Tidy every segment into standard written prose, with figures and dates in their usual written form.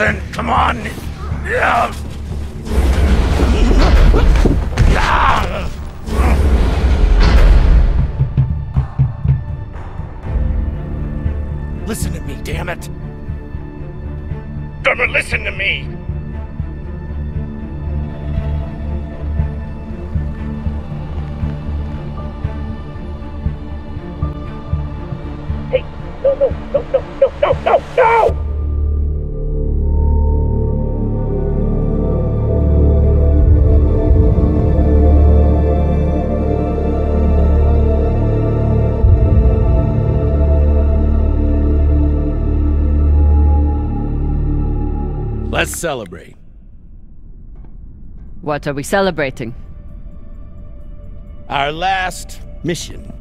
Anderson, come on! Yeah. Listen to me, damn it! Dermot, listen to me! Hey, no! Let's celebrate. What are we celebrating? Our last mission.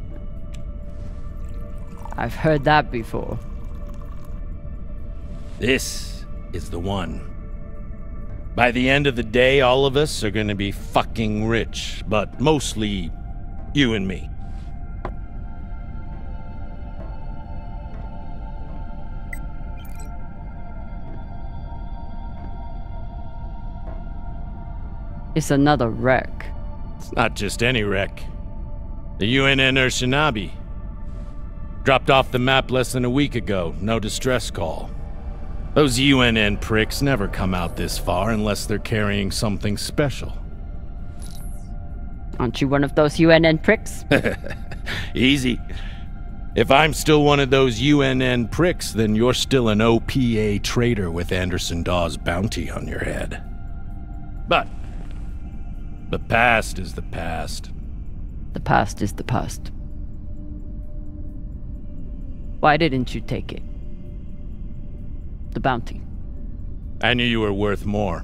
I've heard that before. This is the one. By the end of the day, all of us are gonna be fucking rich, but mostly you and me. It's another wreck. It's not just any wreck. The UNN Urshanabi. Dropped off the map less than a week ago. No distress call. Those UNN pricks never come out this far unless they're carrying something special. Aren't you one of those UNN pricks? Easy. If I'm still one of those UNN pricks, then you're still an OPA traitor with Anderson Dawes' bounty on your head. But the past is the past. The past is the past. Why didn't you take it? The bounty. I knew you were worth more.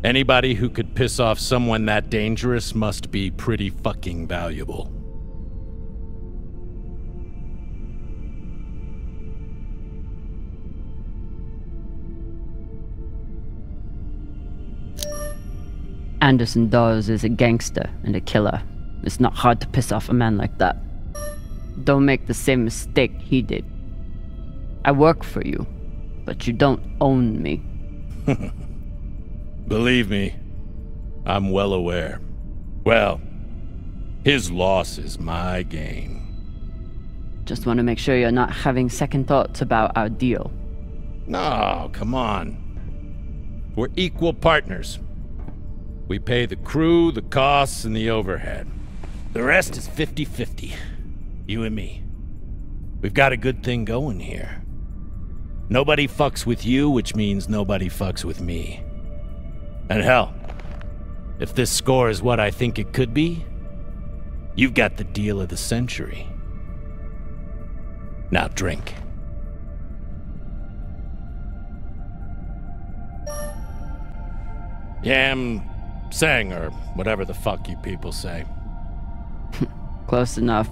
Anybody who could piss off someone that dangerous must be pretty fucking valuable. Anderson Dawes is a gangster and a killer. It's not hard to piss off a man like that. Don't make the same mistake he did. I work for you, but you don't own me. Believe me, I'm well aware. Well, his loss is my gain. Just want to make sure you're not having second thoughts about our deal. No, come on. We're equal partners. We pay the crew, the costs, and the overhead. The rest is 50-50. You and me. We've got a good thing going here. Nobody fucks with you, which means nobody fucks with me. And hell, if this score is what I think it could be, you've got the deal of the century. Now drink. Yam sang, or whatever the fuck you people say. Close enough.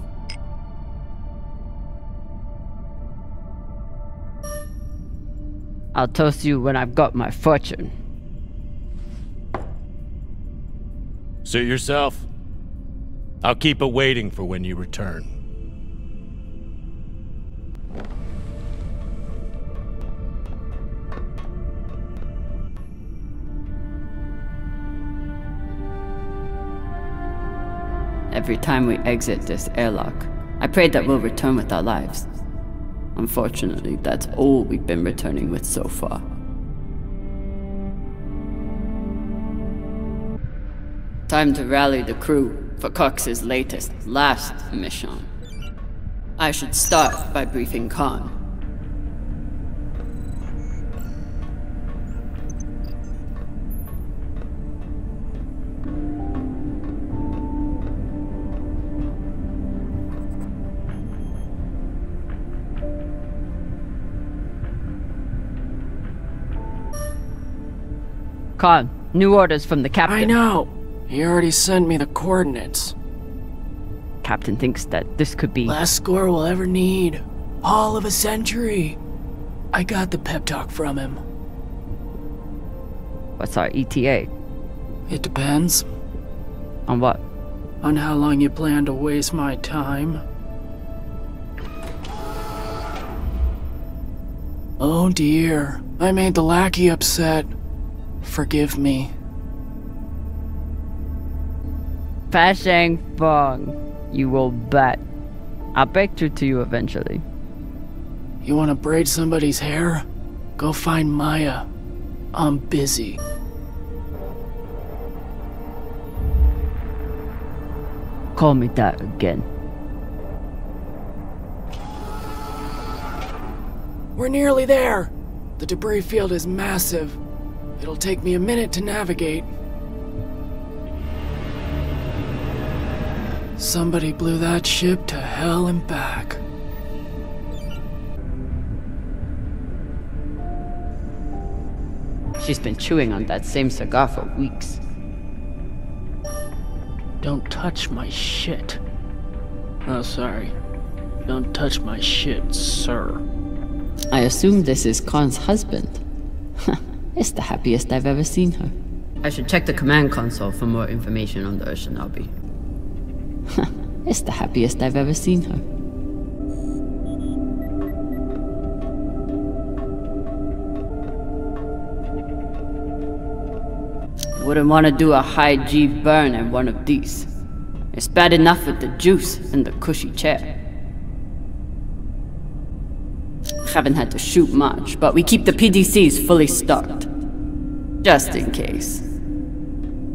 I'll toast you when I've got my fortune. Suit yourself. I'll keep it waiting for when you return. Every time we exit this airlock, I pray that we'll return with our lives. Unfortunately, that's all we've been returning with so far. Time to rally the crew for Cox's last mission. I should start by briefing Khan. Khan, new orders from the captain. I know. He already sent me the coordinates. Captain thinks that this could be... Last score we'll ever need. All of a century. I got the pep talk from him. What's our ETA? It depends. On what? On how long you plan to waste my time. Oh dear, I made the lackey upset. Forgive me. Pashang Fong, you will bet. I'll break through to you eventually. You want to braid somebody's hair? Go find Maya. I'm busy. Call me that again. We're nearly there. The debris field is massive. It'll take me a minute to navigate. Somebody blew that ship to hell and back. She's been chewing on that same cigar for weeks. Don't touch my shit. Oh, sorry. Don't touch my shit, sir. I assume this is Khan's husband. It's the happiest I've ever seen her. I should check the command console for more information on the Urshanabi. It's the happiest I've ever seen her. Wouldn't want to do a high G burn in one of these. It's bad enough with the juice and the cushy chair. Haven't had to shoot much, but we keep the PDCs fully stocked. Just in case.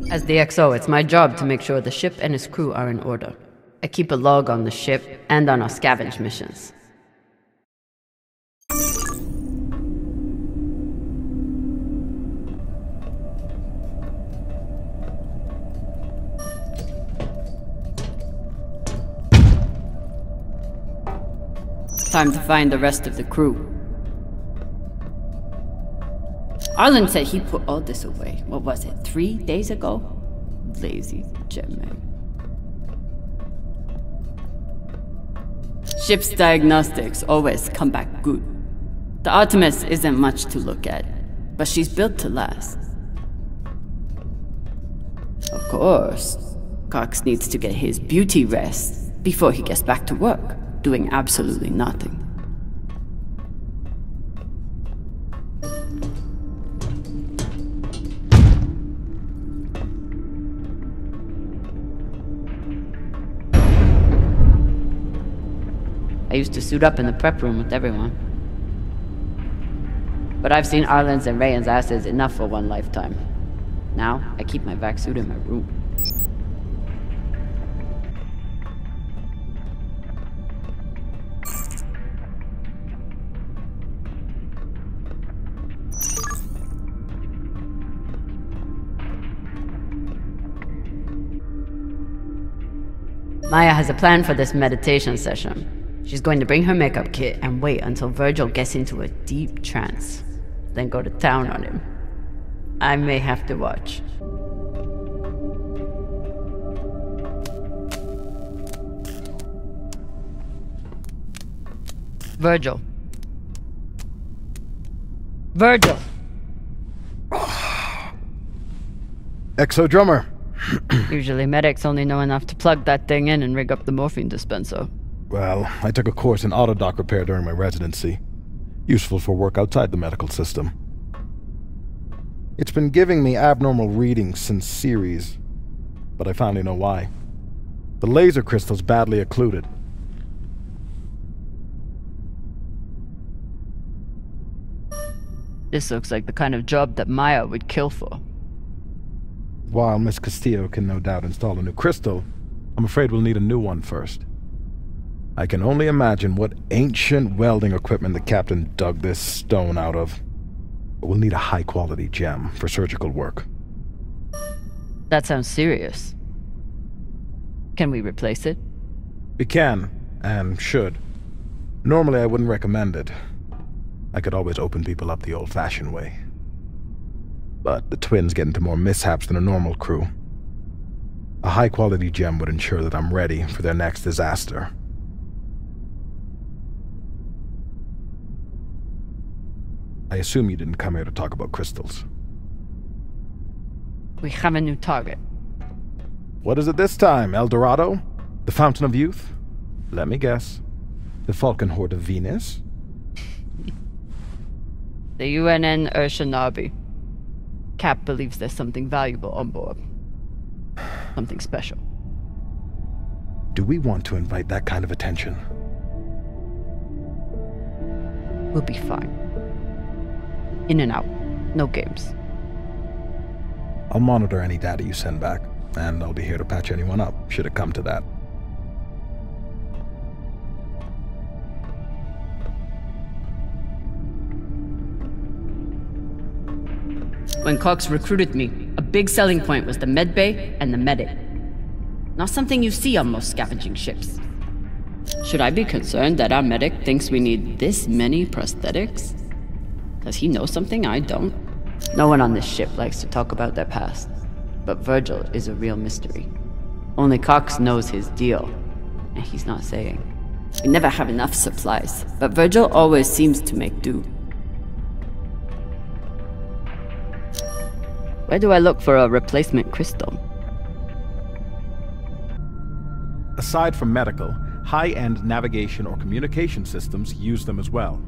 As the XO, it's my job to make sure the ship and its crew are in order. I keep a log on the ship and on our scavenge missions. Time to find the rest of the crew. Arlen said he put all this away. What was it, 3 days ago? Lazy Jetman. Ship's diagnostics always come back good. The Artemis isn't much to look at, but she's built to last. Of course, Cox needs to get his beauty rest before he gets back to work, doing absolutely nothing. I used to suit up in the prep room with everyone. But I've seen Arlen's and Rayan's asses enough for one lifetime. Now, I keep my vac suit in my room. Maya has a plan for this meditation session. She's going to bring her makeup kit and wait until Virgil gets into a deep trance, then go to town on him. I may have to watch. Virgil. Virgil! Exo drummer. Usually medics only know enough to plug that thing in and rig up the morphine dispenser. Well, I took a course in autodoc repair during my residency. Useful for work outside the medical system. It's been giving me abnormal readings since Ceres, but I finally know why. The laser crystal's badly occluded. This looks like the kind of job that Maya would kill for. While Miss Castillo can no doubt install a new crystal, I'm afraid we'll need a new one first. I can only imagine what ancient welding equipment the captain dug this stone out of. But we'll need a high-quality gem for surgical work. That sounds serious. Can we replace it? We can, and should. Normally I wouldn't recommend it. I could always open people up the old-fashioned way. But the twins get into more mishaps than a normal crew. A high-quality gem would ensure that I'm ready for their next disaster. I assume you didn't come here to talk about crystals. We have a new target. What is it this time, El Dorado? The Fountain of Youth? Let me guess. The Falcon Horde of Venus? The UNN Urshanabi. Cap believes there's something valuable on board. Something special. Do we want to invite that kind of attention? We'll be fine. In and out. No games. I'll monitor any data you send back, and I'll be here to patch anyone up, should it come to that. When Cox recruited me, a big selling point was the medbay and the medic. Not something you see on most scavenging ships. Should I be concerned that our medic thinks we need this many prosthetics? Does he know something I don't? No one on this ship likes to talk about their past, but Virgil is a real mystery. Only Cox knows his deal, and he's not saying. We never have enough supplies, but Virgil always seems to make do. Where do I look for a replacement crystal? Aside from medical, high-end navigation or communication systems use them as well.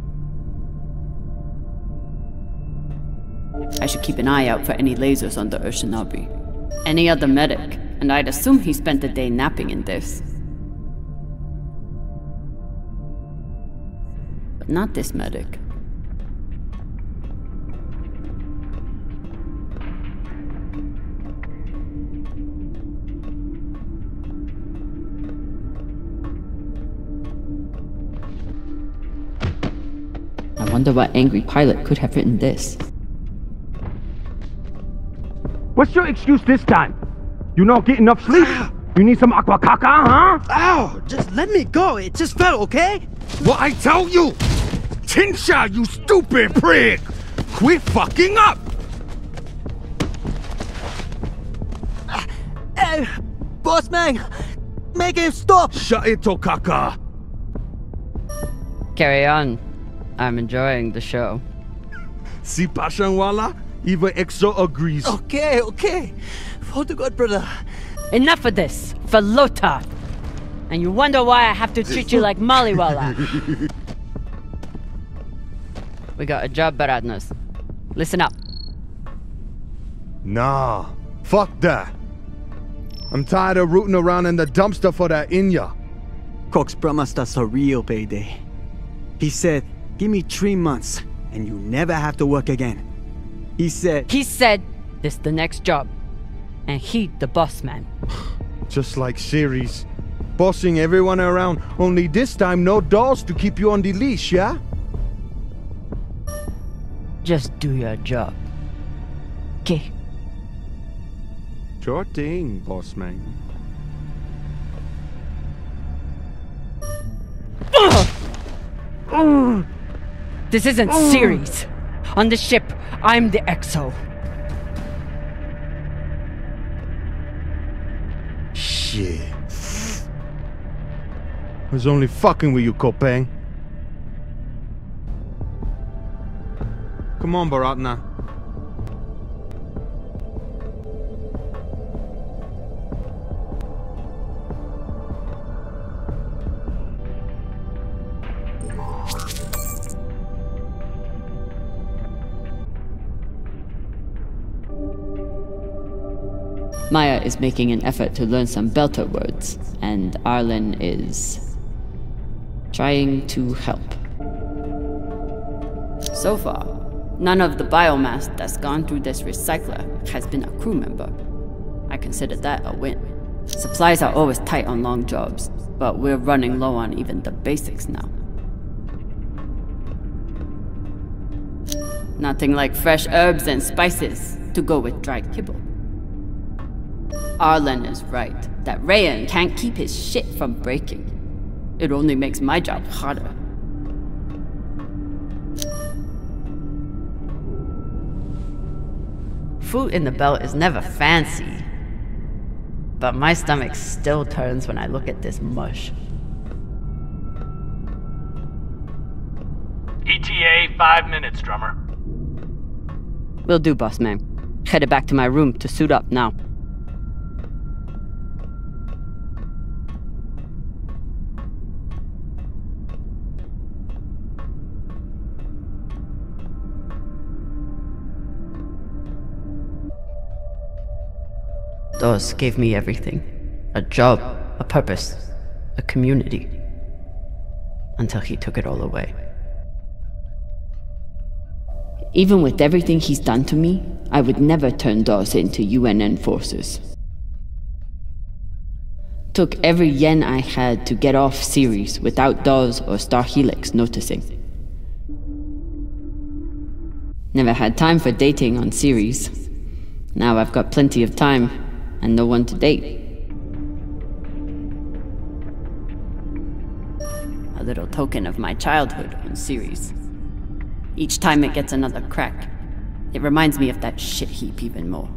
I should keep an eye out for any lasers on the Urshanabi. Any other medic, and I'd assume he spent the day napping in this. But not this medic. I wonder what angry pilot could have written this. What's your excuse this time? You not get enough sleep? You need some aqua caca, huh? Ow! Just let me go. It just fell, okay? What I tell you? Tinsha, you stupid prig! Quit fucking up! Hey, boss man! Make him stop! Shut it, Tokaka! Carry on. I'm enjoying the show. See, Pashanwala? Even EXO agrees. Okay. For the God, brother. Enough of this! For Lota! And you wonder why I have to treat you like Maliwala. We got a job, Baradnas. Listen up. Nah, fuck that. I'm tired of rooting around in the dumpster for that Inya. Cox promised us a real payday. He said, give me 3 months, and you never have to work again. He said, this the next job. And he the boss man. Just like Ceres. Bossing everyone around, only this time no dolls to keep you on the leash, yeah? Just do your job. Okay. Sure thing, boss man. This isn't Ceres. On the ship, I'm the EXO. Shit. I was only fucking with you, Kopeng. Come on, Baratna. Maya is making an effort to learn some Belter words, and Arlen is trying to help. So far, none of the biomass that's gone through this recycler has been a crew member. I consider that a win. Supplies are always tight on long jobs, but we're running low on even the basics now. Nothing like fresh herbs and spices to go with dried kibble. Arlen is right, that Rayan can't keep his shit from breaking. It only makes my job harder. Food in the belt is never fancy, but my stomach still turns when I look at this mush. ETA 5 minutes, drummer. Will do, boss man. Headed back to my room to suit up now. Dawes gave me everything. A job, a purpose, a community. Until he took it all away. Even with everything he's done to me, I would never turn Dawes into UNN forces. Took every yen I had to get off Ceres without Dawes or Star Helix noticing. Never had time for dating on Ceres. Now I've got plenty of time and no one to date. A little token of my childhood on Ceres. Each time it gets another crack, it reminds me of that shit heap even more.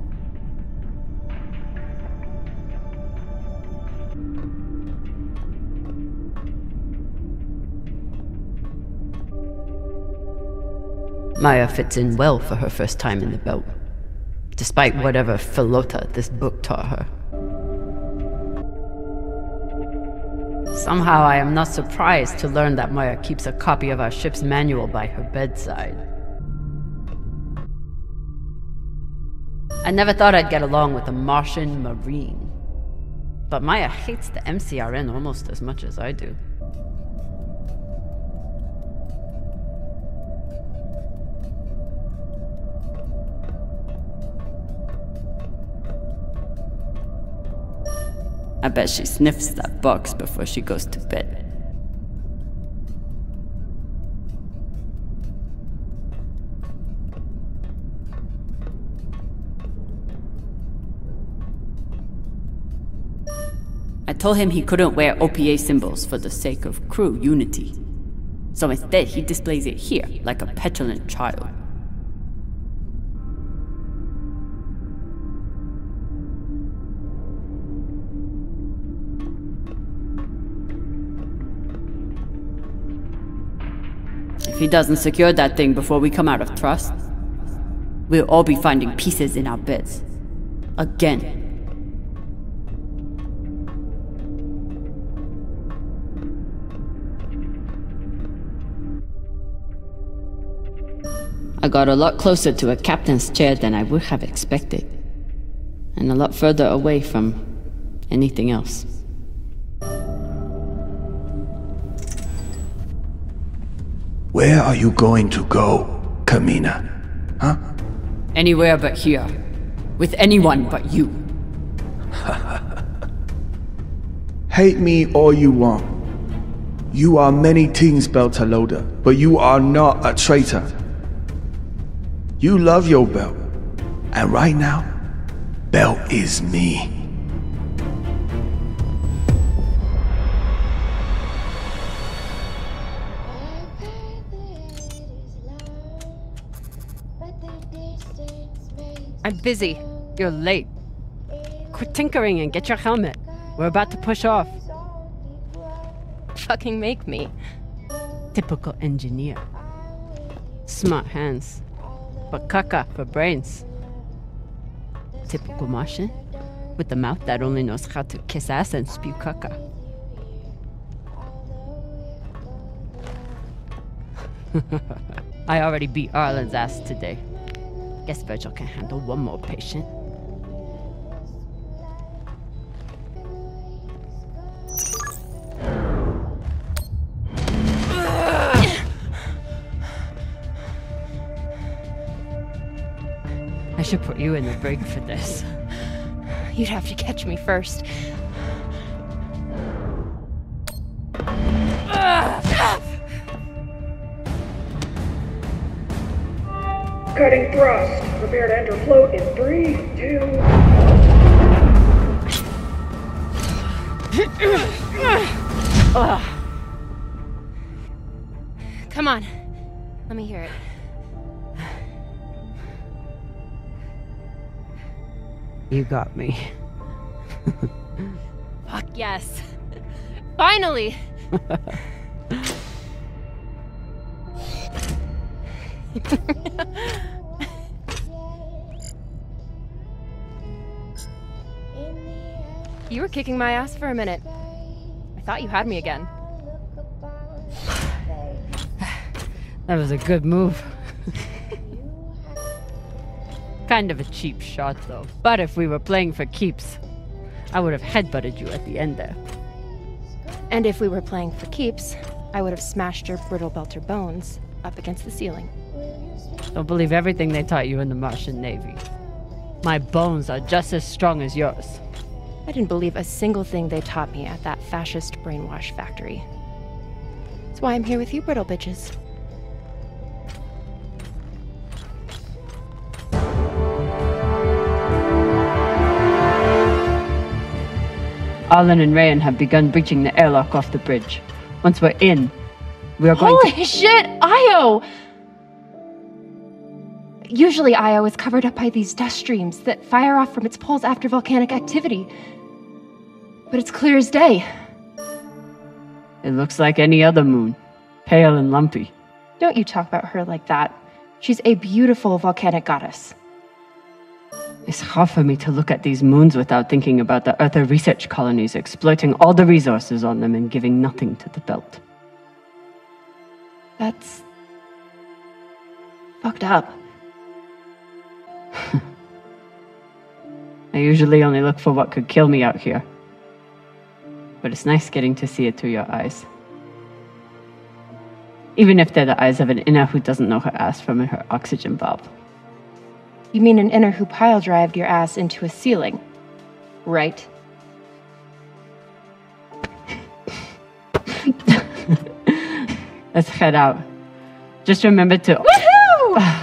Maya fits in well for her first time in the belt, despite whatever philota this book taught her. Somehow I am not surprised to learn that Maya keeps a copy of our ship's manual by her bedside. I never thought I'd get along with a Martian Marine, but Maya hates the MCRN almost as much as I do. I bet she sniffs that box before she goes to bed. I told him he couldn't wear OPA symbols for the sake of crew unity. So instead he displays it here, like a petulant child. If he doesn't secure that thing before we come out of trust, we'll all be finding pieces in our beds. Again. I got a lot closer to a captain's chair than I would have expected. And a lot further away from anything else. Where are you going to go, Kamina? Huh? Anywhere but here. With anyone but you. Hate me all you want. You are many things, Beltalowda, but you are not a traitor. You love your belt. And right now, belt is me. I'm busy. You're late. Quit tinkering and get your helmet. We're about to push off. Fucking make me. Typical engineer. Smart hands. But caca for brains. Typical Martian. With the mouth that only knows how to kiss ass and spew caca. I already beat Arlen's ass today. Guess Virgil can handle one more patient. I should put you in the brig for this. You'd have to catch me first. Cutting thrust. Prepare to enter float in 3, 2... Come on. Let me hear it. You got me. Fuck yes. Finally! You were kicking my ass for a minute. I thought you had me again. That was a good move. kind of a cheap shot, though. But if we were playing for keeps, I would have headbutted you at the end there. And if we were playing for keeps, I would have smashed your brittle belter bones up against the ceiling. Don't believe everything they taught you in the Martian Navy. My bones are just as strong as yours. I didn't believe a single thing they taught me at that fascist brainwash factory. That's why I'm here with you, brittle bitches. Arlen and Rayan have begun breaching the airlock off the bridge. Once we're in, we are going Holy shit, Io! Usually Io is covered up by these dust streams that fire off from its poles after volcanic activity. But it's clear as day. It looks like any other moon. Pale and lumpy. Don't you talk about her like that. She's a beautiful volcanic goddess. It's hard for me to look at these moons without thinking about the Earther research colonies exploiting all the resources on them and giving nothing to the belt. That's fucked up. I usually only look for what could kill me out here. But it's nice getting to see it through your eyes. Even if they're the eyes of an inner who doesn't know her ass from her oxygen valve. You mean an inner who pile-drived your ass into a ceiling, right? Let's head out. Just remember to... Woohoo!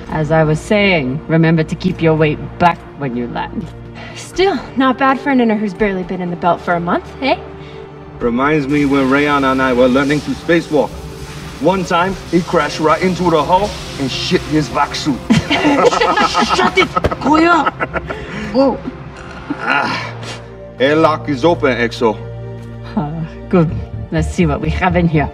As I was saying, remember to keep your weight back when you land. Still, not bad for an inner who's barely been in the belt for a month, hey? Reminds me when Rayan and I were learning to spacewalk. One time, he crashed right into the hull and shit his vac suit. Shut it! Koya! Whoa. Airlock is open, Exo. Good. Let's see what we have in here.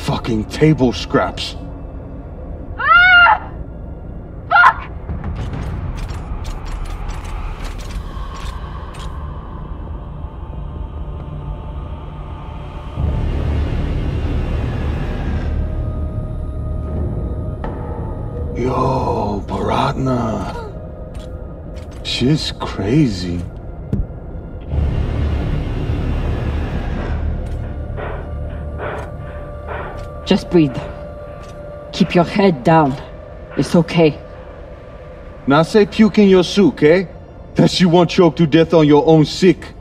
Fucking table scraps. Ah! Fuck! Yo, Baratna. Shit's crazy. Just breathe. Keep your head down. It's okay. Now say puke in your suit, eh? That you won't choke to death on your own sick.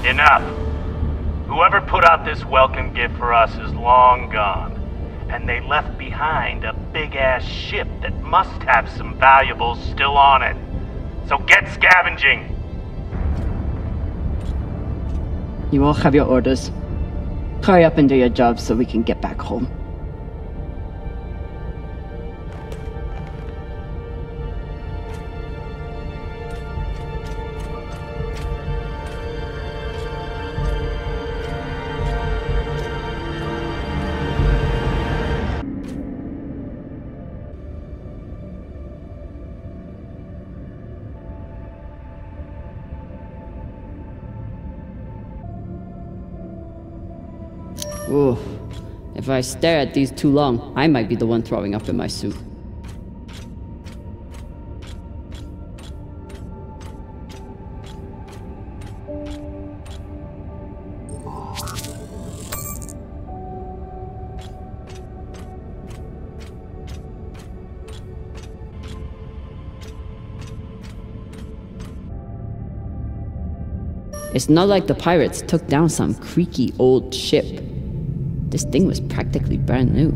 Enough. Whoever put out this welcome gift for us is long gone. And they left behind a big-ass ship that must have some valuables still on it. So get scavenging! You all have your orders. Hurry up and do your jobs so we can get back home. Ooh. If I stare at these too long, I might be the one throwing up in my suit. It's not like the pirates took down some creaky old ship. This thing was practically brand new.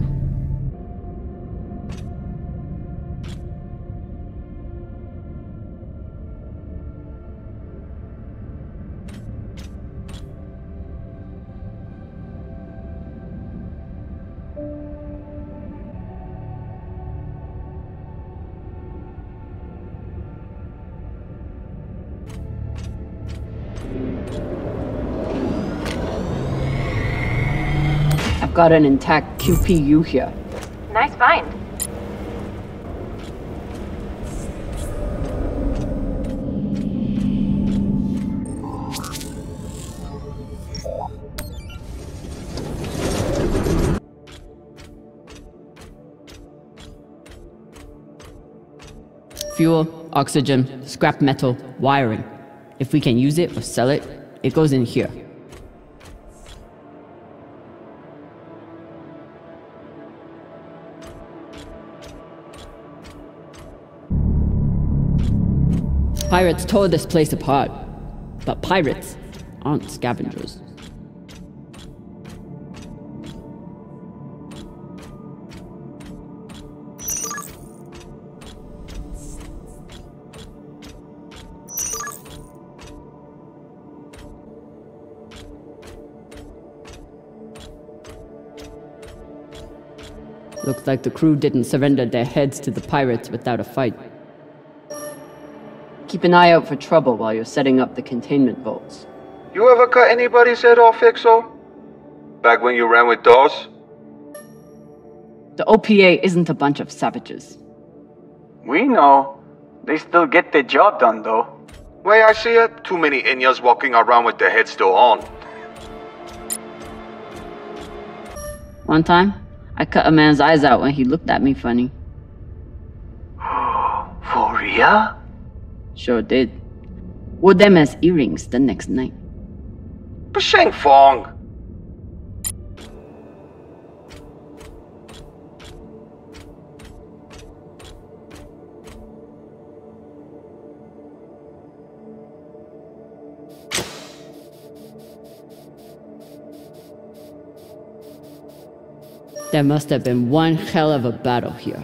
I've got an intact QPU here. Nice find. Fuel, oxygen, scrap metal, wiring. If we can use it or sell it, it goes in here. Pirates tore this place apart, but pirates aren't scavengers. Looks like the crew didn't surrender their heads to the pirates without a fight. Keep an eye out for trouble while you're setting up the containment vaults. You ever cut anybody's head off, Ixo? Back when you ran with Dawes? The OPA isn't a bunch of savages. We know. They still get their job done, though. Way I see it, too many Inyas walking around with their heads still on. One time, I cut a man's eyes out when he looked at me funny. For real? Sure did. Wore them as earrings the next night. Basheng Fong! There must have been one hell of a battle here.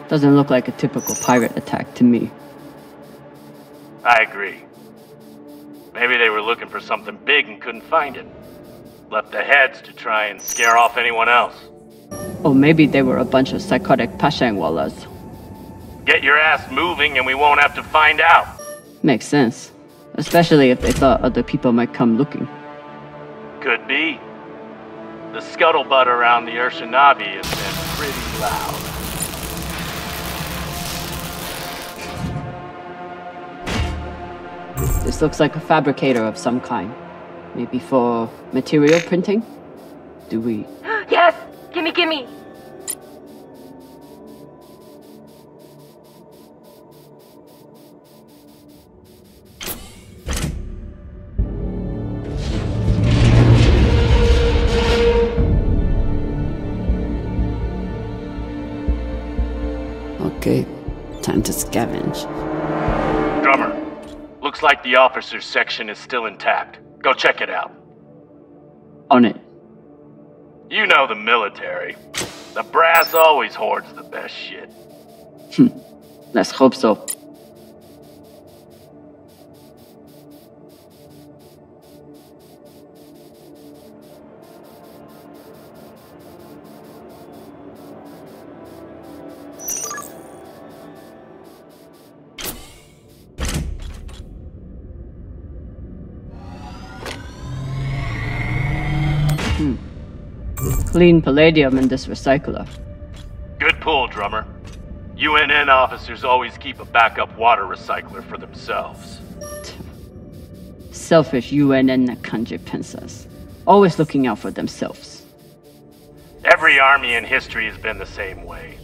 Doesn't look like a typical pirate attack to me. I agree. Maybe they were looking for something big and couldn't find it. Left the heads to try and scare off anyone else. Or maybe they were a bunch of psychotic Pashangwalas. Get your ass moving and we won't have to find out. Makes sense. Especially if they thought other people might come looking. Could be. The scuttlebutt around the Urshanabi has been pretty loud. This looks like a fabricator of some kind. Maybe for material printing? Do we... Yes! Gimme, gimme! Okay, time to scavenge. Drummer, looks like the officers' section is still intact. Go check it out. On it. You know the military. The brass always hoards the best shit. Let's hope so. Clean palladium in this recycler. Good pull, Drummer. UNN officers always keep a backup water recycler for themselves. selfish UNN Nakanji princess. Always looking out for themselves. Every army in history has been the same way.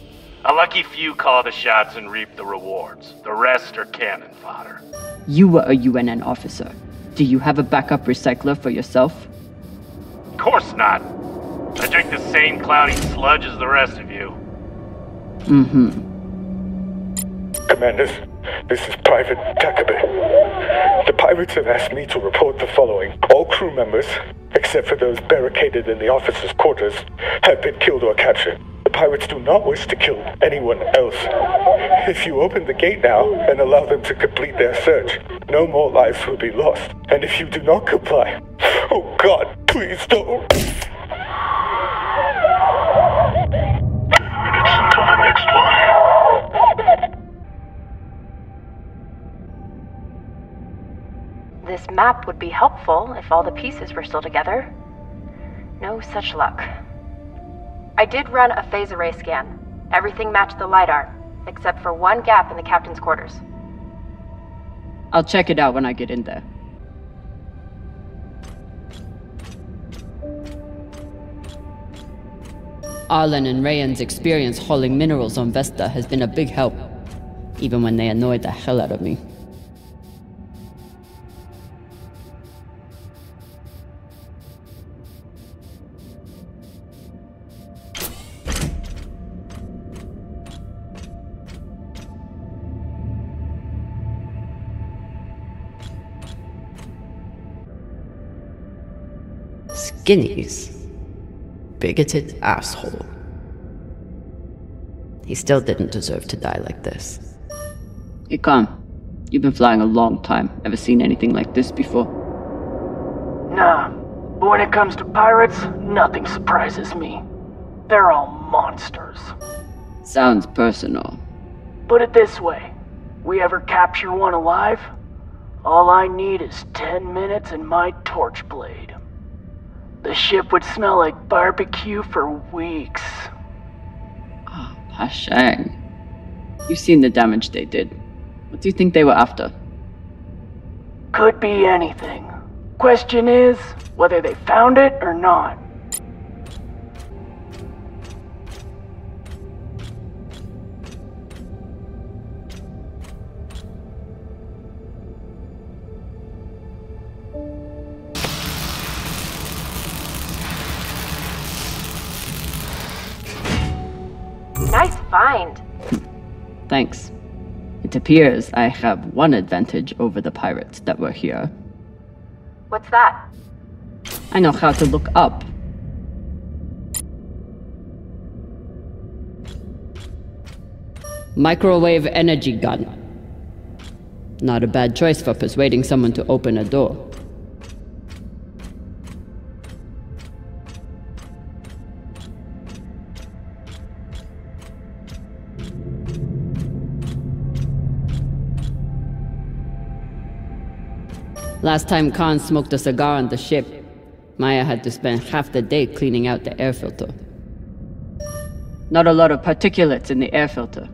A lucky few call the shots and reap the rewards. The rest are cannon fodder. You were a UNN officer. Do you have a backup recycler for yourself? Of course not. I drink the same cloudy sludge as the rest of you. Mm-hmm. Commanders, this is Private Takabe. The pirates have asked me to report the following. All crew members, except for those barricaded in the officers' quarters, have been killed or captured. The pirates do not wish to kill anyone else. If you open the gate now and allow them to complete their search, no more lives will be lost. And if you do not comply, oh God, please don't. Next one. This map would be helpful if all the pieces were still together. No such luck. I did run a phase array scan. Everything matched the LiDAR, except for one gap in the captain's quarters. I'll check it out when I get in there. Arlen and Rayan's experience hauling minerals on Vesta has been a big help, even when they annoyed the hell out of me. Skinnies. Bigoted asshole. He still didn't deserve to die like this. Hey, Khan. You've been flying a long time. Ever seen anything like this before? Nah, but when it comes to pirates, nothing surprises me. They're all monsters. Sounds personal. Put it this way, we ever capture one alive, all I need is 10 minutes and my torch blade. The ship would smell like barbecue for weeks. Oh, Pashang. You've seen the damage they did. What do you think they were after? Could be anything. Question is, whether they found it or not. Nice find. Thanks. It appears I have one advantage over the pirates that were here. What's that? I know how to look up. Microwave energy gun. Not a bad choice for persuading someone to open a door. Last time Khan smoked a cigar on the ship, Maya had to spend half the day cleaning out the air filter. Not a lot of particulates in the air filter.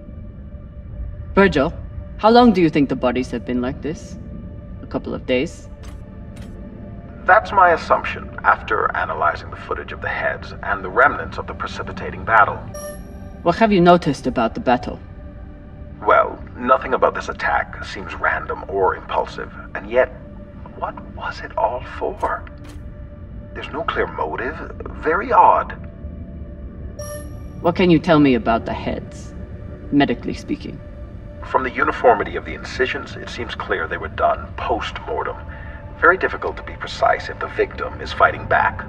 Virgil, how long do you think the bodies have been like this? A couple of days? That's my assumption, after analyzing the footage of the heads and the remnants of the precipitating battle. What have you noticed about the battle? Well, nothing about this attack seems random or impulsive, and yet, what was it all for? There's no clear motive. Very odd. What can you tell me about the heads, medically speaking? From the uniformity of the incisions, it seems clear they were done post-mortem. Very difficult to be precise if the victim is fighting back.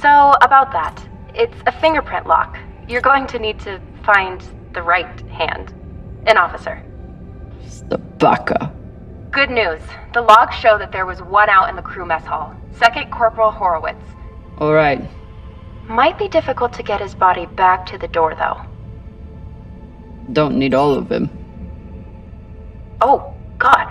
So, about that. It's a fingerprint lock. You're going to need to find the right hand. An officer. The baka. Good news. The logs show that there was one out in the crew mess hall. Second Corporal Horowitz. Alright. Might be difficult to get his body back to the door, though. Don't need all of him. Oh, God.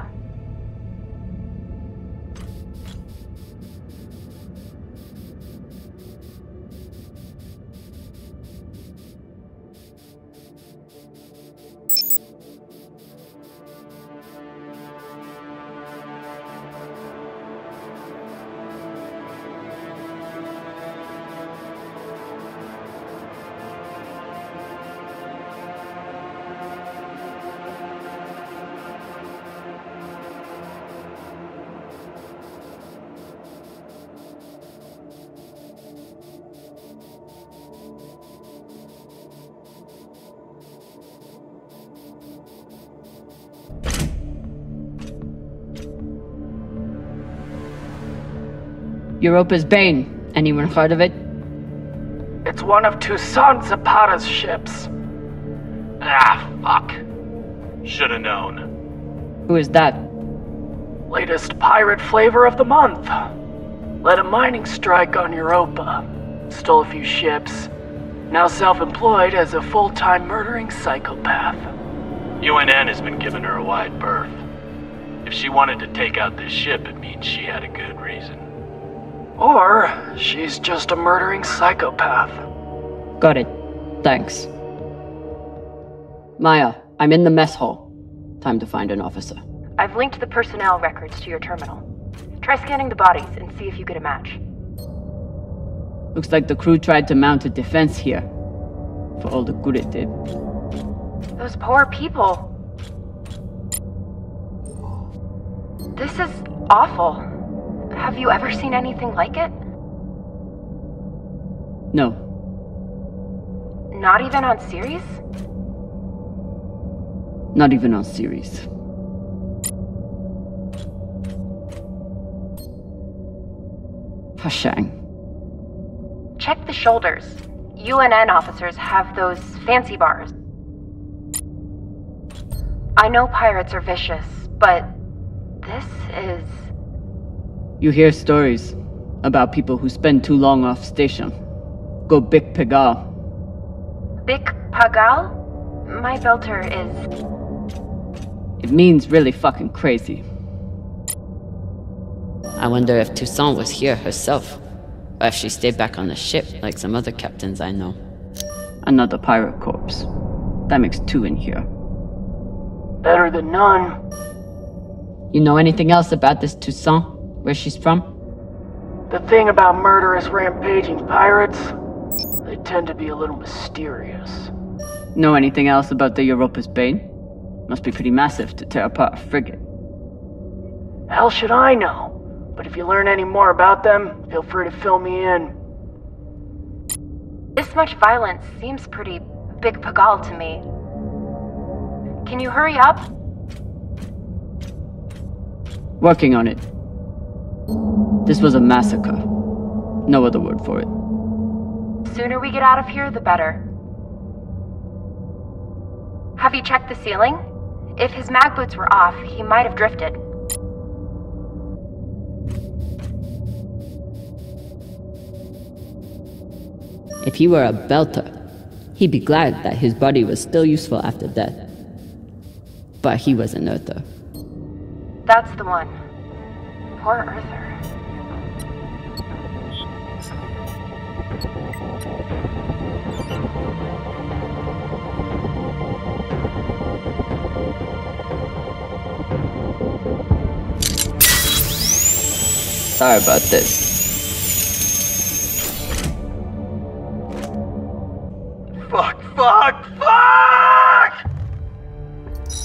Europa's Bane. Anyone heard of it? It's one of Toussaint Zapata's ships. Ah, fuck. Should've known. Who is that? Latest pirate flavor of the month. Led a mining strike on Europa. Stole a few ships. Now self-employed as a full-time murdering psychopath. UNN has been giving her a wide berth. If she wanted to take out this ship, it means she had a good reason. Or she's just a murdering psychopath. Got it. Thanks. Maya, I'm in the mess hall. Time to find an officer. I've linked the personnel records to your terminal. Try scanning the bodies and see if you get a match. Looks like the crew tried to mount a defense here. For all the good it did. Those poor people. This is awful. Have you ever seen anything like it? No. Not even on series? Not even on series. Hashang. Check the shoulders. UNN officers have those fancy bars. I know pirates are vicious, but this is... You hear stories about people who spend too long off station. Go Big Pagal. Big Pagal? My belter is... It means really fucking crazy. I wonder if Toussaint was here herself, or if she stayed back on the ship like some other captains I know. Another pirate corpse. That makes 2 in here. Better than none. You know anything else about this Toussaint? Where she's from? The thing about murderous rampaging pirates, they tend to be a little mysterious. Know anything else about the Europa's Bane? Must be pretty massive to tear apart a frigate. Hell should I know? But if you learn any more about them, feel free to fill me in. This much violence seems pretty Big Pagal to me. Can you hurry up? Working on it. This was a massacre. No other word for it. Sooner we get out of here, the better. Have you checked the ceiling? If his mag boots were off, he might have drifted. If he were a belter, he'd be glad that his body was still useful after death. But he was an earther. That's the one. Poor Earther. Sorry about this. Fuck!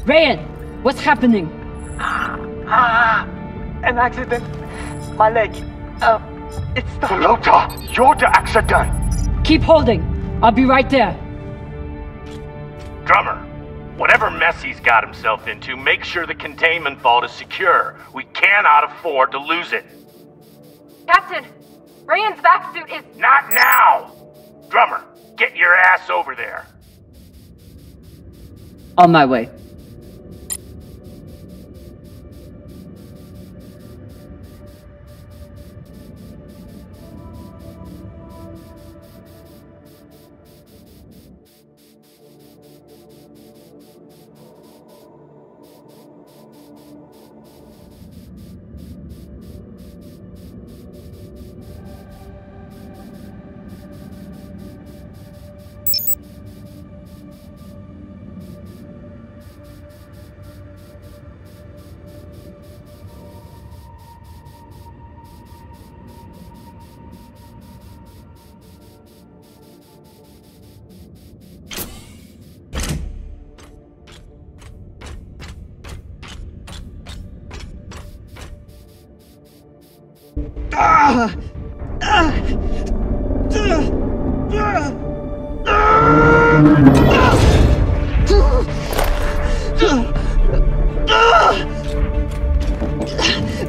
Rayan! What's happening? An accident. My leg. It's the... Lota, you're the accident! Keep holding. I'll be right there. Drummer, whatever mess he's got himself into, make sure the containment vault is secure. We cannot afford to lose it. Captain! Rayan's vac suit is... Not now! Drummer, get your ass over there. On my way.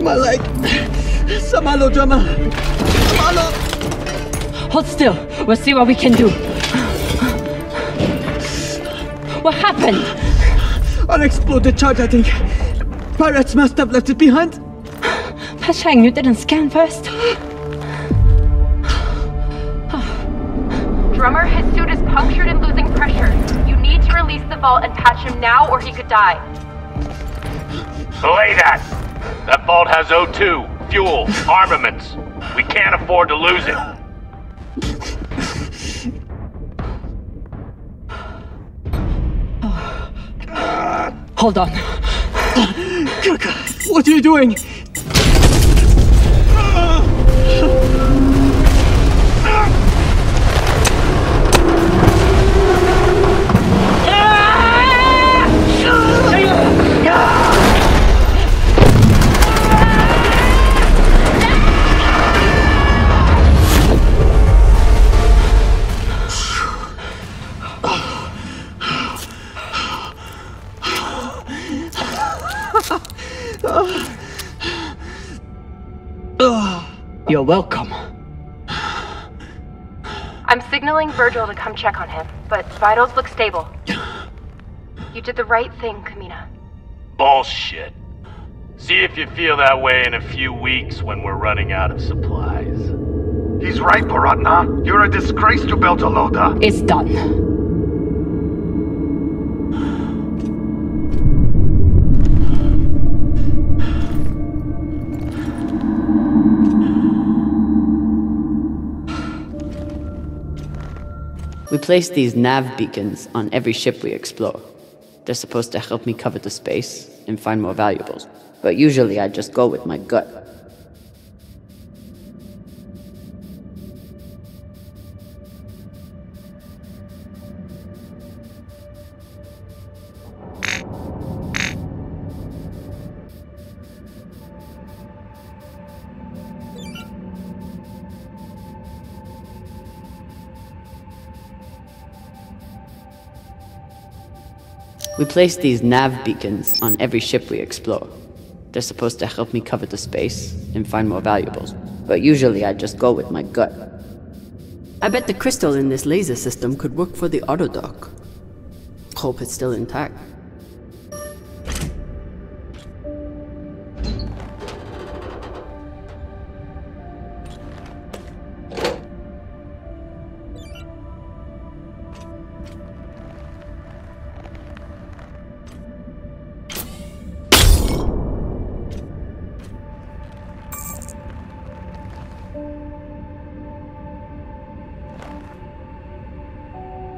My leg! Samalo, drummer! Samalo! Hold still. We'll see what we can do. What happened? Unexploded charge, I think. Pirates must have left it behind. Pashang, you didn't scan first? Drummer, his suit is punctured and losing pressure. You need to release the vault and patch him now or he could die. Belay that! That vault has O2, fuel, armaments. We can't afford to lose it. Hold on. Kaka, what are you doing? You're welcome. I'm signaling Virgil to come check on him, but vitals look stable. You did the right thing, Kamina. Bullshit. See if you feel that way in a few weeks when we're running out of supplies. He's right, Paratna. You're a disgrace to Beltalowda. It's done. We place these nav beacons on every ship we explore. They're supposed to help me cover the space and find more valuables, but usually I just go with my gut. We place these nav beacons on every ship we explore. They're supposed to help me cover the space and find more valuables, but usually I just go with my gut. I bet the crystal in this laser system could work for the autodock. Hope it's still intact.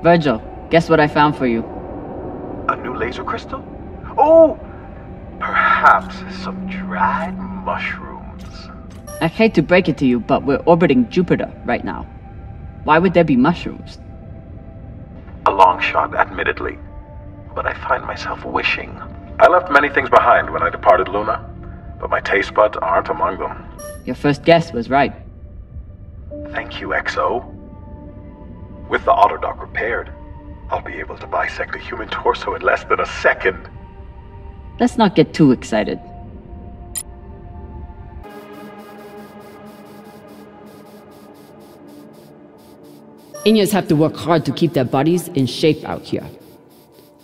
Virgil, guess what I found for you? A new laser crystal? Oh! Perhaps some dried mushrooms. I hate to break it to you, but we're orbiting Jupiter right now. Why would there be mushrooms? A long shot, admittedly. But I find myself wishing. I left many things behind when I departed Luna, but my taste buds aren't among them. Your first guess was right. Thank you, XO. With the autodock repaired, I'll be able to bisect a human torso in less than a second. Let's not get too excited. Inyas have to work hard to keep their bodies in shape out here.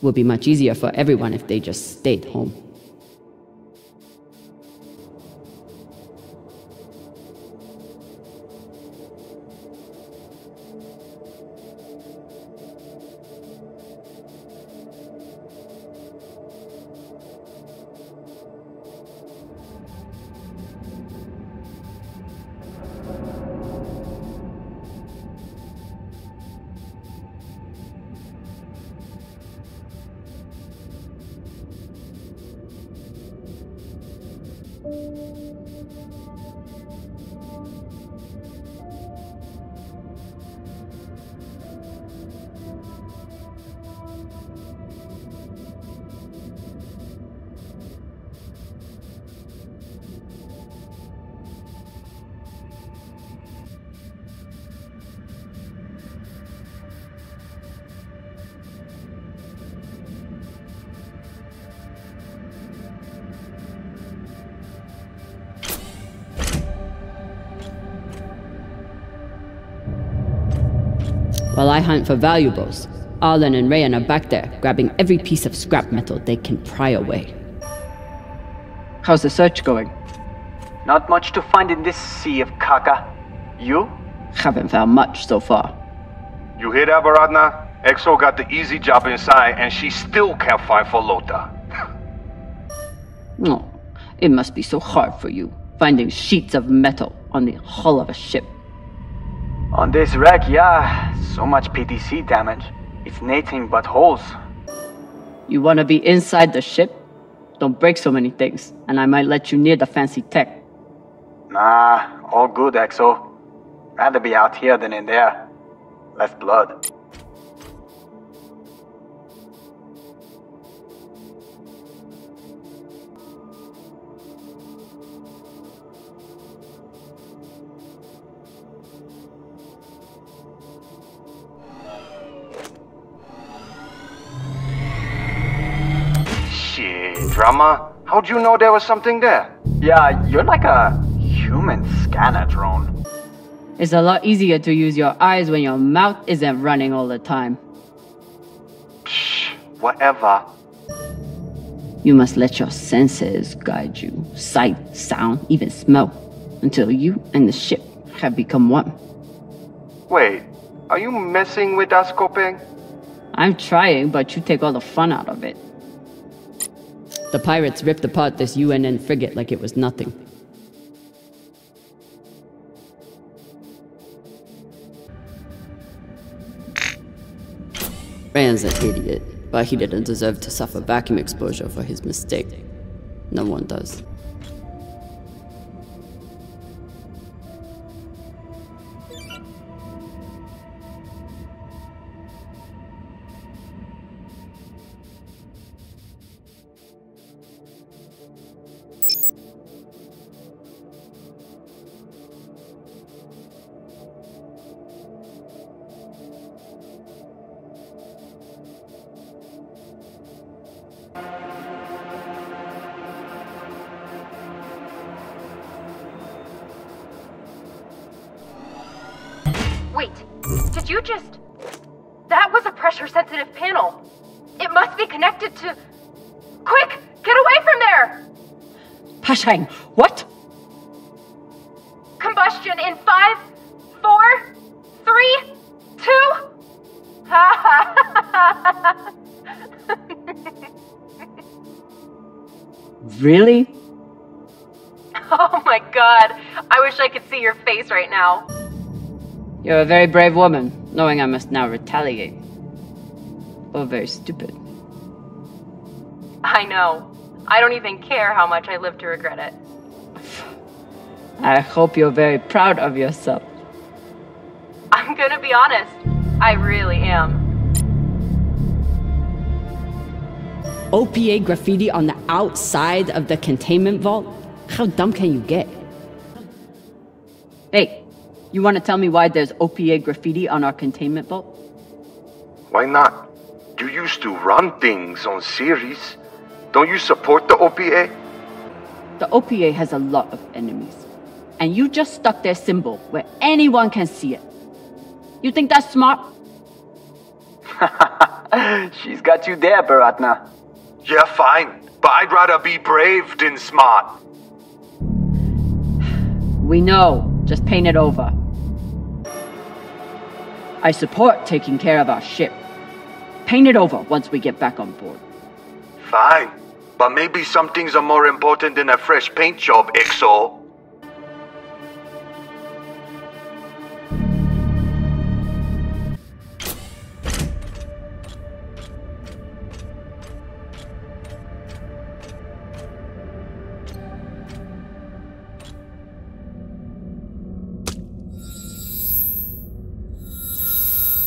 Would be much easier for everyone if they just stayed home. while I hunt for valuables. Arlen and Rayan are back there, grabbing every piece of scrap metal they can pry away. How's the search going? Not much to find in this sea of caca. You? Haven't found much so far. You hear that, Baradna? Exo got the easy job inside, and she still can't find Folota. Oh, it must be so hard for you, finding sheets of metal on the hull of a ship. On this wreck, yeah. So much PTC damage. It's nothing but holes. You want to be inside the ship? Don't break so many things, and I might let you near the fancy tech. Nah, all good, Exo. Rather be out here than in there. Less blood. Drama? How'd you know there was something there? Yeah, you're like a human scanner drone. It's a lot easier to use your eyes when your mouth isn't running all the time. Shh, whatever. You must let your senses guide you. Sight, sound, even smell. Until you and the ship have become one. Wait, are you messing with us, Kopeng? I'm trying, but you take all the fun out of it. The pirates ripped apart this UNN frigate like it was nothing. Rayan's an idiot, but he didn't deserve to suffer vacuum exposure for his mistake. No one does. Wait, did you just... That was a pressure-sensitive panel. It must be connected to... Quick, get away from there! Pashang, what? Combustion in 5, 4, 3, 2... Really? Oh my god, I wish I could see your face right now. You're a very brave woman, knowing I must now retaliate. Or very stupid. I know. I don't even care how much I live to regret it. I hope you're very proud of yourself. I'm gonna be honest. I really am. OPA graffiti on the outside of the containment vault? How dumb can you get? Hey, you want to tell me why there's OPA graffiti on our containment vault? Why not? You used to run things on Ceres. Don't you support the OPA? The OPA has a lot of enemies. And you just stuck their symbol where anyone can see it. You think that's smart? She's got you there, Baratna. Yeah, fine. But I'd rather be brave than smart. We know. Just paint it over. I support taking care of our ship. Paint it over once we get back on board. Fine. But maybe some things are more important than a fresh paint job, Exo.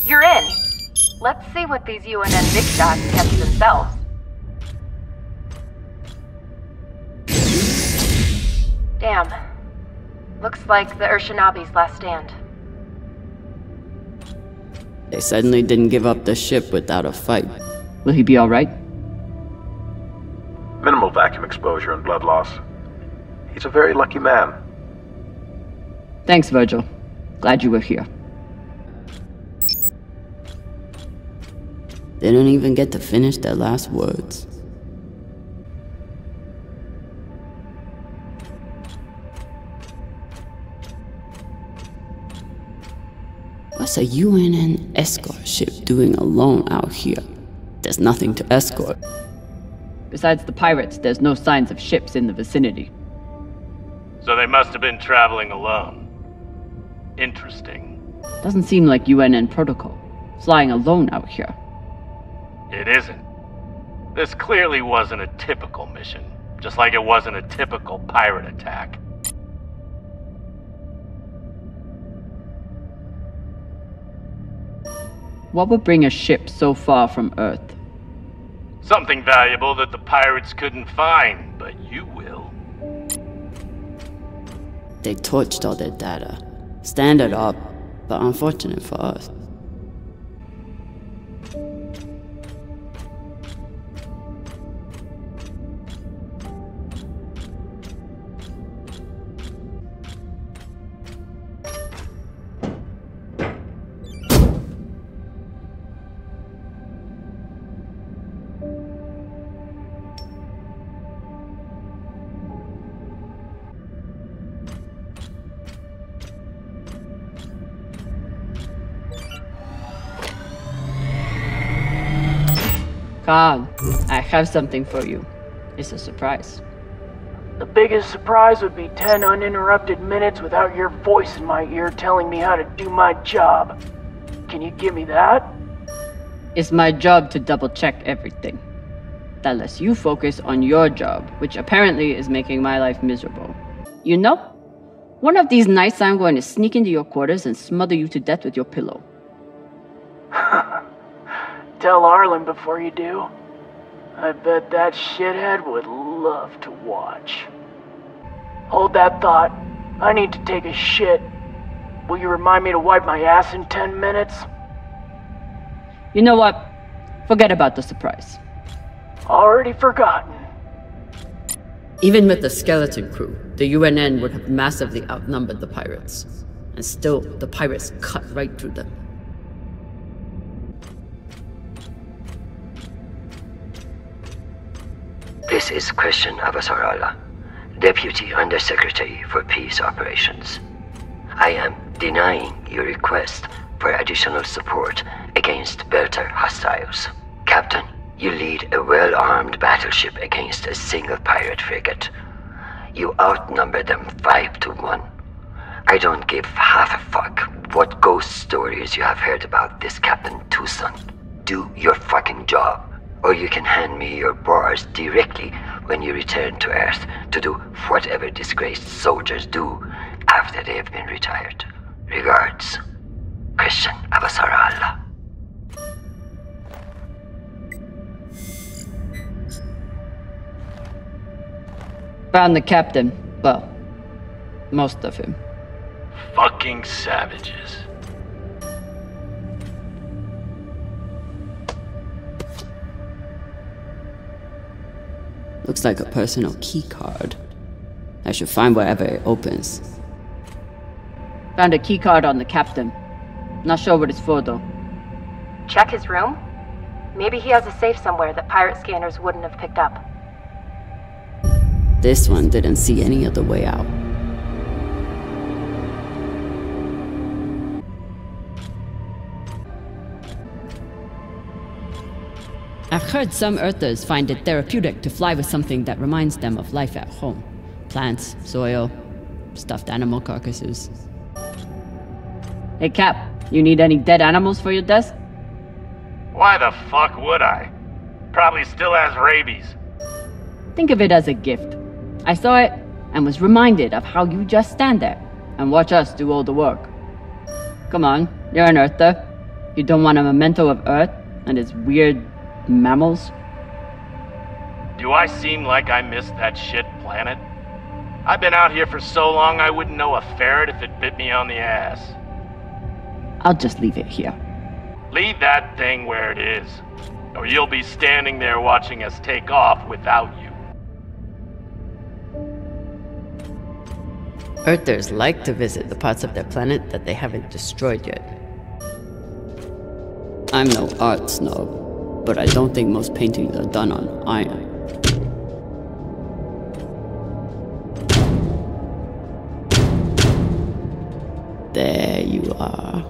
You're in. Let's see what these UNN big shots catch themselves. Damn. Looks like the Urshinabi's last stand. They suddenly didn't give up the ship without a fight. Will he be alright? Minimal vacuum exposure and blood loss. He's a very lucky man. Thanks, Virgil. Glad you were here. They don't even get to finish their last words. What's a UNN escort ship doing alone out here? There's nothing to escort. Besides the pirates, there's no signs of ships in the vicinity. So they must have been traveling alone. Interesting. Doesn't seem like UNN protocol. Flying alone out here. It isn't. This clearly wasn't a typical mission, just like it wasn't a typical pirate attack. What would bring a ship so far from Earth? Something valuable that the pirates couldn't find, but you will. They torched all their data. Standard up, but unfortunate for us. Khan, I have something for you. It's a surprise. The biggest surprise would be 10 uninterrupted minutes without your voice in my ear telling me how to do my job. Can you give me that? It's my job to double-check everything. That lets you focus on your job, which apparently is making my life miserable. You know, one of these nights I'm going to sneak into your quarters and smother you to death with your pillow. Tell Arlen before you do. I bet that shithead would love to watch. Hold that thought. I need to take a shit. Will you remind me to wipe my ass in 10 minutes? You know what? Forget about the surprise. Already forgotten. Even with the skeleton crew, the UNN would have massively outnumbered the pirates. And still, the pirates cut right through them. This is Christian Avasarala, Deputy Undersecretary for Peace Operations. I am denying your request for additional support against Belter hostiles. Captain, you lead a well-armed battleship against a single pirate frigate. You outnumber them 5 to 1. I don't give half a fuck what ghost stories you have heard about this Captain Tucson. Do your fucking job. Or you can hand me your bars directly when you return to Earth to do whatever disgraced soldiers do after they have been retired. Regards, Christian Avasarala. Found the captain. Well, most of him. Fucking savages. Looks like a personal key card. I should find wherever it opens. Found a key card on the captain. Not sure what it's for though. Check his room? Maybe he has a safe somewhere that pirate scanners wouldn't have picked up. This one didn't see any other way out. I've heard some Earthers find it therapeutic to fly with something that reminds them of life at home. Plants, soil, stuffed animal carcasses. Hey Cap, you need any dead animals for your desk? Why the fuck would I? Probably still has rabies. Think of it as a gift. I saw it and was reminded of how you just stand there and watch us do all the work. Come on, you're an Earther. You don't want a memento of Earth and its weird mammals? Do I seem like I missed that shit planet? I've been out here for so long I wouldn't know a ferret if it bit me on the ass. I'll just leave it here. Leave that thing where it is, or you'll be standing there watching us take off without you. Earthers like to visit the parts of their planet that they haven't destroyed yet. I'm no art snob. but I don't think most paintings are done on iron. There you are.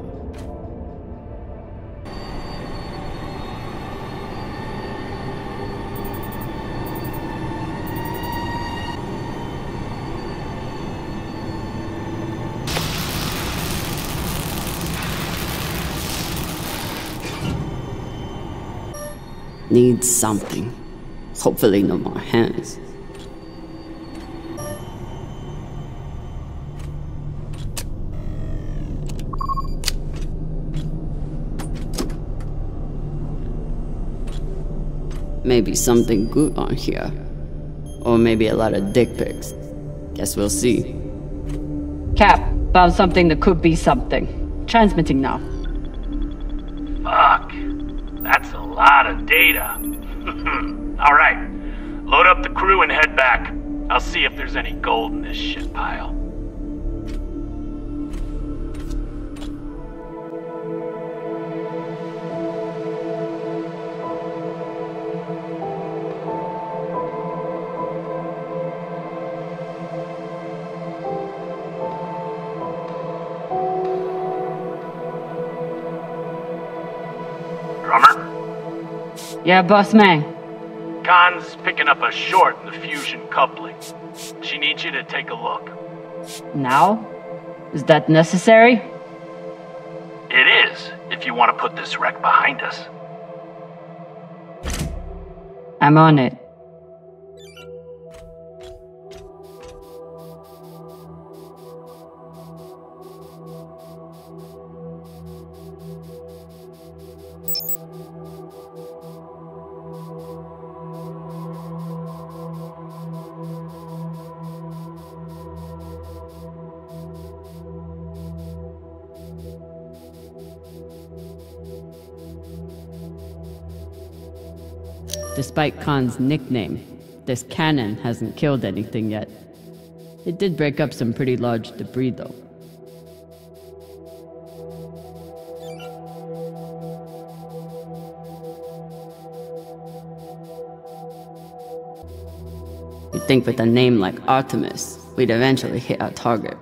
Needs something. Hopefully no more hands. Maybe something good on here. Or maybe a lot of dick pics. Guess we'll see. Cap, found something that could be something. Transmitting now. Fuck. That's a lot of data. Alright. Load up the crew and head back. I'll see if there's any gold in this shit pile. Yeah, boss man. Khan's picking up a short in the fusion coupling. She needs you to take a look. Now? Is that necessary? It is, if you want to put this wreck behind us. I'm on it. Despite Khan's nickname, this cannon hasn't killed anything yet. It did break up some pretty large debris though. You'd think with a name like Artemis, we'd eventually hit our target.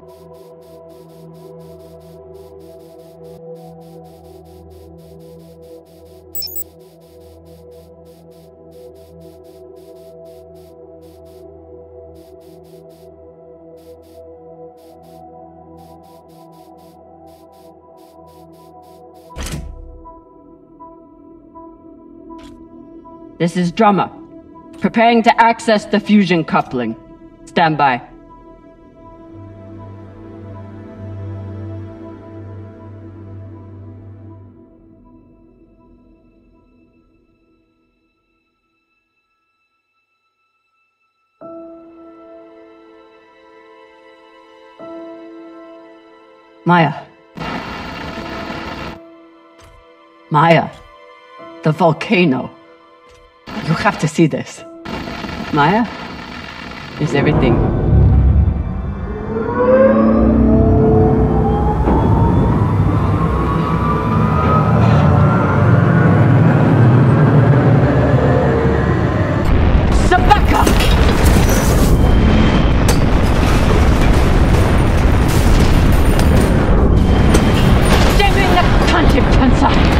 This is Drummer. Preparing to access the fusion coupling. Stand by. Maya. Maya. The volcano. You have to see this. Maya? Is everything... Sabaka! Jamie the country inside!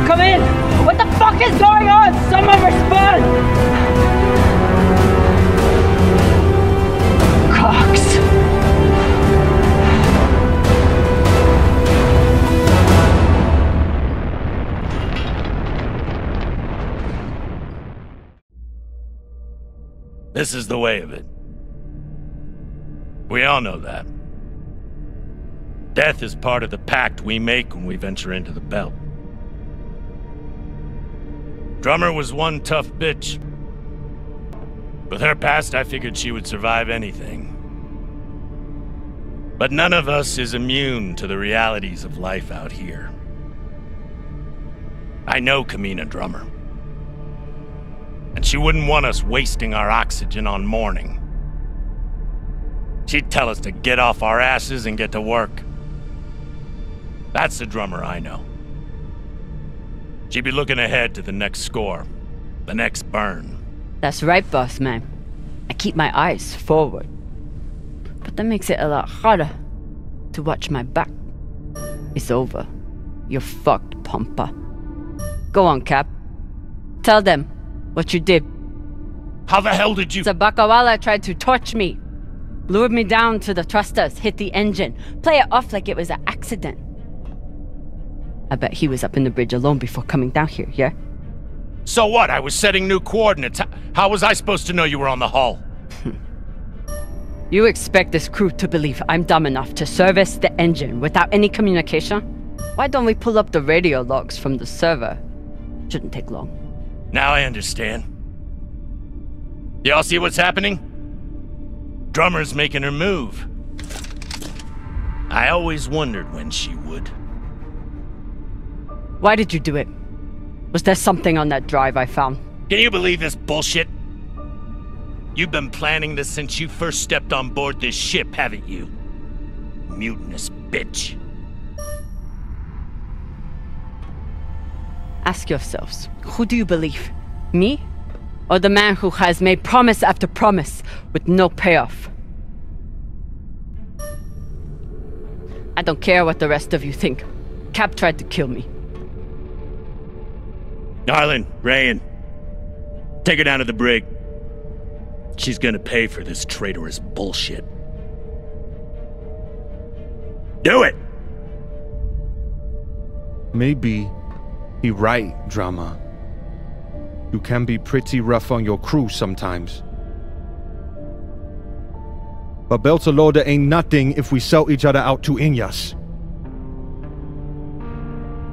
Come in! What the fuck is going on? Someone respond! Cox. This is the way of it. We all know that. Death is part of the pact we make when we venture into the Belt. Drummer was one tough bitch. With her past, I figured she would survive anything. But none of us is immune to the realities of life out here. I know Kamina Drummer. And she wouldn't want us wasting our oxygen on mourning. She'd tell us to get off our asses and get to work. That's the Drummer I know. She'd be looking ahead to the next score, the next burn. That's right, boss man. I keep my eyes forward. But that makes it a lot harder to watch my back. It's over. You're fucked, Pampa. Go on, Cap. Tell them what you did. How the hell did you— Sabakawala tried to torch me. Lured me down to the thrusters, hit the engine. Play it off like it was an accident. I bet he was up in the bridge alone before coming down here, yeah? So what? I was setting new coordinates. How was I supposed to know you were on the hull? You expect this crew to believe I'm dumb enough to service the engine without any communication? Why don't we pull up the radio logs from the server? Shouldn't take long. Now I understand. Y'all see what's happening? Drummer's making her move. I always wondered when she would. Why did you do it? Was there something on that drive I found? Can you believe this bullshit? You've been planning this since you first stepped on board this ship, haven't you? Mutinous bitch. Ask yourselves, who do you believe? Me? Or the man who has made promise after promise with no payoff? I don't care what the rest of you think. Cap tried to kill me. Arlen, Rayan, take her down to the brig. She's gonna pay for this traitorous bullshit. Do it! Maybe he right, Drama. You can be pretty rough on your crew sometimes. But Beltalowda ain't nothing if we sell each other out to Inyas.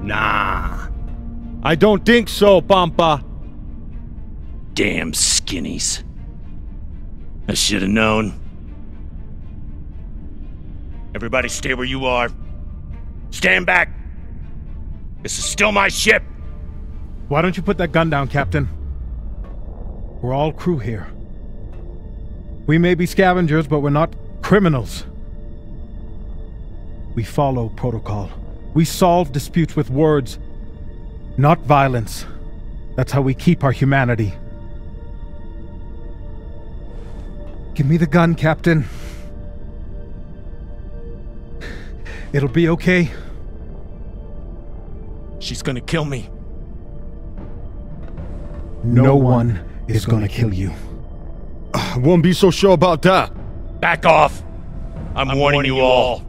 Nah. I don't think so, Pampa. Damn skinnies. I should have known. Everybody stay where you are. Stand back. This is still my ship. Why don't you put that gun down, Captain? We're all crew here. We may be scavengers, but we're not criminals. We follow protocol. We solve disputes with words, not violence. That's how we keep our humanity. Give me the gun, Captain. It'll be okay. She's gonna kill me. No one is gonna kill you. I won't be so sure about that. Back off. I'm warning you all.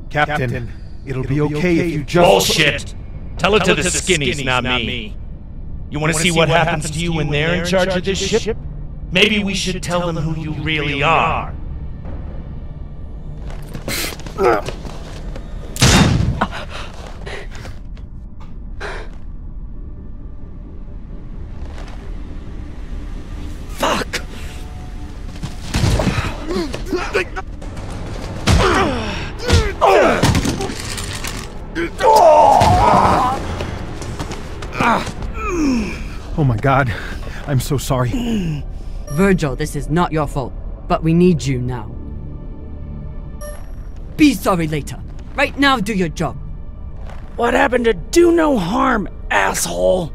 Captain, it'll be okay if you just— Bullshit! Tell it to the skinnies, not me. You want to see what happens to you when they're in charge of this ship? Maybe we should tell them who you really are. Fuck! Oh my God, I'm so sorry. Virgil, this is not your fault, but we need you now. Be sorry later. Right now, do your job. What happened to do no harm, asshole?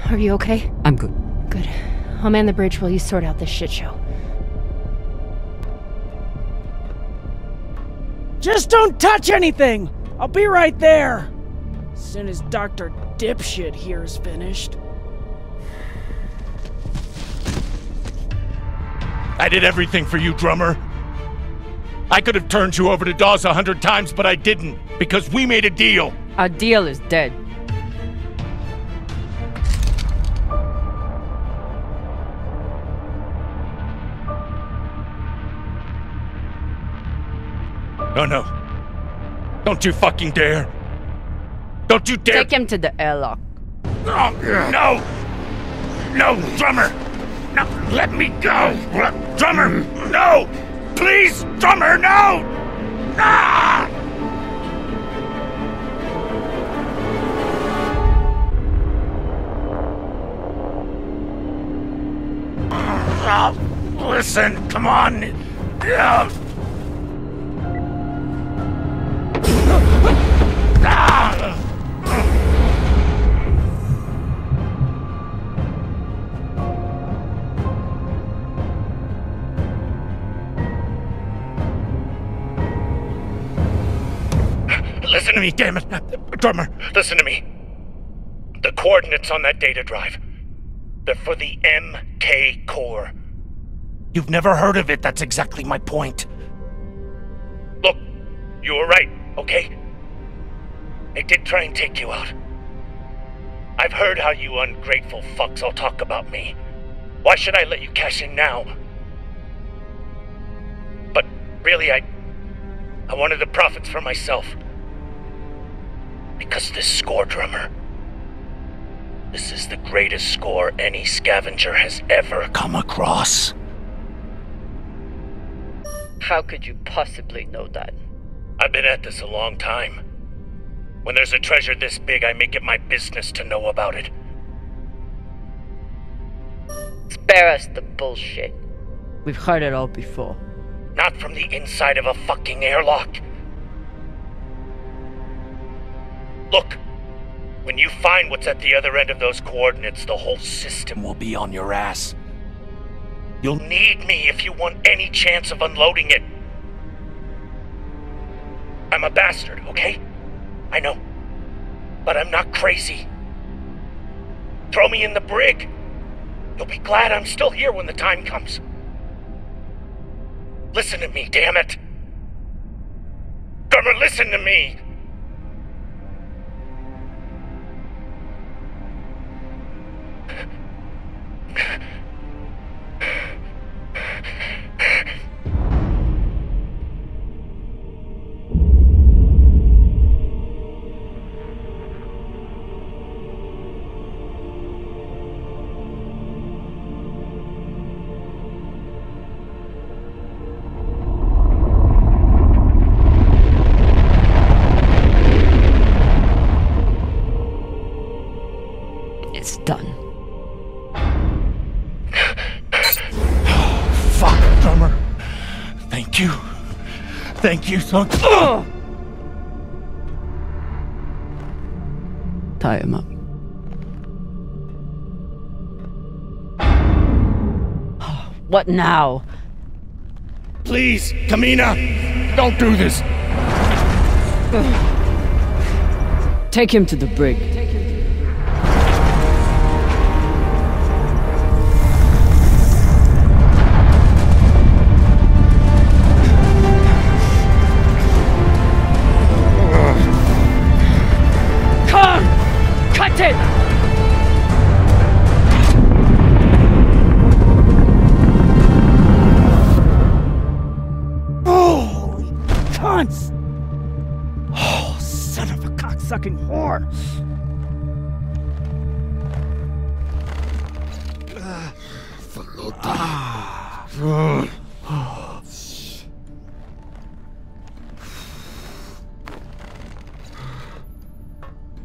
Are you okay? I'm good. Good. I'll man the bridge while you sort out this shit show. Just don't touch anything! I'll be right there! As soon as Dr. Dipshit here is finished. I did everything for you, Drummer. I could have turned you over to Dawes 100 times, but I didn't, because we made a deal. Our deal is dead. Oh no. Don't you fucking dare. Don't you dare. Take him to the airlock. Oh, no! No, Drummer! No, let me go! Drummer, no! Please, Drummer, no! Ah! Listen, come on! Listen to me, damn it! Drummer, listen to me. The coordinates on that data drive, they're for the MK Core. You've never heard of it, that's exactly my point. Look, you were right, okay? They did try and take you out. I've heard how you ungrateful fucks all talk about me. Why should I let you cash in now? But really, I wanted the profits for myself. Because this score, Drummer, this is the greatest score any scavenger has ever come across. How could you possibly know that? I've been at this a long time. When there's a treasure this big, I make it my business to know about it. Spare us the bullshit. We've heard it all before. Not from the inside of a fucking airlock. Look, when you find what's at the other end of those coordinates, the whole system will be on your ass. You'll need me if you want any chance of unloading it. I'm a bastard, okay? I know. But I'm not crazy. Throw me in the brig. You'll be glad I'm still here when the time comes. Listen to me, damn it. Drummer, listen to me. It's done. Fuck, Drummer. Thank you. Thank you so much. Tie him up. What now? Please, Kamina, don't do this. Take him to the brig. Sucking whore.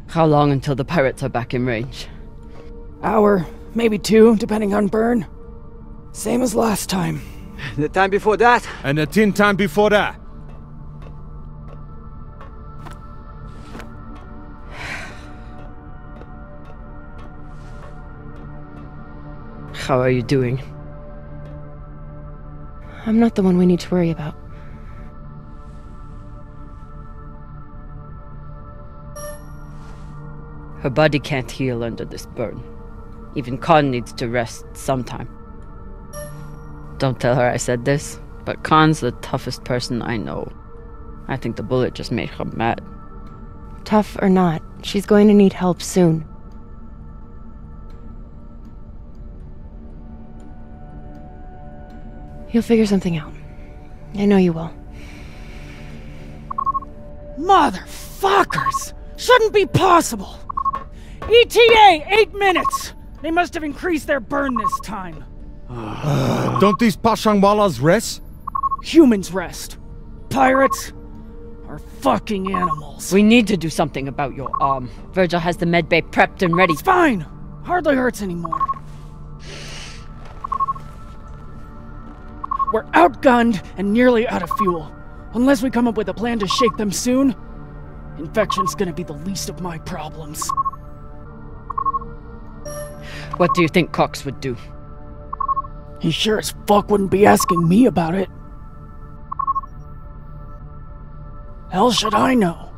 How long until the pirates are back in range? Hour, maybe 2, depending on burn. Same as last time. The time before that? And the 10 time before that. How are you doing? I'm not the one we need to worry about. Her body can't heal under this burn. Even Khan needs to rest sometime. Don't tell her I said this, but Khan's the toughest person I know. I think the bullet just made her mad. Tough or not, she's going to need help soon. You'll figure something out. I know you will. Motherfuckers! Shouldn't be possible! ETA, 8 minutes! They must have increased their burn this time. Don't these Pashangwalas rest? Humans rest. Pirates are fucking animals. We need to do something about your arm. Virgil has the medbay prepped and ready. It's fine. Hardly hurts anymore. We're outgunned and nearly out of fuel. Unless we come up with a plan to shake them soon, infection's gonna be the least of my problems. What do you think Cox would do? He sure as fuck wouldn't be asking me about it. Hell should I know?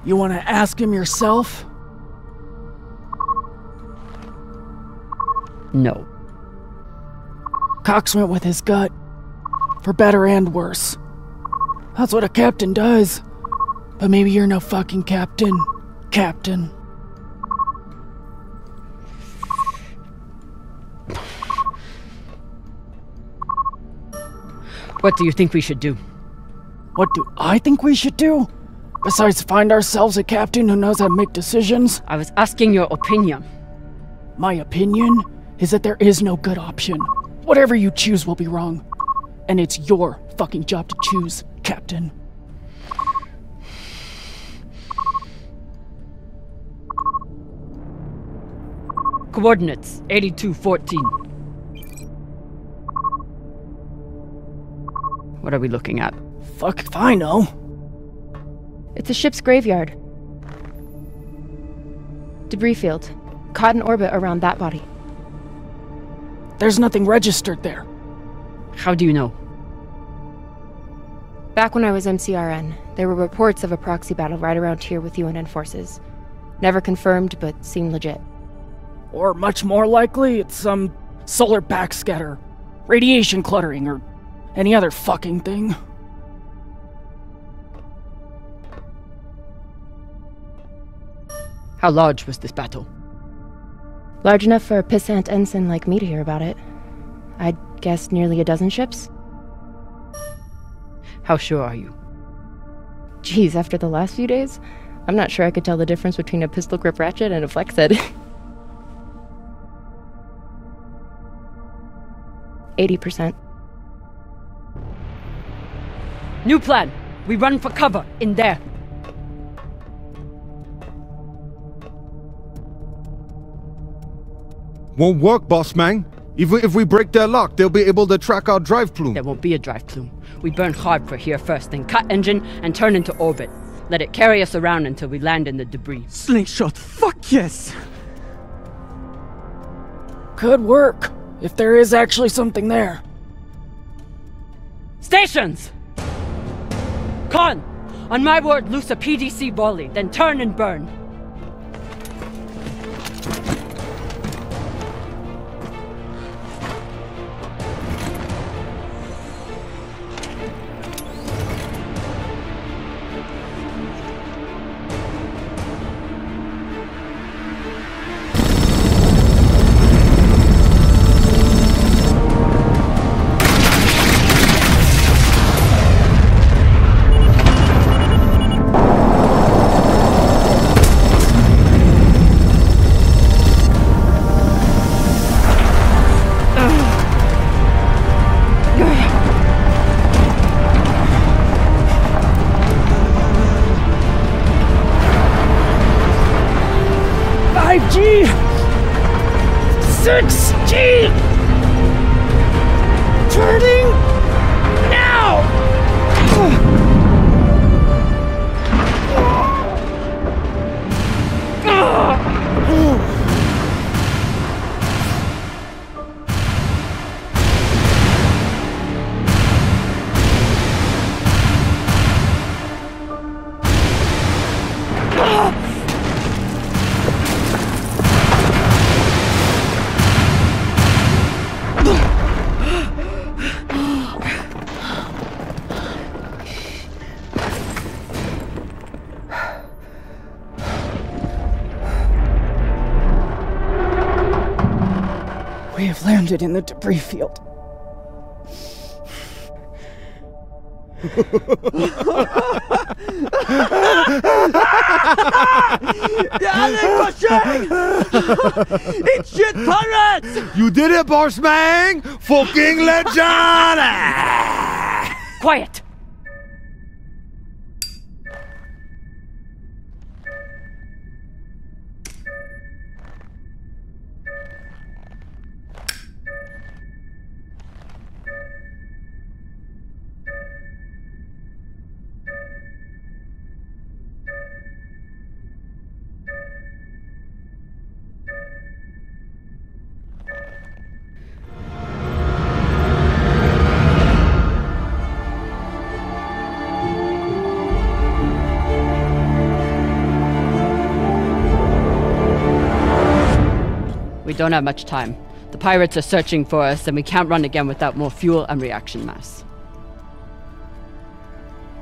You wanna ask him yourself? No. Cox went with his gut. For better and worse. That's what a captain does. But maybe you're no fucking captain. Captain. What do you think we should do? What do I think we should do? Besides find ourselves a captain who knows how to make decisions? I was asking your opinion. My opinion is that there is no good option. Whatever you choose will be wrong. And it's your fucking job to choose, Captain. Coordinates, 8214. What are we looking at? Fuck if I know. It's a ship's graveyard. Debris field. Caught in orbit around that body. There's nothing registered there. How do you know? Back when I was MCRN, there were reports of a proxy battle right around here with UNN forces. Never confirmed, but seemed legit. Or much more likely, it's some solar backscatter, radiation cluttering, or any other fucking thing. How large was this battle? Large enough for a pissant ensign like me to hear about it. I'd guess nearly a dozen ships. How sure are you? Geez, after the last few days, I'm not sure I could tell the difference between a pistol grip ratchet and a flex head. 80%. New plan. We run for cover in there. Won't work, boss man. Even if we break their lock, they'll be able to track our drive plume. There won't be a drive plume. We burn hard for here first, then cut engine and turn into orbit. Let it carry us around until we land in the debris. Slingshot, fuck yes! Could work, if there is actually something there. Stations! Con! On my word, loose a PDC volley, then turn and burn. We have landed in the debris field. It's shit turrets! You did it, Bossman! Fucking legend! Quiet! We don't have much time. The pirates are searching for us, and we can't run again without more fuel and reaction mass.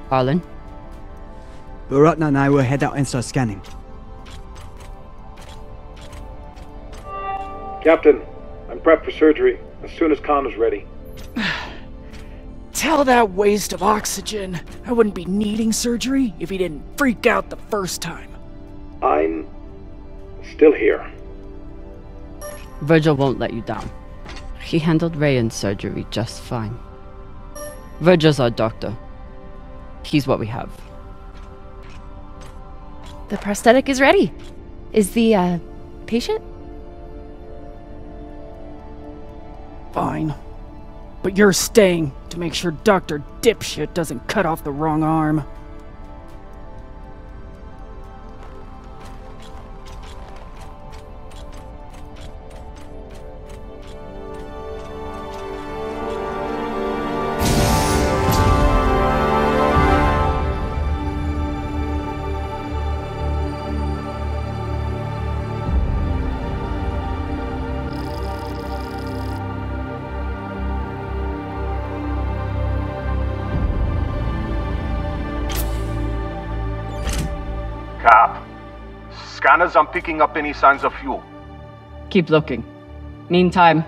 Arlen? Baratna and I will head out and start scanning. Captain, I'm prepped for surgery as soon as Khan is ready. Tell that waste of oxygen I wouldn't be needing surgery if he didn't freak out the first time. I'm still here. Virgil won't let you down. He handled Rayan's surgery just fine. Virgil's our doctor. He's what we have. The prosthetic is ready. Is the, patient? Fine. But you're staying to make sure Dr. Dipshit doesn't cut off the wrong arm. Cap, scanners aren't picking up any signs of fuel. Keep looking. Meantime,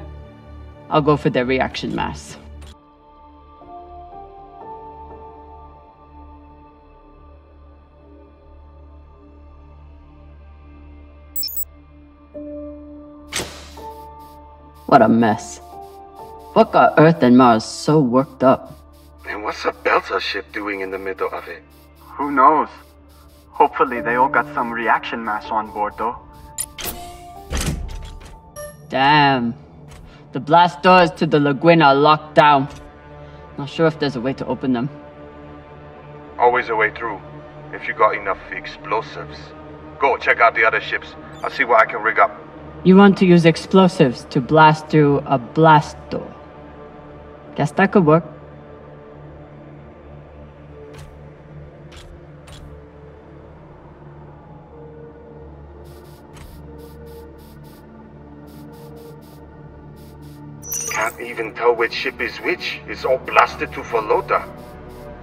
I'll go for their reaction mass. What a mess. What got Earth and Mars so worked up? And what's a Belter ship doing in the middle of it? Who knows? Hopefully they all got some reaction mass on board, though. Damn. The blast doors to the lagoon are locked down. Not sure if there's a way to open them. Always a way through, if you got enough explosives. Go, check out the other ships. I'll see what I can rig up. You want to use explosives to blast through a blast door. Guess that could work. Can't even tell which ship is which. It's all blasted to Falota.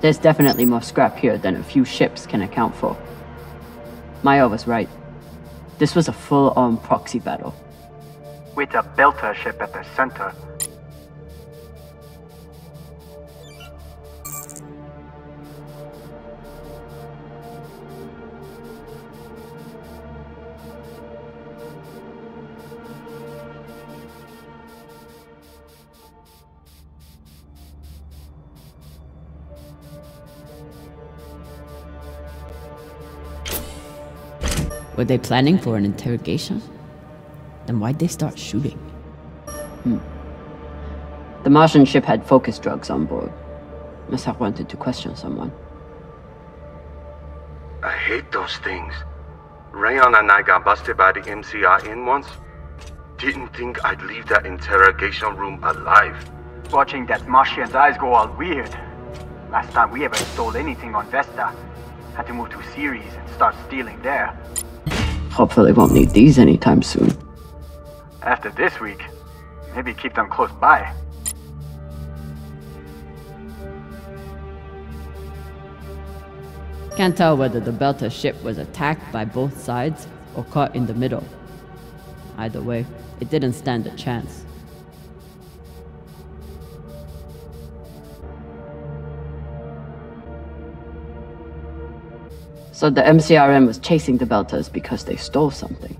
There's definitely more scrap here than a few ships can account for. Maya was right. This was a full-on proxy battle. With a Belter ship at the center. Were they planning for an interrogation? Then why'd they start shooting? The Martian ship had focus drugs on board. Must have wanted to question someone. I hate those things. Rayon and I got busted by the MCR in once. Didn't think I'd leave that interrogation room alive. Watching that Martian's eyes go all weird. Last time we ever stole anything on Vesta. Had to move to Ceres and start stealing there. Hopefully won't need these anytime soon. After this week, maybe keep them close by. Can't tell whether the Belter ship was attacked by both sides or caught in the middle. Either way, it didn't stand a chance. So the MCRM was chasing the Belters because they stole something.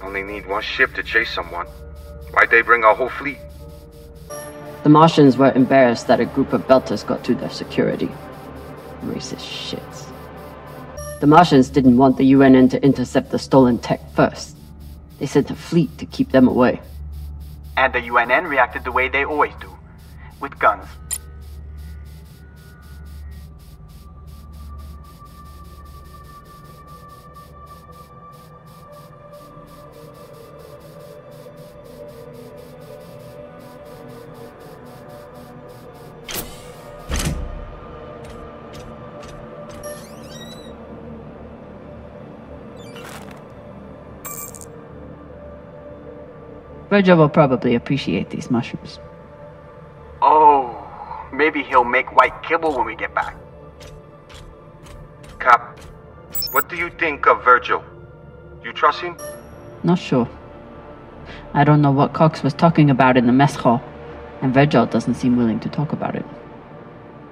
Only need one ship to chase someone. Why'd they bring our whole fleet? The Martians were embarrassed that a group of Belters got to their security. Racist shits. The Martians didn't want the UNN to intercept the stolen tech first. They sent a fleet to keep them away. And the UNN reacted the way they always do, with guns. Virgil will probably appreciate these mushrooms. Oh, maybe he'll make white kibble when we get back. Cap, what do you think of Virgil? You trust him? Not sure. I don't know what Cox was talking about in the mess hall, and Virgil doesn't seem willing to talk about it.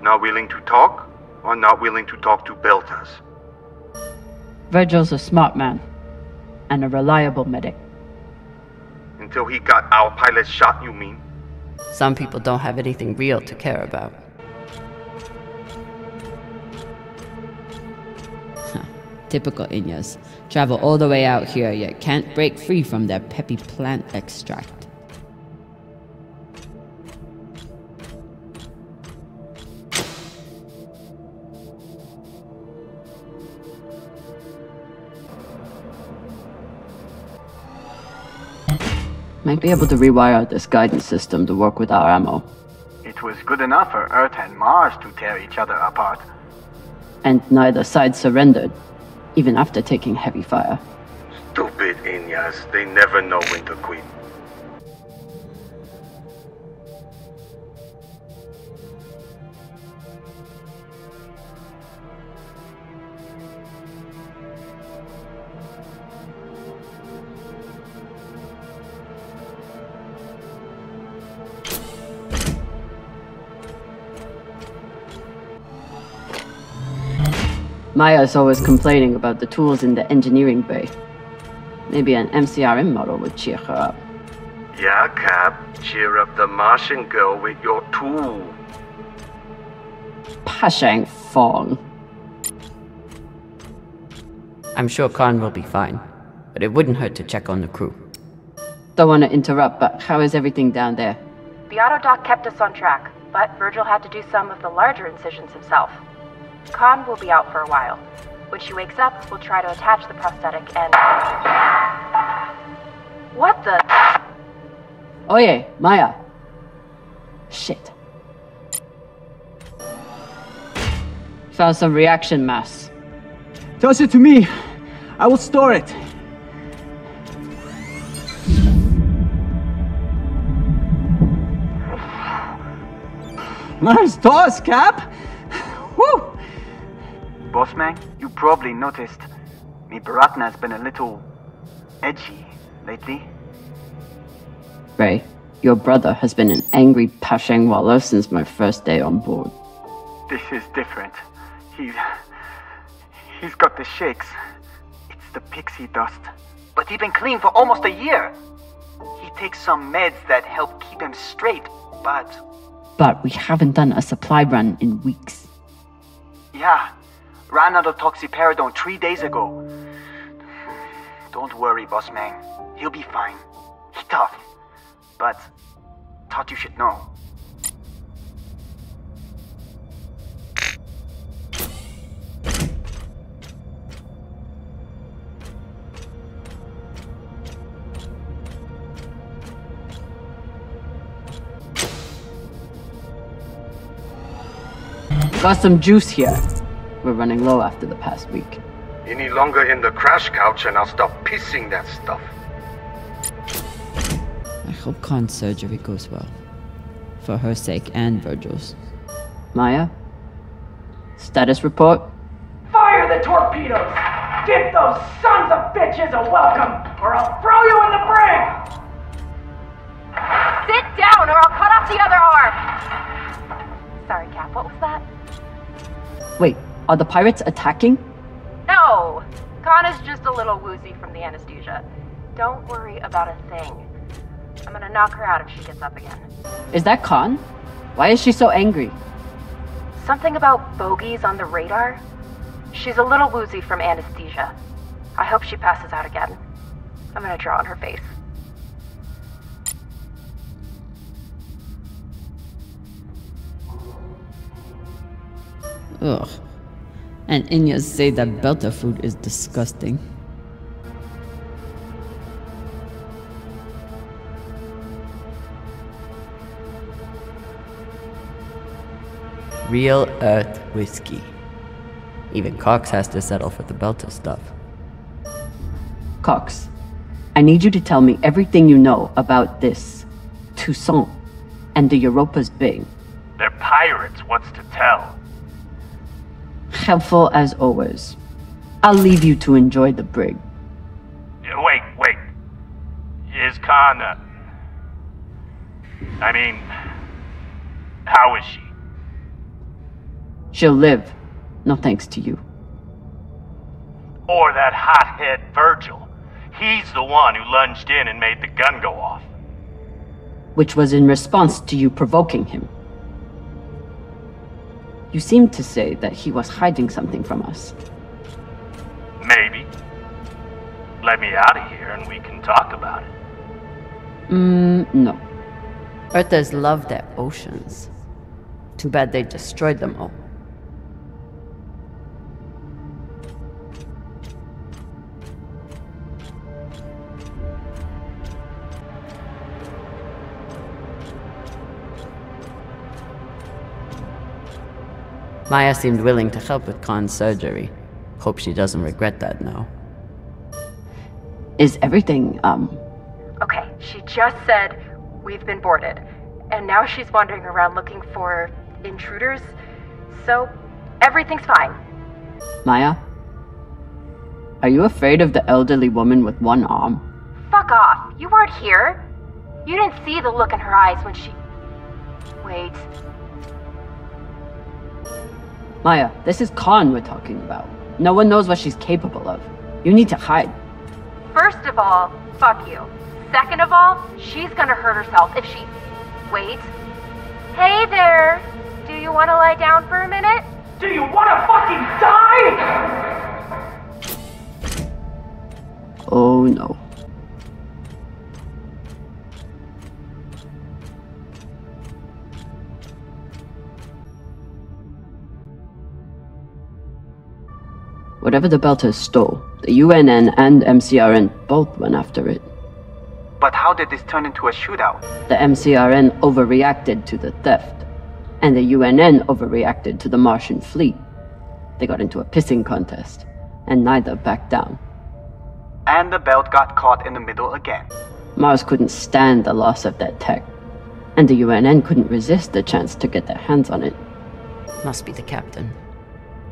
Not willing to talk, or not willing to talk to Belters? Virgil's a smart man, and a reliable medic. Until he got our pilot shot, you mean? Some people don't have anything real to care about. Typical Inyas. Travel all the way out here, yet can't break free from their peppy plant extract. Might be able to rewire this guidance system to work with our ammo. It was good enough for Earth and Mars to tear each other apart. And neither side surrendered, even after taking heavy fire. Stupid Inyas, they never know when to quit. Maya's always complaining about the tools in the engineering bay. Maybe an MCRM model would cheer her up. Yeah, Cap. Cheer up the Martian girl with your tool. Pashang Fong. I'm sure Khan will be fine, but it wouldn't hurt to check on the crew. Don't want to interrupt, but how is everything down there? The autodoc kept us on track, but Virgil had to do some of the larger incisions himself. Khan will be out for a while. When she wakes up, we'll try to attach the prosthetic and... What the... Oye, Maya. Shit. Found some reaction mass. Toss it to me. I will store it. Nice toss, Cap. Woo! Bossman, you probably noticed me Baratna's been a little edgy lately. Ray, your brother has been an angry Pashang Wallow since my first day on board. This is different. He's got the shakes. It's the pixie dust. But he's been clean for almost a year. He takes some meds that help keep him straight, but... But we haven't done a supply run in weeks. Yeah, ran out of toxiperidone 3 days ago. Don't worry, boss man. He'll be fine. He's tough. But thought you should know. Got some juice here. We're running low after the past week. Any longer in the crash couch and I'll stop pissing that stuff. I hope Khan's surgery goes well. For her sake and Virgil's. Maya? Status report? Fire the torpedoes! Give those sons of bitches a welcome, or I'll throw you in the brig! Sit down or I'll cut off the other arm! Sorry, Cap, what was that? Wait, are the pirates attacking? No! Kana's just a little woozy from the anesthesia. Don't worry about a thing. I'm gonna knock her out if she gets up again. Is that Khan? Why is she so angry? Something about bogeys on the radar? She's a little woozy from anesthesia. I hope she passes out again. I'm gonna draw on her face. Ugh. And Inyas say that Belter food is disgusting. Real Earth whiskey. Even Cox has to settle for the Belter stuff. Cox, I need you to tell me everything you know about this Toussaint and the Europa's Bay. They're pirates, what's to tell? Helpful as always. I'll leave you to enjoy the brig. Wait. Is Khan, I mean, how is she? She'll live. No thanks to you. Or that hothead Virgil. He's the one who lunged in and made the gun go off. Which was in response to you provoking him. You seemed to say that he was hiding something from us. Maybe. Let me out of here and we can talk about it. No. Earthers love their oceans. Too bad they destroyed them all. Maya seemed willing to help with Khan's surgery. Hope she doesn't regret that now. Is everything, Okay, she just said we've been boarded. And now she's wandering around looking for intruders. So, everything's fine. Maya? Are you afraid of the elderly woman with one arm? Fuck off. You weren't here. You didn't see the look in her eyes when she... Wait. Maya, this is Khan we're talking about. No one knows what she's capable of. You need to hide. First of all, fuck you. Second of all, she's gonna hurt herself if she... Wait. Hey there! Do you want to lie down for a minute? Do you want to fucking die? Oh no. Whatever the Belters stole, the UNN and MCRN both went after it. But how did this turn into a shootout? The MCRN overreacted to the theft, and the UNN overreacted to the Martian fleet. They got into a pissing contest, and neither backed down. And the belt got caught in the middle again. Mars couldn't stand the loss of that tech, and the UNN couldn't resist the chance to get their hands on it. Must be the captain.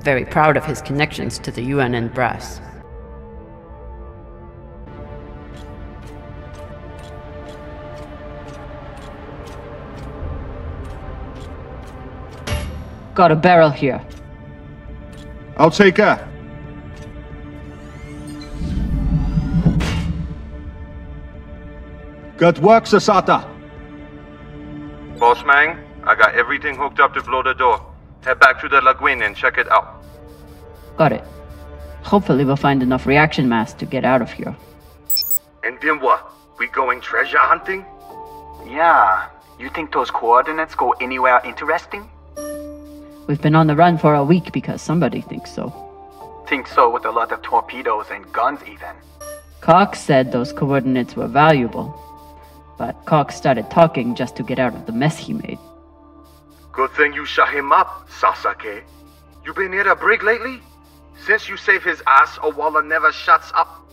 Very proud of his connections to the UNN brass. Got a barrel here. I'll take her. Good work, Sasata. Boss Mang, I got everything hooked up to blow the door. Head back to the lagoon and check it out. Got it. Hopefully we'll find enough reaction mass to get out of here. And then what? We going treasure hunting? Yeah. You think those coordinates go anywhere interesting? We've been on the run for a week because somebody thinks so. Think so with a lot of torpedoes and guns even. Cox said those coordinates were valuable. But Cox started talking just to get out of the mess he made. Good thing you shut him up, Sasaki. You been near the brig lately? Since you saved his ass, Owala never shuts up.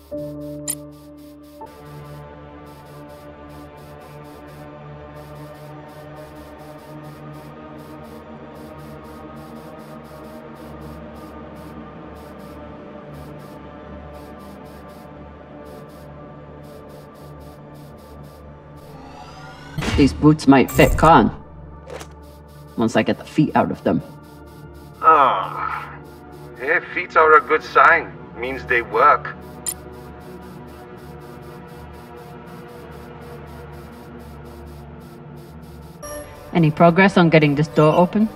These boots might fit Khan. Once I get the feet out of them. Hey, feet are a good sign. Means they work. Any progress on getting this door open?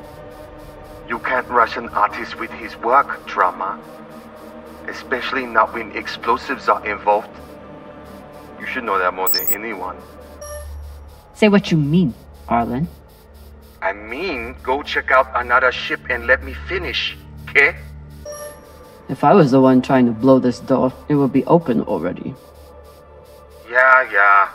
You can't rush an artist with his work, Drama. Especially not when explosives are involved. You should know that more than anyone. Say what you mean, Arlen. I mean, go check out another ship and let me finish, okay? If I was the one trying to blow this door, it would be open already. Yeah.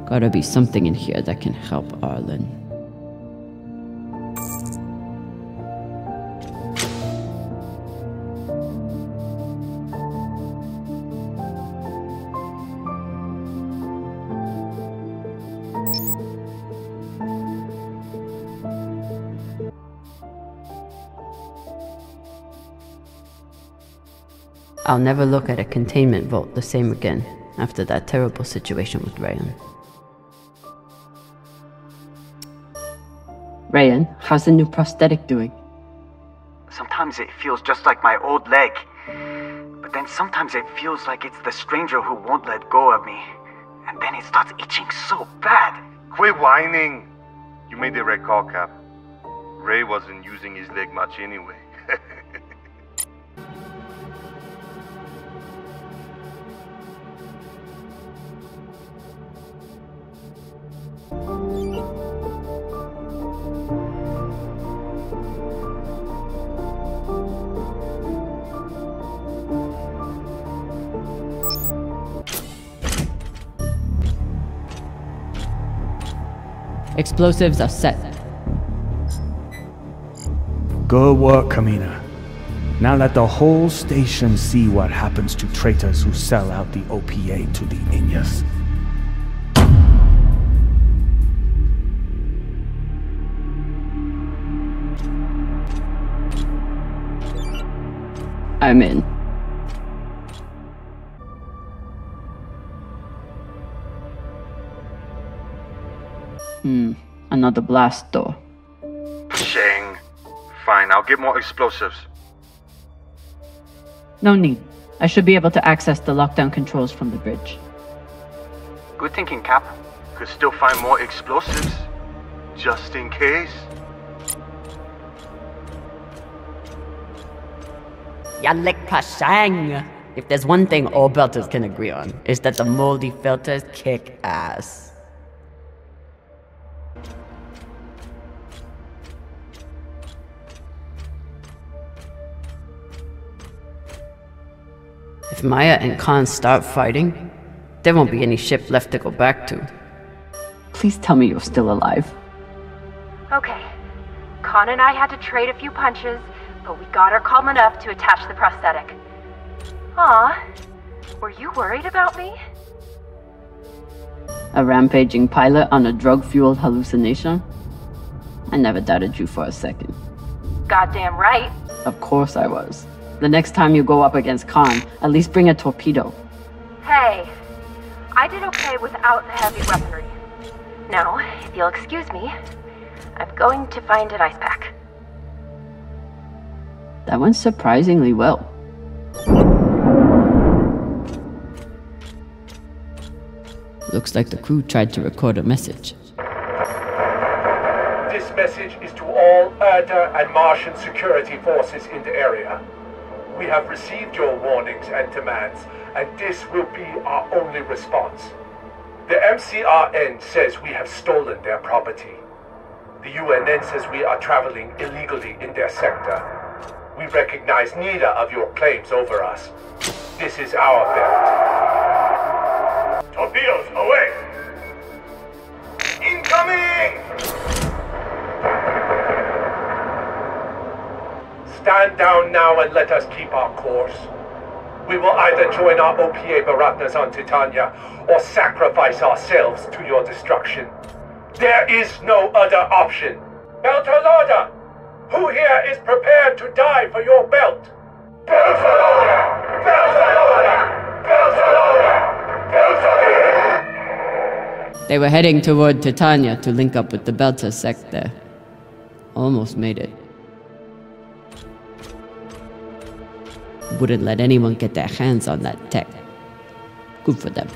Gotta be something in here that can help Arlen. I'll never look at a containment vault the same again after that terrible situation with Rayan. Rayan, how's the new prosthetic doing? Sometimes it feels just like my old leg. But then sometimes it feels like it's the stranger who won't let go of me. And then it starts itching so bad. Quit whining. You made the right call, Cap. Ray wasn't using his leg much anyway. Explosives are set. Good work, Kamina. Now let the whole station see what happens to traitors who sell out the OPA to the Inyas. I'm in. Another blast door. Shang. Fine, I'll get more explosives. No need. I should be able to access the lockdown controls from the bridge. Good thinking, Cap. Could still find more explosives. Just in case. Yaleka Shang! If there's one thing all belters can agree on, is that the moldy filters kick ass. If Maya and Khan start fighting, there won't be any ship left to go back to. Please tell me you're still alive. Okay. Khan and I had to trade a few punches, but we got her calm enough to attach the prosthetic. Aw, were you worried about me? A rampaging pilot on a drug-fueled hallucination? I never doubted you for a second. Goddamn right. Of course I was. The next time you go up against Khan, at least bring a torpedo. Hey, I did okay without the heavy weaponry. Now, if you'll excuse me, I'm going to find an ice pack. That went surprisingly well. Looks like the crew tried to record a message. This message is to all Ada and Martian security forces in the area. We have received your warnings and demands, and this will be our only response. The MCRN says we have stolen their property. The UNN says we are traveling illegally in their sector. We recognize neither of your claims over us. This is our belt. Torpedoes away! Incoming! Stand down now and let us keep our course. We will either join our OPA Baratnas on Titania or sacrifice ourselves to your destruction. There is no other option. Beltalowda! Who here is prepared to die for your belt? Beltalowda! Beltalowda! Beltalowda! Beltalowda! They were heading toward Titania to link up with the Belta sector. Almost made it. Wouldn't let anyone get their hands on that tech. Good for them.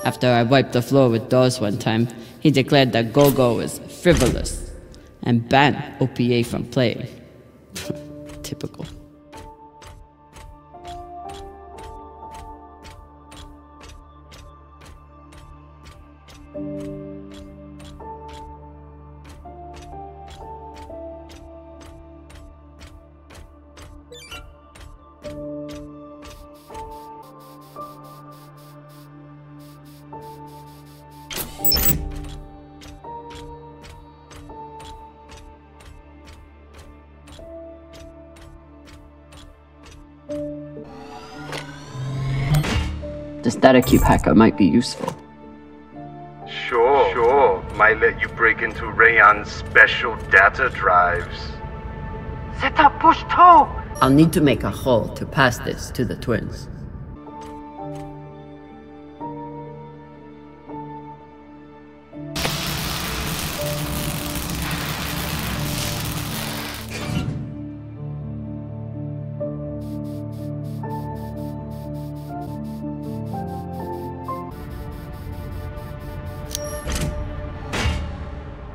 After I wiped the floor with Dawes one time, he declared that Gogo was frivolous and banned OPA from playing. Typical. This data cube hacker might be useful. Sure. Might let you break into Rayon's special data drives. Set up push toe! I'll need to make a hole to pass this to the twins.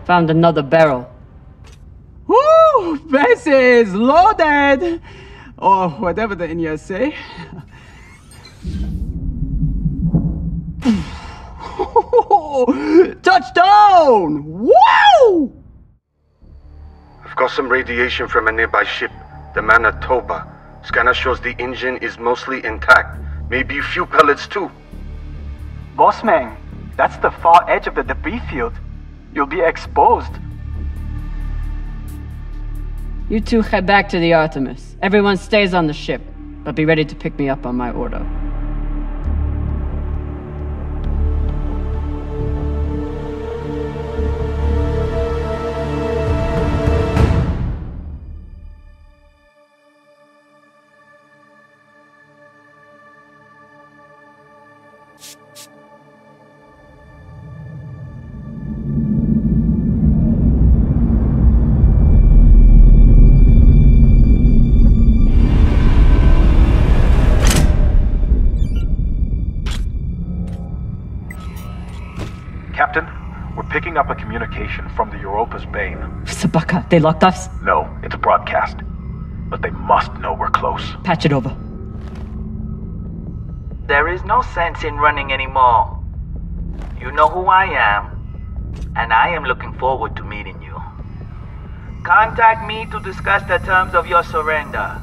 Found another barrel. Woo! Versus loaded! Or whatever the Indians say. Touchdown! Wow! I've got some radiation from a nearby ship, the Manitoba. Scanner shows the engine is mostly intact. Maybe a few pellets too. Bossman, that's the far edge of the debris field. You'll be exposed. You two head back to the Artemis. Everyone stays on the ship, but be ready to pick me up on my order. Captain, we're picking up a communication from the Europa's Bane. Sabaka, they locked us? No, it's a broadcast. But they must know we're close. Patch it over. There is no sense in running anymore. You know who I am, and I am looking forward to meeting you. Contact me to discuss the terms of your surrender.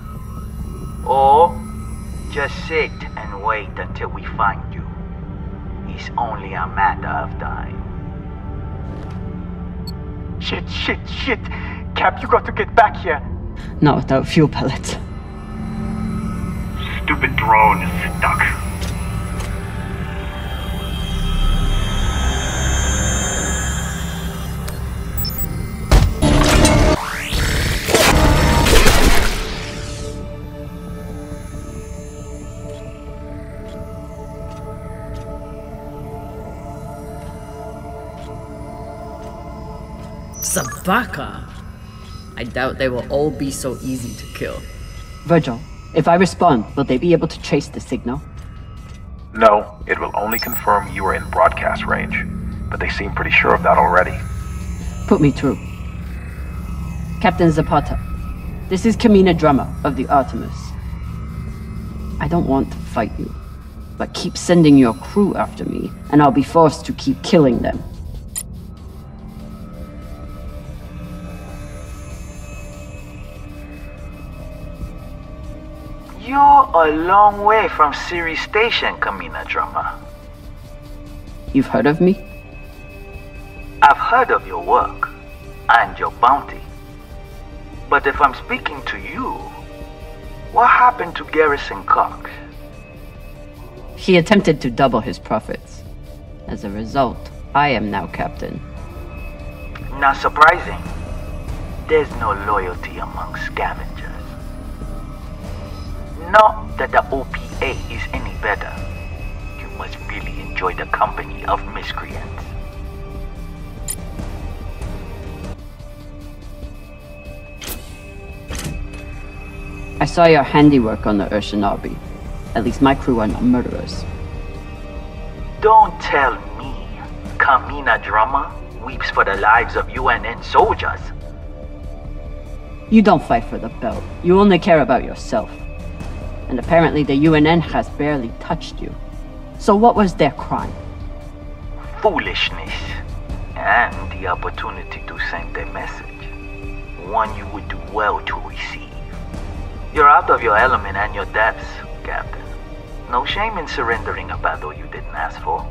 Or just sit and wait until we find you. It's only a matter of time. Shit. Cap, you got to get back here. Not without fuel pellets. Stupid drone is stuck. Sabaka? I doubt they will all be so easy to kill. Virgil, if I respond, will they be able to trace the signal? No, it will only confirm you are in broadcast range, but they seem pretty sure of that already. Put me through. Captain Zapata, this is Kamina Drummer of the Artemis. I don't want to fight you, but keep sending your crew after me, and I'll be forced to keep killing them. You're a long way from Ceres Station, Kamina Drummer. You've heard of me? I've heard of your work and your bounty. But if I'm speaking to you, what happened to Garrison Cox? He attempted to double his profits. As a result, I am now captain. Not surprising. There's no loyalty among scavengers. Not that the OPA is any better. You must really enjoy the company of miscreants. I saw your handiwork on the Urshanabi. At least my crew are not murderers. Don't tell me Kamina Drummer weeps for the lives of UNN soldiers. You don't fight for the belt. You only care about yourself. And apparently the UNN has barely touched you. So what was their crime? Foolishness. And the opportunity to send a message. One you would do well to receive. You're out of your element and your depths, Captain. No shame in surrendering a battle you didn't ask for.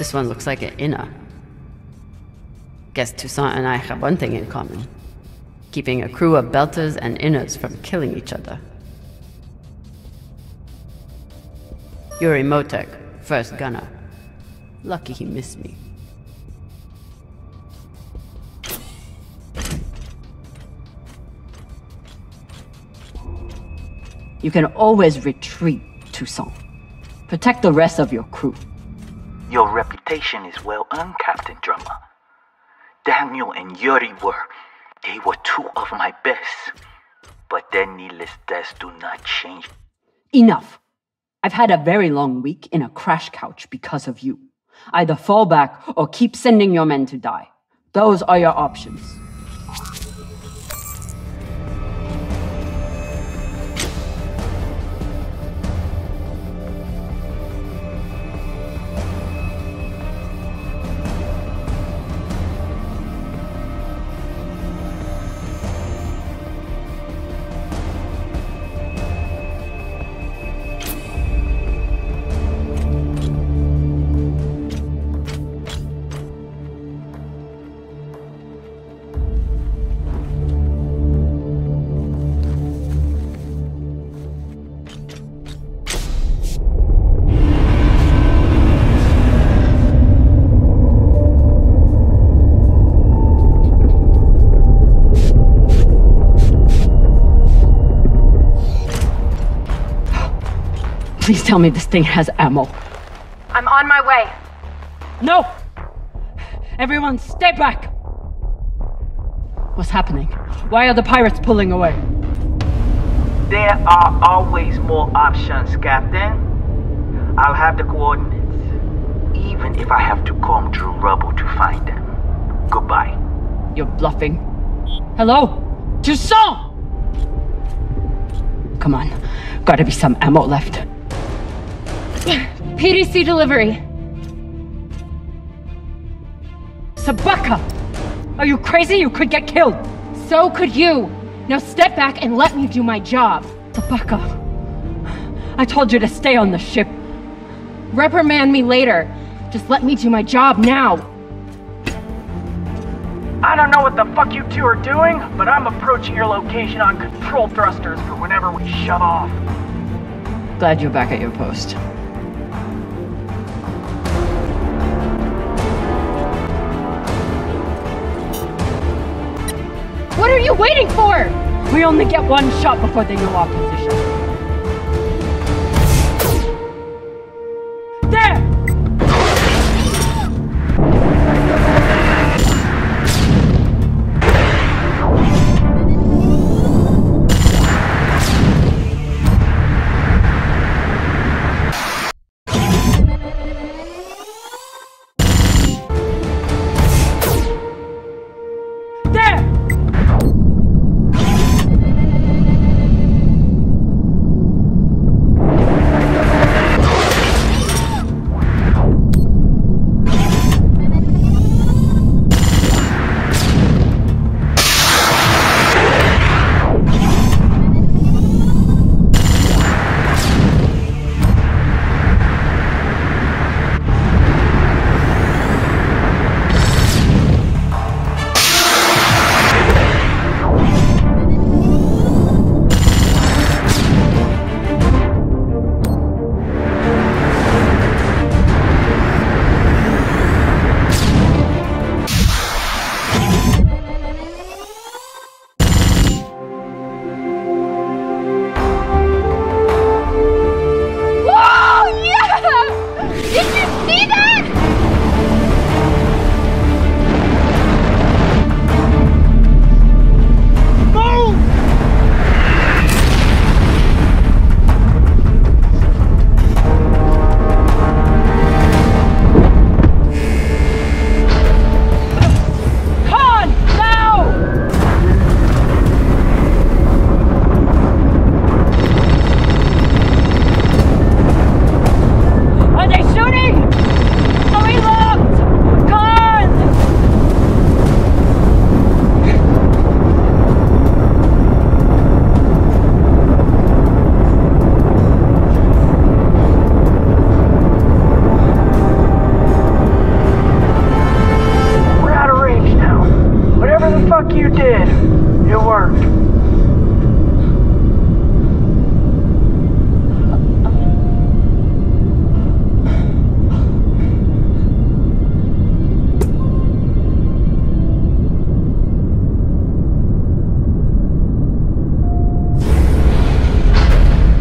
This one looks like an inner. Guess Toussaint and I have one thing in common. Keeping a crew of belters and inners from killing each other. Yuri Motek, first gunner. Lucky he missed me. You can always retreat, Toussaint. Protect the rest of your crew. Your reputation is well earned, Captain Drummer. Daniel and Yuri they were two of my best. But their needless deaths do not change. Enough. I've had a very long week in a crash couch because of you. Either fall back or keep sending your men to die. Those are your options. Please tell me this thing has ammo. I'm on my way. No! Everyone, stay back! What's happening? Why are the pirates pulling away? There are always more options, Captain. I'll have the coordinates, even if I have to comb through rubble to find them. Goodbye. You're bluffing. Hello? Toussaint! Come on. Gotta be some ammo left. PDC delivery. Sabaka! Are you crazy? You could get killed! So could you. Now step back and let me do my job. Sabaka! I told you to stay on the ship. Reprimand me later. Just let me do my job now. I don't know what the fuck you two are doing, but I'm approaching your location on control thrusters for whenever we shut off. Glad you're back at your post. What are you waiting for? We only get one shot before they know our position. There!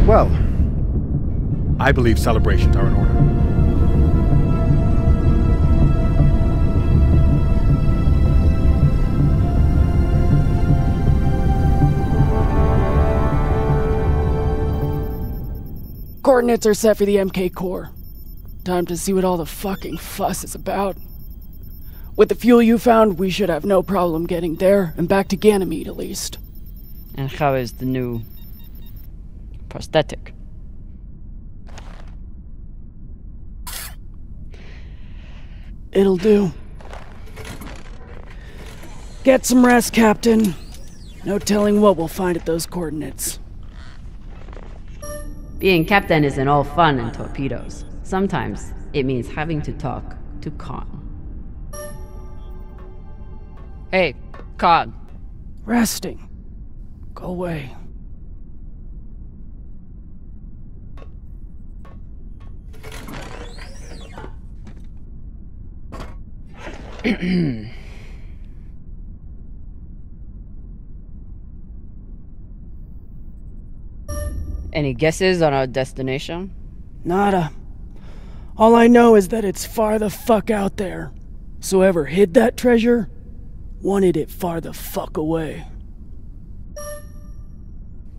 Well, I believe celebrations are in order. Coordinates are set for the MK core. Time to see what all the fucking fuss is about. With the fuel you found, we should have no problem getting there and back to Ganymede at least. And how is the new prosthetic? It'll do. Get some rest, Captain. No telling what we'll find at those coordinates. Being captain isn't all fun and torpedoes. Sometimes it means having to talk to Khan. Hey, Khan. Resting. Go away. Any guesses on our destination? Nada. All I know is that it's far the fuck out there. So whoever hid that treasure wanted it far the fuck away.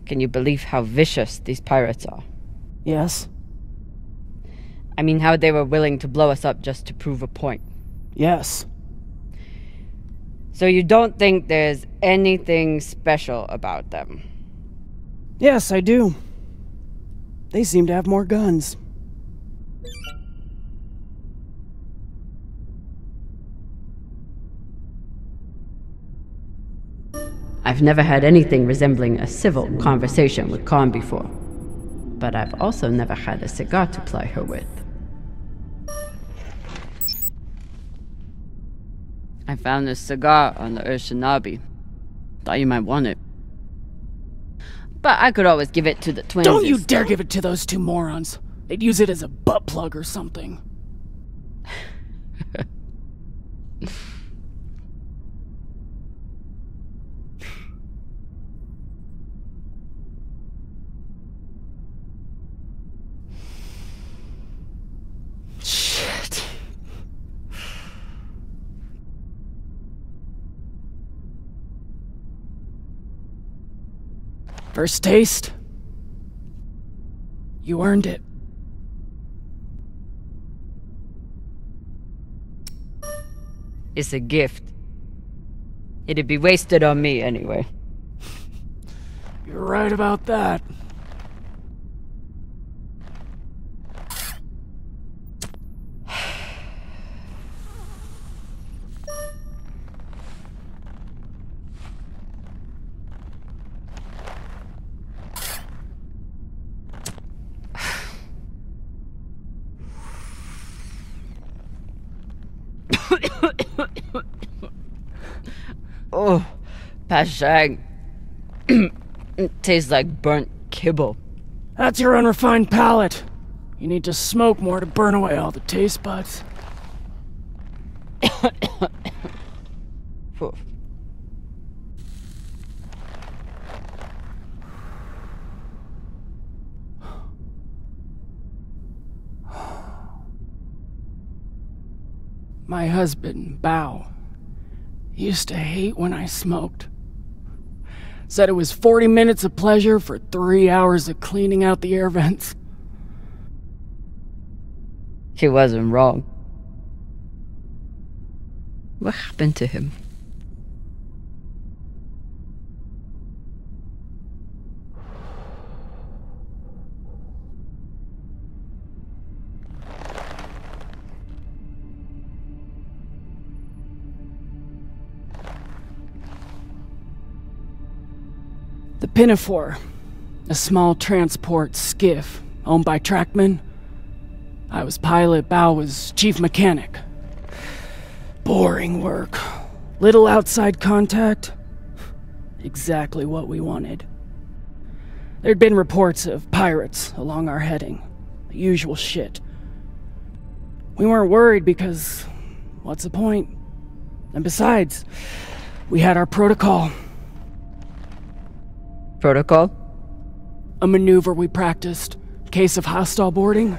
Can you believe how vicious these pirates are? Yes. I mean, how they were willing to blow us up just to prove a point. Yes. So you don't think there's anything special about them? Yes, I do. They seem to have more guns. I've never had anything resembling a civil conversation with Khan before. But I've also never had a cigar to ply her with. I found this cigar on the Urshanabi. Thought you might want it. But I could always give it to the twins. Don't you dare give it to those two morons. They'd use it as a butt plug or something. Shit. First taste? You earned it. It's a gift. It'd be wasted on me anyway. You're right about that. Oh, Pashang. It tastes like burnt kibble. That's your unrefined palate. You need to smoke more to burn away all the taste buds. My husband, Bao, used to hate when I smoked. Said it was 40 minutes of pleasure for 3 hours of cleaning out the air vents. He wasn't wrong. What happened to him? The Pinafore, a small transport skiff owned by Trackman. I was pilot, Bao was chief mechanic. Boring work. Little outside contact. Exactly what we wanted. There'd been reports of pirates along our heading. The usual shit. We weren't worried because, what's the point? And besides, we had our protocol. Protocol? A maneuver we practiced. Case of hostile boarding,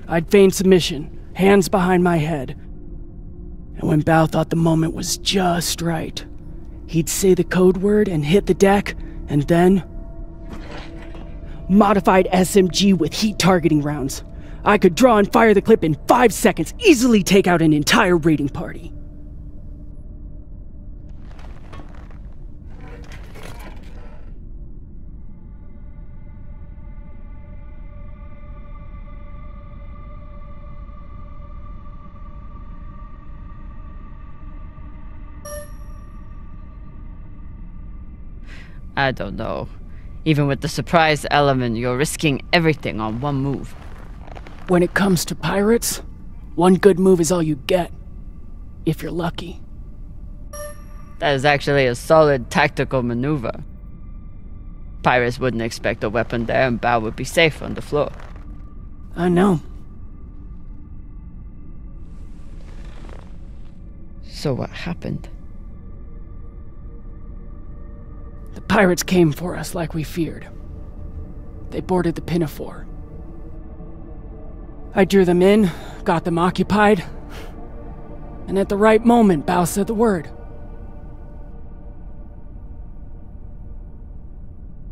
I'd feign submission, hands behind my head. And when Bao thought the moment was just right, he'd say the code word and hit the deck, and then... Modified SMG with heat targeting rounds. I could draw and fire the clip in 5 seconds, easily take out an entire raiding party. I don't know. Even with the surprise element, you're risking everything on one move. When it comes to pirates, one good move is all you get. If you're lucky. That is actually a solid tactical maneuver. Pirates wouldn't expect a weapon there, and Bao would be safe on the floor. I know. So what happened? The pirates came for us like we feared. They boarded the Pinafore. I drew them in, got them occupied, and at the right moment, Bao said the word.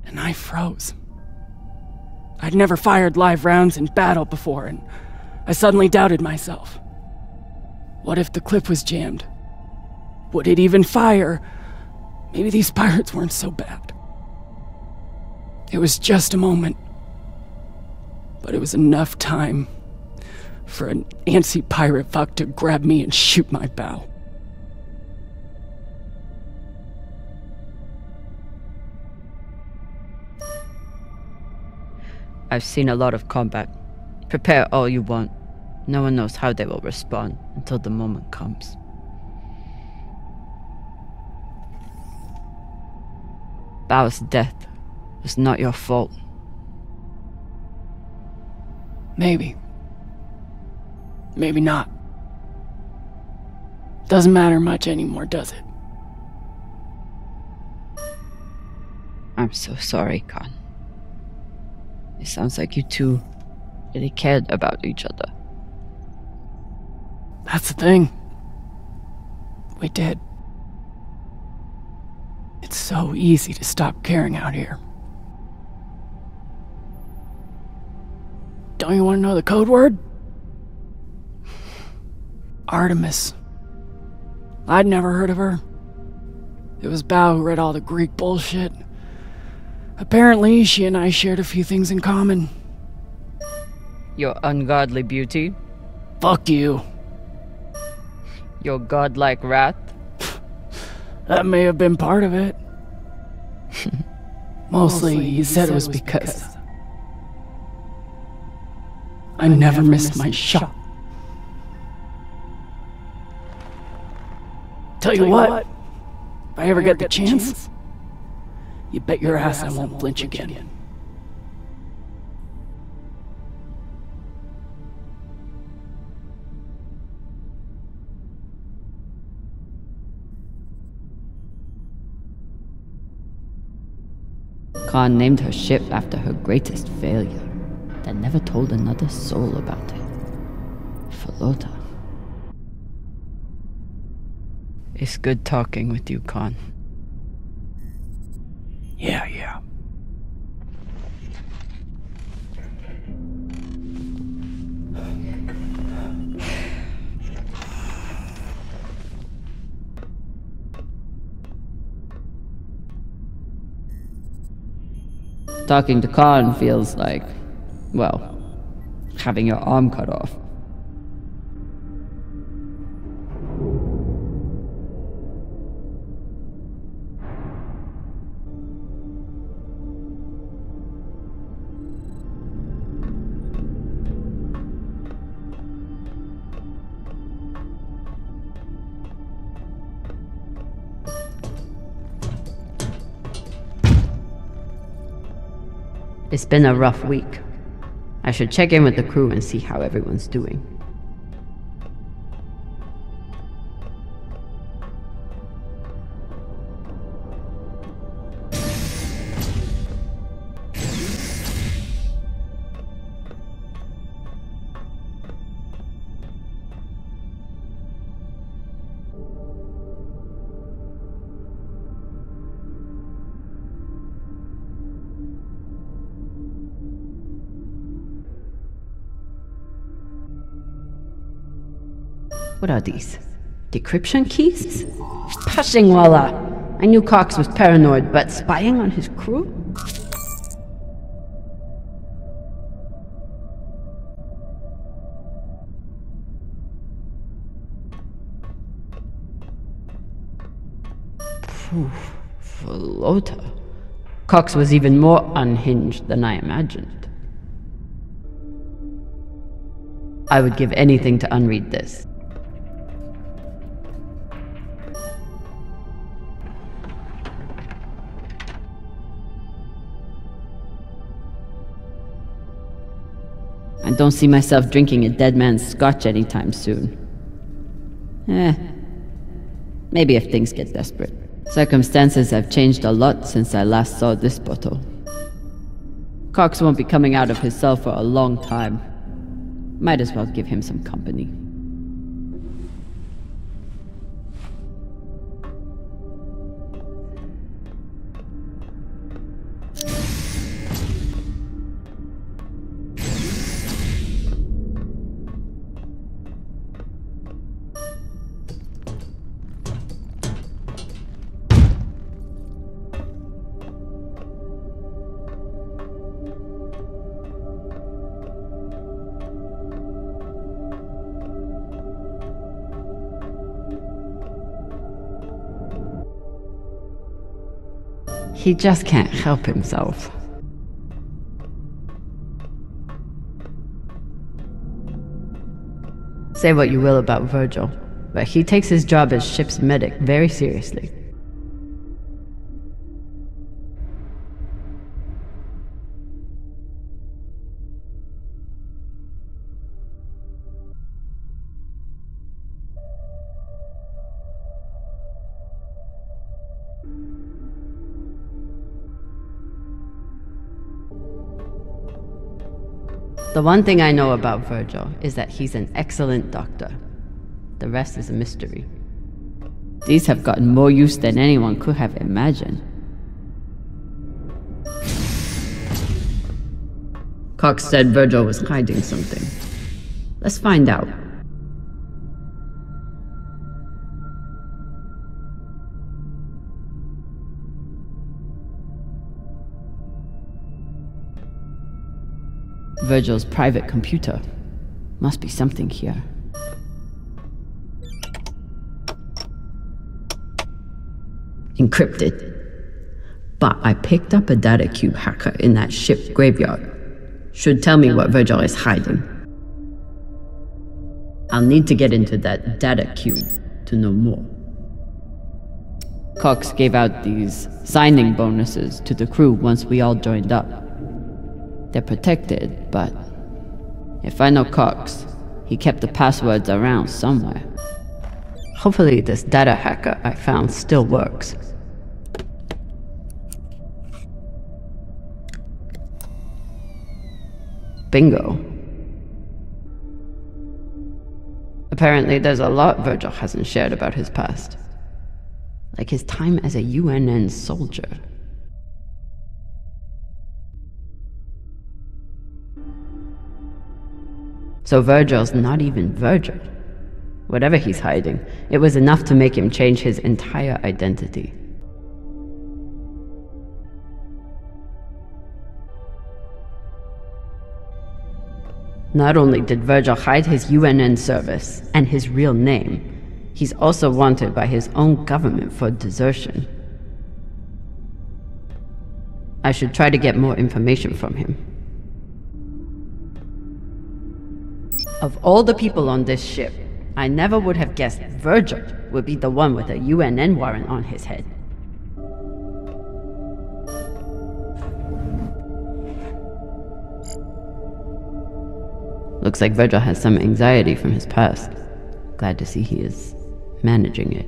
And I froze. I'd never fired live rounds in battle before, and I suddenly doubted myself. What if the clip was jammed? Would it even fire? Maybe these pirates weren't so bad. It was just a moment. But it was enough time for an antsy pirate fuck to grab me and shoot my bow. I've seen a lot of combat. Prepare all you want. No one knows how they will respond until the moment comes. Bow's death was not your fault. Maybe. Maybe not. Doesn't matter much anymore, does it? I'm so sorry, Khan. It sounds like you two really cared about each other. That's the thing. We did. It's so easy to stop caring out here. Don't you want to know the code word? Artemis. I'd never heard of her. It was Bao who read all the Greek bullshit. Apparently, she and I shared a few things in common. Your ungodly beauty? Fuck you. Your godlike wrath? That may have been part of it. Mostly, you said it was because I never missed my shot. Tell you what, if I ever get the chance, you bet your ass I won't flinch again. Khan named her ship after her greatest failure, then never told another soul about it. Falota. It's good talking with you, Khan. Yeah. Talking to Khan feels like, well, having your arm cut off. It's been a rough week. I should check in with the crew and see how everyone's doing. What are these? Decryption keys? Pashingwala! I knew Cox was paranoid, but spying on his crew? Falota. Cox was even more unhinged than I imagined. I would give anything to unread this. I don't see myself drinking a dead man's scotch anytime soon. Maybe if things get desperate. Circumstances have changed a lot since I last saw this bottle. Cox won't be coming out of his cell for a long time. Might as well give him some company. He just can't help himself. Say what you will about Virgil, but he takes his job as ship's medic very seriously. The one thing I know about Virgil is that he's an excellent doctor. The rest is a mystery. These have gotten more use than anyone could have imagined. Cox said Virgil was hiding something. Let's find out. Virgil's private computer. Must be something here. Encrypted. But I picked up a data cube hacker in that ship graveyard. Should tell me what Virgil is hiding. I'll need to get into that data cube to know more. Cox gave out these signing bonuses to the crew once we all joined up. They're protected, but if I know Cox, he kept the passwords around somewhere. Hopefully this data hacker I found still works. Bingo. Apparently there's a lot Virgil hasn't shared about his past. Like his time as a UNN soldier. So Virgil's not even Virgil. Whatever he's hiding, it was enough to make him change his entire identity. Not only did Virgil hide his UNN service and his real name, he's also wanted by his own government for desertion. I should try to get more information from him. Of all the people on this ship, I never would have guessed Virgil would be the one with a UNN warrant on his head. Looks like Virgil has some anxiety from his past. Glad to see he is managing it.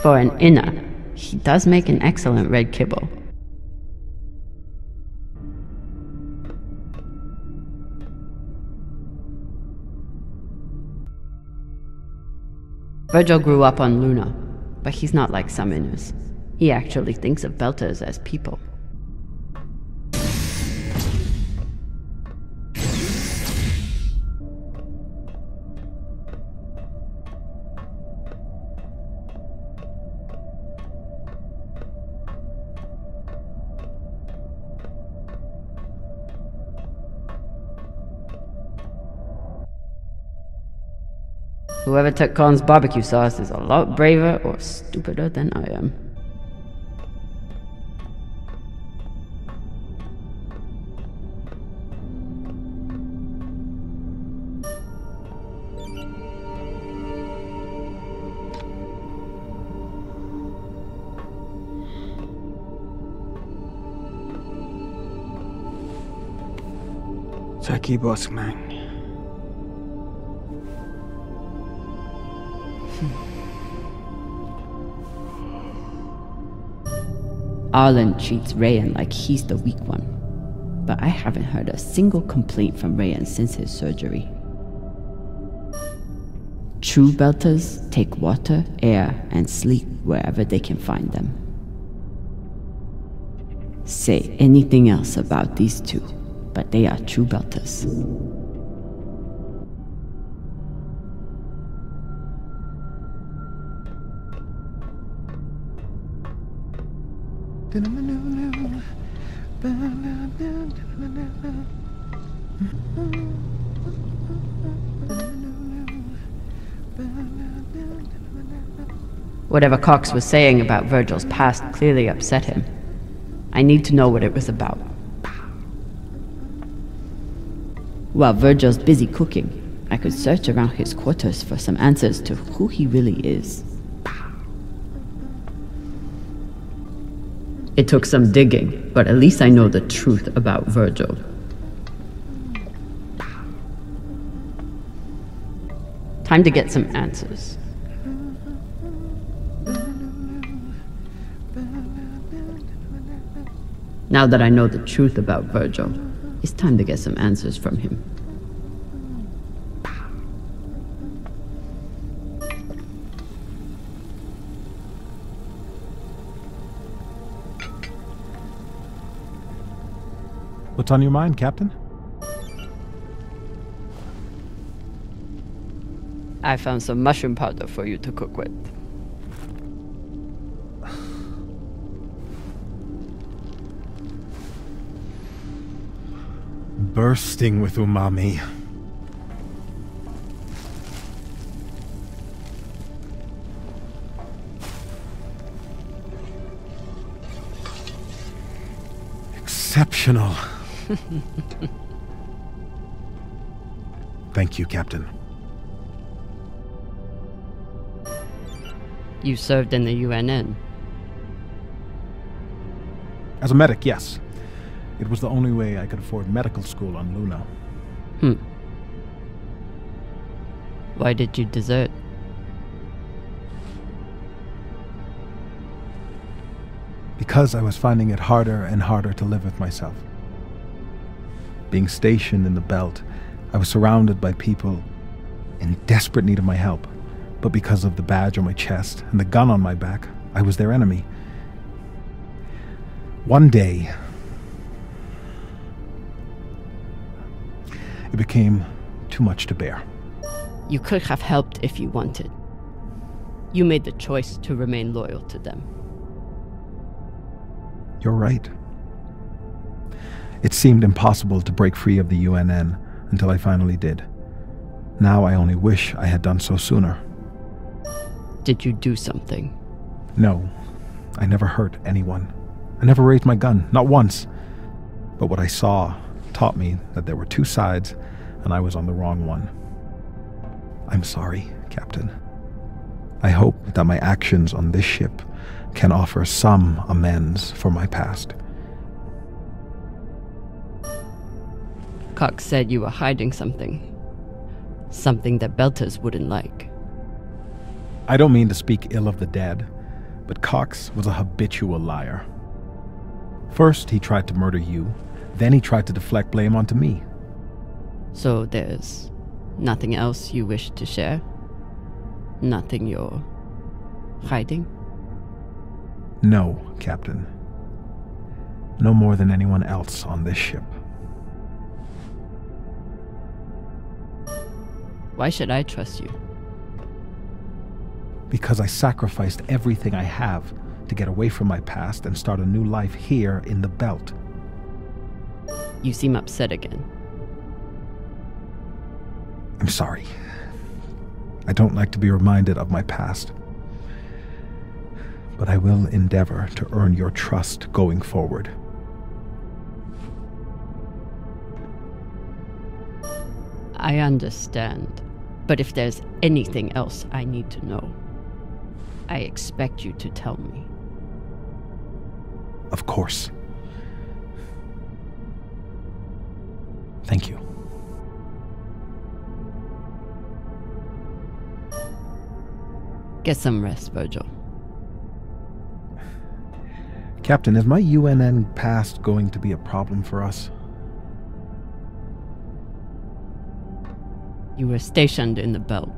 For an inner, he does make an excellent red kibble. Virgil grew up on Luna, but he's not like some inners. He actually thinks of Belters as people. Whoever took Khan's barbecue sauce is a lot braver or stupider than I am. Taki Bossman. Arlen treats Rayan like he's the weak one, but I haven't heard a single complaint from Rayan since his surgery. True Belters take water, air, and sleep wherever they can find them. Say anything else about these two, but they are true belters. Whatever Cox was saying about Virgil's past clearly upset him. I need to know what it was about. While Virgil's busy cooking, I could search around his quarters for some answers to who he really is. It took some digging, but at least I know the truth about Virgil. Time to get some answers. Now that I know the truth about Virgil, it's time to get some answers from him. What's on your mind, Captain? I found some mushroom powder for you to cook with. Bursting with umami. Exceptional. Thank you, Captain. You served in the UNN. As a medic, yes. It was the only way I could afford medical school on Luna. Why did you desert? Because I was finding it harder and harder to live with myself. Being stationed in the belt, I was surrounded by people in desperate need of my help. But because of the badge on my chest and the gun on my back, I was their enemy. One day, it became too much to bear. You could have helped if you wanted. You made the choice to remain loyal to them. You're right. It seemed impossible to break free of the UNN until I finally did. Now I only wish I had done so sooner. Did you do something? No, I never hurt anyone. I never raised my gun, not once. But what I saw taught me that there were two sides, and I was on the wrong one. I'm sorry, Captain. I hope that my actions on this ship can offer some amends for my past. Cox said you were hiding something. Something that Belters wouldn't like. I don't mean to speak ill of the dead, but Cox was a habitual liar. First, he tried to murder you, then he tried to deflect blame onto me. So there's nothing else you wish to share? Nothing you're hiding? No, Captain. No more than anyone else on this ship. Why should I trust you? Because I sacrificed everything I have to get away from my past and start a new life here in the Belt. You seem upset again. I'm sorry. I don't like to be reminded of my past. But I will endeavor to earn your trust going forward. I understand. But if there's anything else I need to know, I expect you to tell me. Of course. Thank you. Get some rest, Virgil. Captain, is my UNN past going to be a problem for us? You were stationed in the Belt.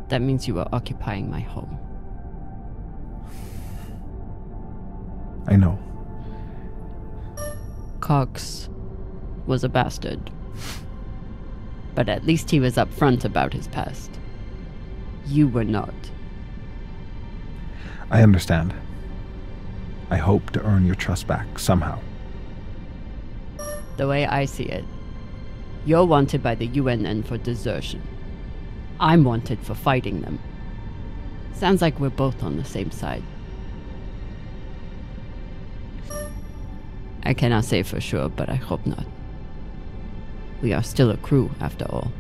That means you were occupying my home. I know. Cox was a bastard. But at least he was upfront about his past. You were not. I understand. I hope to earn your trust back somehow. The way I see it, you're wanted by the UNN for desertion. I'm wanted for fighting them. Sounds like we're both on the same side. I cannot say for sure, but I hope not. We are still a crew, after all.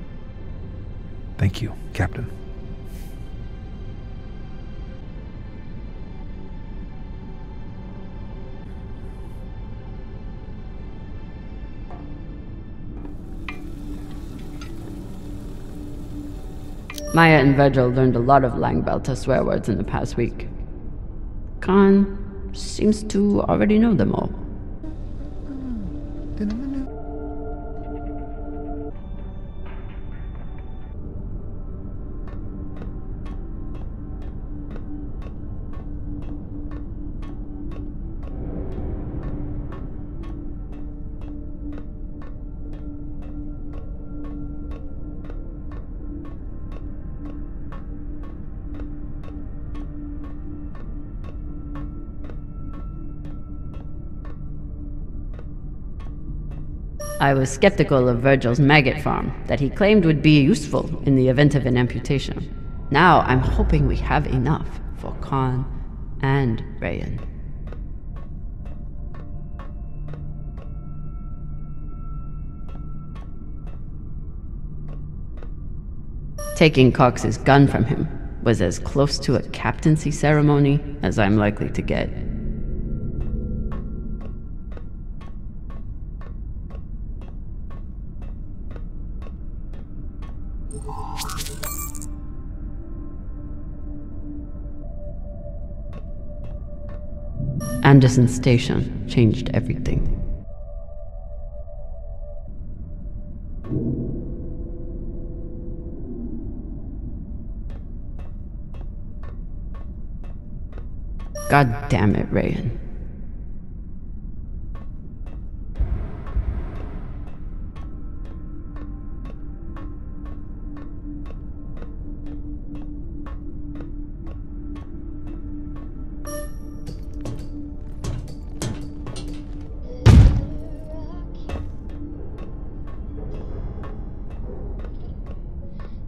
Thank you, Captain. Maya and Virgil learned a lot of Langbelter swear words in the past week. Khan seems to already know them all. I was skeptical of Virgil's maggot farm that he claimed would be useful in the event of an amputation. Now I'm hoping we have enough for Khan and Rayan. Taking Cox's gun from him was as close to a captaincy ceremony as I'm likely to get. Anderson Station changed everything. God damn it, Rayan.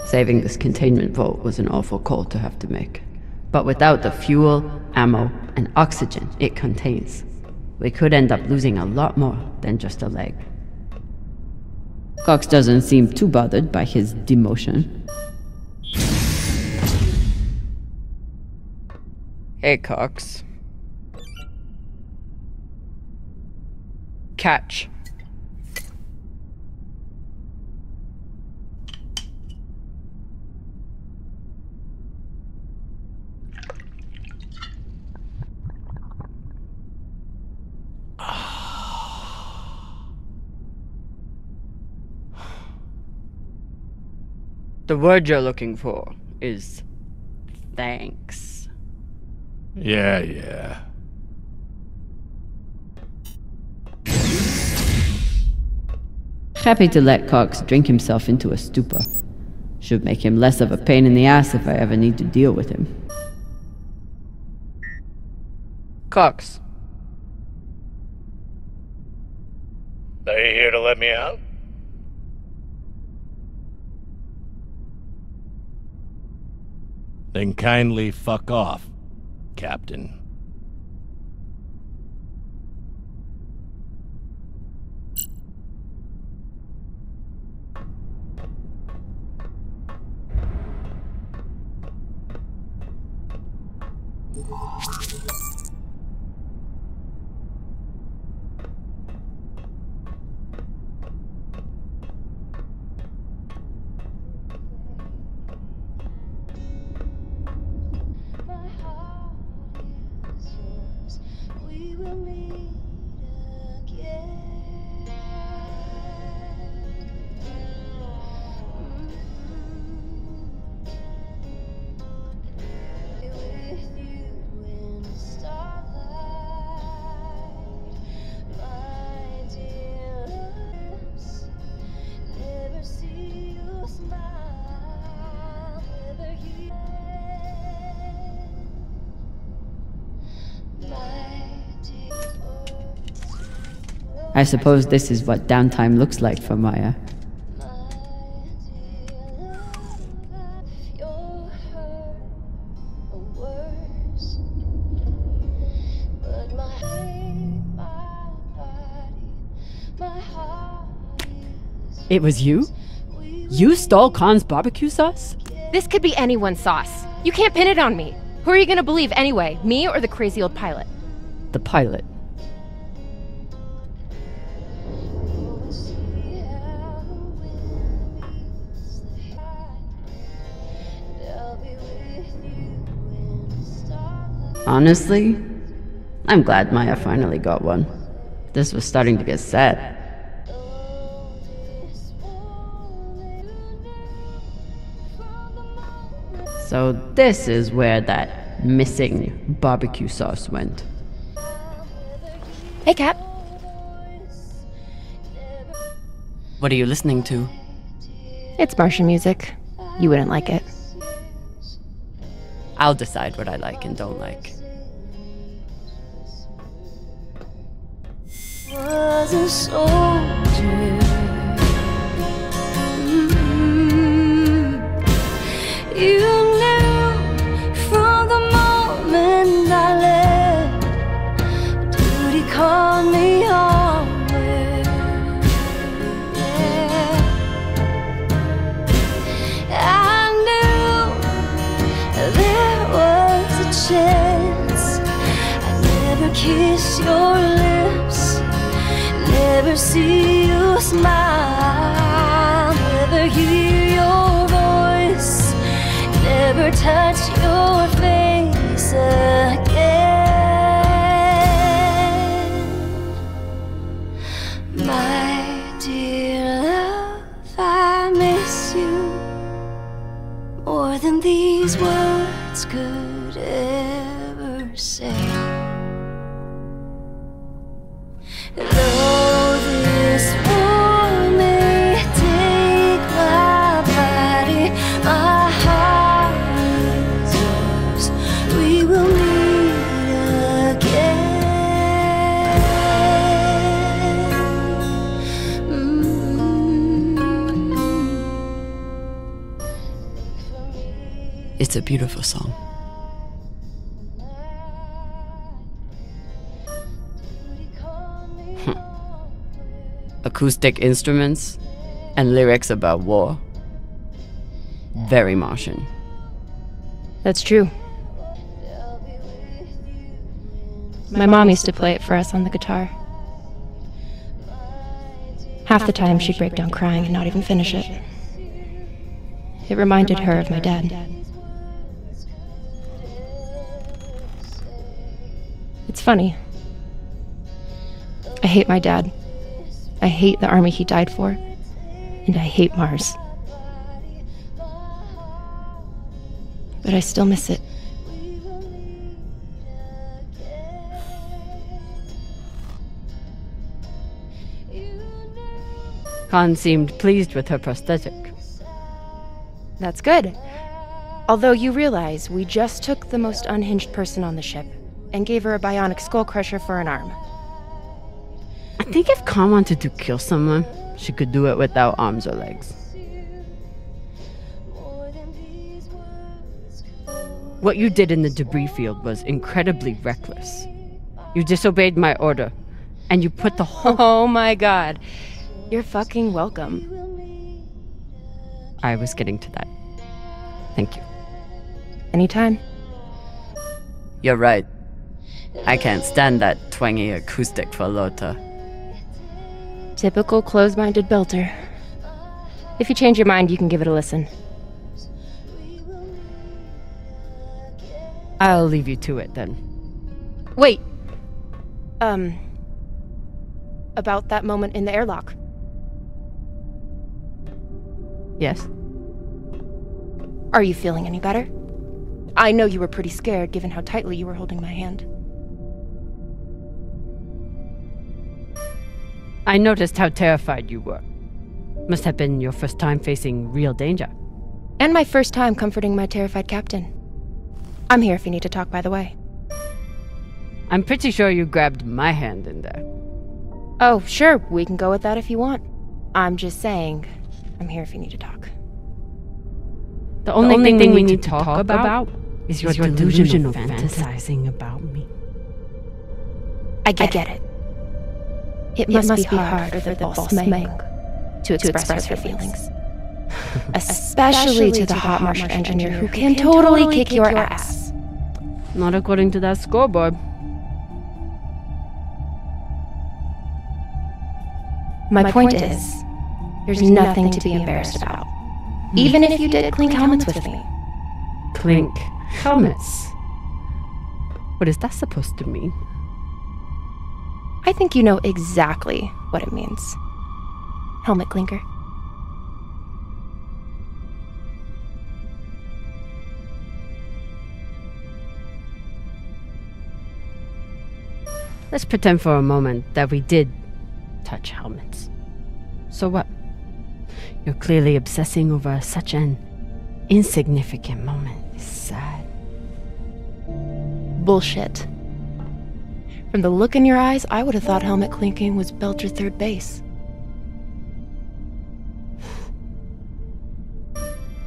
Saving this containment vault was an awful call to have to make. But without the fuel, ammo, and oxygen it contains, we could end up losing a lot more than just a leg. Cox doesn't seem too bothered by his demotion. Hey, Cox. Catch. The word you're looking for is thanks. Yeah. Happy to let Cox drink himself into a stupor. Should make him less of a pain in the ass if I ever need to deal with him. Cox. Are you here to let me out? Then kindly fuck off, Captain. With you in the stars. I suppose this is what downtime looks like for Maya. It was you? You stole Khan's barbecue sauce? This could be anyone's sauce. You can't pin it on me. Who are you gonna believe anyway? Me or the crazy old pilot? The pilot. Honestly, I'm glad Maya finally got one. This was starting to get sad. So this is where that missing barbecue sauce went. Hey, Cat. What are you listening to? It's Martian music. You wouldn't like it. I'll decide what I like and don't like. Was a soldier. You knew from the moment I left. Duty called me home. Yeah. I knew there was a chance. I'd never kiss your lips, never see you smile, never hear your voice, never touch your face again. My dear love, I miss you more than these words could ever say. Though this war may take my body, my heart is yours. We will meet again. It's a beautiful song. Acoustic instruments and lyrics about war. Very Martian. That's true. My mom used to play it for us on the guitar. Half the time she'd break down crying and not even finish it. It reminded her of my dad. It's funny. I hate my dad. I hate the army he died for. And I hate Mars. But I still miss it. Khan seemed pleased with her prosthetic. That's good. Although you realize we just took the most unhinged person on the ship and gave her a bionic skull crusher for an arm. I think if Khan wanted to kill someone, she could do it without arms or legs. What you did in the debris field was incredibly reckless. You disobeyed my order, and you put the whole— Oh my god. You're fucking welcome. I was getting to that. Thank you. Anytime. You're right. I can't stand that twangy acoustic for Lota. Typical close-minded belter. If you change your mind, you can give it a listen. I'll leave you to it then. Wait. About that moment in the airlock. Yes? Are you feeling any better? I know you were pretty scared given how tightly you were holding my hand. I noticed how terrified you were. Must have been your first time facing real danger. And my first time comforting my terrified captain. I'm here if you need to talk, by the way. I'm pretty sure you grabbed my hand in there. Oh, sure, we can go with that if you want. I'm just saying, I'm here if you need to talk. The only thing we need to talk about is your delusional fantasizing about me. I get it. It must be hard for the boss Meng to express her feelings. Especially to the hot Martian engineer who can totally kick your ass. Not according to that scoreboard. My point is, there's nothing to be embarrassed about. Even if you did clink helmets with me. Clink helmets? What is that supposed to mean? I think you know exactly what it means. Helmet clinker. Let's pretend for a moment that we did touch helmets. So what? You're clearly obsessing over such an insignificant moment. It's sad. Bullshit. From the look in your eyes, I would have thought helmet clinking was Belcher third base.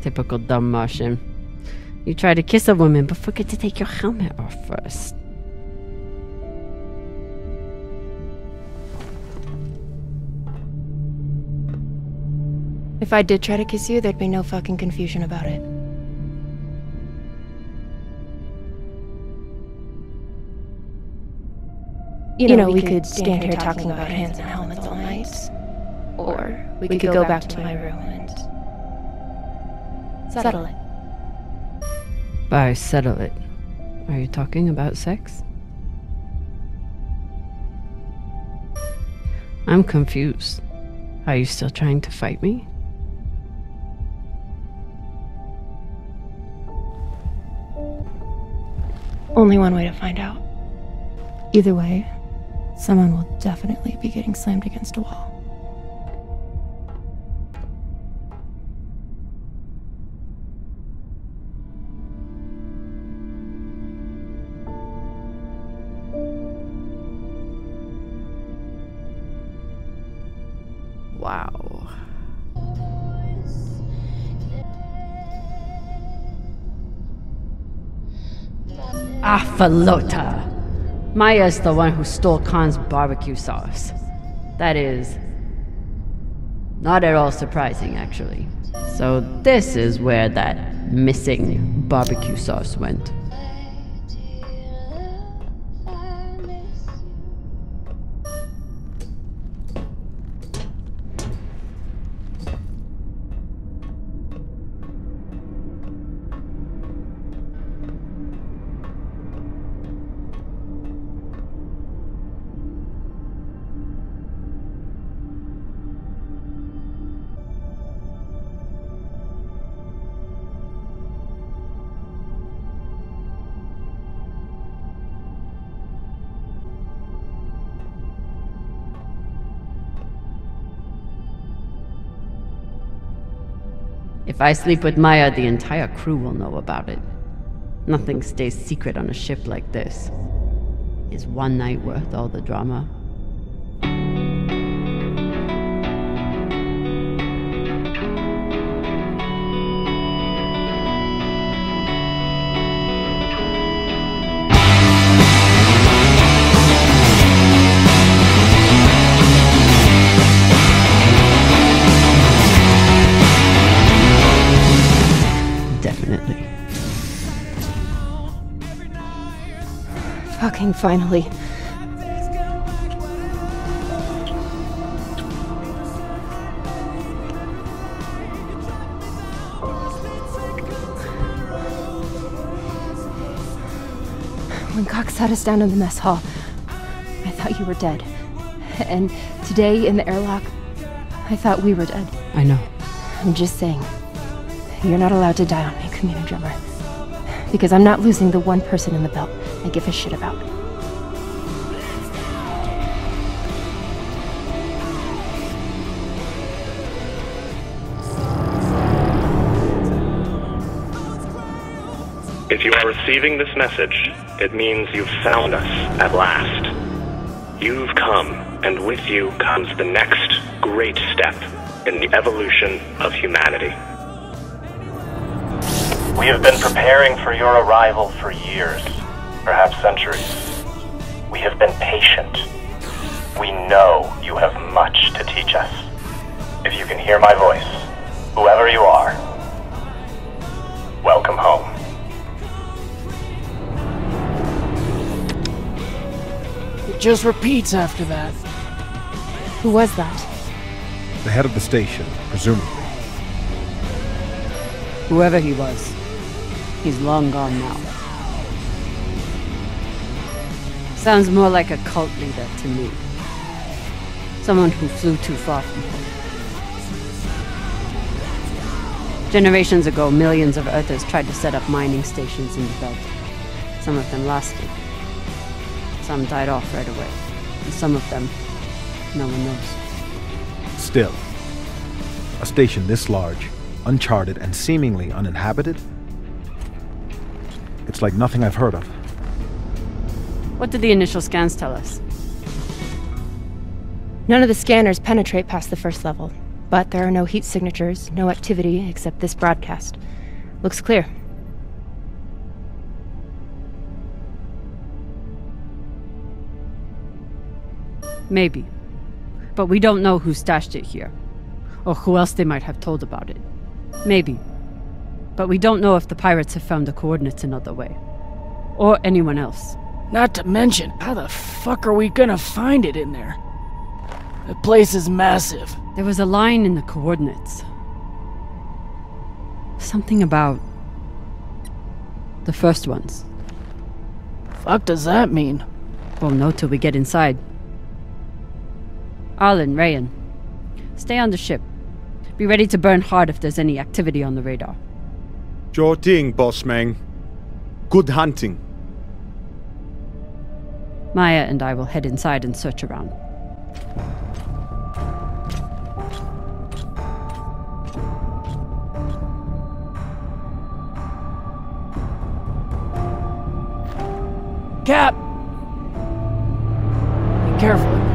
Typical dumb Martian. You try to kiss a woman, but forget to take your helmet off first. If I did try to kiss you, there'd be no fucking confusion about it. You know, we could stand here talking about hands and helmets all night. Or we could go back to my room and settle it. By settle it, are you talking about sex? I'm confused. Are you still trying to fight me? Only one way to find out. Either way, someone will definitely be getting slammed against a wall. Wow. Afalota. Maya's the one who stole Khan's barbecue sauce. That is not at all surprising, actually. So this is where that missing barbecue sauce went. If I sleep with Maya, the entire crew will know about it. Nothing stays secret on a ship like this. Is one night worth all the drama? Definitely. Fucking finally. When Cox sat us down in the mess hall, I thought you were dead. And today in the airlock, I thought we were dead. I know. I'm just saying. You're not allowed to die on me, Commander Drummer. Because I'm not losing the one person in the belt I give a shit about. If you are receiving this message, it means you've found us at last. You've come and with you comes the next great step in the evolution of humanity. We have been preparing for your arrival for years, perhaps centuries. We have been patient. We know you have much to teach us. If you can hear my voice, whoever you are, welcome home. It just repeats after that. Who was that? The head of the station, presumably. Whoever he was, he's long gone now. Sounds more like a cult leader to me. Someone who flew too far from home. Generations ago, millions of Earthers tried to set up mining stations in the belt. Some of them lasted. Some died off right away. And some of them, no one knows. Still, a station this large, uncharted, and seemingly uninhabited? It's like nothing I've heard of. What did the initial scans tell us? None of the scanners penetrate past the first level, but there are no heat signatures, no activity except this broadcast. Looks clear. Maybe. But we don't know who stashed it here, or who else they might have told about it. Maybe. But we don't know if the pirates have found the coordinates another way. Or anyone else. Not to mention, how the fuck are we gonna find it in there? The place is massive. There was a line in the coordinates. Something about the first ones. Fuck does that mean? Won't know till we get inside. Arlen, Rayan, stay on the ship. Be ready to burn hard if there's any activity on the radar. Sure thing, Boss Man. Good hunting. Maya and I will head inside and search around. Cap! Be careful in there.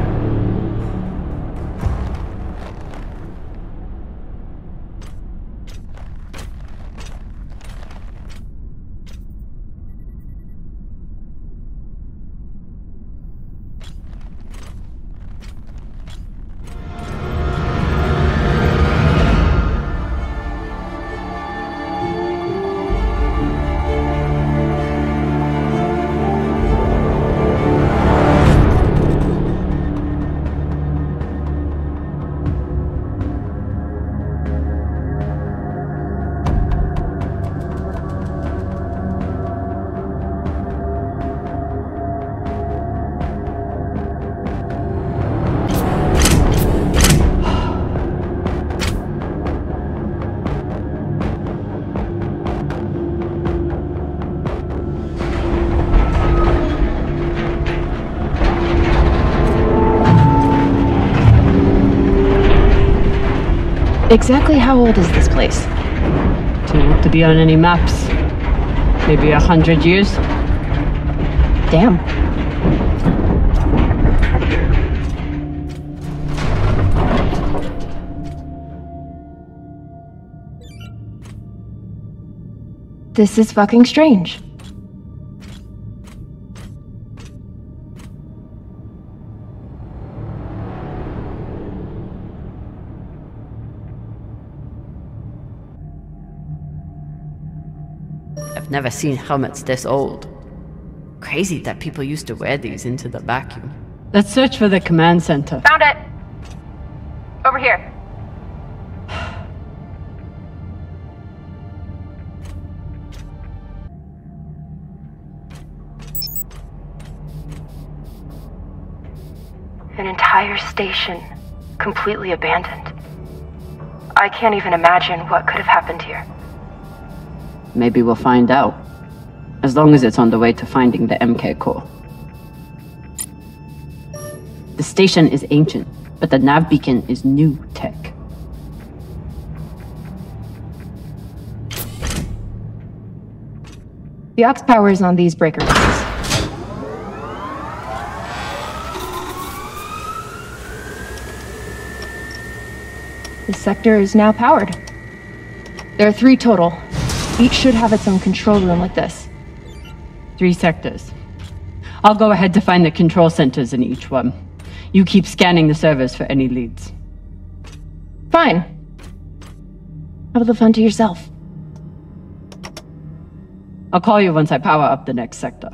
Exactly how old is this place? Too old to be on any maps. Maybe 100 years? Damn. This is fucking strange. I've never seen helmets this old. Crazy that people used to wear these into the vacuum. Let's search for the command center. Found it! Over here. An entire station, completely abandoned. I can't even imagine what could have happened here. Maybe we'll find out. As long as it's on the way to finding the MK core. The station is ancient, but the nav beacon is new tech. The aux power is on these breaker lines. This sector is now powered. There are 3 total. Each should have its own control room like this. 3 sectors. I'll go ahead to find the control centers in each one. You keep scanning the servers for any leads. Fine. Have the fun to yourself. I'll call you once I power up the next sector.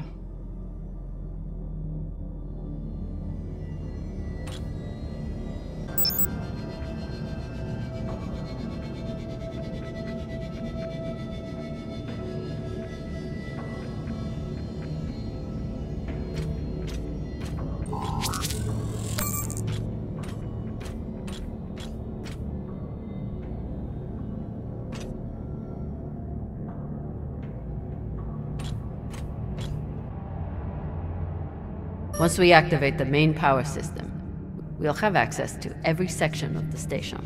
Once we activate the main power system, we'll have access to every section of the station.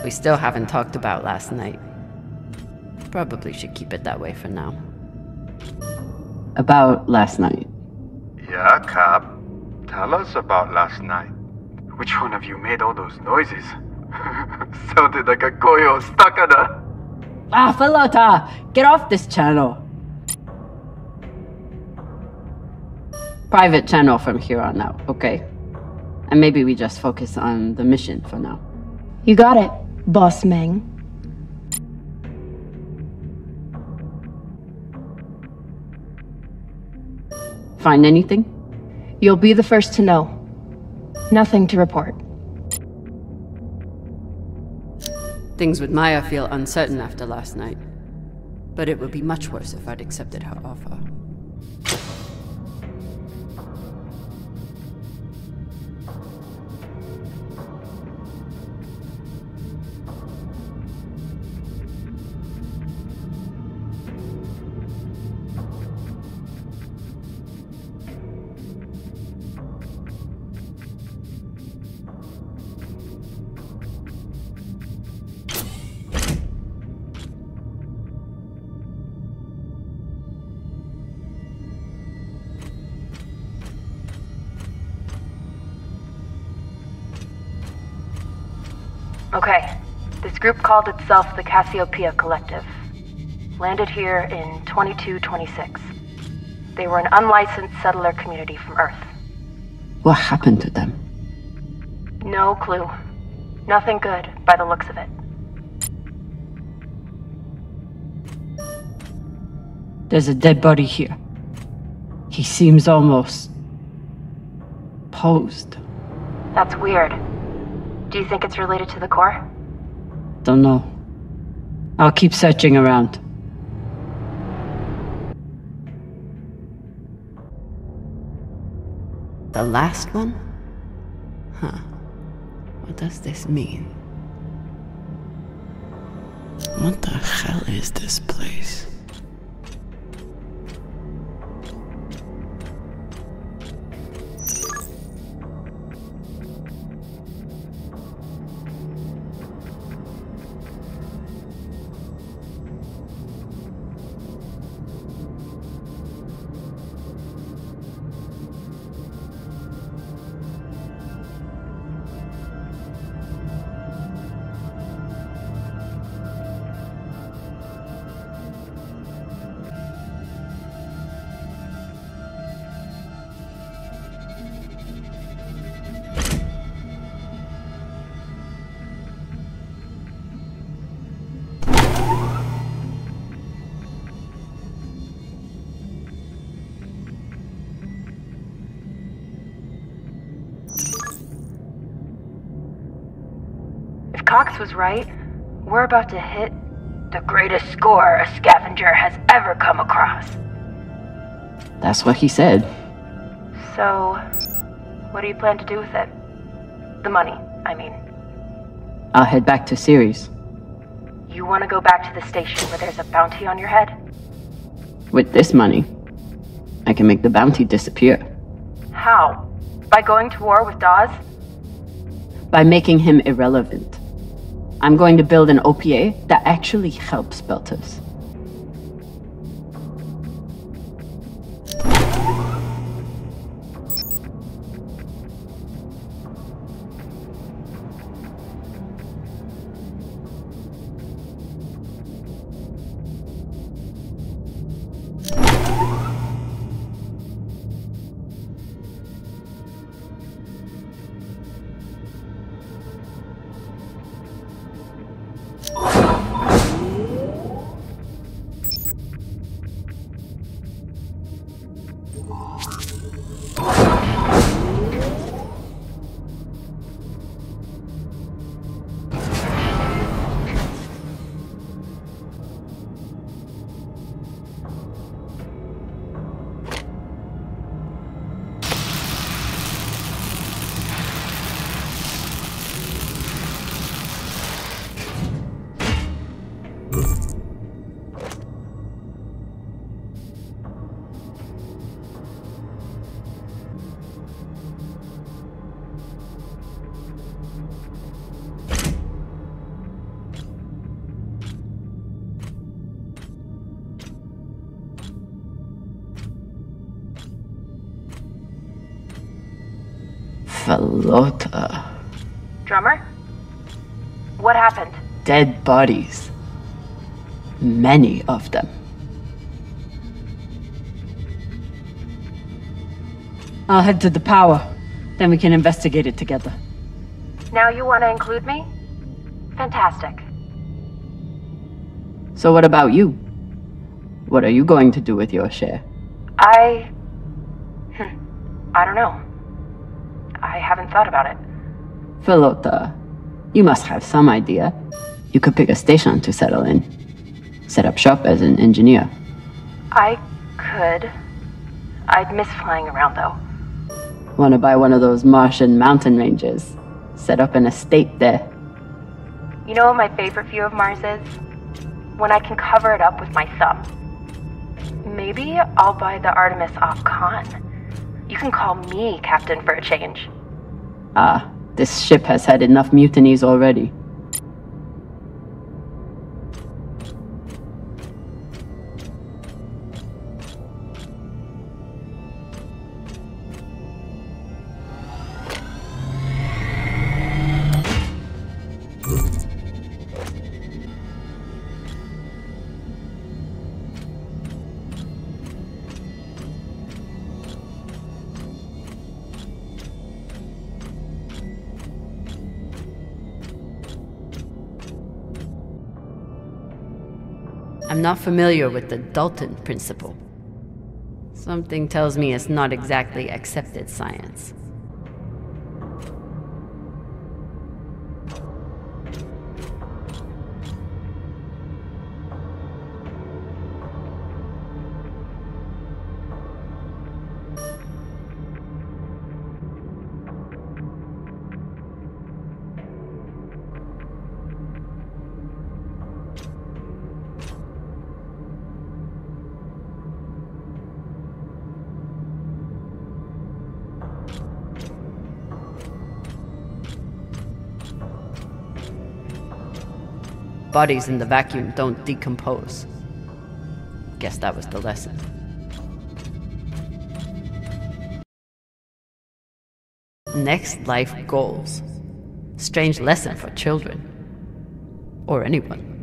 We still haven't talked about last night. Probably should keep it that way for now. About last night. Yeah, Cap. Tell us about last night. Which one of you made all those noises? Sounded like a koyo stuck on a... Ah, Falota! Get off this channel! Private channel from here on out, okay? And maybe we just focus on the mission for now. You got it, Boss Meng. Find anything? You'll be the first to know. Nothing to report. Things with Maya feel uncertain after last night. But it would be much worse if I'd accepted her offer. Okay, this group called itself the Cassiopeia Collective. Landed here in 2226. They were an unlicensed settler community from Earth. What happened to them? No clue. Nothing good, by the looks of it. There's a dead body here. He seems almost... posed. That's weird. Do you think it's related to the core? Don't know. I'll keep searching around. The last one? Huh. What does this mean? What the hell is this place? Cox was right. We're about to hit the greatest score a scavenger has ever come across. That's what he said. So, what do you plan to do with it? The money, I mean. I'll head back to Ceres. You want to go back to the station where there's a bounty on your head? With this money, I can make the bounty disappear. How? By going to war with Dawes? By making him irrelevant. I'm going to build an OPA that actually helps Belters. Felota. Drummer? What happened? Dead bodies. Many of them. I'll head to the power. Then we can investigate it together. Now you want to include me? Fantastic. So what about you? What are you going to do with your share? I don't know. I haven't thought about it. Felota, you must have some idea. You could pick a station to settle in. Set up shop as an engineer. I could. I'd miss flying around, though. Want to buy one of those Martian mountain ranges? Set up an estate there. You know what my favorite view of Mars is? When I can cover it up with my thumb. Maybe I'll buy the Artemis off Khan. You can call me captain for a change. Ah, this ship has had enough mutinies already. I'm not familiar with the Dalton principle. Something tells me it's not exactly accepted science. Bodies in the vacuum don't decompose. Guess that was the lesson. Next life goals. Strange lesson for children. Or anyone.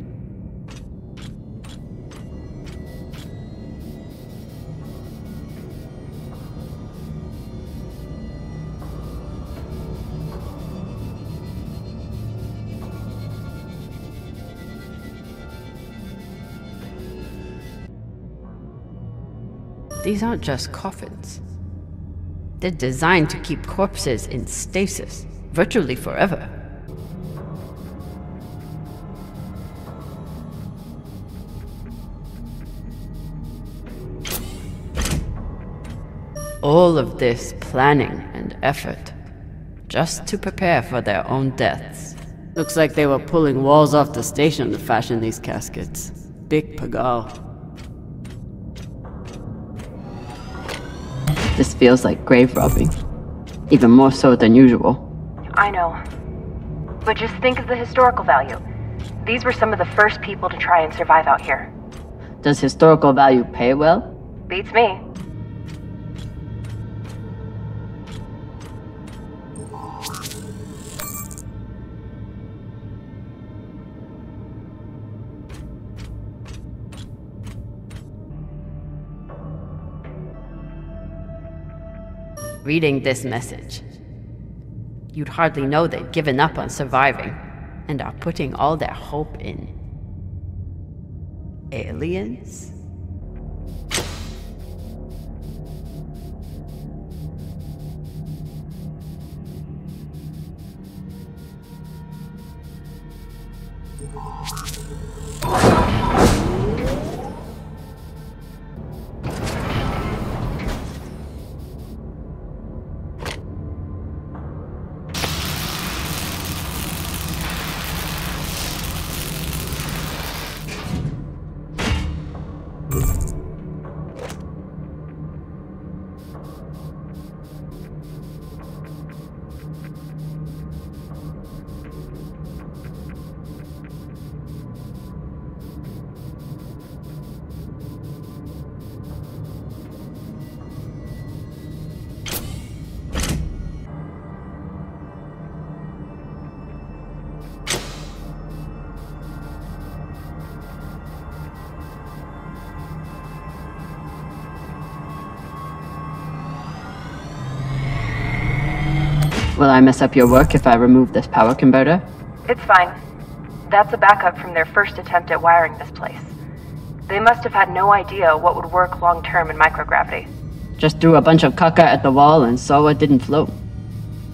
These aren't just coffins. They're designed to keep corpses in stasis, virtually forever. All of this planning and effort, just to prepare for their own deaths. Looks like they were pulling walls off the station to fashion these caskets. Big pagal. This feels like grave robbing. Even more so than usual. I know. But just think of the historical value. These were some of the first people to try and survive out here. Does historical value pay well? Beats me. Reading this message, you'd hardly know they'd given up on surviving and are putting all their hope in aliens? Will I mess up your work if I remove this power converter? It's fine. That's a backup from their first attempt at wiring this place. They must have had no idea what would work long-term in microgravity. Just threw a bunch of caca at the wall and saw what didn't float.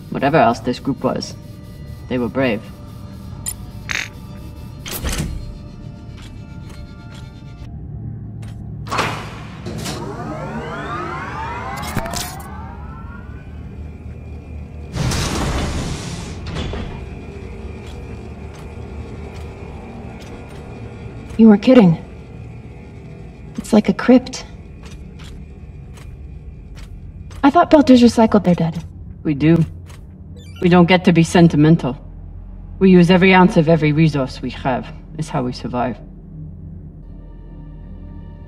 Whatever else this group was, they were brave. You were kidding. It's like a crypt. I thought Belters recycled their dead. We do. We don't get to be sentimental. We use every ounce of every resource we have. It's how we survive.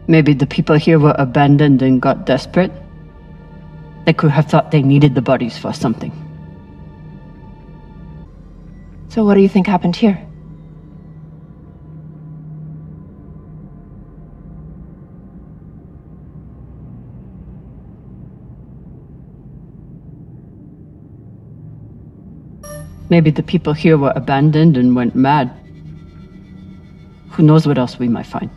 Maybe the people here were abandoned and got desperate. They could have thought they needed the bodies for something. So what do you think happened here? Maybe the people here were abandoned and went mad. Who knows what else we might find?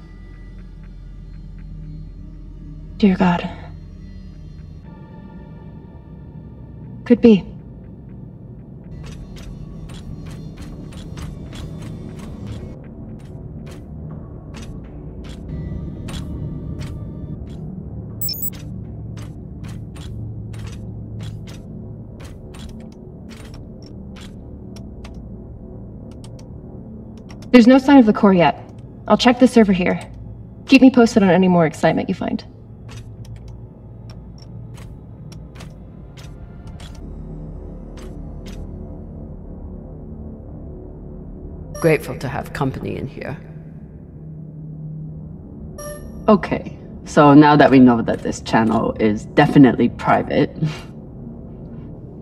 Dear God. Could be. There's no sign of the core yet. I'll check the server here. Keep me posted on any more excitement you find. Grateful to have company in here. Okay, so now that we know that this channel is definitely private...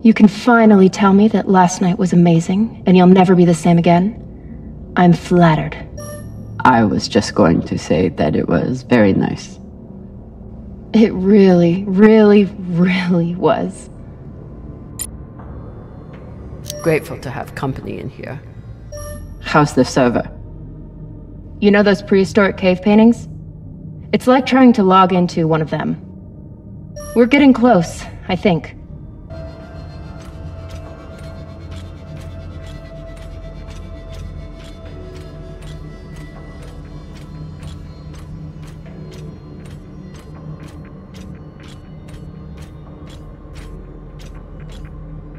You can finally tell me that last night was amazing, and you'll never be the same again? I'm flattered. I was just going to say that it was very nice. It really, really, really was. Grateful to have company in here. How's the server? You know those prehistoric cave paintings? It's like trying to log into one of them. We're getting close, I think.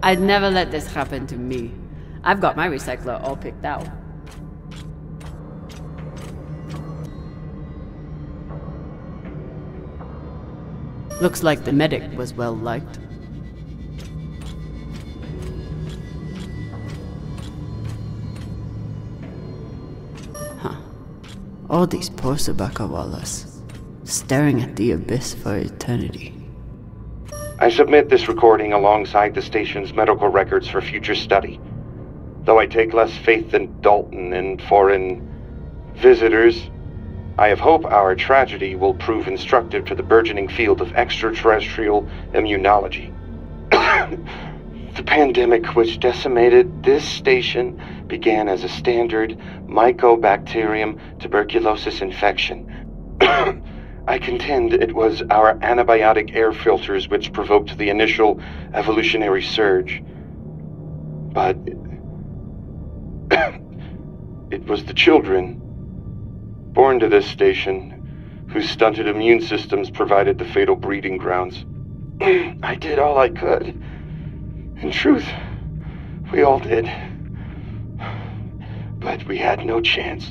I'd never let this happen to me. I've got my recycler all picked out. Looks like the medic was well liked. Huh. All these poor Sabakawalas, staring at the abyss for eternity. I submit this recording alongside the station's medical records for future study. Though I take less faith than Dalton in foreign visitors, I have hope our tragedy will prove instructive to the burgeoning field of extraterrestrial immunology. The pandemic which decimated this station began as a standard Mycobacterium tuberculosis infection. I contend it was our antibiotic air filters which provoked the initial evolutionary surge. But it was the children born to this station whose stunted immune systems provided the fatal breeding grounds. I did all I could. In truth, we all did. But we had no chance.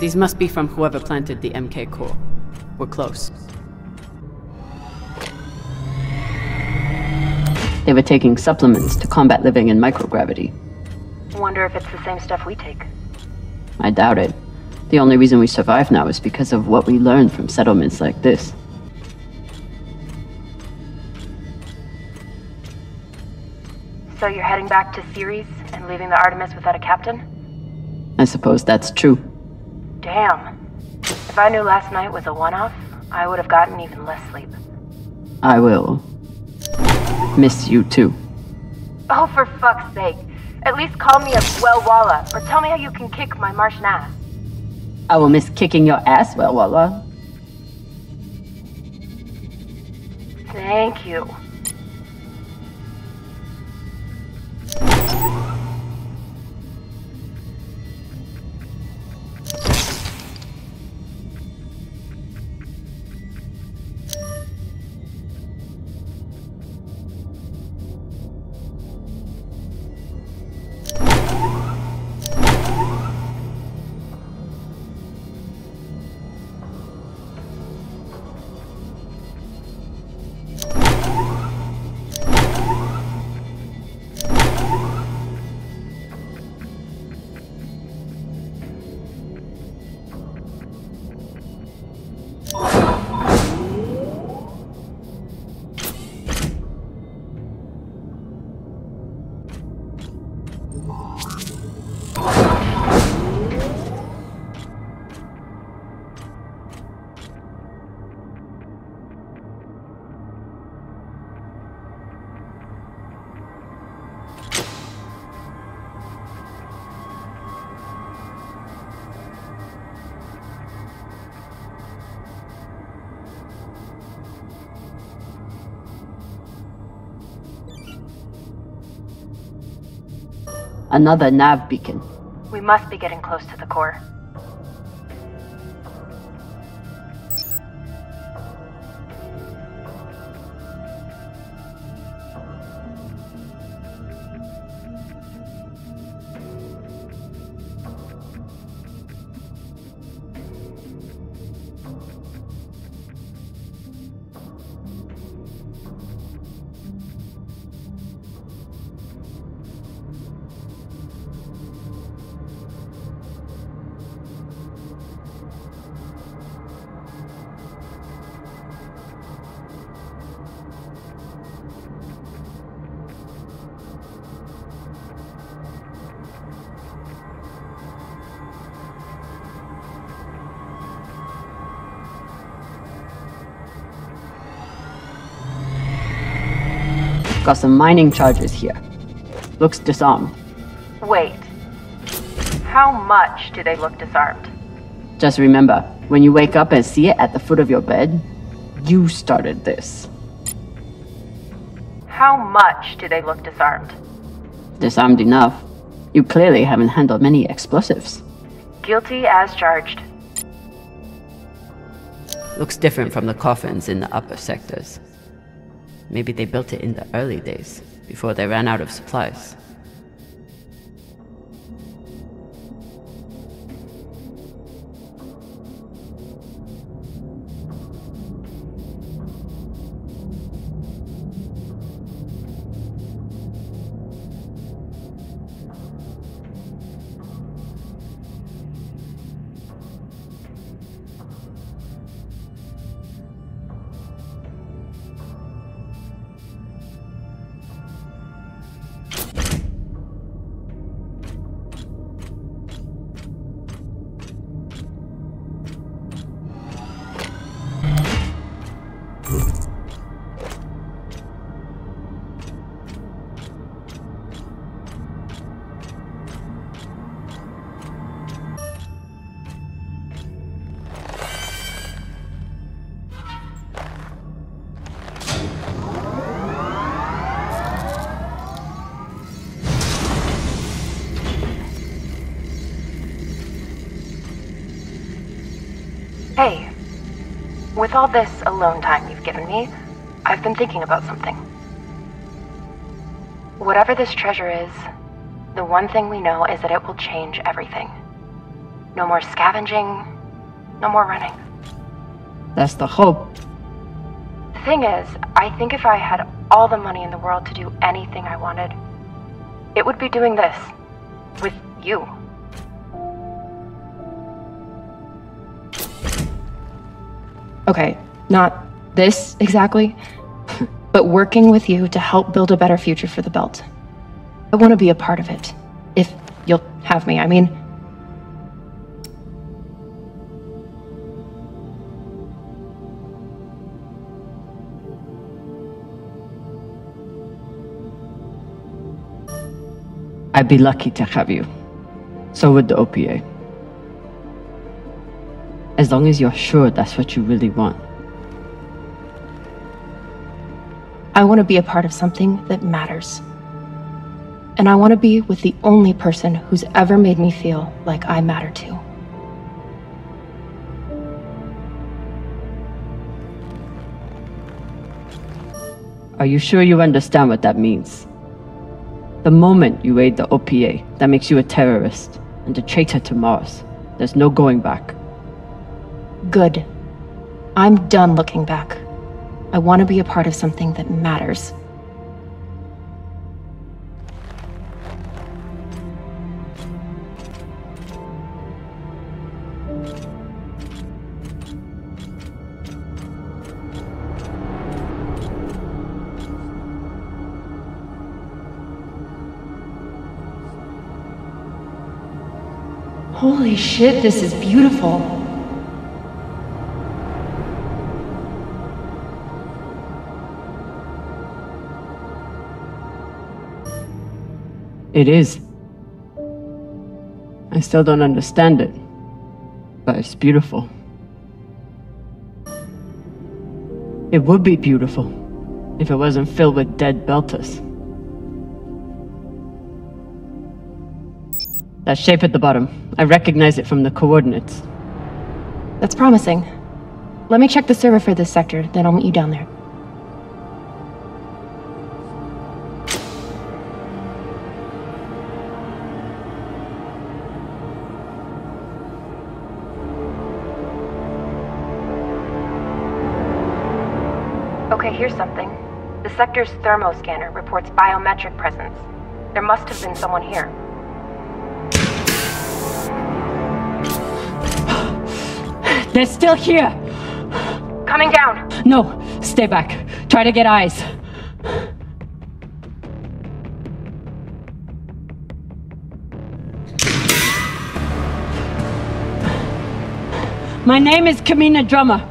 These must be from whoever planted the MK core. We're close. They were taking supplements to combat living in microgravity. Wonder if it's the same stuff we take. I doubt it. The only reason we survive now is because of what we learned from settlements like this. So you're heading back to Ceres and leaving the Artemis without a captain? I suppose that's true. Damn. If I knew last night was a one-off, I would have gotten even less sleep. I will miss you too. Oh, for fuck's sake. At least call me a Wellwalla, or tell me how you can kick my Martian ass. I will miss kicking your ass, Wellwalla. Thank you. Another nav beacon. We must be getting close to the core. Got some mining charges here. Looks disarmed. Wait. How much do they look disarmed? Just remember, when you wake up and see it at the foot of your bed, you started this. How much do they look disarmed? Disarmed enough. You clearly haven't handled many explosives. Guilty as charged. Looks different from the coffins in the upper sectors. Maybe they built it in the early days, before they ran out of supplies. Hey, with all this alone time you've given me, I've been thinking about something. Whatever this treasure is, the one thing we know is that it will change everything. No more scavenging, no more running. That's the hope. The thing is, I think if I had all the money in the world to do anything I wanted, it would be doing this. With you. Okay, not this exactly, but working with you to help build a better future for the Belt. I want to be a part of it. If you'll have me, I mean. I'd be lucky to have you. So would the OPA. As long as you're sure that's what you really want. I want to be a part of something that matters. And I want to be with the only person who's ever made me feel like I matter too. Are you sure you understand what that means? The moment you aid the OPA, that makes you a terrorist and a traitor to Mars. There's no going back. Good. I'm done looking back. I want to be a part of something that matters. Holy shit, this is beautiful. It is. I still don't understand it, but it's beautiful. It would be beautiful if it wasn't filled with dead Belters. That shape at the bottom, I recognize it from the coordinates. That's promising. Let me check the server for this sector, then I'll meet you down there. Okay, here's something. The sector's thermoscanner reports biometric presence. There must have been someone here. They're still here! Coming down! No, stay back. Try to get eyes. My name is Kamina Drummer.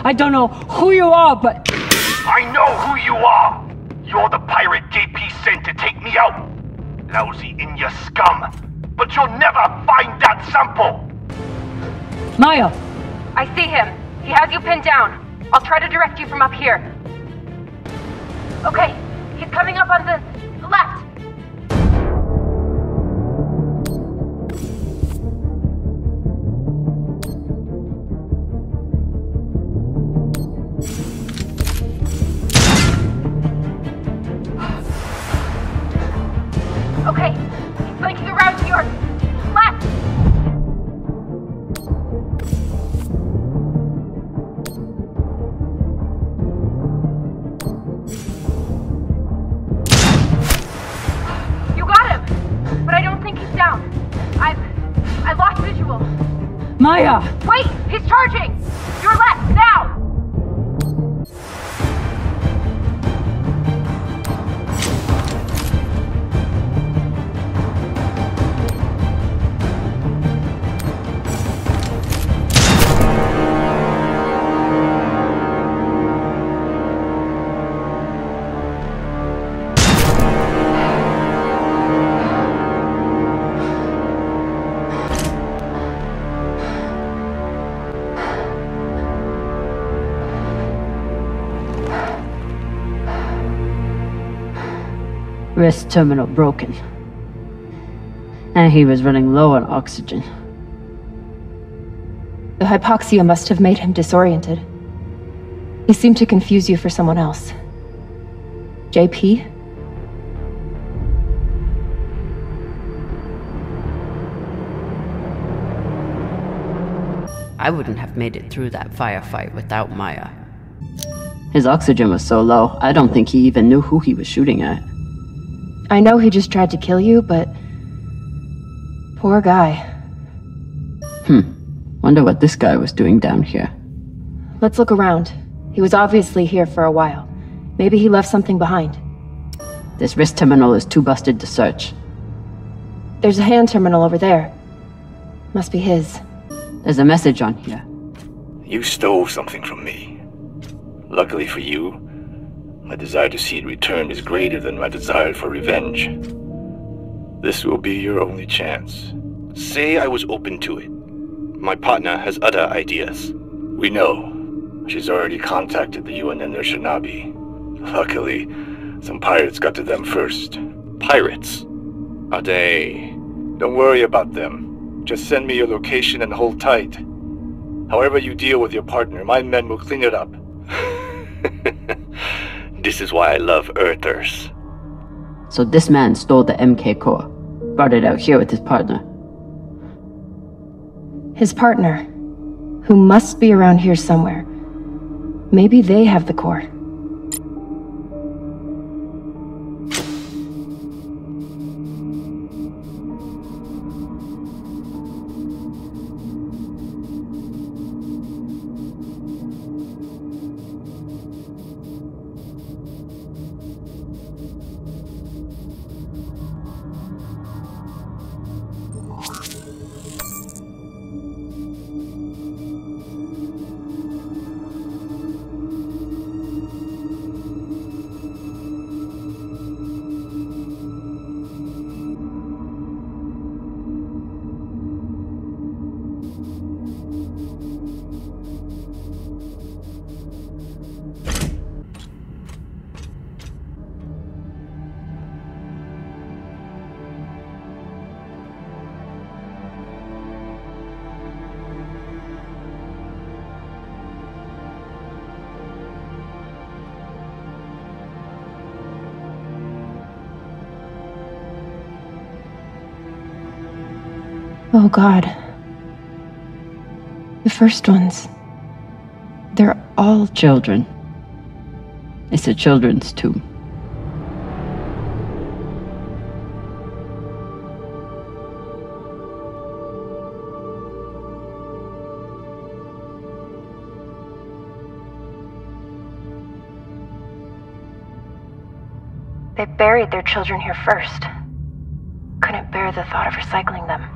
I don't know who you are, but... I know who you are! You're the pirate JP sent to take me out! Lousy in your scum! But you'll never find that sample! Maya! I see him. He has you pinned down. I'll try to direct you from up here. Okay, he's coming up on the left. Okay, he's flanking around to your left. You got him, but I don't think he's down. I lost visual. Maya! Wait, he's charging. Your left now. Wrist terminal broken. And he was running low on oxygen. The hypoxia must have made him disoriented. He seemed to confuse you for someone else. JP? I wouldn't have made it through that firefight without Maya. His oxygen was so low, I don't think he even knew who he was shooting at. I know he just tried to kill you, but... poor guy. Wonder what this guy was doing down here. Let's look around. He was obviously here for a while. Maybe he left something behind. This wrist terminal is too busted to search. There's a hand terminal over there. Must be his. There's a message on here. You stole something from me. Luckily for you, my desire to see it returned is greater than my desire for revenge. This will be your only chance. Say I was open to it. My partner has other ideas. We know. She's already contacted the UN and their Shinabi. Luckily, some pirates got to them first. Pirates? Are they... Don't worry about them. Just send me your location and hold tight. However you deal with your partner, my men will clean it up. This is why I love Earthers. So this man stole the MK core. Brought it out here with his partner. His partner, who must be around here somewhere. Maybe they have the core. Oh God. The first ones. They're all children. It's a children's tomb. They buried their children here first. Couldn't bear the thought of recycling them.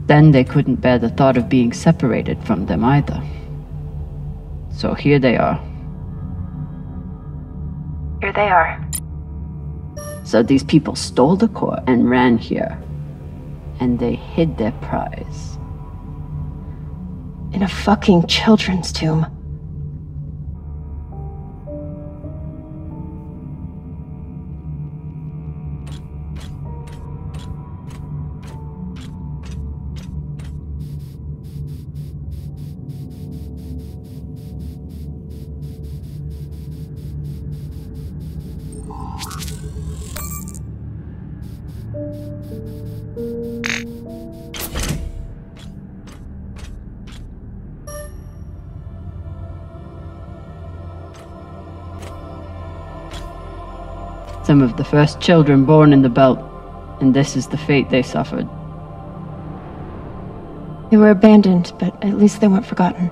Then they couldn't bear the thought of being separated from them either. So here they are. Here they are. So these people stole the core and ran here. And they hid their prize. In a fucking children's tomb. Some of the first children born in the belt, and this is the fate they suffered. They were abandoned, but at least they weren't forgotten.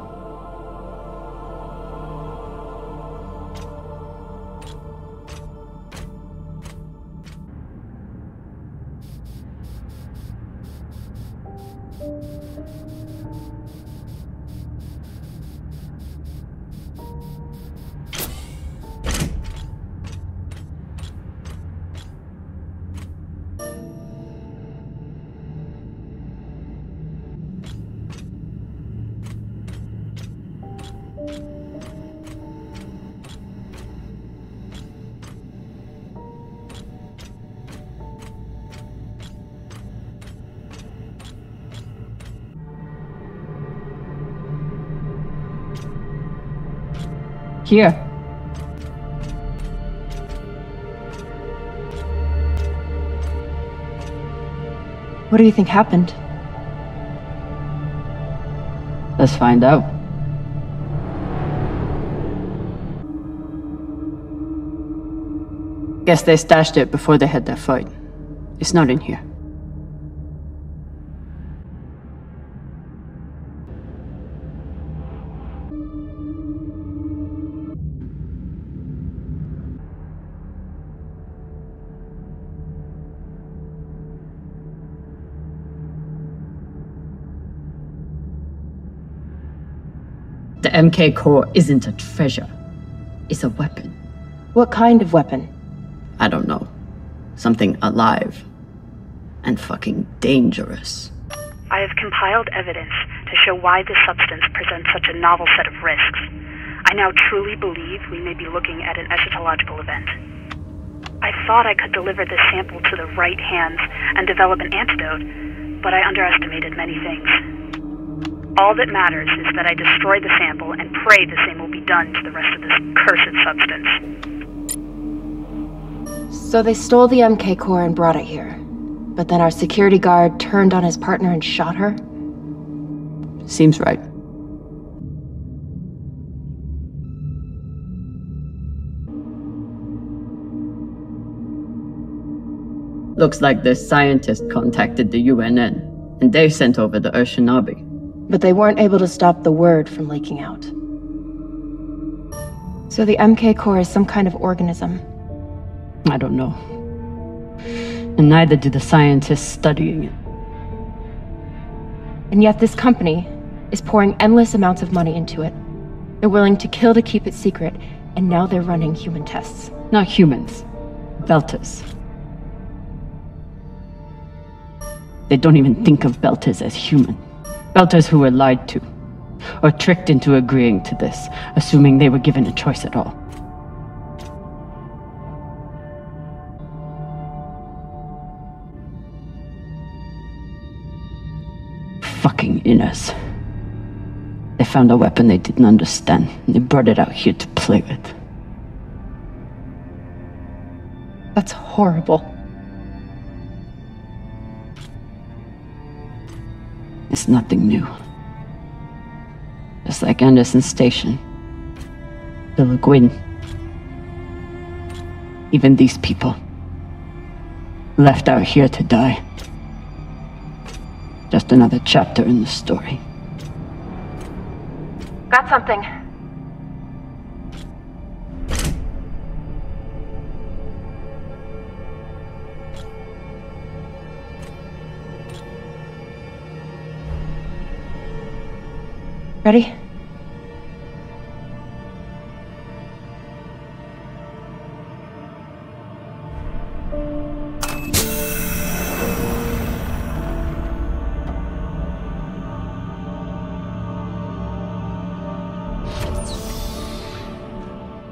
Here. What do you think happened? Let's find out. Guess they stashed it before they had their fight. It's not in here. The MK core isn't a treasure. It's a weapon. What kind of weapon? I don't know. Something alive. And fucking dangerous. I have compiled evidence to show why this substance presents such a novel set of risks. I now truly believe we may be looking at an eschatological event. I thought I could deliver this sample to the right hands and develop an antidote, but I underestimated many things. All that matters is that I destroy the sample and pray the same will be done to the rest of this cursed substance. So they stole the MK core and brought it here. But then our security guard turned on his partner and shot her? Seems right. Looks like this scientist contacted the UNN, and they sent over the Urshanabi. But they weren't able to stop the word from leaking out. So the MK core is some kind of organism. I don't know. And neither do the scientists studying it. And yet this company is pouring endless amounts of money into it. They're willing to kill to keep it secret, and now they're running human tests. Not humans. Belters. They don't even think of Belters as human. Belters who were lied to, or tricked into agreeing to this, assuming they were given a choice at all. Fucking Inners. They found a weapon they didn't understand, and they brought it out here to play with. That's horrible. It's nothing new. Just like Anderson Station. The Le Guin. Even these people. Left out here to die. Just another chapter in the story. Got something. Ready?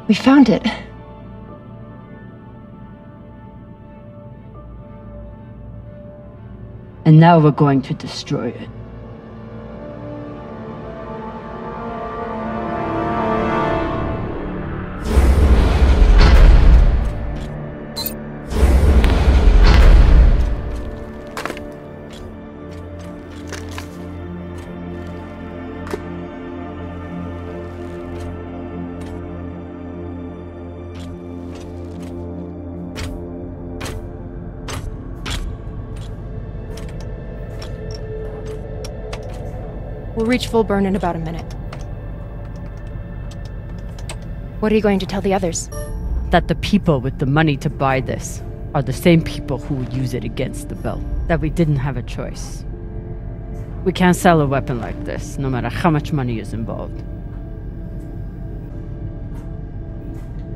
We found it. And now we're going to destroy it. We'll reach full burn in about a minute. What are you going to tell the others? That the people with the money to buy this are the same people who would use it against the Belt. That we didn't have a choice. We can't sell a weapon like this, no matter how much money is involved.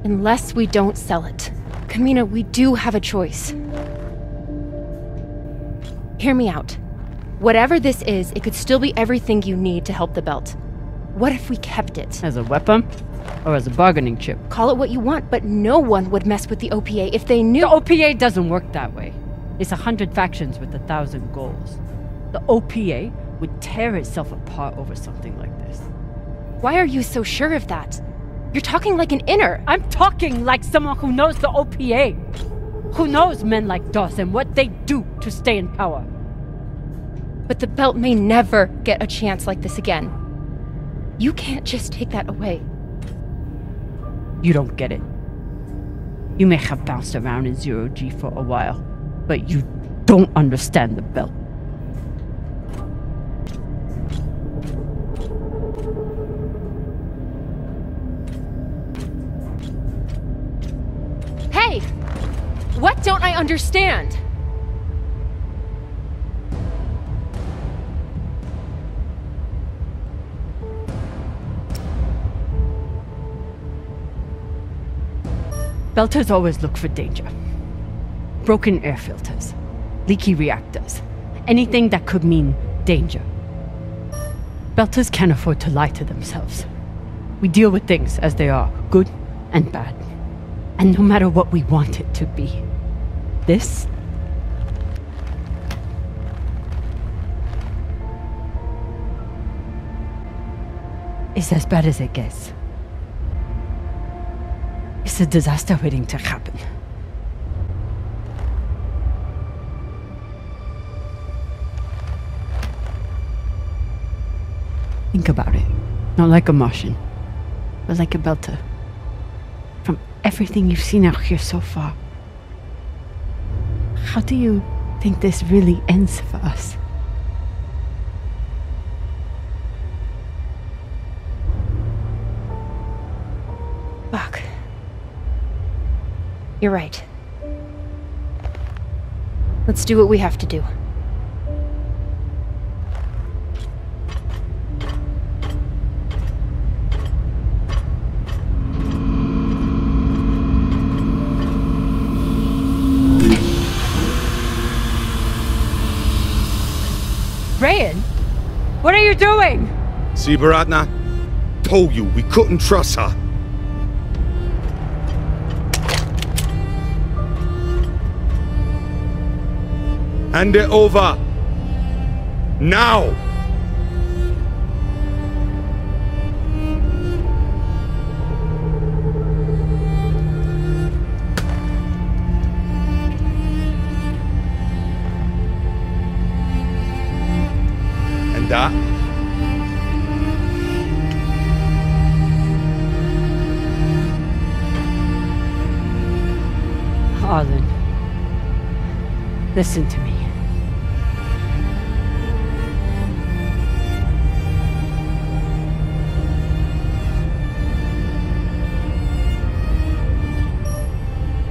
Unless we don't sell it. Kamina, we do have a choice. Hear me out. Whatever this is, it could still be everything you need to help the Belt. What if we kept it? As a weapon? Or as a bargaining chip? Call it what you want, but no one would mess with the OPA if they knew— The OPA doesn't work that way. It's 100 factions with 1,000 goals. The OPA would tear itself apart over something like this. Why are you so sure of that? You're talking like an inner. I'm talking like someone who knows the OPA. Who knows men like Doss and what they do to stay in power. But the Belt may never get a chance like this again. You can't just take that away. You don't get it. You may have bounced around in zero-G for a while, but you don't understand the belt. Hey! What don't I understand? Belters always look for danger. Broken air filters, leaky reactors, anything that could mean danger. Belters can't afford to lie to themselves. We deal with things as they are, good and bad. And no matter what we want it to be, this is as bad as it gets. It's a disaster waiting to happen. Think about it. Not like a Martian, but like a Belter. From everything you've seen out here so far, how do you think this really ends for us? Fuck. You're right. Let's do what we have to do. Rayan, what are you doing? See, Baratna? Told you we couldn't trust her. Hand it over. Now! And that? Arlen, listen to me.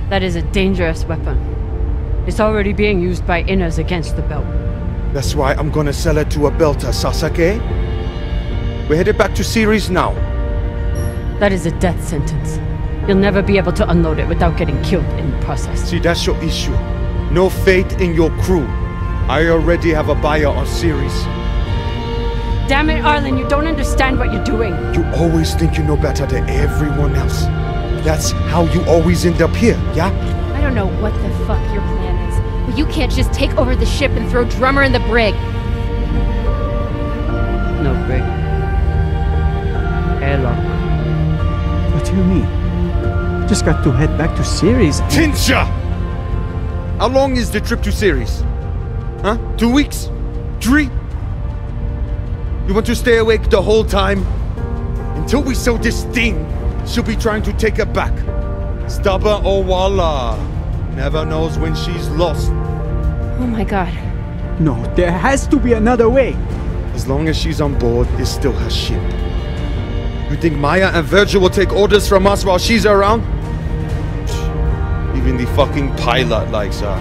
That is a dangerous weapon. It's already being used by Inners against the belt. That's why I'm gonna sell it to a Belter, Sasaki. We're headed back to Ceres now. That is a death sentence. You'll never be able to unload it without getting killed in the process. See, that's your issue. No faith in your crew. I already have a buyer on Ceres. Damn it, Arlen, you don't understand what you're doing. You always think you know better than everyone else. That's how you always end up here, yeah? I don't know what the fuck your plan is, but you can't just take over the ship and throw Drummer in the brig. No brig. Airlock. What do you mean? Just got to head back to Ceres. Tinsha! How long is the trip to Ceres? Huh? 2 weeks? 3? You want to stay awake the whole time? Until we sell this thing, she'll be trying to take it back. Stubborn Owala. Never knows when she's lost. Oh my god. No, there has to be another way. As long as she's on board, it's still her ship. You think Maya and Virgil will take orders from us while she's around? Even the fucking pilot likes her.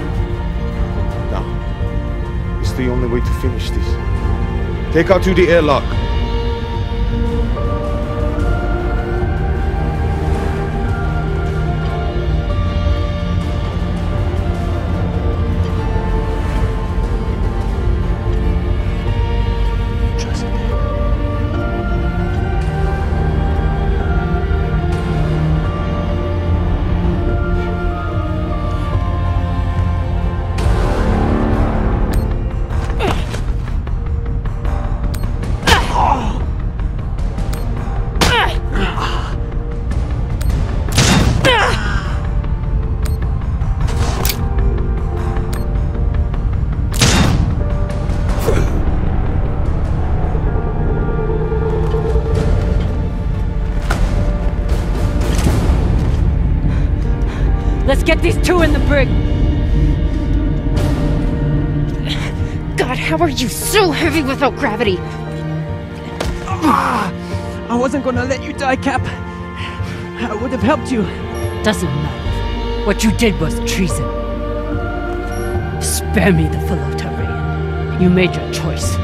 No. It's the only way to finish this. Take her to the airlock. Let's get these two in the brig. God, how are you so heavy without gravity? I wasn't gonna let you die, Cap. I would have helped you. Doesn't matter. What you did was treason. Spare me the Philotarian. You made your choice.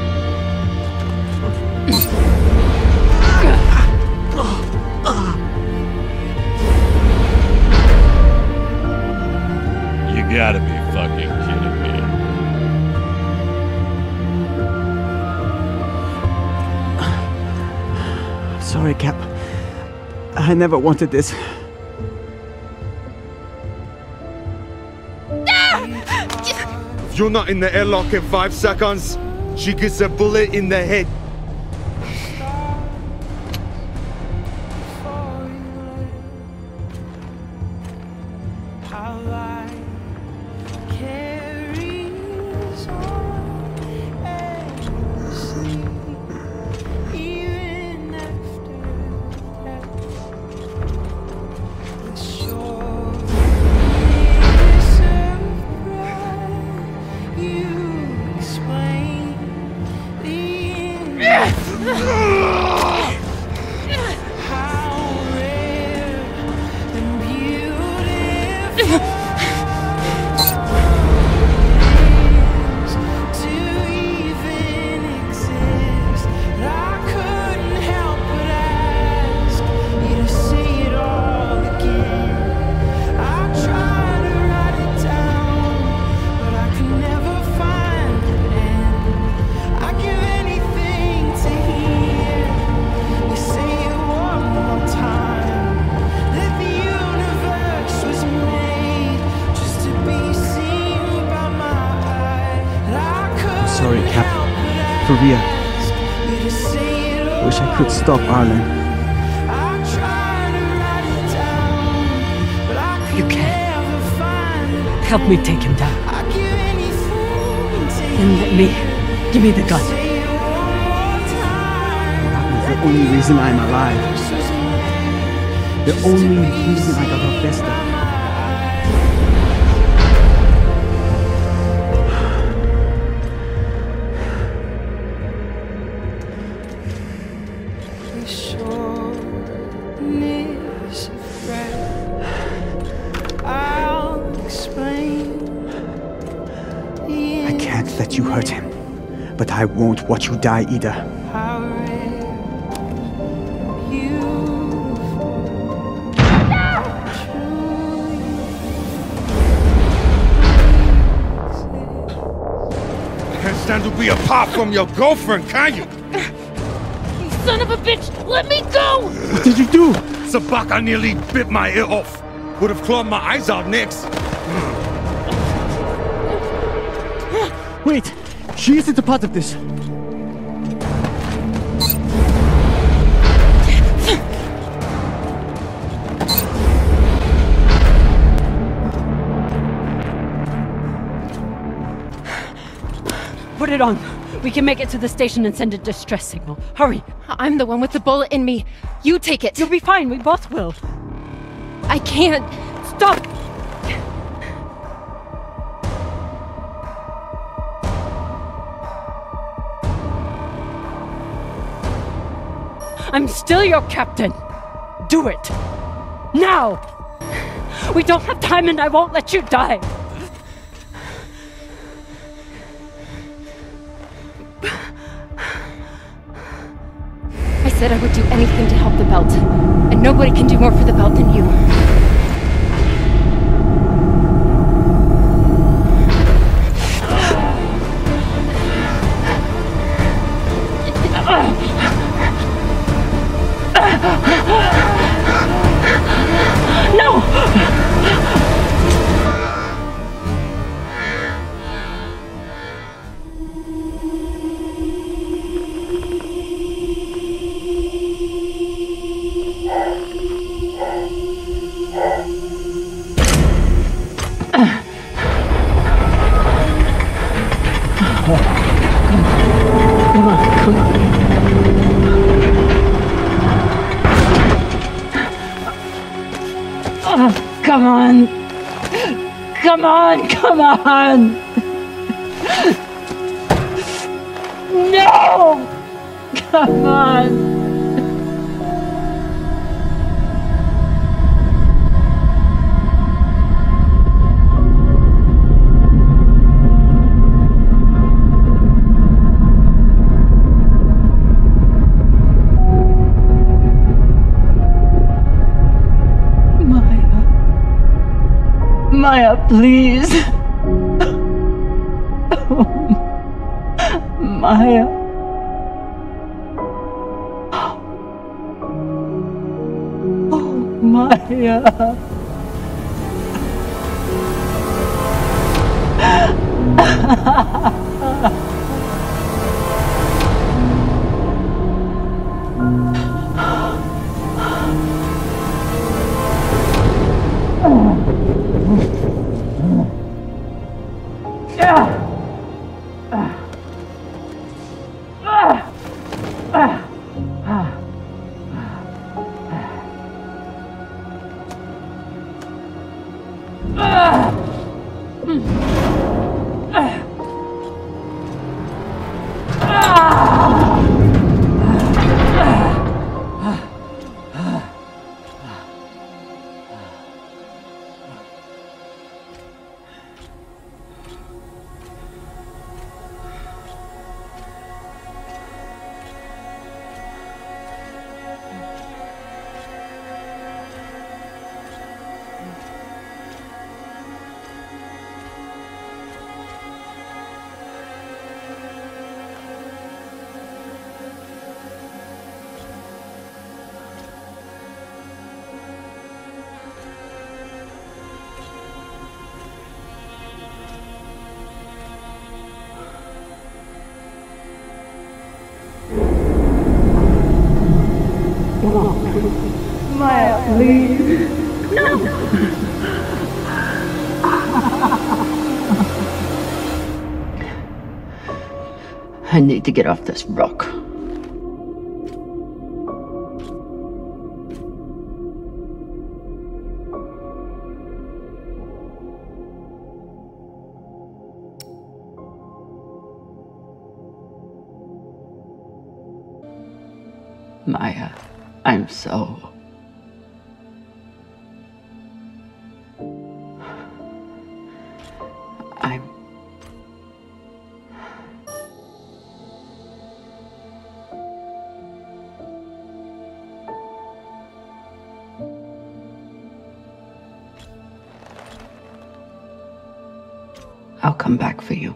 You gotta be fucking kidding me. Sorry, Cap. I never wanted this. If you're not in the airlock in 5 seconds, she gets a bullet in the head. Sorry, Cap. For real. Wish I could stop Arlen. You can. Help me take him down. And let me... Give me the gun. That was the only reason I'm alive. The only reason I got off Vesta. I can't let you hurt him, but I won't watch you die either. Can't stand to be apart from your girlfriend, can you? You son of a bitch! Let me go! What did you do? Sabaka nearly bit my ear off. Would have clawed my eyes out next. Wait! She isn't a part of this! Put it on. We can make it to the station and send a distress signal. Hurry. I'm the one with the bullet in me. You take it. You'll be fine. We both will. I can't. Stop! I'm still your captain. Do it. Now! We don't have time and I won't let you die. I said I would do anything to help the belt, and nobody can do more for the belt than you. No! Come on. Oh, come on. Come on, come on! No! Come on! Maya, please. Oh, Maya. Oh, Maya. Maya, please. No. I need to get off this rock. Maya, I'm so... I'll come back for you.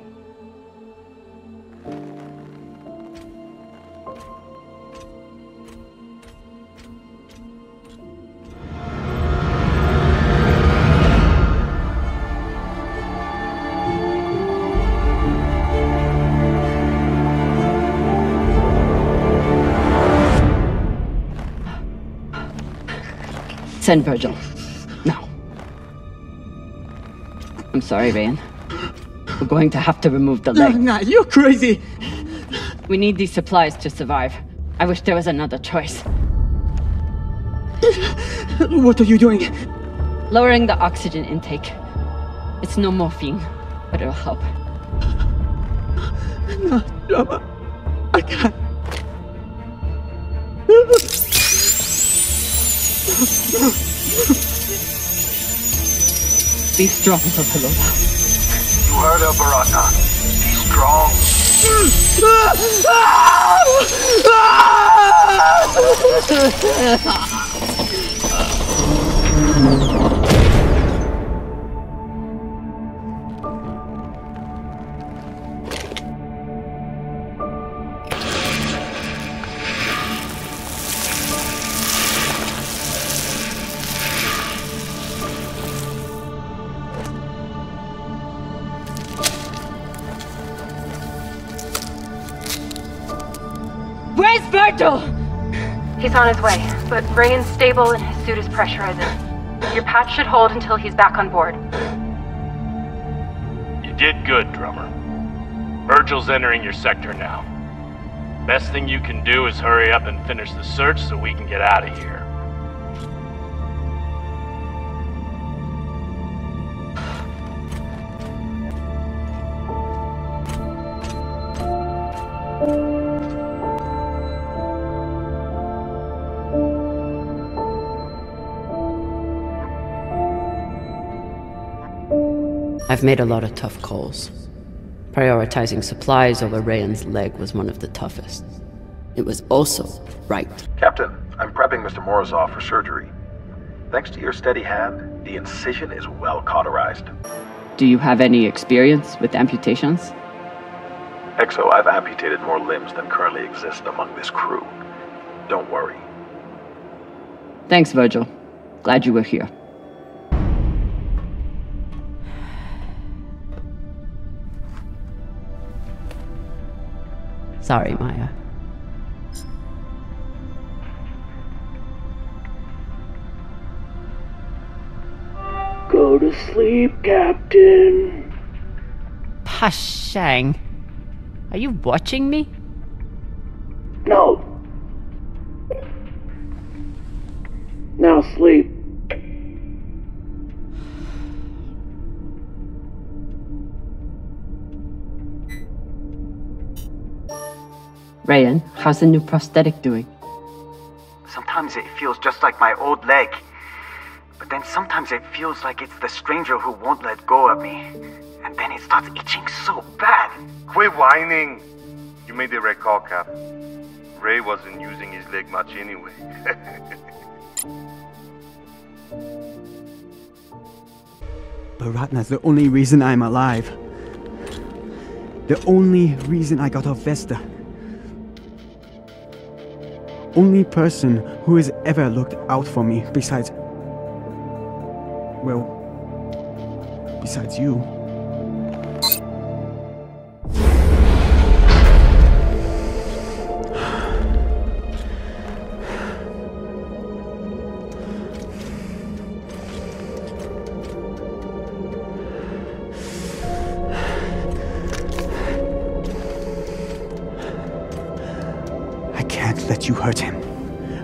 Send Virgil. Now. I'm sorry, Ryan. We're going to have to remove the leg. Nah, you're crazy! We need these supplies to survive. I wish there was another choice. What are you doing? Lowering the oxygen intake. It's no morphine, but it'll help. No, Drama. I can't. Be strong, Papillova. You heard her, Barata. Be strong. Where's Virgil? He's on his way, but Ryan's stable and his suit is pressurizing. Your patch should hold until he's back on board. You did good, Drummer. Virgil's entering your sector now. Best thing you can do is hurry up and finish the search so we can get out of here. I've made a lot of tough calls. Prioritizing supplies over Rayan's leg was one of the toughest. It was also right. Captain, I'm prepping Mr. Morozov for surgery. Thanks to your steady hand, the incision is well cauterized. Do you have any experience with amputations? Exo, I've amputated more limbs than currently exist among this crew. Don't worry. Thanks, Virgil. Glad you were here. Sorry, Maya. Go to sleep, Captain. Pashang. Are you watching me? No. Now sleep. Rayan, how's the new prosthetic doing? Sometimes it feels just like my old leg. But then sometimes it feels like it's the stranger who won't let go of me. And then it starts itching so bad. Quit whining. You made the right call, Cap. Ray wasn't using his leg much anyway. Baratna's the only reason I'm alive. The only reason I got off Vesta. Only person who has ever looked out for me besides... well... besides you. Let you hurt him,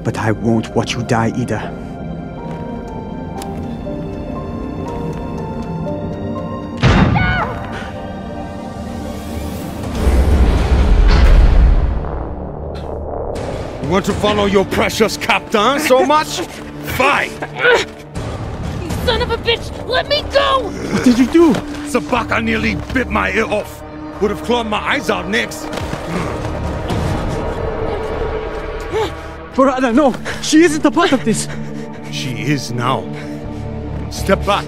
but I won't watch you die either. You want to follow your precious captain so much? Fine! You son of a bitch! Let me go! What did you do? Sabaka nearly bit my ear off. Would have clawed my eyes out next. Baratna, no! She isn't a part of this! She is now. Step back.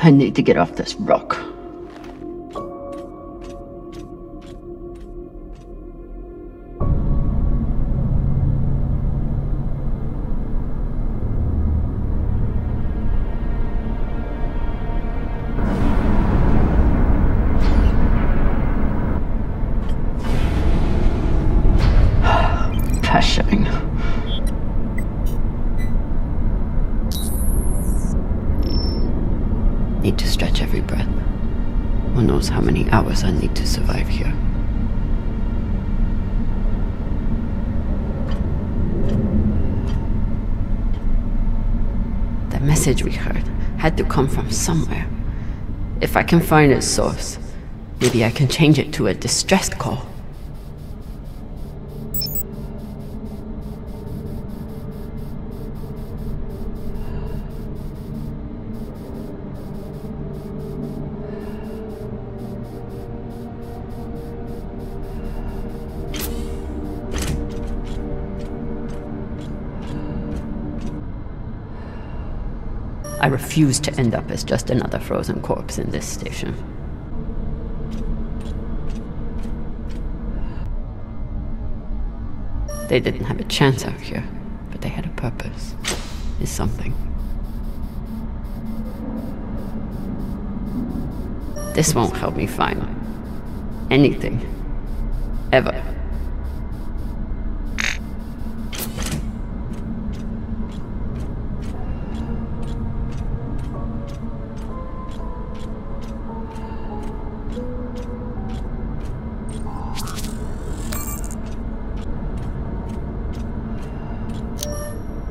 I need to get off this rock. Pressuring. Need to stretch every breath. Who knows how many hours I need to survive here. The message we heard had to come from somewhere. If I can find its source, maybe I can change it to a distress call. I refuse to end up as just another frozen corpse in this station. They didn't have a chance out here, but they had a purpose. Is something. This won't help me find anything. Ever.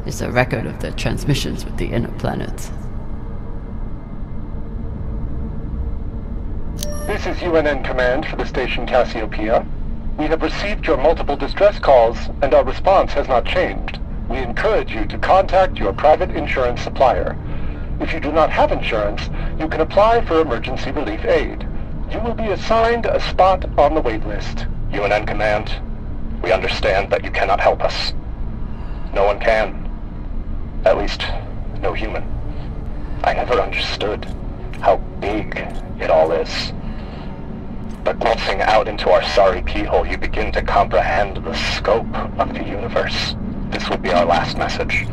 It's a record of the transmissions with the inner planets. This is UNN Command for the station Cassiopeia. We have received your multiple distress calls, and our response has not changed. We encourage you to contact your private insurance supplier. If you do not have insurance, you can apply for emergency relief aid. You will be assigned a spot on the wait list. UNN Command, we understand that you cannot help us. No one can. At least, no human. I never understood how big it all is. But glancing out into our sorry keyhole, you begin to comprehend the scope of the universe. This will be our last message,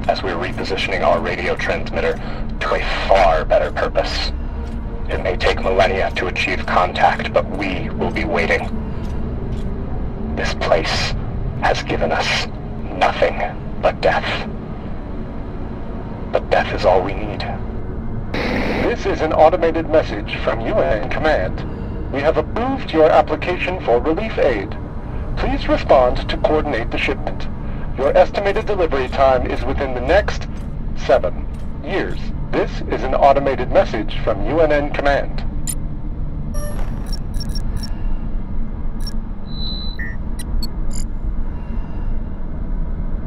as we're repositioning our radio transmitter to a far better purpose. It may take millennia to achieve contact, but we will be waiting. This place has given us nothing but death. But death is all we need. This is an automated message from UNN Command. We have approved your application for relief aid. Please respond to coordinate the shipment. Your estimated delivery time is within the next 7 years. This is an automated message from UNN Command.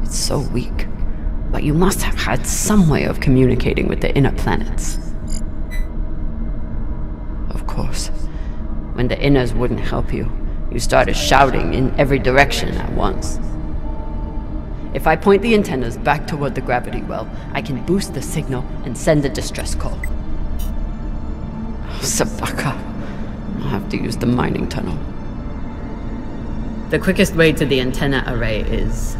It's so weak. But you must have had some way of communicating with the inner planets. Of course. When the inners wouldn't help you, you started shouting in every direction at once. If I point the antennas back toward the gravity well, I can boost the signal and send a distress call. Oh, Sabaka. I'll have to use the mining tunnel. The quickest way to the antenna array is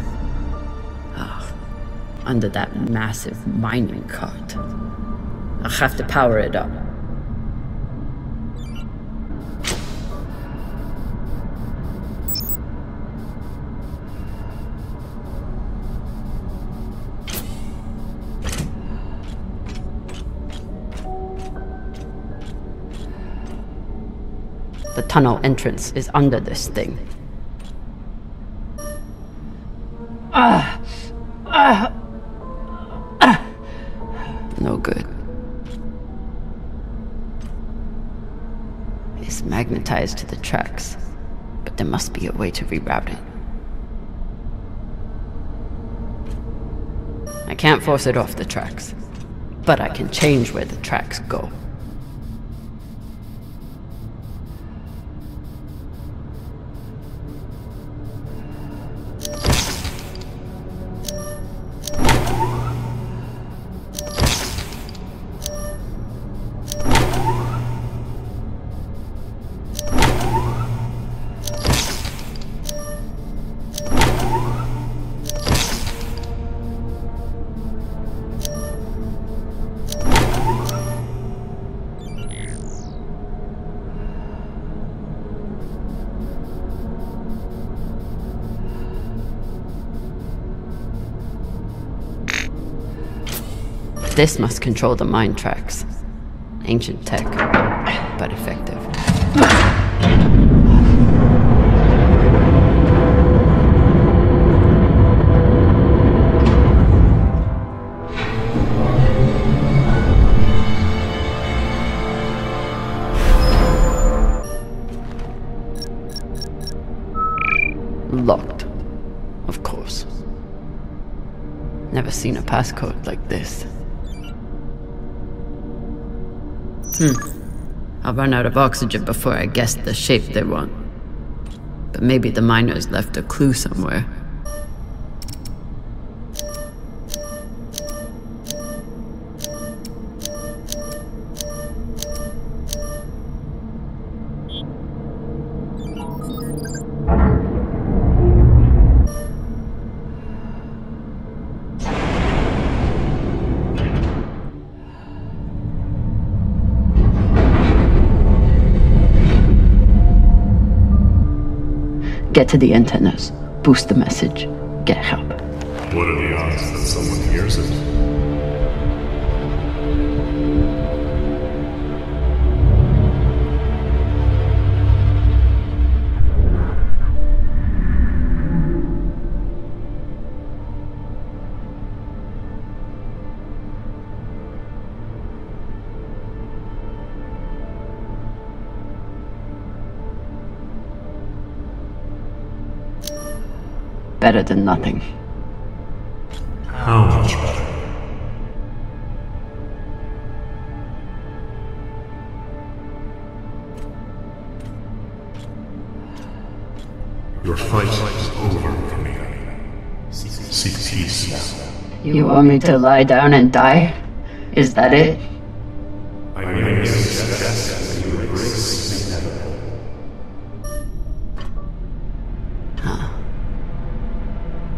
under that massive mining cart. I'll have to power it up. The tunnel entrance is under this thing. No good. It's magnetized to the tracks, but there must be a way to reroute it. I can't force it off the tracks, but I can change where the tracks go. This must control the mine tracks. Ancient tech, but effective. Locked. Of course. Never seen a passcode like this. I'll run out of oxygen before I guess the shape they want. But maybe the miners left a clue somewhere. Get to the antennas, boost the message, get help. What are the odds that someone hears it? Better than nothing. How much better? Your fight is over, Camila. Seek peace now. You want me to lie down and die? Is that it? I merely suggest that you embrace the inevitable.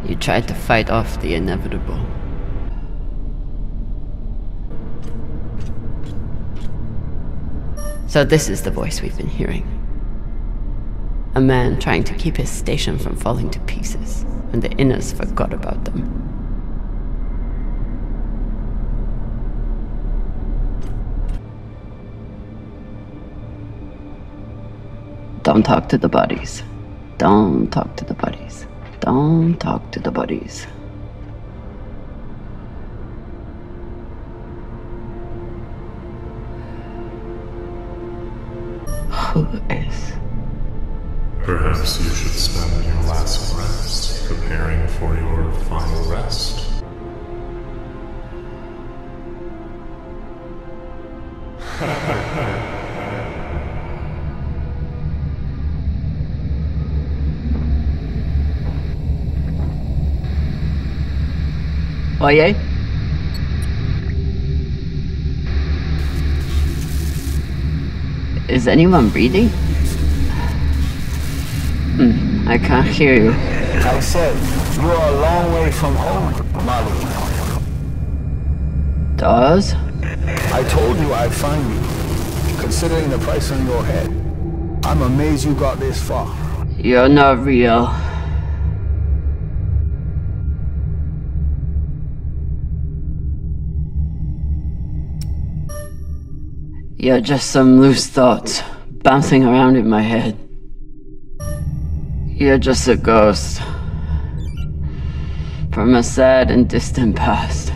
You tried to fight off the inevitable. So this is the voice we've been hearing. A man trying to keep his station from falling to pieces, and the Inners forgot about them. Don't talk to the bodies. Don't talk to the bodies. Don't talk to the bodies. Who is? Perhaps you should spend your last rest preparing for your final rest. Oye? Is anyone breathing? I can't hear you. I said, you are a long way from home, Molly. Dawes? I told you I'd find you, considering the price on your head. I'm amazed you got this far. You're not real. You're just some loose thoughts bouncing around in my head. You're just a ghost from a sad and distant past.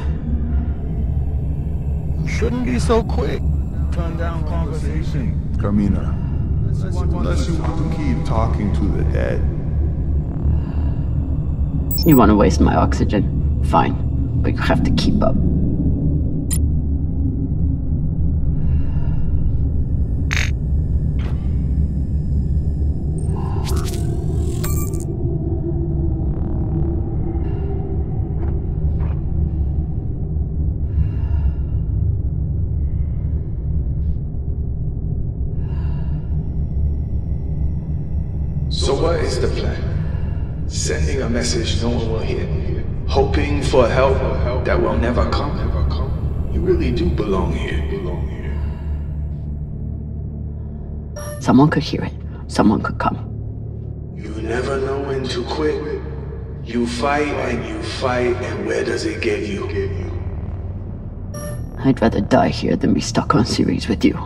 You shouldn't be so quick. Turn down conversation. Carmina, unless you want to keep talking to the dead. You want to waste my oxygen? Fine, but you have to keep up. So what is the plan? Sending a message no one will hear, hoping for help that will never come. You really do belong here. Someone could hear it. Someone could come. You never know when to quit. You fight, and where does it get you? I'd rather die here than be stuck on Ceres with you.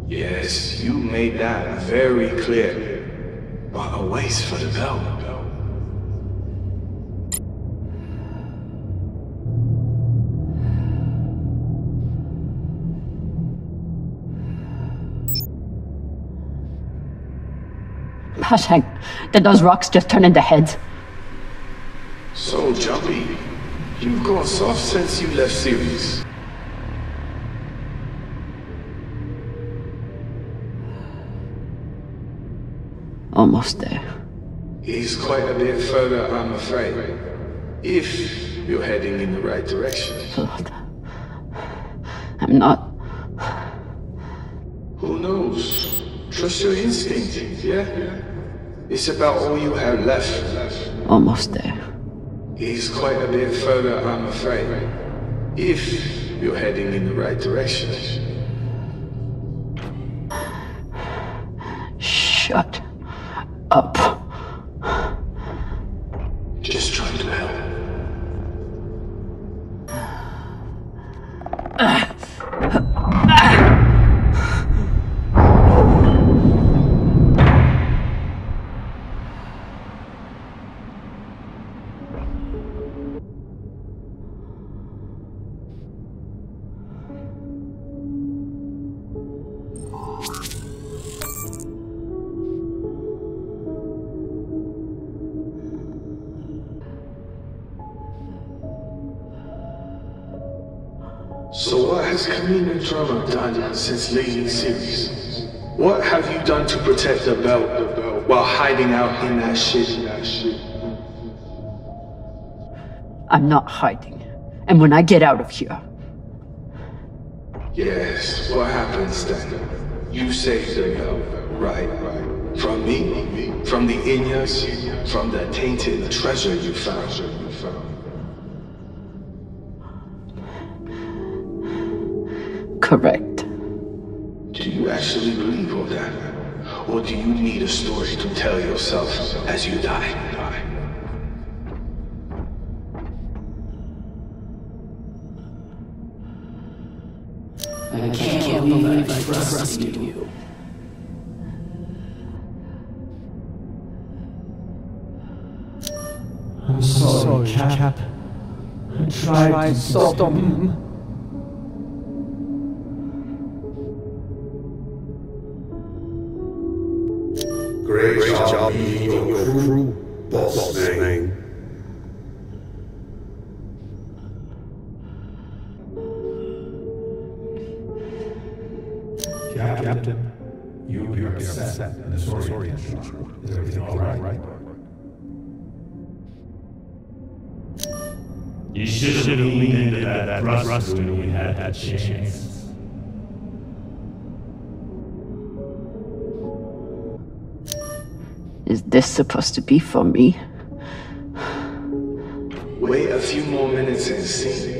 Yes, you made that very clear. But a waste for the belt. Pashang, did those rocks just turn into heads? So jumpy. You've gone soft since you left Ceres. Almost there. He's quite a bit further, I'm afraid. If you're heading in the right direction. Lord. I'm not. Who knows? Trust your instinct, yeah? It's about all you have left. Almost there. He's quite a bit further, I'm afraid. If you're heading in the right direction. Shut up. Just trying to help. So what has Kamina Drama done since leaving Ceres? What have you done to protect the belt while hiding out in that shit? I'm not hiding. And when I get out of here... Yes, what happens then? You saved the belt, right? From me? From the Inyas? From the tainted treasure you found? Correct. Do you actually believe all that? Or do you need a story to tell yourself as you die? I can't believe I trusted you. I'm sorry, Cap. I tried to stop him. Great job beating your crew, Boss Man. Captain, you appear upset and disoriented. Is everything all right? You should have leaned into that thrust when we had that chance. Is this supposed to be for me? Wait a few more minutes and see.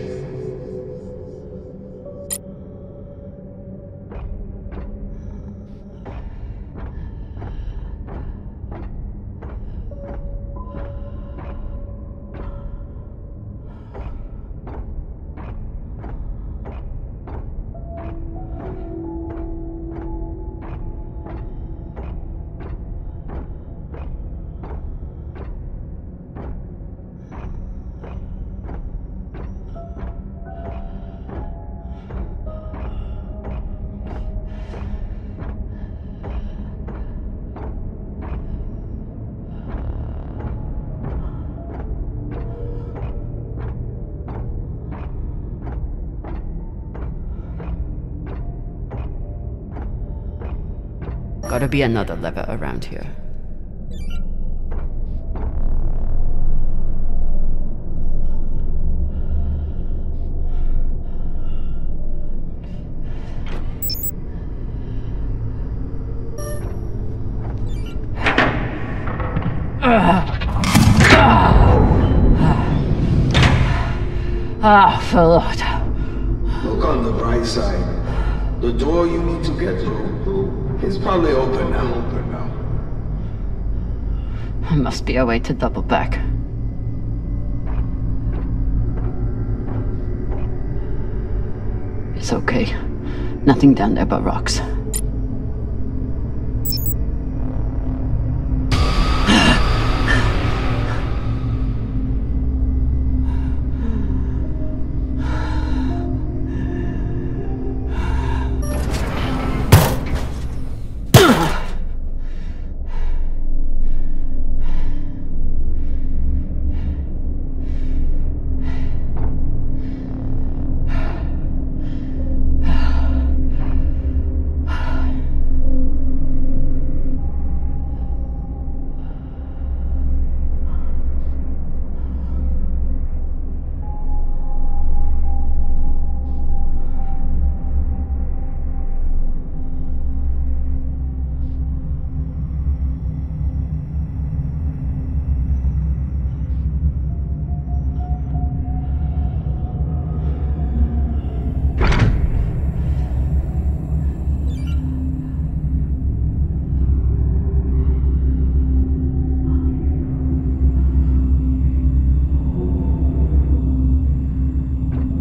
Gotta be another lever around here. For Lord. Look on the bright side. The door you need to get through is probably open now. There must be a way to double back. It's okay. Nothing down there but rocks.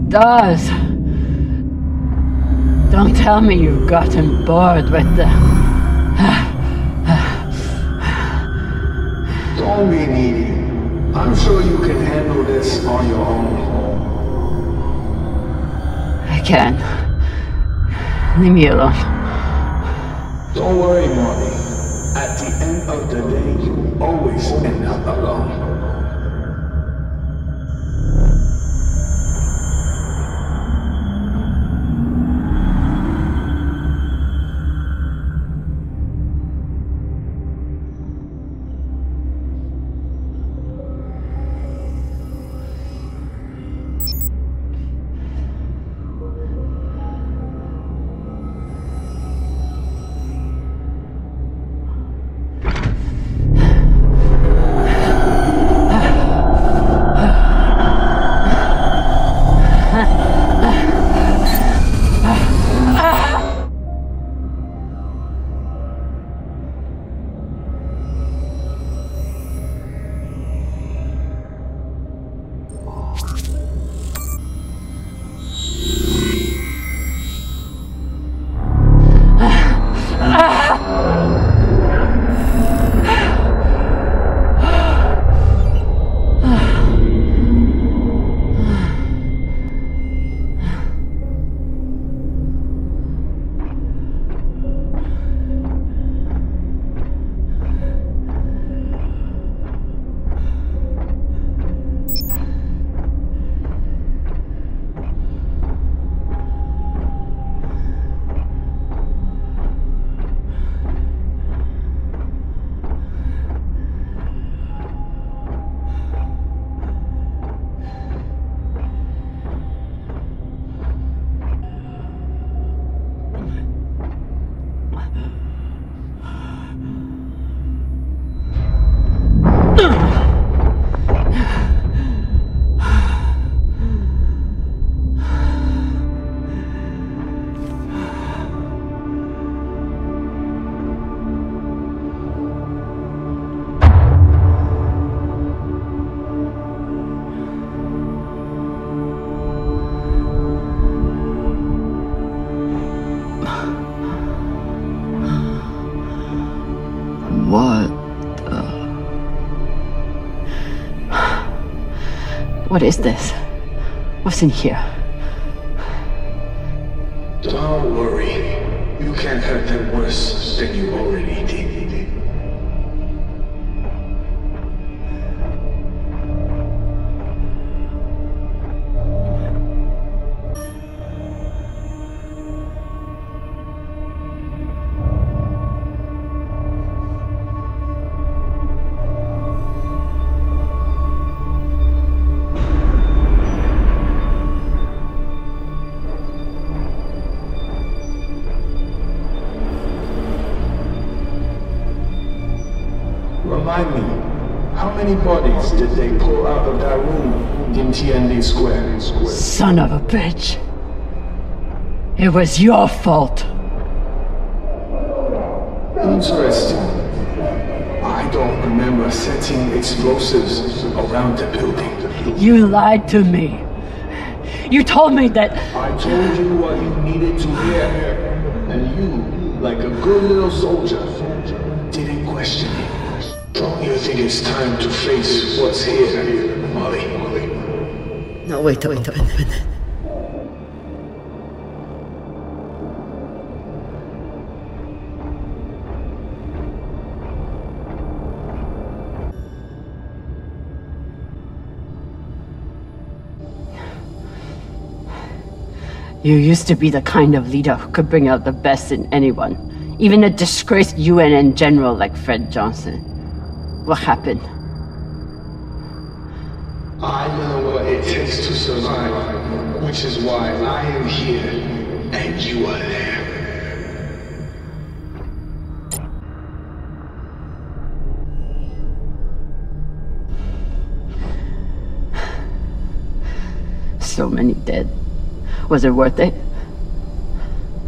Dawes! Don't tell me you've gotten bored with the... Don't be needy. I'm sure you can handle this on your own. I can. Leave me alone. Don't worry, Marty. At the end of the day, you always end up alone. What is this? What's in here? Don't worry. You can't hurt them worse than you already did. Remind me, how many bodies did they pull out of that room in TND Square? Son of a bitch! It was your fault! Interesting. I don't remember setting explosives around the building. You lied to me. You told me that... I told you what you needed to hear. And you, like a good little soldier, didn't question it. Don't you think it's time to face what's here, Molly? No, wait a minute. You used to be the kind of leader who could bring out the best in anyone, even a disgraced UNN general like Fred Johnson. What happened? I know what it takes to survive, which is why I am here, and you are there. So many dead. Was it worth it?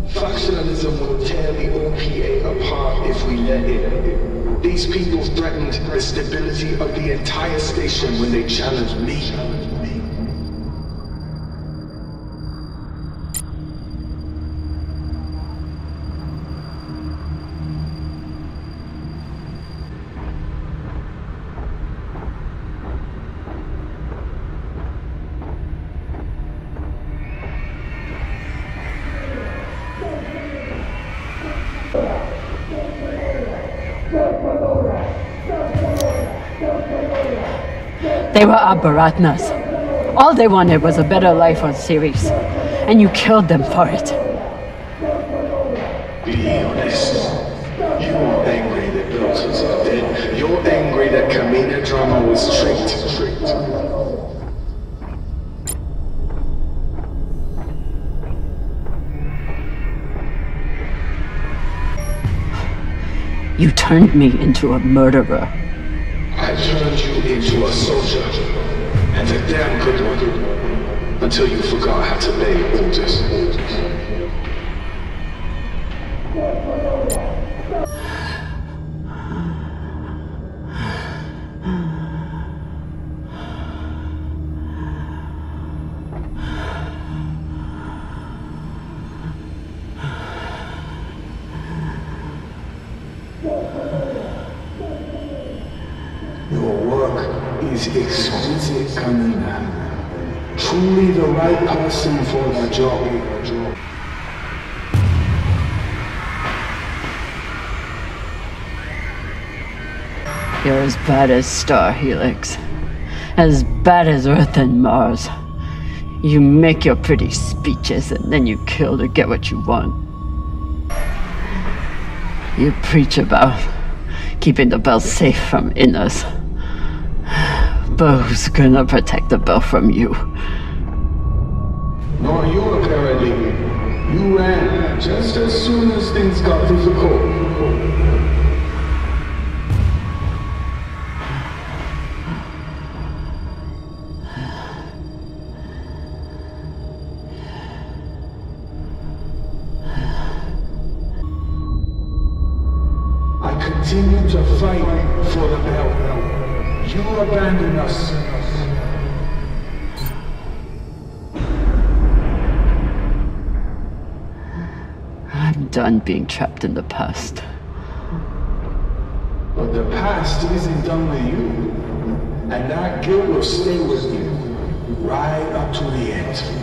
Factionalism will tear the OPA apart if we let it. These people threatened the stability of the entire station when they challenged me. They were our Baratnas. All they wanted was a better life on Ceres, and you killed them for it. Be honest. You're angry that Belters are dead. You're angry that Kamina Drama was tricked. You turned me into a murderer. I turned you into a soldier, and a damn good one, until you forgot how to obey orders. Is exquisite, Kamina. Truly the right person for the job. You're as bad as Star Helix. As bad as Earth and Mars. You make your pretty speeches and then you kill to get what you want. You preach about keeping the Bell safe from Innas. But who's gonna protect the Bell from you? Nor you, apparently. You ran just as soon as things got difficult. I continue to fight for the Bell. You abandoned us. I'm done being trapped in the past. But the past isn't done with you. And that guilt will stay with you. Right up to the end.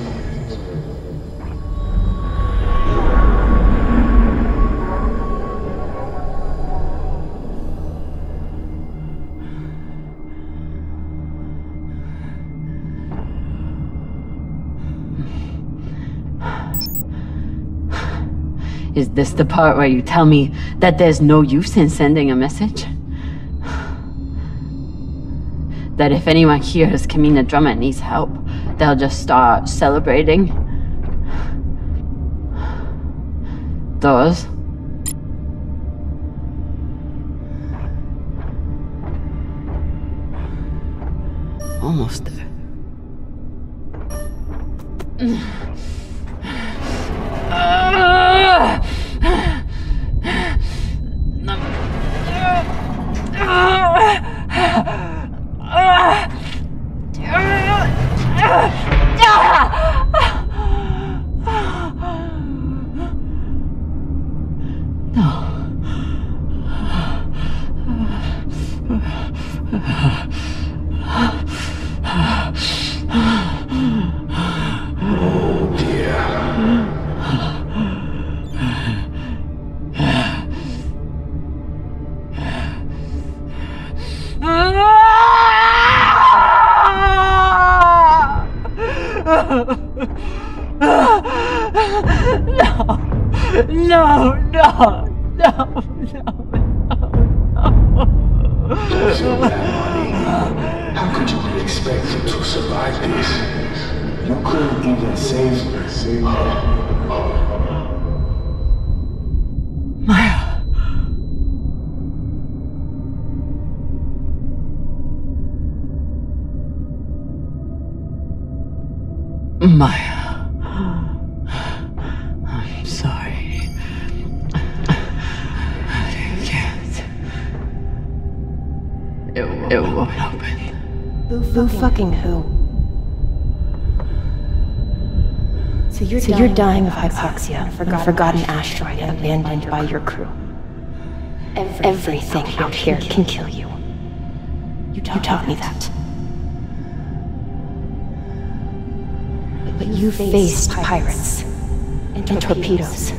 Is this the part where you tell me that there's no use in sending a message? That if anyone hears Kamina Drama needs help, they'll just start celebrating? Those? Almost there. Oh dear. No. So bad, Marty. How could you be expected to survive this? You couldn't even save Maya. Maya. I'm sorry. I can't. It won't open. Who fucking who? So you're dying of hypoxia on a forgotten asteroid abandoned by your crew. Everything out here can kill you. You taught me that. But you faced pirates and torpedoes.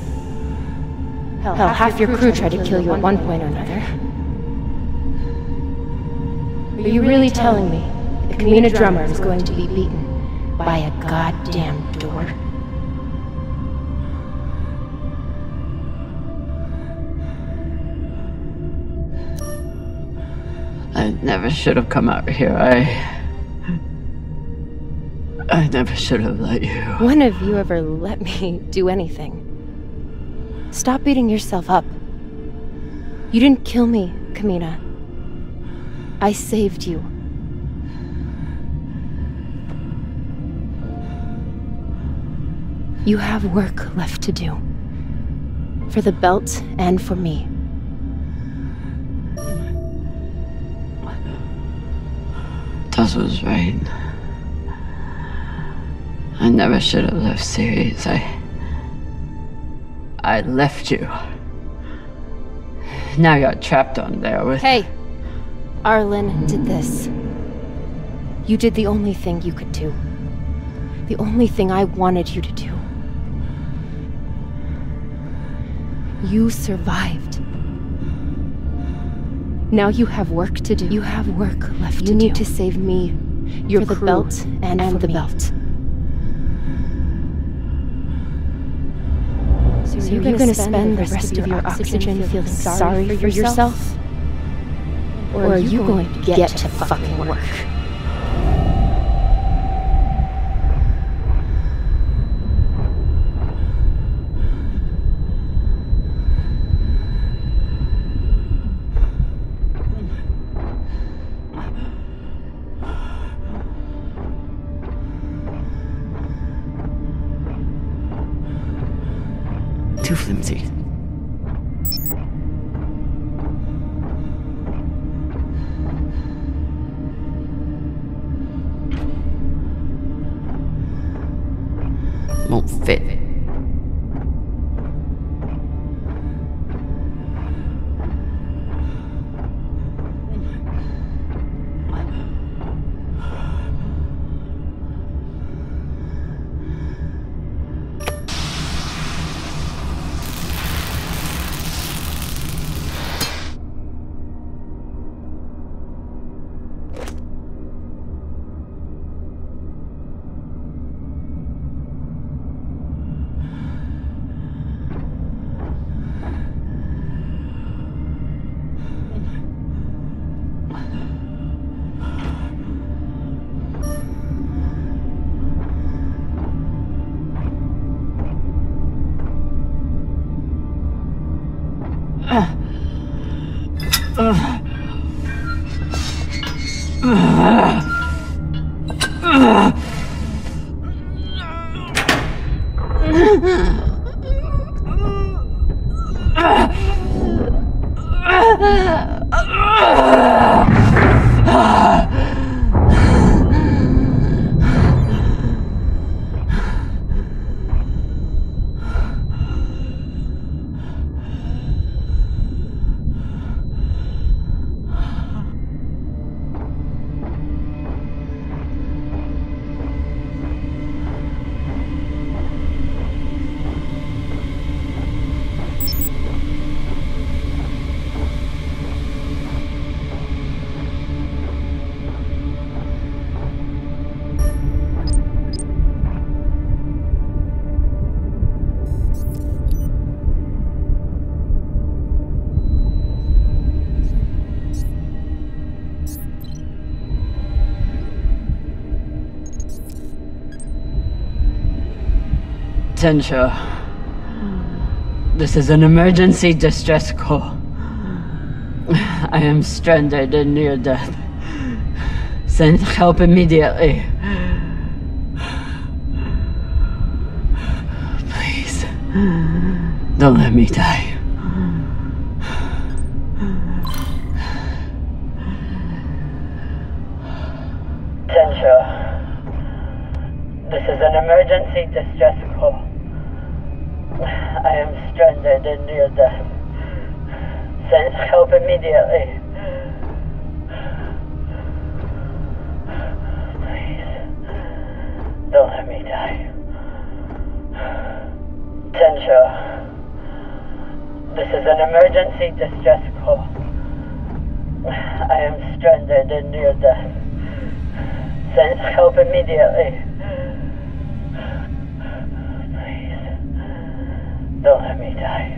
Hell, half your crew tried to kill you at one point or another. Are you really telling me the Kamina drummer is going to be beaten by a goddamn door? I never should have come out here. I never should have let you. When have you ever let me do anything? Stop beating yourself up. You didn't kill me, Kamina. I saved you. You have work left to do. For the belt and for me. Tuz was right. I never should have left Ceres. I left you. Now you're trapped on there with... Hey! Arlen did this. You did the only thing you could do. The only thing I wanted you to do. You survived. Now you have work to do. You have work left to do. You need to save me, your crew, the belt, and for the belt. So you're gonna spend the rest of your oxygen feeling sorry for yourself? Or are you going to get to fucking work? Too flimsy. Won't fit. Tensho, this is an emergency distress call. I am stranded and near death. Send help immediately. Please, don't let me die. Tensho, this is an emergency distress call. I am stranded and near death. Send help immediately. Please, don't let me die. Tensho, this is an emergency distress call. I am stranded and near death. Send help immediately. Please, don't let me die.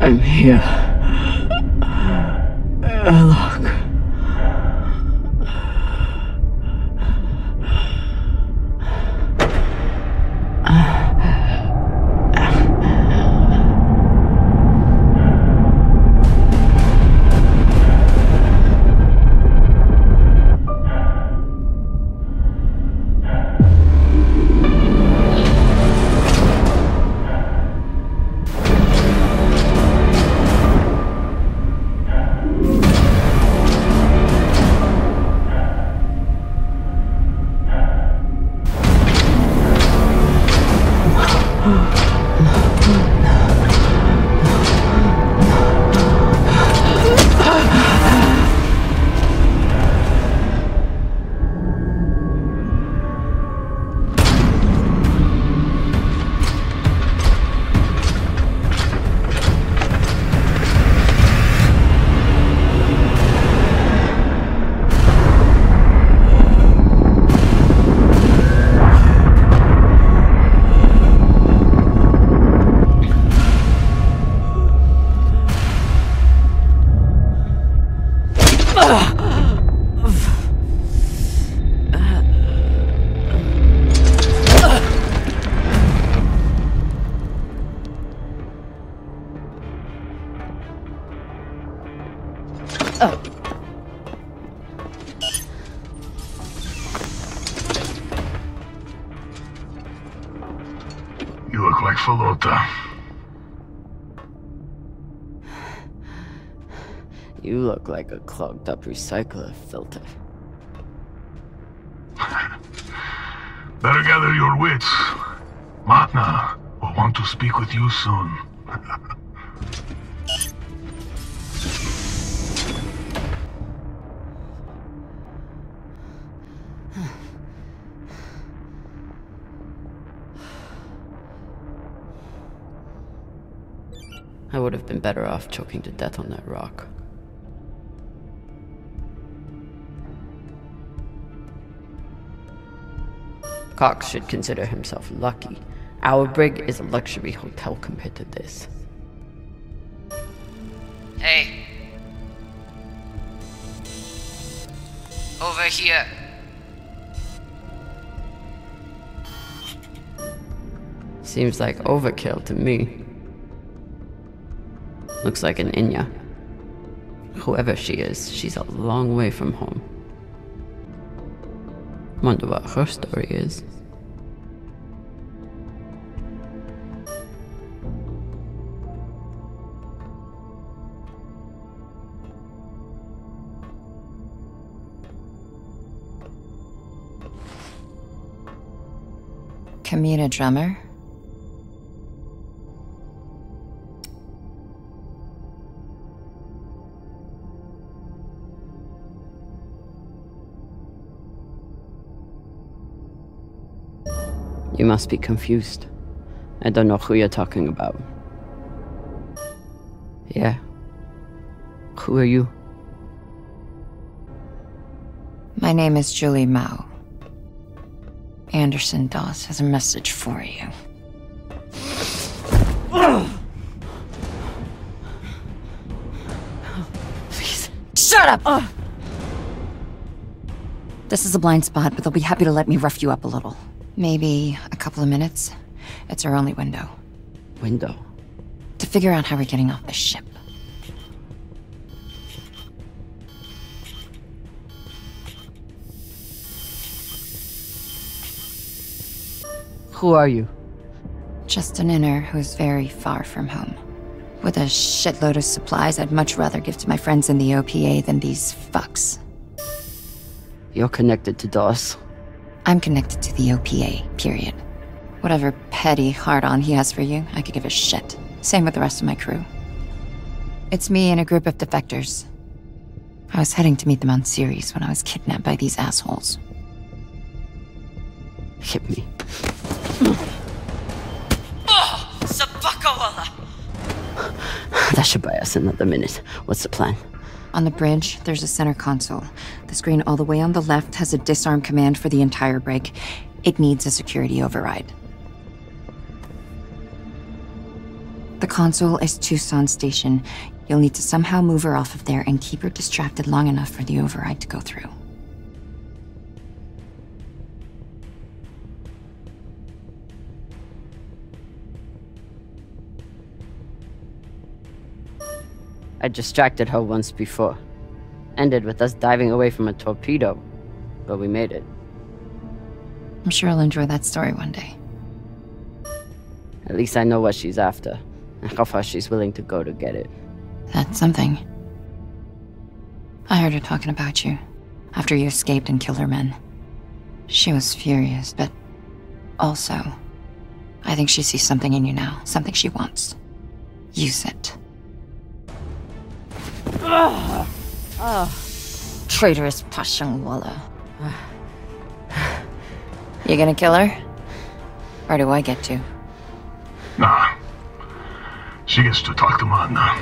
I'm here. Look. You look like Falota. You look like a clogged up recycler filter. Better gather your wits. Matna will want to speak with you soon. I would have been better off choking to death on that rock. Cox should consider himself lucky. Our brig is a luxury hotel compared to this. Hey. Over here. Seems like overkill to me. Looks like an Inya. Whoever she is, she's a long way from home. Wonder what her story is. Kamina drummer? You must be confused. I don't know who you're talking about. Yeah. Who are you? My name is Julie Mao. Anderson Dawes has a message for you. Please. Shut up! This is a blind spot, but they'll be happy to let me rough you up a little. Maybe a couple of minutes. It's our only window. Window? To figure out how we're getting off the ship. Who are you? Just an inner who's very far from home. With a shitload of supplies I'd much rather give to my friends in the OPA than these fucks. You're connected to Dawes. I'm connected to the OPA, period. Whatever petty hard-on he has for you, I could give a shit. Same with the rest of my crew. It's me and a group of defectors. I was heading to meet them on Ceres when I was kidnapped by these assholes. Hit me. Oh, Sabakawala! That should buy us another minute. What's the plan? On the bridge, there's a center console. The screen all the way on the left has a disarm command for the entire brig. It needs a security override. The console is Tucson Station. You'll need to somehow move her off of there and keep her distracted long enough for the override to go through. I distracted her once before. Ended with us diving away from a torpedo. But we made it. I'm sure I'll enjoy that story one day. At least I know what she's after, and how far she's willing to go to get it. That's something. I heard her talking about you, after you escaped and killed her men. She was furious, but also, I think she sees something in you now, something she wants. Use it. Traitorous Pashangwala. You gonna kill her? Or do I get to? Nah. She gets to talk to Matna.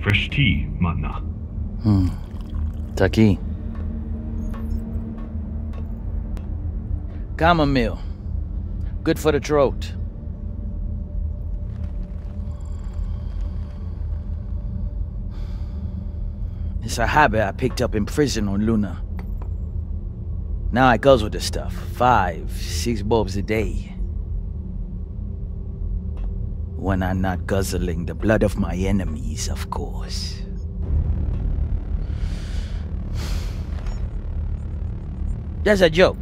Fresh tea, Matna. Taki. Chamomile. Good for the throat. It's a habit I picked up in prison on Luna. Now I guzzle the stuff. 5, 6 bulbs a day. When I'm not guzzling the blood of my enemies, of course. That's a joke.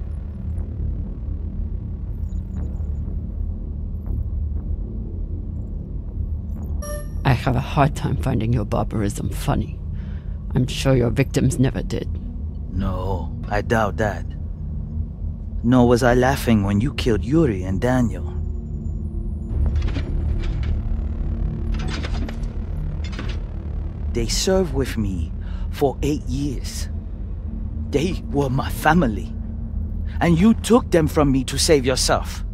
I have a hard time finding your barbarism funny. I'm sure your victims never did. No, I doubt that. Nor was I laughing when you killed Yuri and Daniel. They served with me for 8 years. They were my family. And you took them from me to save yourself.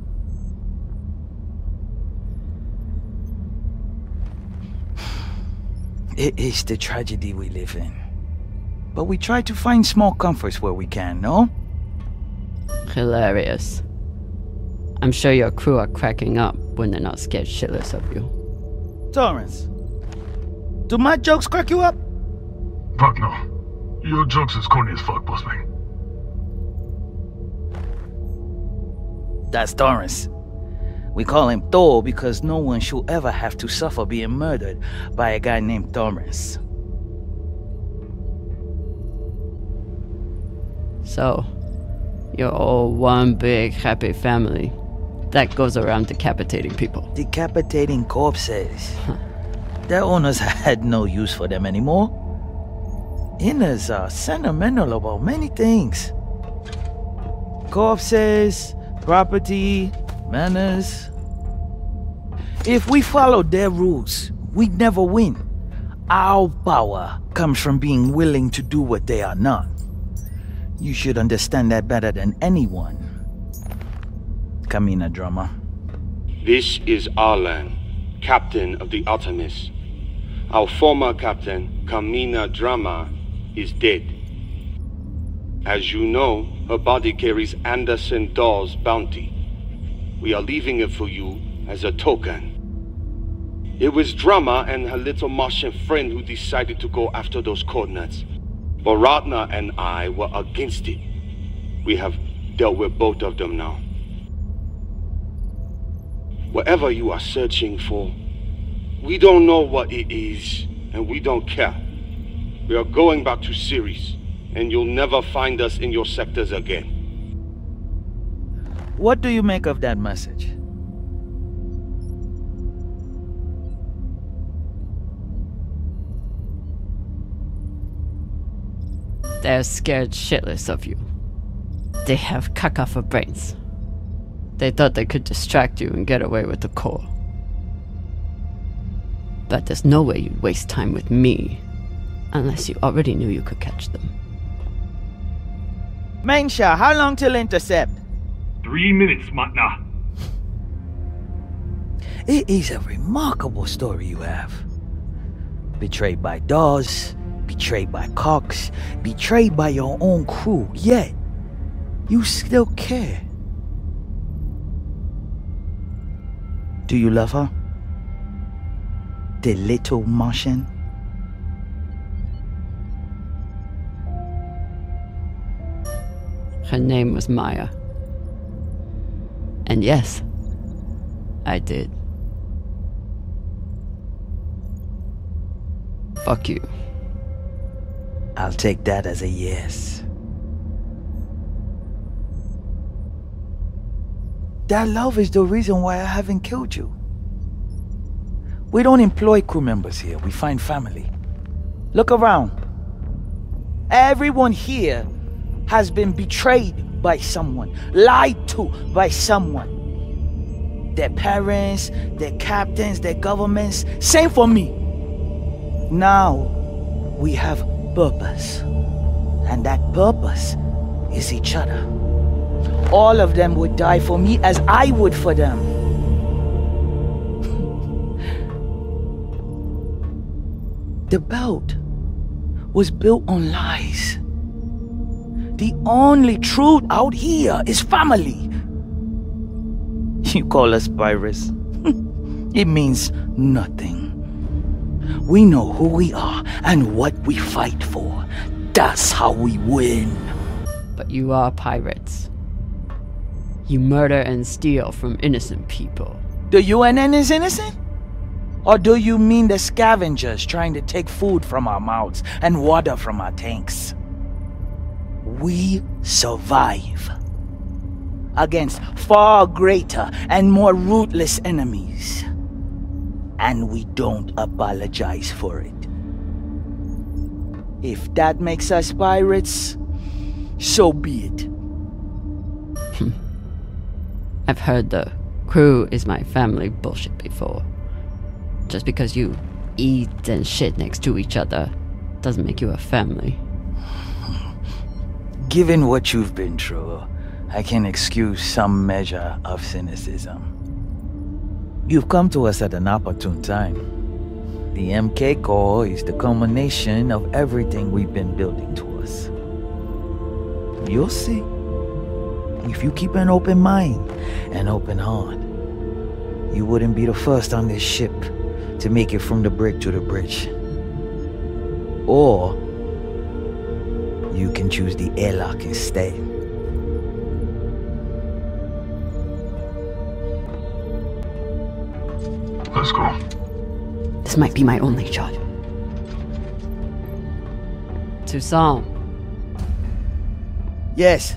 It is the tragedy we live in. But we try to find small comforts where we can, no? Hilarious. I'm sure your crew are cracking up when they're not scared shitless of you. Torrance, do my jokes crack you up? Fuck no. Your jokes is corny as fuck, boss man. That's Torrance. We call him Thor because no one should ever have to suffer being murdered by a guy named Torrance. So, you're all one big happy family that goes around decapitating people. Decapitating corpses. Their owners had no use for them anymore. Inners are sentimental about many things. Corpses, property, manners. If we followed their rules, we'd never win. Our power comes from being willing to do what they are not. You should understand that better than anyone. Kamina Drama. This is Arlan, captain of the Artemis. Our former captain, Kamina Drama, is dead. As you know, her body carries Anderson Dawes' bounty. We are leaving it for you as a token. It was Drama and her little Martian friend who decided to go after those coordinates. But Ratna and I were against it. We have dealt with both of them now. Whatever you are searching for, we don't know what it is, and we don't care. We are going back to Ceres, and you'll never find us in your sectors again. What do you make of that message? They're scared shitless of you. They have caca for brains. They thought they could distract you and get away with the core. But there's no way you'd waste time with me unless you already knew you could catch them. Mensha, how long till intercept? 3 minutes, Matna. It is a remarkable story you have. Betrayed by Dawes, betrayed by Cox, betrayed by your own crew, yet you still care. Do you love her? The little Martian? Her name was Maya. And yes, I did. Fuck you. I'll take that as a yes. That love is the reason why I haven't killed you. We don't employ crew members here, we find family. Look around. Everyone here has been betrayed by someone, lied to by someone. Their parents, their captains, their governments, same for me. Now, we have purpose. And that purpose is each other. All of them would die for me as I would for them. The belt was built on lies. The only truth out here is family. You call us pirates? It means nothing. We know who we are and what we fight for. That's how we win. But you are pirates. You murder and steal from innocent people. The UNN is innocent? Or do you mean the scavengers trying to take food from our mouths and water from our tanks? We survive against far greater and more ruthless enemies. And we don't apologize for it. If that makes us pirates, so be it. I've heard the crew is my family bullshit before. Just because you eat and shit next to each other doesn't make you a family. Given what you've been through, I can excuse some measure of cynicism. You've come to us at an opportune time. The MK Corps is the culmination of everything we've been building towards. You'll see. If you keep an open mind and open heart, you wouldn't be the first on this ship to make it from the brig to the bridge. Or you can choose the airlock instead. Let's go. This might be my only shot. Toussaint. Yes.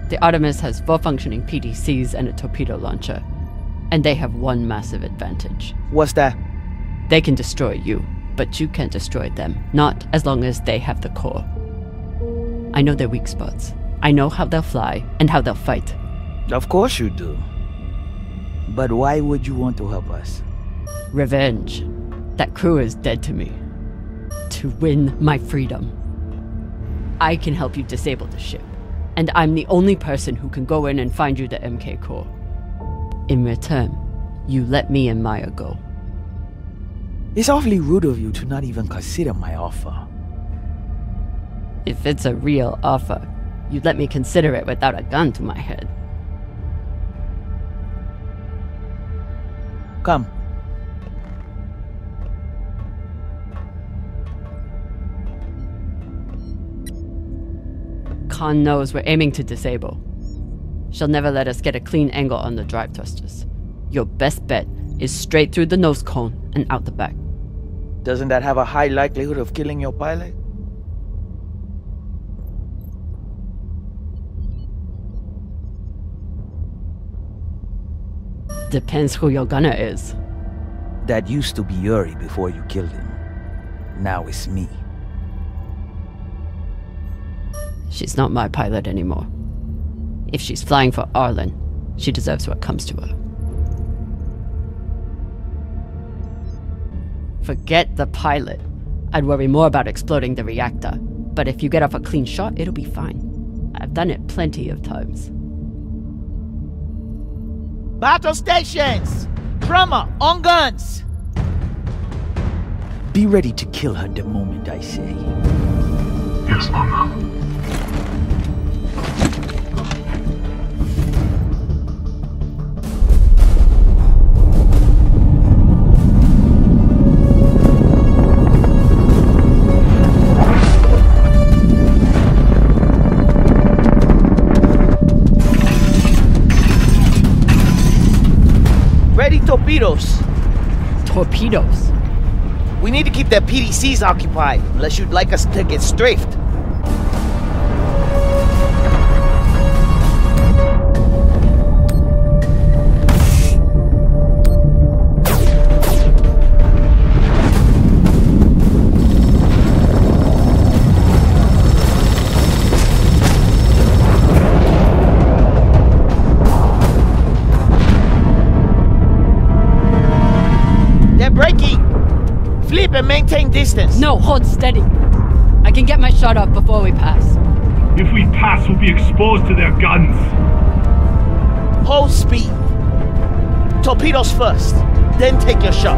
The Artemis has 4 functioning PDCs and a torpedo launcher. And they have one massive advantage. What's that? They can destroy you, but you can't destroy them. Not as long as they have the core. I know their weak spots. I know how they'll fly and how they'll fight. Of course you do. But why would you want to help us? Revenge. That crew is dead to me. To win my freedom. I can help you disable the ship. And I'm the only person who can go in and find you the MK core. In return, you let me and Maya go. It's awfully rude of you to not even consider my offer. If it's a real offer, you'd let me consider it without a gun to my head. Come. Khan knows we're aiming to disable. She'll never let us get a clean angle on the drive thrusters. Your best bet is straight through the nose cone and out the back. Doesn't that have a high likelihood of killing your pilot? Depends who your gunner is. That used to be Yuri before you killed him. Now it's me. She's not my pilot anymore. If she's flying for Arlen, she deserves what comes to her. Forget the pilot. I'd worry more about exploding the reactor. But if you get off a clean shot, it'll be fine. I've done it plenty of times. Battle stations! Drummer, on guns! Be ready to kill her the moment I say. Yes, Mama. Ready torpedoes. Torpedoes? We need to keep their PDCs occupied, unless you'd like us to get strafed. Flip and maintain distance. No, hold steady. I can get my shot off before we pass. If we pass, we'll be exposed to their guns. Hold speed. Torpedoes first, then take your shot.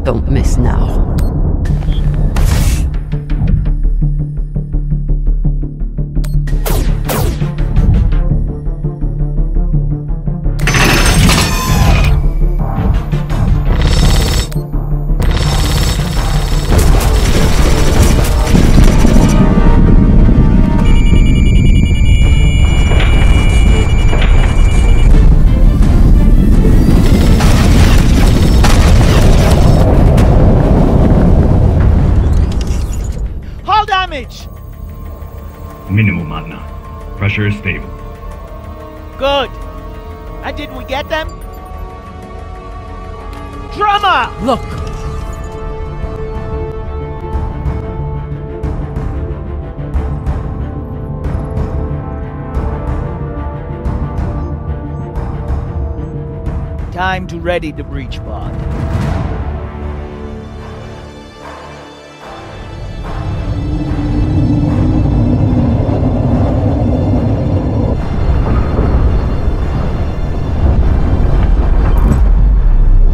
Don't miss now. Minimal, Matna. Pressure is stable. Good. And did we get them? Drama! Look! Time to ready the breach pod.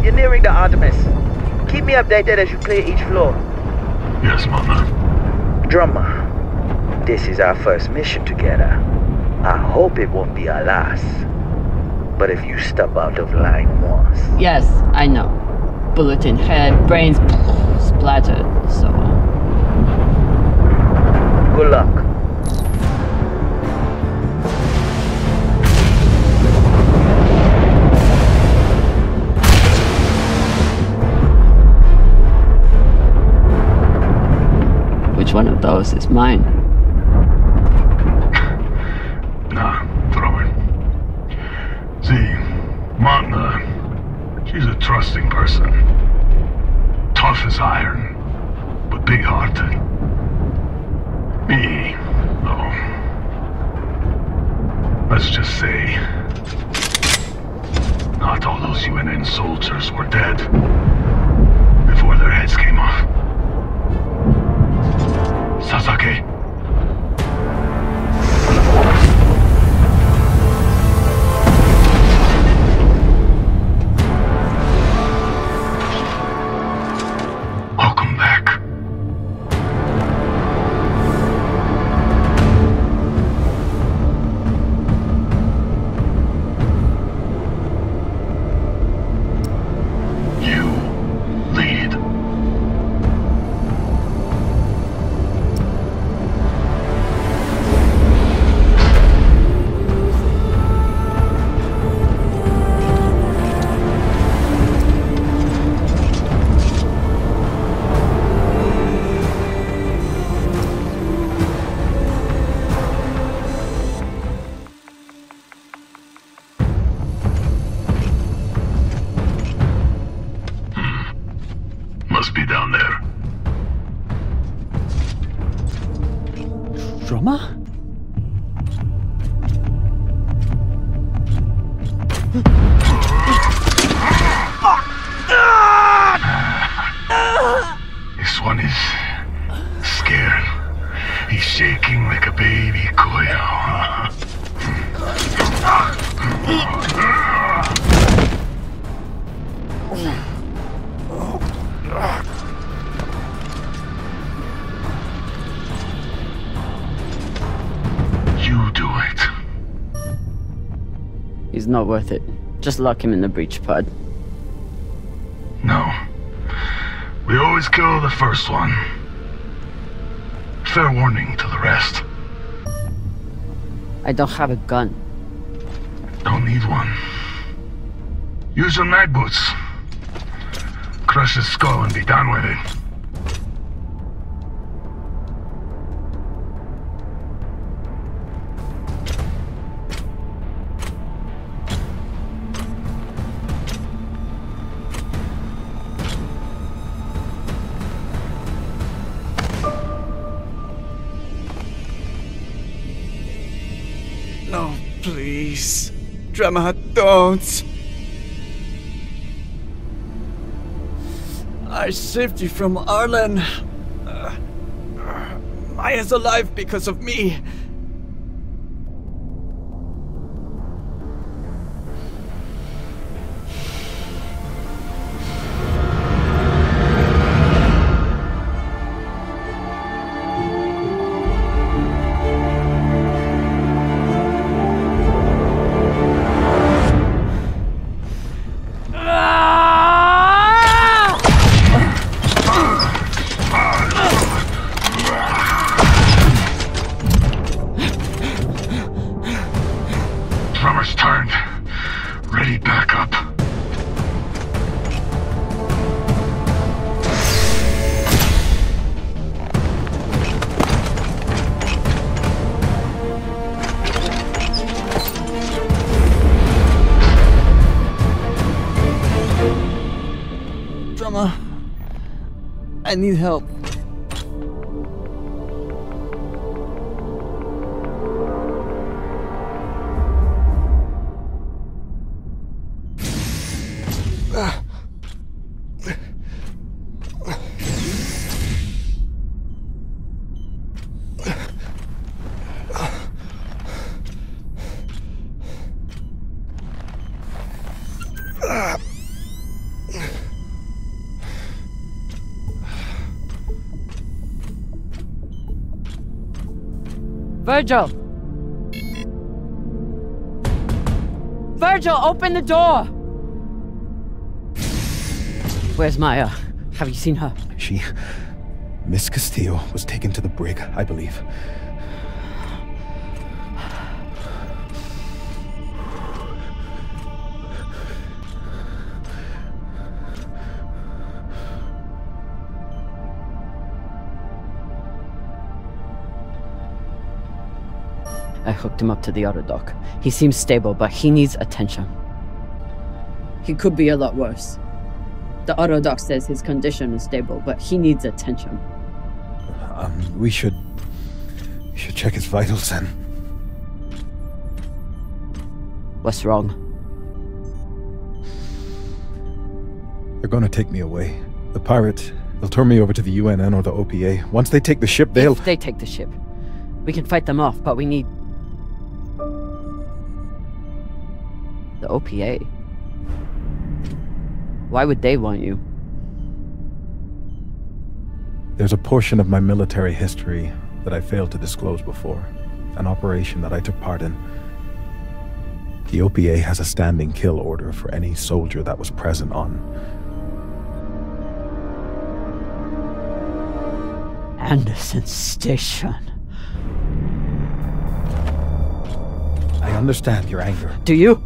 Nearing the Artemis. Keep me updated as you clear each floor. Yes, Mama. Drummer, this is our first mission together. I hope it won't be our last. But if you step out of line once... Yes, I know. Bullet in head, brains splattered, so on. Good luck. Which one of those is mine? Nah, throw it. See, Matna, she's a trusting person. Tough as iron, but big-hearted. Me, though, let's just say, not all those UNN soldiers were dead before their heads came off. Sasaki. Welcome back. You lead. Must be down there. Drummer? This one is scared. He's shaking like a baby koyo. You do it. He's not worth it. Just lock him in the breach pod. No. We always kill the first one. Fair warning to the rest. I don't have a gun. Don't need one. Use your mag boots. Crush his skull and be done with it. No, please. Drummer, don't. I saved you from Arlen. Maya's alive because of me. I need help. Virgil! Virgil, open the door! Where's Maya? Have you seen her? Miss Castillo was taken to the brig, I believe. I hooked him up to the auto dock. He seems stable, but he needs attention. He could be a lot worse. The auto dock says his condition is stable, but he needs attention. We should check his vitals then. What's wrong? They're gonna take me away. The pirates, they'll turn me over to the UNN or the OPA. Once they take the ship, they'll... If they take the ship, we can fight them off, but we need... the OPA. Why would they want you? There's a portion of my military history that I failed to disclose before. An operation that I took part in. The OPA has a standing kill order for any soldier that was present on Anderson Station. I understand your anger. Do you?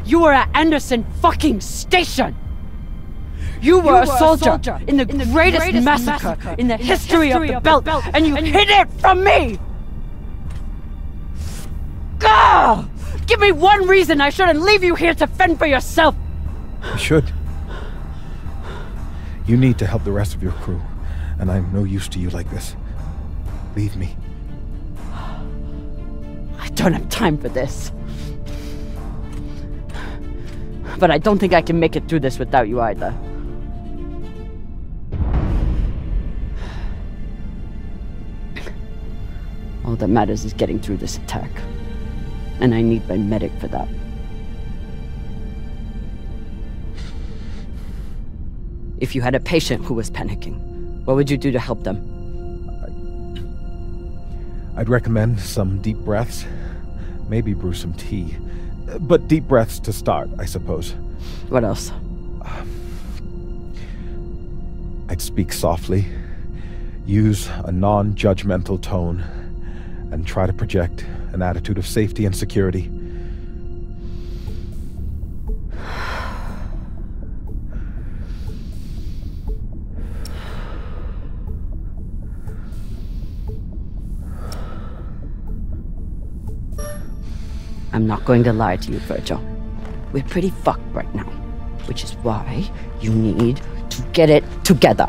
You were at Anderson fucking Station! You were a soldier in the greatest massacre in the history of the Belt, and you hid it from me! Gah! Give me one reason I shouldn't leave you here to fend for yourself! You should. You need to help the rest of your crew, and I'm no use to you like this. Leave me. I don't have time for this. But I don't think I can make it through this without you either. All that matters is getting through this attack. And I need my medic for that. If you had a patient who was panicking, what would you do to help them? I'd recommend some deep breaths. Maybe brew some tea. But deep breaths to start, I suppose. What else? I'd speak softly, use a non-judgmental tone, and try to project an attitude of safety and security. I'm not going to lie to you, Virgil. We're pretty fucked right now, which is why you need to get it together.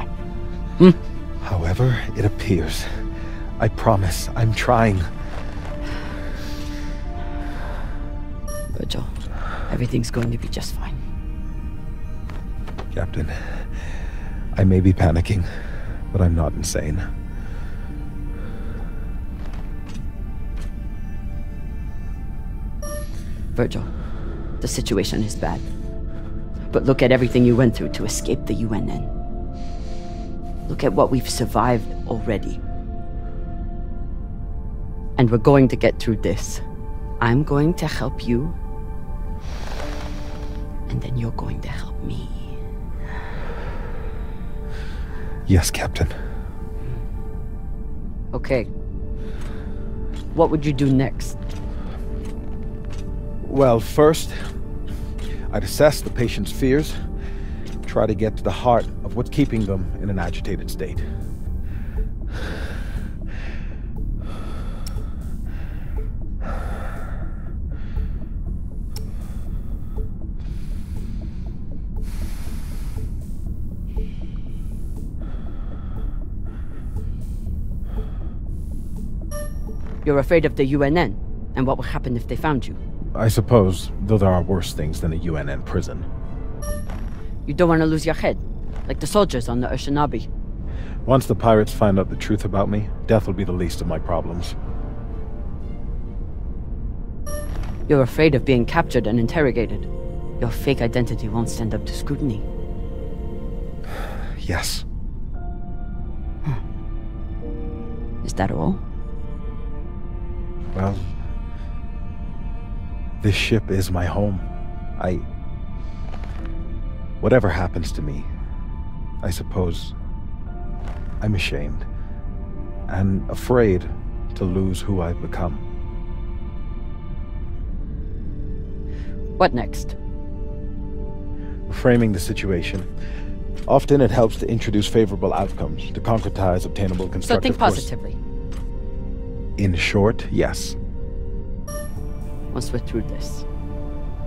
However it appears. I promise, I'm trying. Virgil, everything's going to be just fine. Captain, I may be panicking, but I'm not insane. Virgil, the situation is bad. But look at everything you went through to escape the UNN. Look at what we've survived already. And we're going to get through this. I'm going to help you. And then you're going to help me. Yes, Captain. Okay. What would you do next? Well, first, I'd assess the patient's fears, try to get to the heart of what's keeping them in an agitated state. You're afraid of the UNN, and what would happen if they found you. I suppose, though there are worse things than a UNN prison. You don't want to lose your head, like the soldiers on the Ushinabi. Once the pirates find out the truth about me, death will be the least of my problems. You're afraid of being captured and interrogated. Your fake identity won't stand up to scrutiny. Yes. Is that all? Well, this ship is my home. Whatever happens to me, I suppose I'm ashamed and afraid to lose who I've become. What next? Framing the situation. Often it helps to introduce favorable outcomes, to concretize obtainable constructive So think positively. In short, yes. Once we're through this,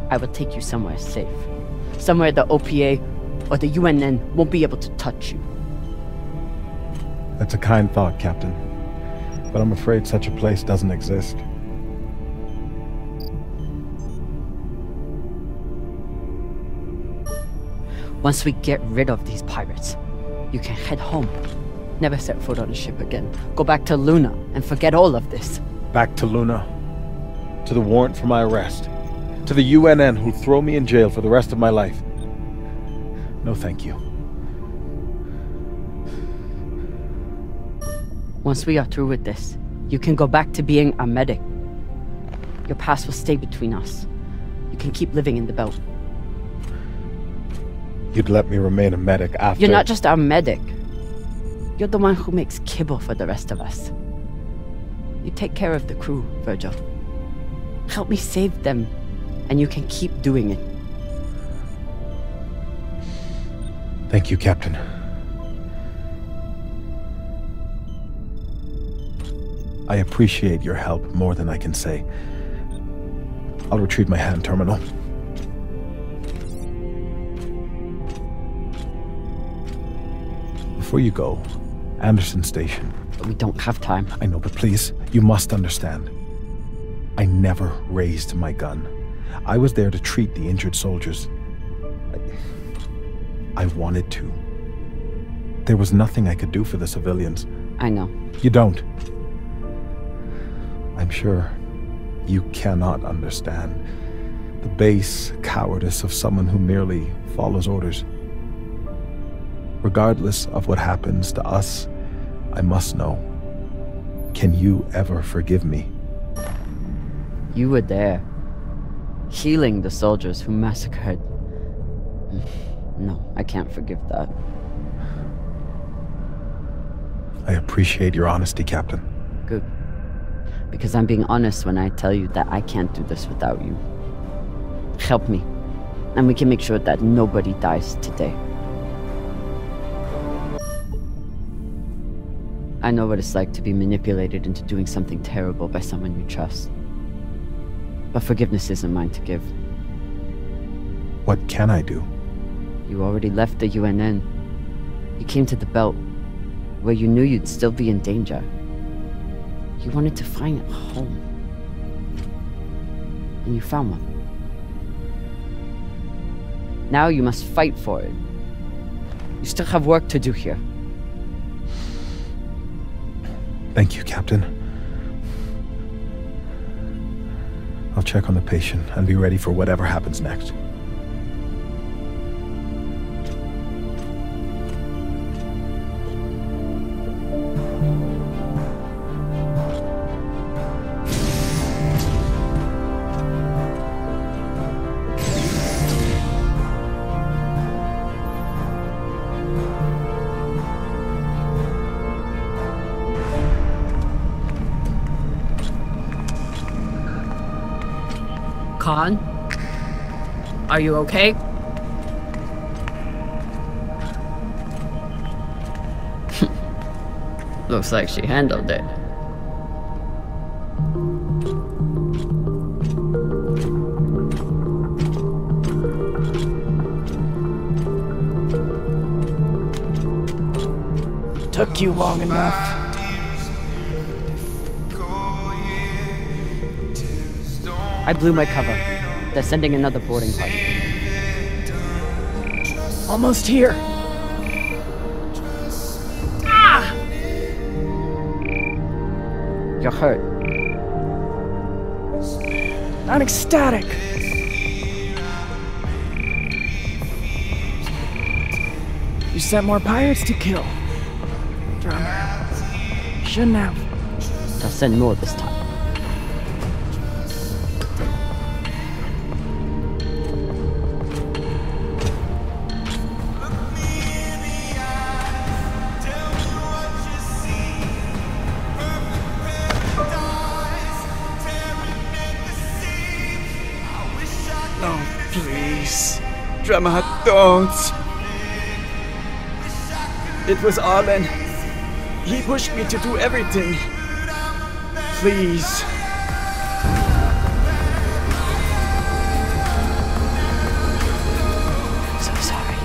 I will take you somewhere safe. Somewhere the OPA or the UNN won't be able to touch you. That's a kind thought, Captain. But I'm afraid such a place doesn't exist. Once we get rid of these pirates, you can head home. Never set foot on a ship again. Go back to Luna and forget all of this. Back to Luna. To the warrant for my arrest. To the UNN who'll throw me in jail for the rest of my life. No, thank you. Once we are through with this, you can go back to being a medic. Your past will stay between us. You can keep living in the belt. You'd let me remain a medic after... You're not just our medic. You're the one who makes kibble for the rest of us. You take care of the crew, Virgil. Help me save them, and you can keep doing it. Thank you, Captain. I appreciate your help more than I can say. I'll retrieve my hand terminal. Before you go, Anderson Station. We don't have time. I know, but please, you must understand. I never raised my gun. I was there to treat the injured soldiers. I wanted to. There was nothing I could do for the civilians. I know. You don't. I'm sure you cannot understand the base cowardice of someone who merely follows orders. Regardless of what happens to us, I must know. Can you ever forgive me? You were there, healing the soldiers who massacred. No, I can't forgive that. I appreciate your honesty, Captain. Good. Because I'm being honest when I tell you that I can't do this without you. Help me, and we can make sure that nobody dies today. I know what it's like to be manipulated into doing something terrible by someone you trust. But forgiveness isn't mine to give. What can I do? You already left the UNN. You came to the Belt, where you knew you'd still be in danger. You wanted to find a home. And you found one. Now you must fight for it. You still have work to do here. Thank you, Captain. I'll check on the patient and be ready for whatever happens next. Khan? Are you okay? Looks like she handled it. Took you long enough. I blew my cover. They're sending another boarding party. Almost here. You're hurt. Not ecstatic. You sent more pirates to kill. Drummer. Shouldn't have. They'll send more this time. Please, Drama, don't. It was Arlen. He pushed me to do everything. Please. So sorry.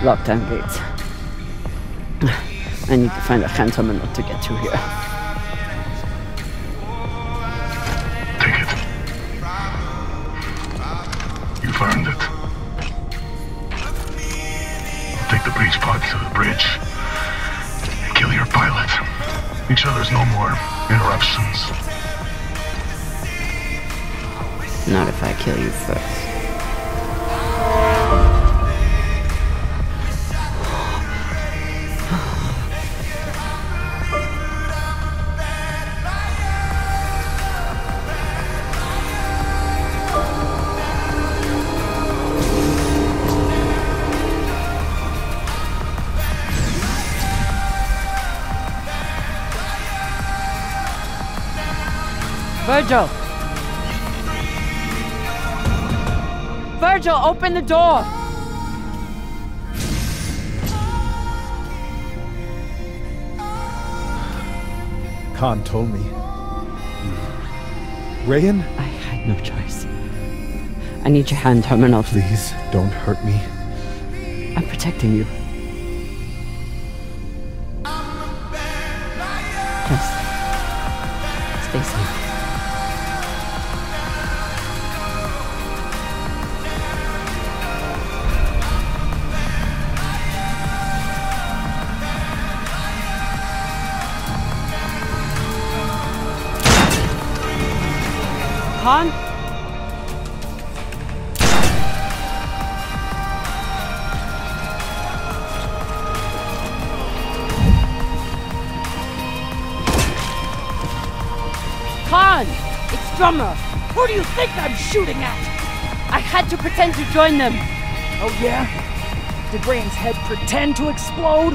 Lockdown gates. I need to find a hand terminal to get through here. Take it. You've earned it. Take the breach pod to the bridge. And kill your pilot. Make sure there's no more interruptions. Not if I kill you first. Virgil! Virgil, open the door! Khan told me. Rayan? I had no choice. I need your hand terminal. Please, don't hurt me. I'm protecting you. Just stay safe. Khan? Khan! It's Drummer! Who do you think I'm shooting at? I had to pretend to join them! Oh yeah? Did Rayan's head pretend to explode?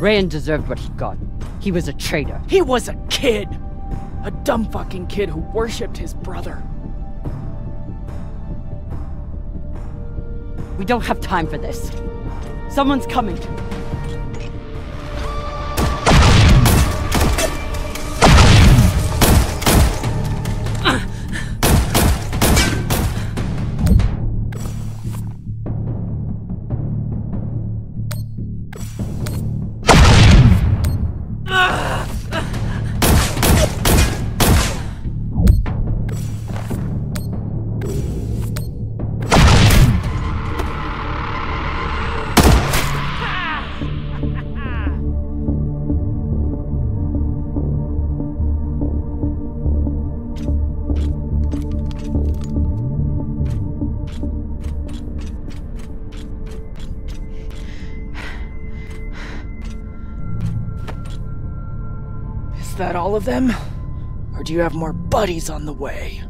Rayan deserved what he got. He was a traitor. He was a kid! A dumb fucking kid who worshipped his brother. We don't have time for this. Someone's coming. that all of them? Or do you have more buddies on the way?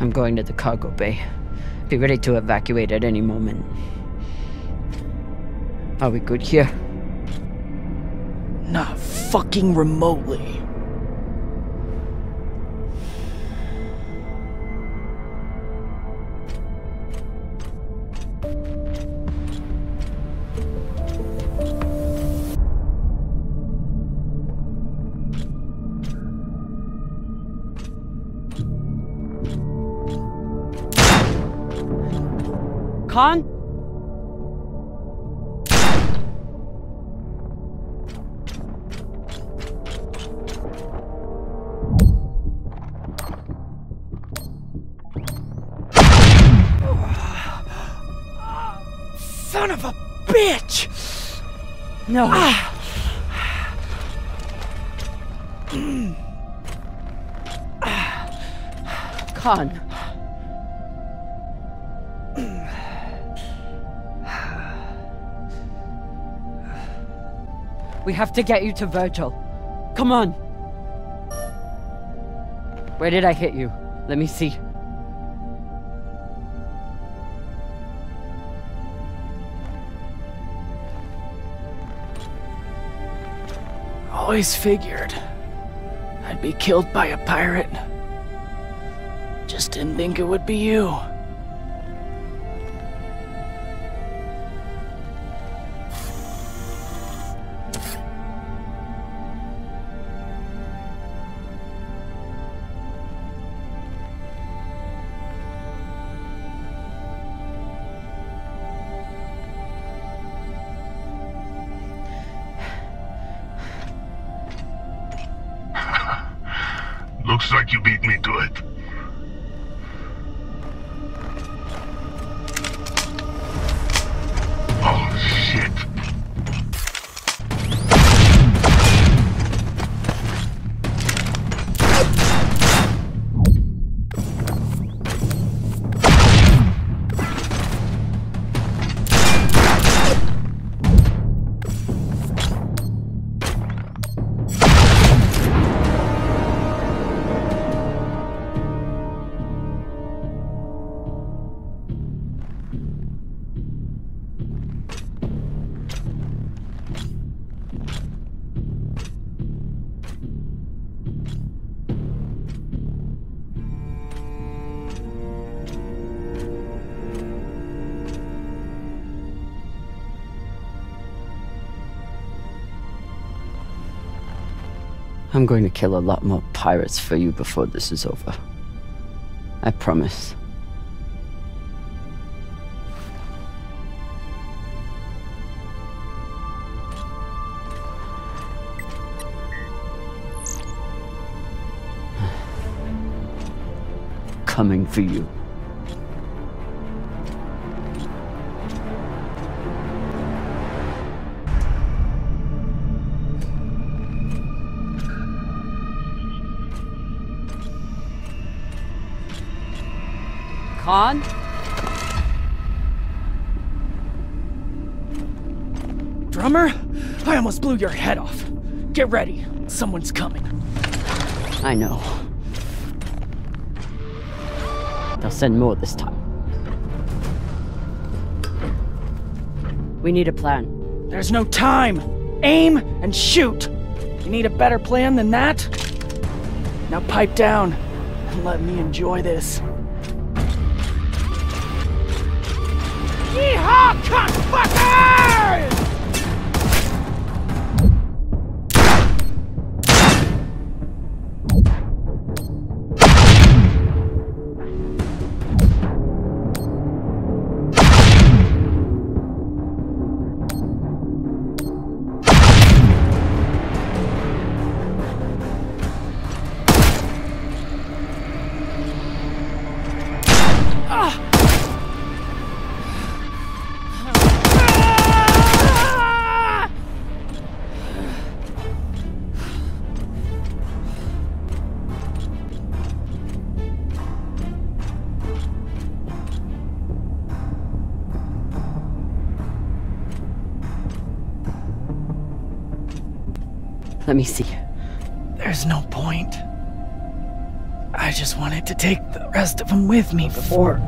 I'm going to the cargo bay. Be ready to evacuate at any moment. Are we good here? Not fucking remotely. Khan? Son of a bitch! No. Khan. We have to get you to Virgil. Come on. Where did I hit you? Let me see. Always figured I'd be killed by a pirate. Just didn't think it would be you. Looks like you beat me to it. Oh, shit. I'm going to kill a lot more pirates for you before this is over. I promise. Coming for you. Khan? Drummer? I almost blew your head off. Get ready. Someone's coming. I know. They'll send more this time. We need a plan. There's no time. Aim and shoot. You need a better plan than that? Now pipe down and let me enjoy this. Yeehaw, cockfuckers! Let me see. There's no point. I just wanted to take the rest of them with me before...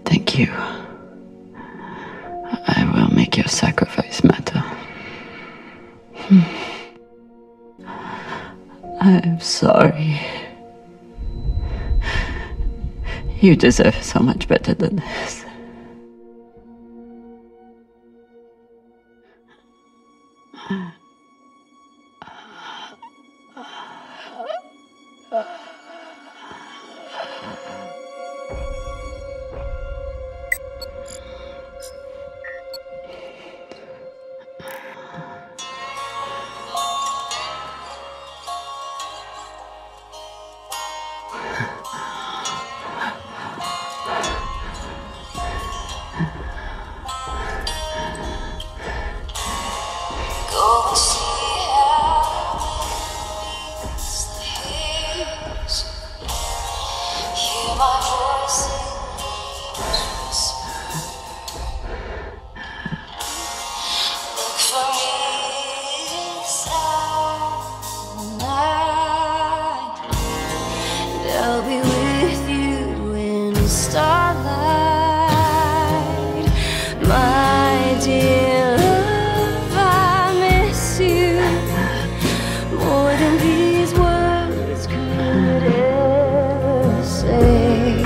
Thank you. I will make your sacrifice matter. I'm sorry. You deserve so much better than this. I'll be with you in the starlight, my dear love. I miss you more than these words could ever say.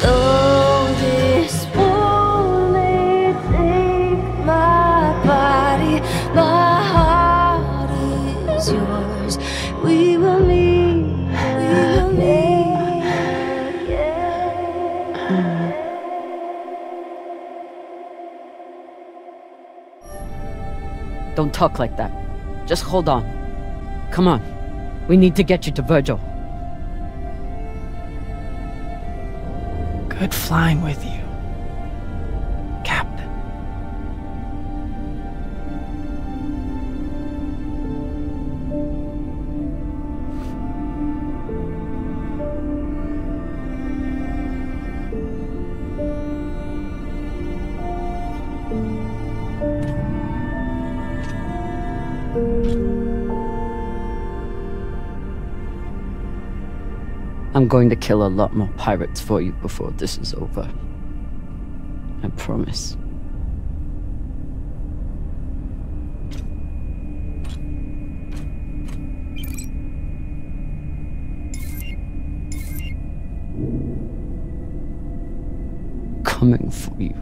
Though this war may take my body, my heart is yours. We will meet, Don't talk like that. Just hold on. Come on. We need to get you to Virgil. Good flying with you, Captain. I'm going to kill a lot more pirates for you before this is over. I promise. Coming for you.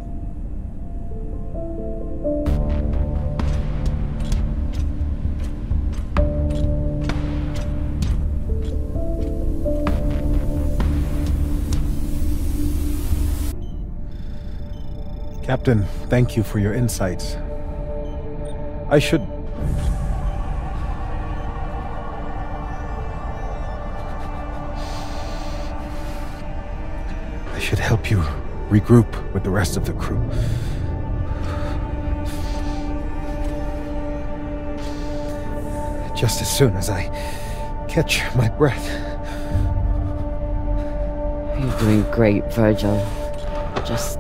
Captain, thank you for your insights. I should help you regroup with the rest of the crew. Just as soon as I catch my breath. You're doing great, Virgil. Just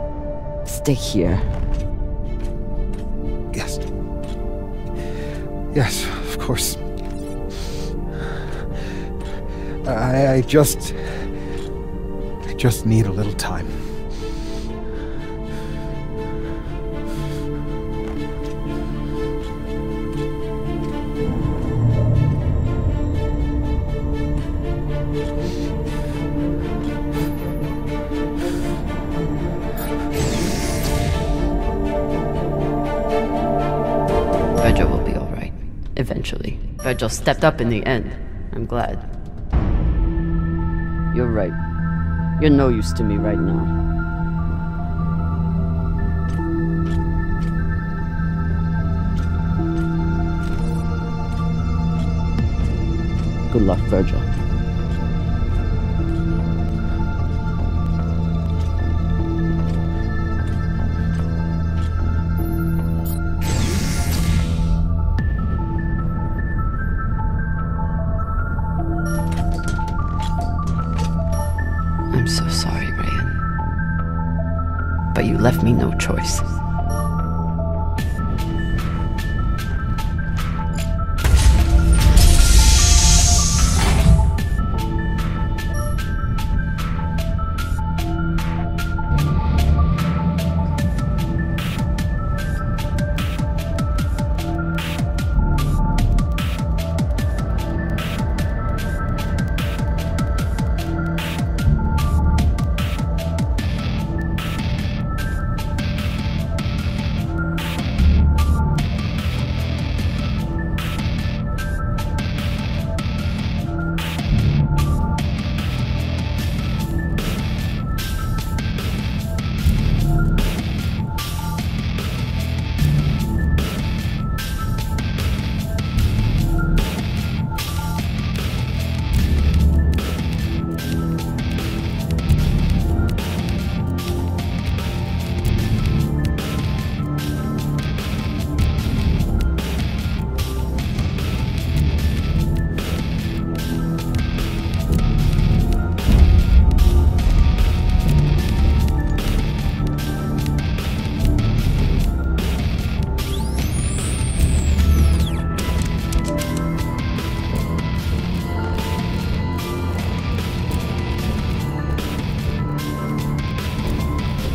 stay here. Yes. Yes, of course. I just need a little time. Virgil will be all right. Eventually. Virgil stepped up in the end. I'm glad. You're right. You're no use to me right now. Good luck, Virgil. I'm so sorry, Rayan. But you left me no choice.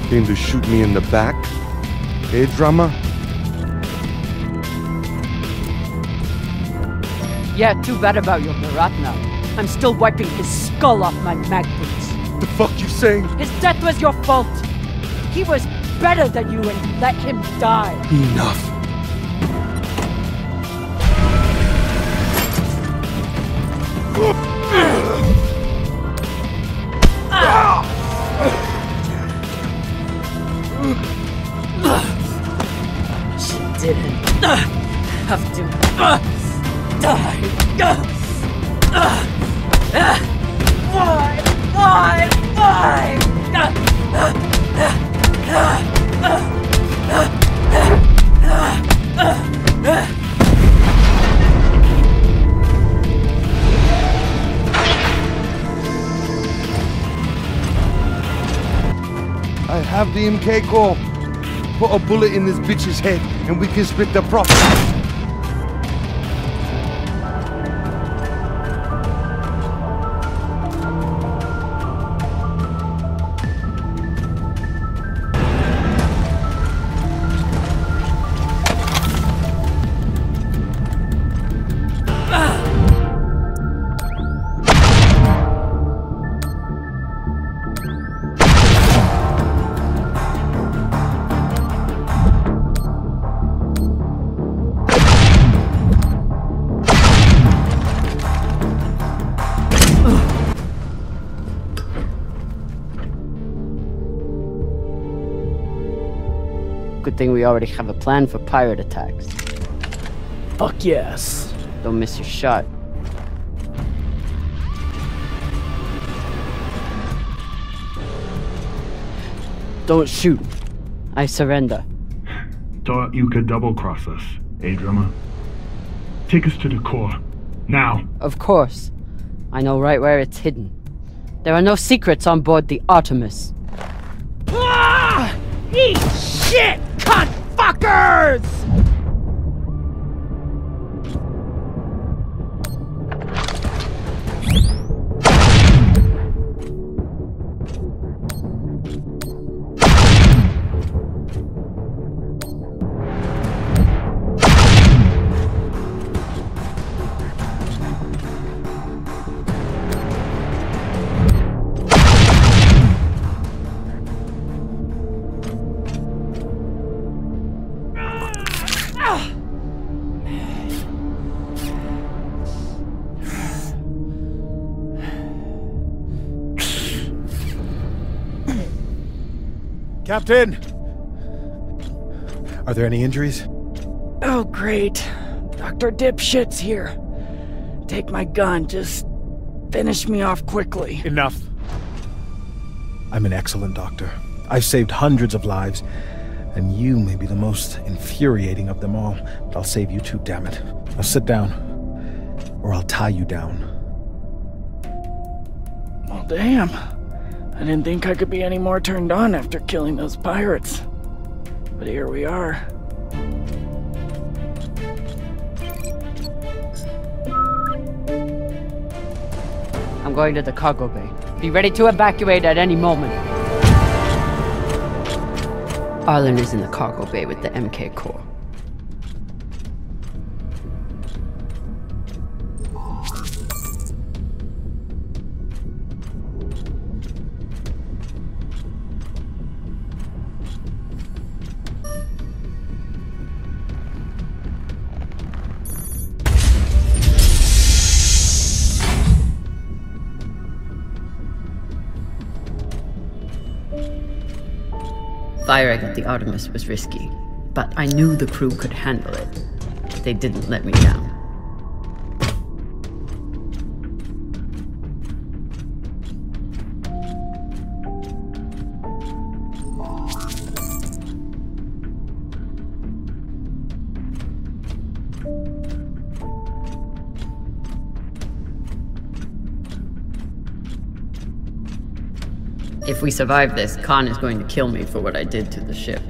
Came to shoot me in the back? Eh, Drama? Yeah, too bad about your Marat now. I'm still wiping his skull off my mag boots. The fuck you saying? His death was your fault. He was better than you and you let him die. Enough. She didn't have to die. Why? I have the MK core. Put a bullet in this bitch's head and we can split the profit. Good thing we already have a plan for pirate attacks. Fuck yes. Don't miss your shot. Don't shoot. I surrender. Thought you could double-cross us, eh, Drummer? Take us to the core. Now! Of course. I know right where it's hidden. There are no secrets on board the Artemis. Ah! Eat shit, cunt fuckers! Captain! Are there any injuries? Oh, great. Dr. Dipshit's here. Take my gun, just finish me off quickly. Enough. I'm an excellent doctor. I've saved hundreds of lives, and you may be the most infuriating of them all. But I'll save you too, damn it. Now sit down, or I'll tie you down. Well, damn. I didn't think I could be any more turned on after killing those pirates. But here we are. I'm going to the cargo bay. Be ready to evacuate at any moment. Arlen is in the cargo bay with the MK core. Firing at the Artemis was risky, but I knew the crew could handle it. They didn't let me down. If we survive this, Khan is going to kill me for what I did to the ship.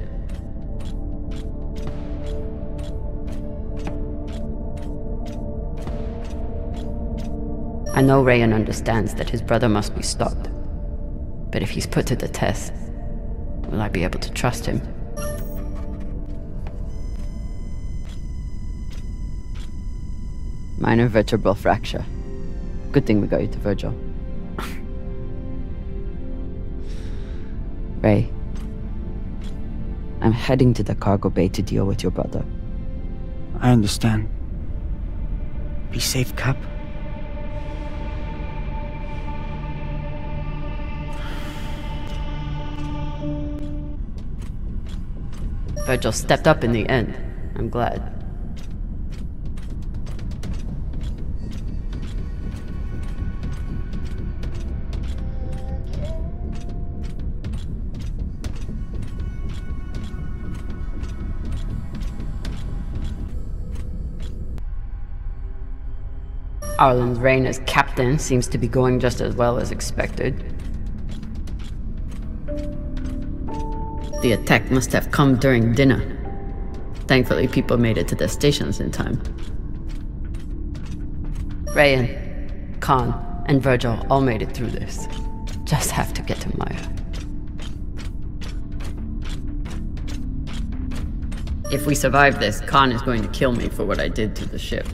I know Rayan understands that his brother must be stopped. But if he's put to the test, will I be able to trust him? Minor vertebral fracture. Good thing we got you to Virgil. Ray, I'm heading to the cargo bay to deal with your brother. I understand. Be safe, Cap. Virgil stepped up in the end. I'm glad. Arlen's reign as captain seems to be going just as well as expected. The attack must have come during dinner. Thankfully, people made it to their stations in time. Rayan, Khan, and Virgil all made it through this. Just have to get to Maya. If we survive this, Khan is going to kill me for what I did to the ship.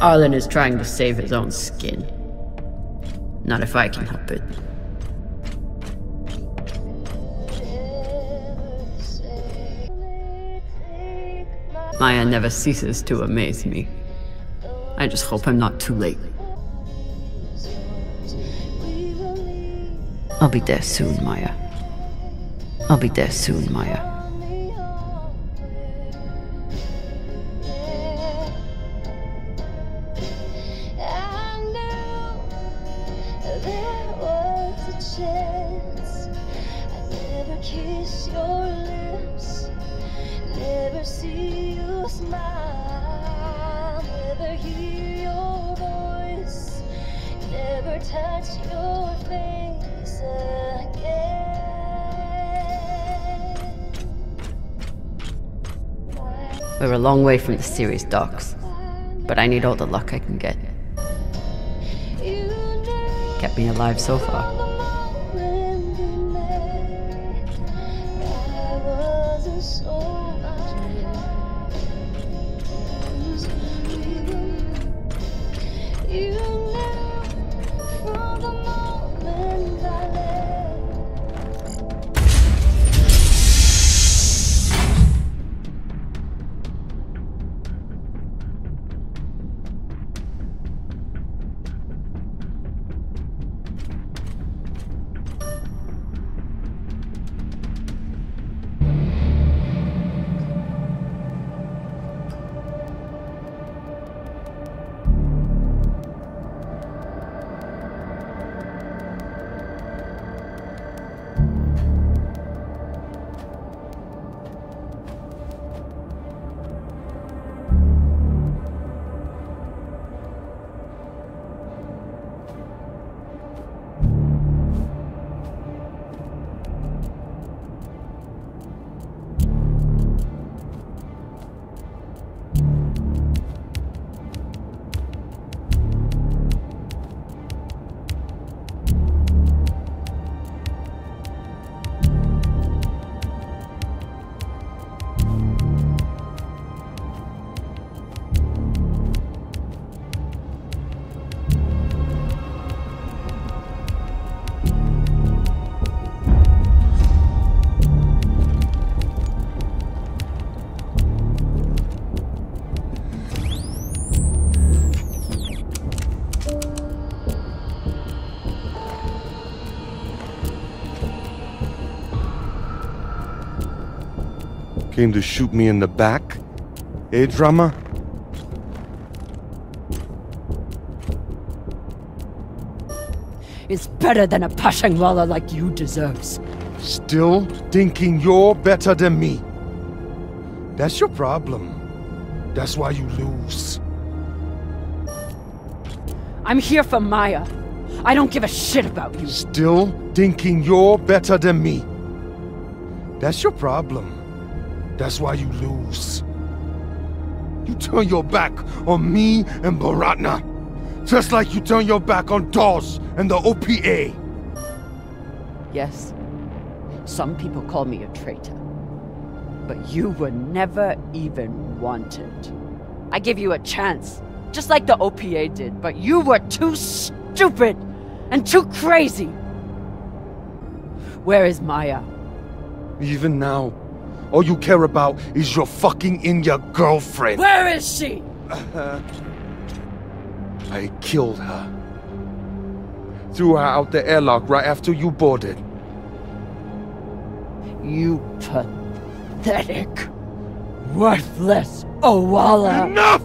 Arlen is trying to save his own skin. Not if I can help it. Maya never ceases to amaze me. I just hope I'm not too late. I'll be there soon, Maya. I'll be there soon, Maya. We're a long way from the Ceres docks, but I need all the luck I can get. Kept me alive so far. Came to shoot me in the back? Eh, Drama? It's better than a Pashangwala like you deserves. Still thinking you're better than me? That's your problem. That's why you lose. I'm here for Maya. I don't give a shit about you. Still thinking you're better than me? That's your problem. That's why you lose. You turn your back on me and Baratna, just like you turn your back on Dawes and the OPA. Yes, some people call me a traitor. But you were never even wanted. I gave you a chance, just like the OPA did, but you were too stupid and too crazy. Where is Maya? Even now, all you care about is your fucking India girlfriend. Where is she? I killed her. Threw her out the airlock right after you boarded. You pathetic, worthless Owala. Enough!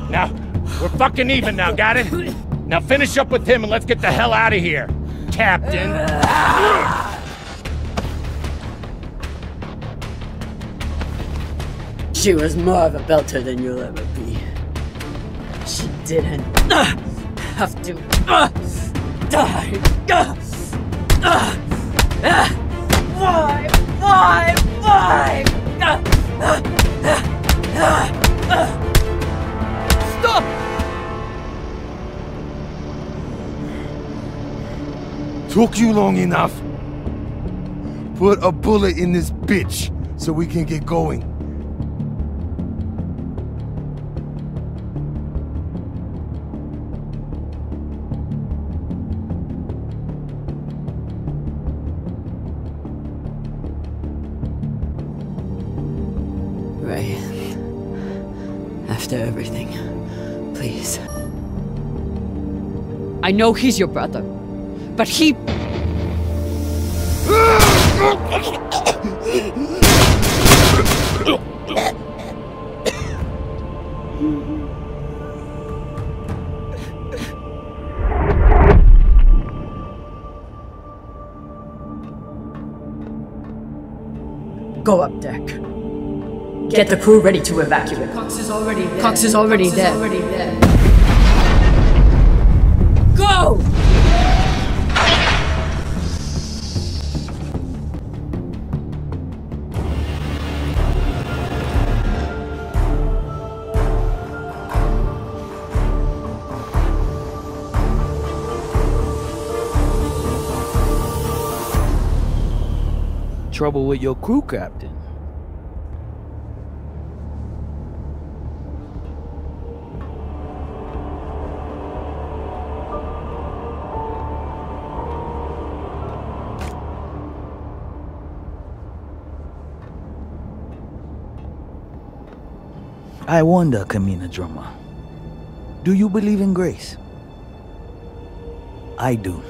Now, we're fucking even now, got it? Now finish up with him and let's get the hell out of here, Captain. She was more of a belter than you'll ever be. She didn't have to die. Why? Stop! Took you long enough. Put a bullet in this bitch so we can get going. Ray, after everything, please. I know he's your brother, but he... Go up deck. Get the crew ready to evacuate. Cox is already there. Cox is already there. Go! Trouble with your crew, Captain? I wonder, Kamina Drummer, do you believe in grace? I do.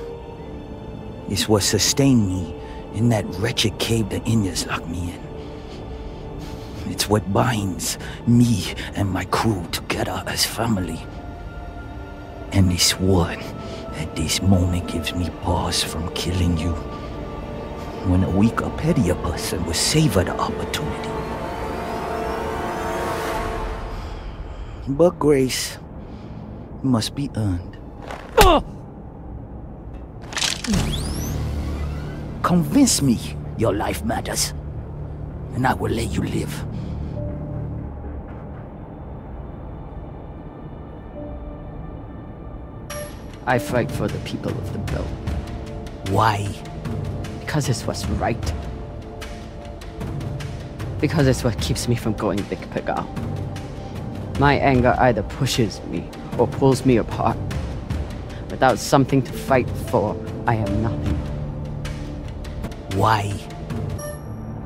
It's what sustained me in that wretched cave the Indians locked me in. It's what binds me and my crew together as family. And it's what, at this moment, gives me pause from killing you. When a weaker, pettier person will savor the opportunity. But grace must be earned. Convince me your life matters, and I will let you live. I fight for the people of the Belt. Why? Because it's what's right. Because it's what keeps me from going Big Pigar. My anger either pushes me or pulls me apart. Without something to fight for, I am nothing. Why?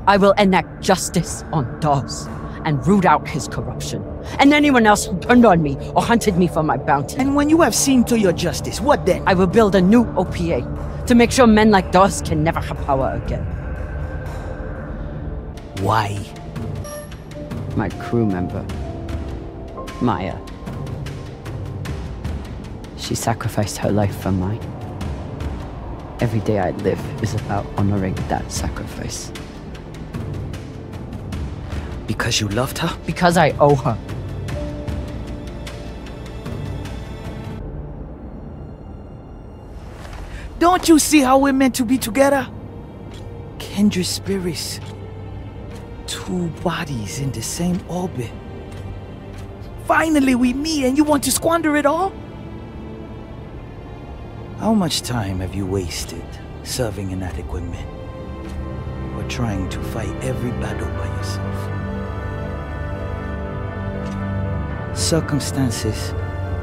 I will enact justice on Dawes and root out his corruption, and anyone else who turned on me or hunted me for my bounty. And when you have seen to your justice, what then? I will build a new OPA to make sure men like Dawes can never have power again. Why? My crew member, Maya. She sacrificed her life for mine. Every day I live is about honoring that sacrifice. Because you loved her? Because I owe her. Don't you see how we're meant to be together? Kindred spirits. Two bodies in the same orbit. Finally we meet and you want to squander it all? How much time have you wasted serving inadequate men? Or trying to fight every battle by yourself? Circumstances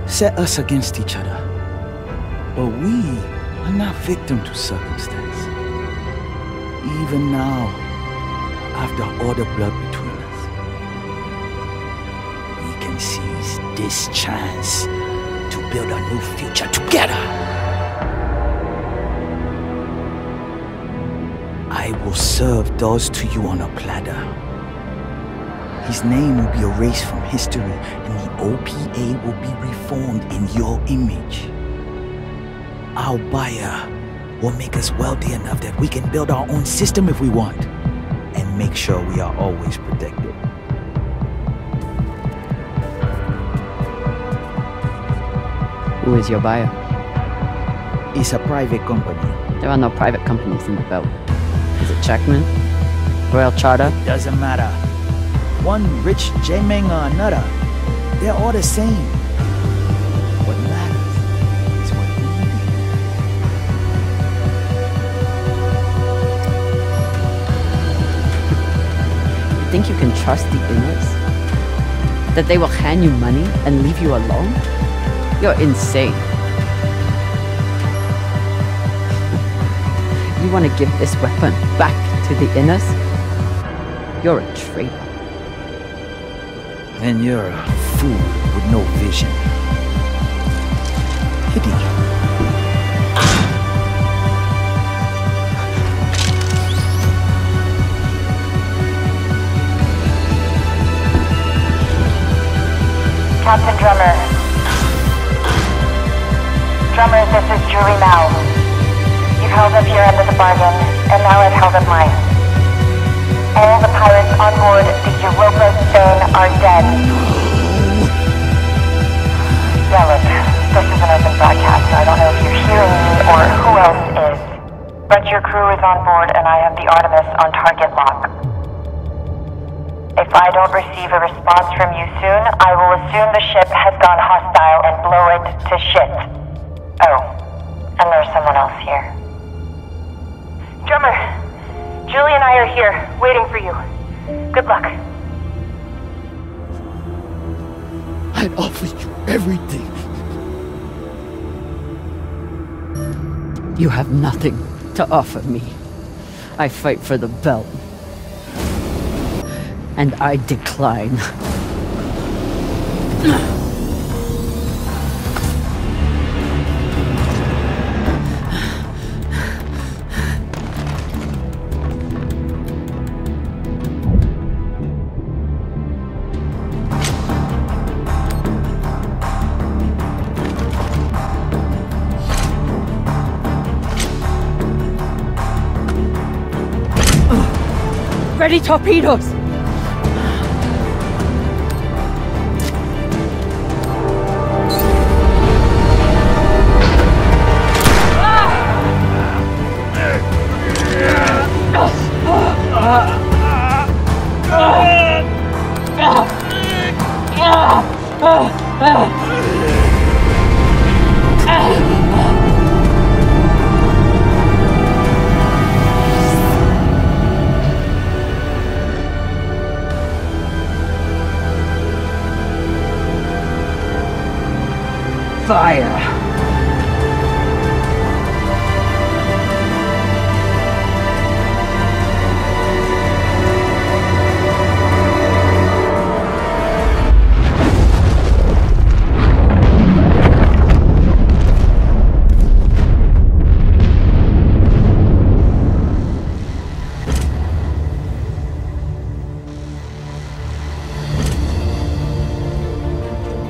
set us against each other. But we are not victim to circumstance. Even now, after all the blood between us, we can seize this chance to build a new future together. I will serve Dawes to you on a platter. His name will be erased from history, and the OPA will be reformed in your image. Our buyer will make us wealthy enough that we can build our own system if we want, and make sure we are always protected. Who is your buyer? It's a private company. There are no private companies in the belt. Is it Checkman? Royal Charter? Doesn't matter. One rich J-Meng or another. They're all the same. What matters is what we do. You think you can trust the Inners? That they will hand you money and leave you alone? You're insane. You want to give this weapon back to the Inners? You're a traitor. Then you're a fool with no vision. Hippie. Captain Drummer. Drummer, this is Julie Mao. You've held up your end of the bargain, and now I've held up mine. All the pirates on board the Europa Spain are dead. Yeah, look, this is an open broadcast, so I don't know if you're hearing me or who else is. But your crew is on board, and I have the Artemis on target lock. If I don't receive a response from you soon, I will assume the ship has gone hostile and blow it to shit. Oh, and there's someone else here. Drummer, Julie and I are here, waiting for you. Good luck. I offered you everything. You have nothing to offer me. I fight for the belt. And I decline. Ready torpedoes! Fire!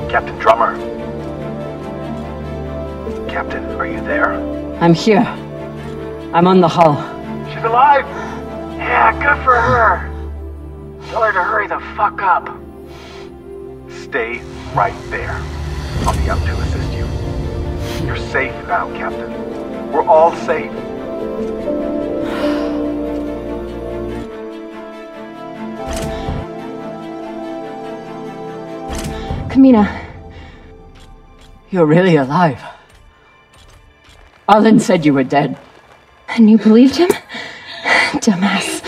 Captain Drummer. Captain, are you there? I'm here. I'm on the hull. She's alive! Yeah, good for her. Tell her to hurry the fuck up. Stay right there. I'll be out to assist you. You're safe now, Captain. We're all safe. Kamina. You're really alive. Arlen said you were dead. And you believed him? Dumbass.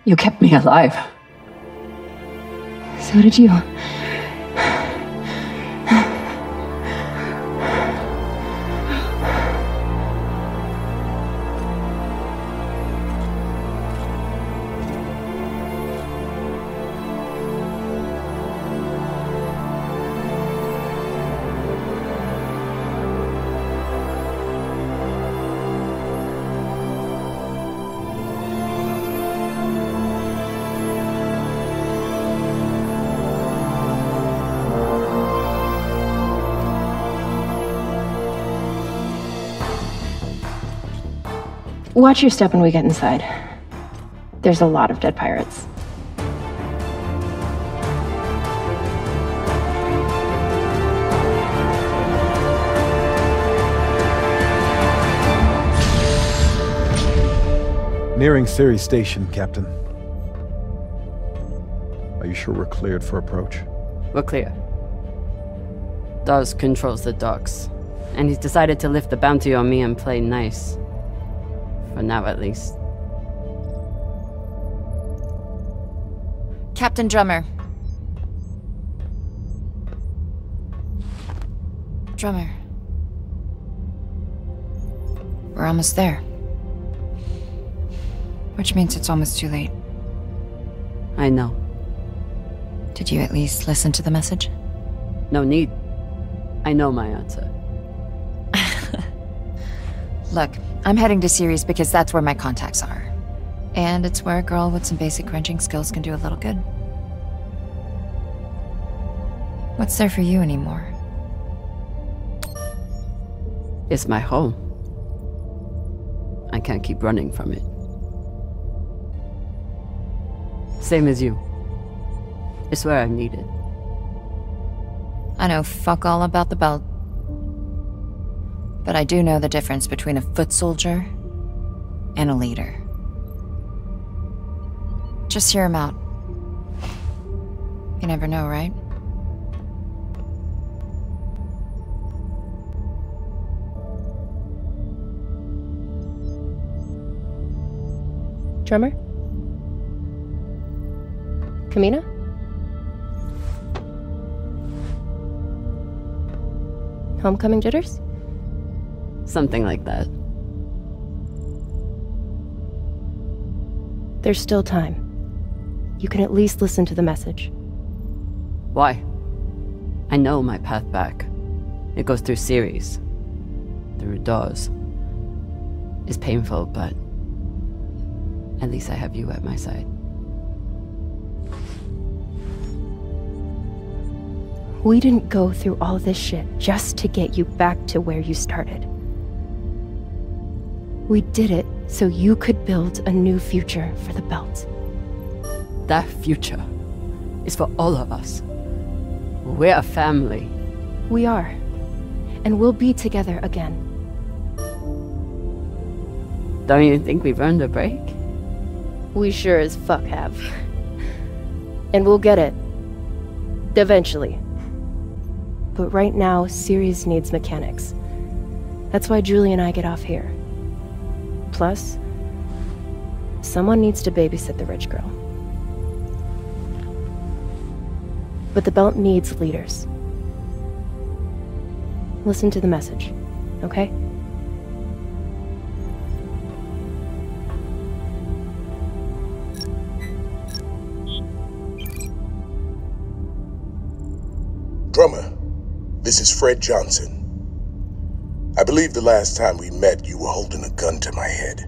You kept me alive. So did you. Watch your step when we get inside. There's a lot of dead pirates. Nearing Ceres Station, Captain. Are you sure we're cleared for approach? We're clear. Dawes controls the docks, and he's decided to lift the bounty on me and play nice. For now, at least. Captain Drummer. Drummer. We're almost there. Which means it's almost too late. I know. Did you at least listen to the message? No need. I know my answer. Look, I'm heading to Ceres because that's where my contacts are. And it's where a girl with some basic crunching skills can do a little good. What's there for you anymore? It's my home. I can't keep running from it. Same as you. It's where I'm needed. I know fuck all about the belt. But I do know the difference between a foot soldier and a leader. Just hear him out. You never know, right? Drummer? Kamina? Homecoming jitters? Something like that. There's still time. You can at least listen to the message. Why? I know my path back. It goes through Ceres. Through Dawes. It's painful, but at least I have you at my side. We didn't go through all this shit just to get you back to where you started. We did it so you could build a new future for the Belt. That future is for all of us. We're a family. We are. And we'll be together again. Don't you think we've earned a break? We sure as fuck have. And we'll get it. Eventually. But right now, Ceres needs mechanics. That's why Julie and I get off here. Plus, someone needs to babysit the rich girl. But the Belt needs leaders. Listen to the message, okay? Drummer, this is Fred Johnson. I believe the last time we met you were holding a gun to my head.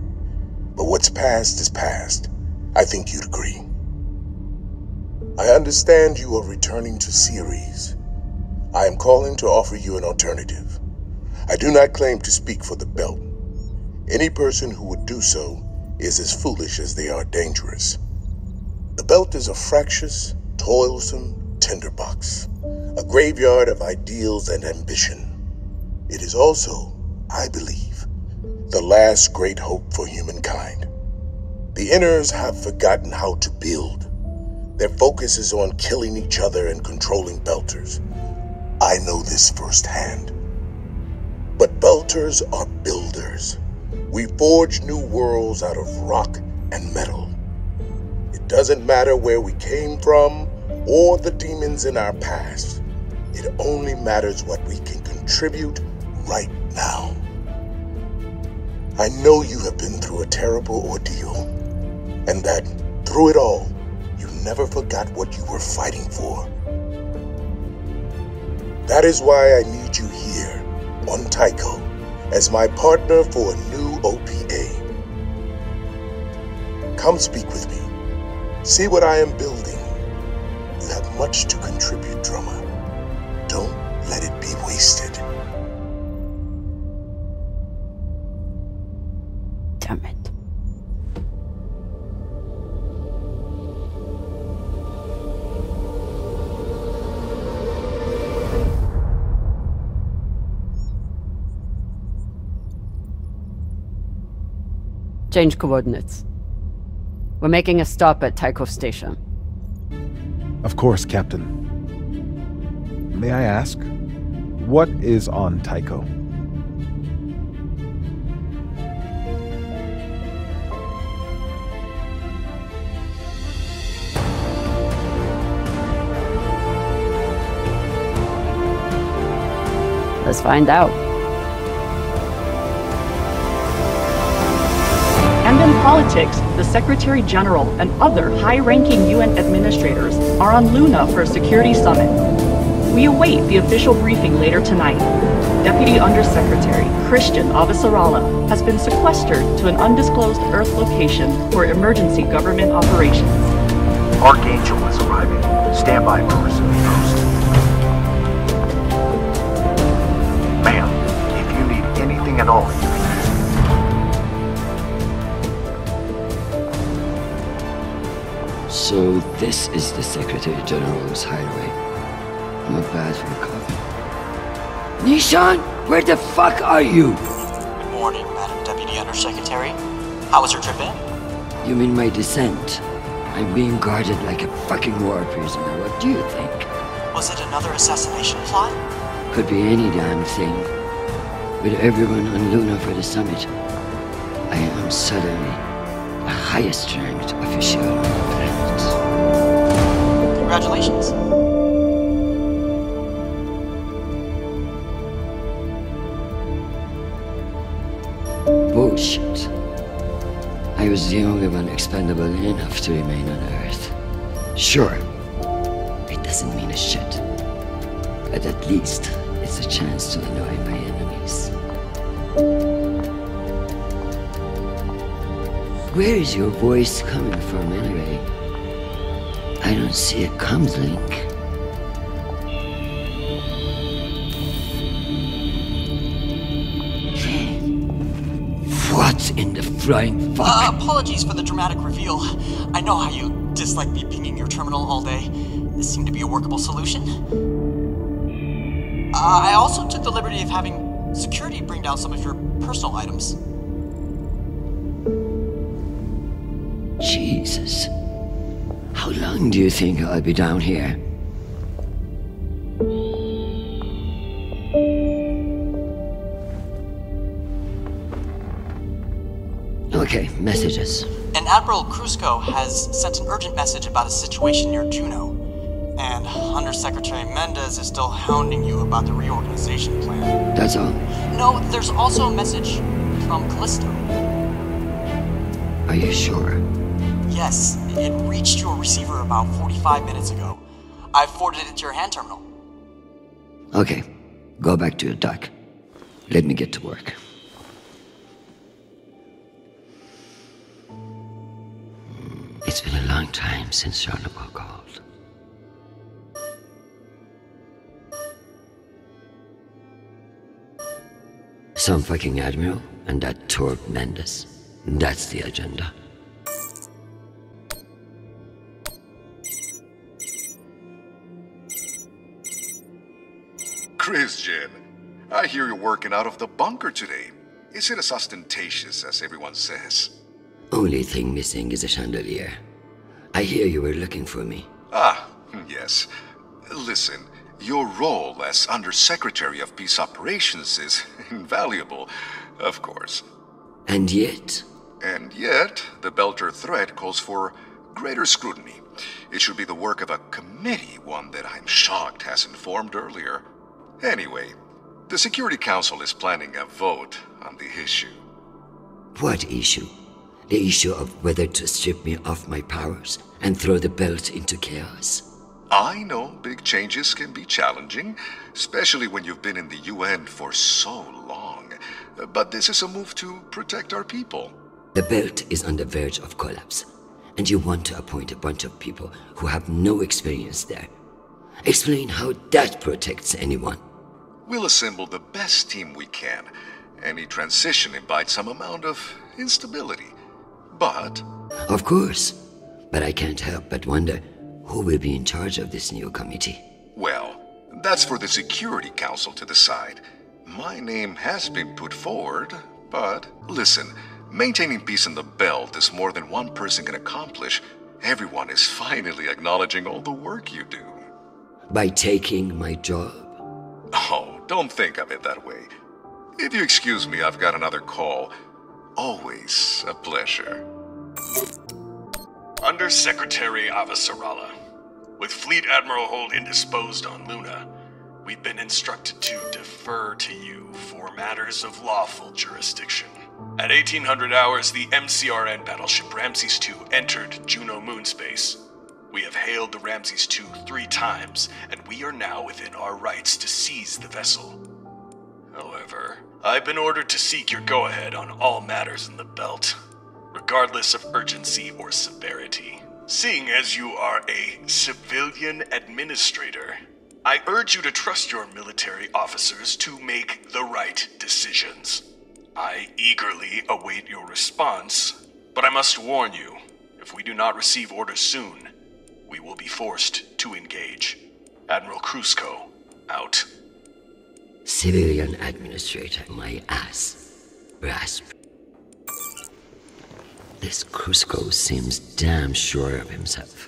But what's past is past. I think you'd agree. I understand you are returning to Ceres. I am calling to offer you an alternative. I do not claim to speak for the Belt. Any person who would do so is as foolish as they are dangerous. The Belt is a fractious, toilsome tinderbox, a graveyard of ideals and ambition. It is also, I believe, the last great hope for humankind. The Inners have forgotten how to build. Their focus is on killing each other and controlling Belters. I know this firsthand. But Belters are builders. We forge new worlds out of rock and metal. It doesn't matter where we came from or the demons in our past. It only matters what we can contribute right now. I know you have been through a terrible ordeal, and that through it all, you never forgot what you were fighting for. That is why I need you here on Tycho as my partner for a new OPA. Come speak with me. See what I am building. You have much to contribute, Drummer. Don't let it be wasted. Damn it. Change coordinates. We're making a stop at Tycho Station. Of course, Captain. May I ask, what is on Tycho? Let's find out. And in politics, the Secretary General and other high-ranking UN administrators are on Luna for a security summit. We await the official briefing later tonight. Deputy Undersecretary Christian Avasarala has been sequestered to an undisclosed Earth location for emergency government operations. Archangel is arriving. Stand by for receiving post. Ma'am, if you need anything at all, So this is the Secretary General's hideaway. Not bad for a coffee. Nishan, where the fuck are you? Good morning, Madam Deputy Undersecretary. How was your trip in? You mean my descent? I'm being guarded like a fucking war prisoner. What do you think? Was it another assassination plot? Could be any damn thing. With everyone on Luna for the summit, I am suddenly the highest ranked official on the planet. Congratulations. Bullshit. I was the only one expendable enough to remain on Earth. Sure, it doesn't mean a shit. But at least it's a chance to annoy my enemies. Where is your voice coming from anyway? I don't see a comms link. What in the flying fuck? Apologies for the dramatic reveal. I know how you dislike me pinging your terminal all day. This seemed to be a workable solution. I also took the liberty of having security bring down some of your personal items. Jesus. How long do you think I'll be down here? Okay, messages. And Admiral Kruzko has sent an urgent message about a situation near Juno. And Undersecretary Mendez is still hounding you about the reorganization plan. That's all? No, there's also a message from Callisto. Are you sure? Yes, it reached your receiver about 45 minutes ago. I forwarded it to your hand terminal. Okay, go back to your dock. Let me get to work. It's been a long time since Chernobyl called. Some fucking admiral and that Torb Mendes. That's the agenda. Christian, I hear you're working out of the bunker today. Is it as ostentatious as everyone says? Only thing missing is a chandelier. I hear you were looking for me. Ah, yes. Listen, your role as Undersecretary of Peace Operations is invaluable, of course. And yet? And yet, the Belter threat calls for greater scrutiny. It should be the work of a committee, one that I'm shocked hasn't formed earlier. Anyway, the Security Council is planning a vote on the issue. What issue? The issue of whether to strip me of my powers and throw the belt into chaos. I know big changes can be challenging, especially when you've been in the UN for so long. But this is a move to protect our people. The belt is on the verge of collapse, and you want to appoint a bunch of people who have no experience there. Explain how that protects anyone. We'll assemble the best team we can. Any transition invites some amount of instability. But... Of course. But I can't help but wonder who will be in charge of this new committee. Well, that's for the Security Council to decide. My name has been put forward, but listen, Maintaining peace in the belt is more than one person can accomplish. Everyone is finally acknowledging all the work you do. By taking my job? Oh, don't think of it that way. If you excuse me, I've got another call. Always a pleasure. Under Secretary Avasarala, with Fleet Admiral Holt indisposed on Luna, we've been instructed to defer to you for matters of lawful jurisdiction. At 1800 hours, the MCRN battleship Ramses II entered Juno moonspace. We have hailed the Ramses II 3 times, and we are now within our rights to seize the vessel. However, I've been ordered to seek your go-ahead on all matters in the belt, regardless of urgency or severity. Seeing as you are a civilian administrator, I urge you to trust your military officers to make the right decisions. I eagerly await your response, but I must warn you, if we do not receive orders soon, we will be forced to engage. Admiral Krusko, out. Civilian administrator, my ass. Rasp. This Krusko seems damn sure of himself.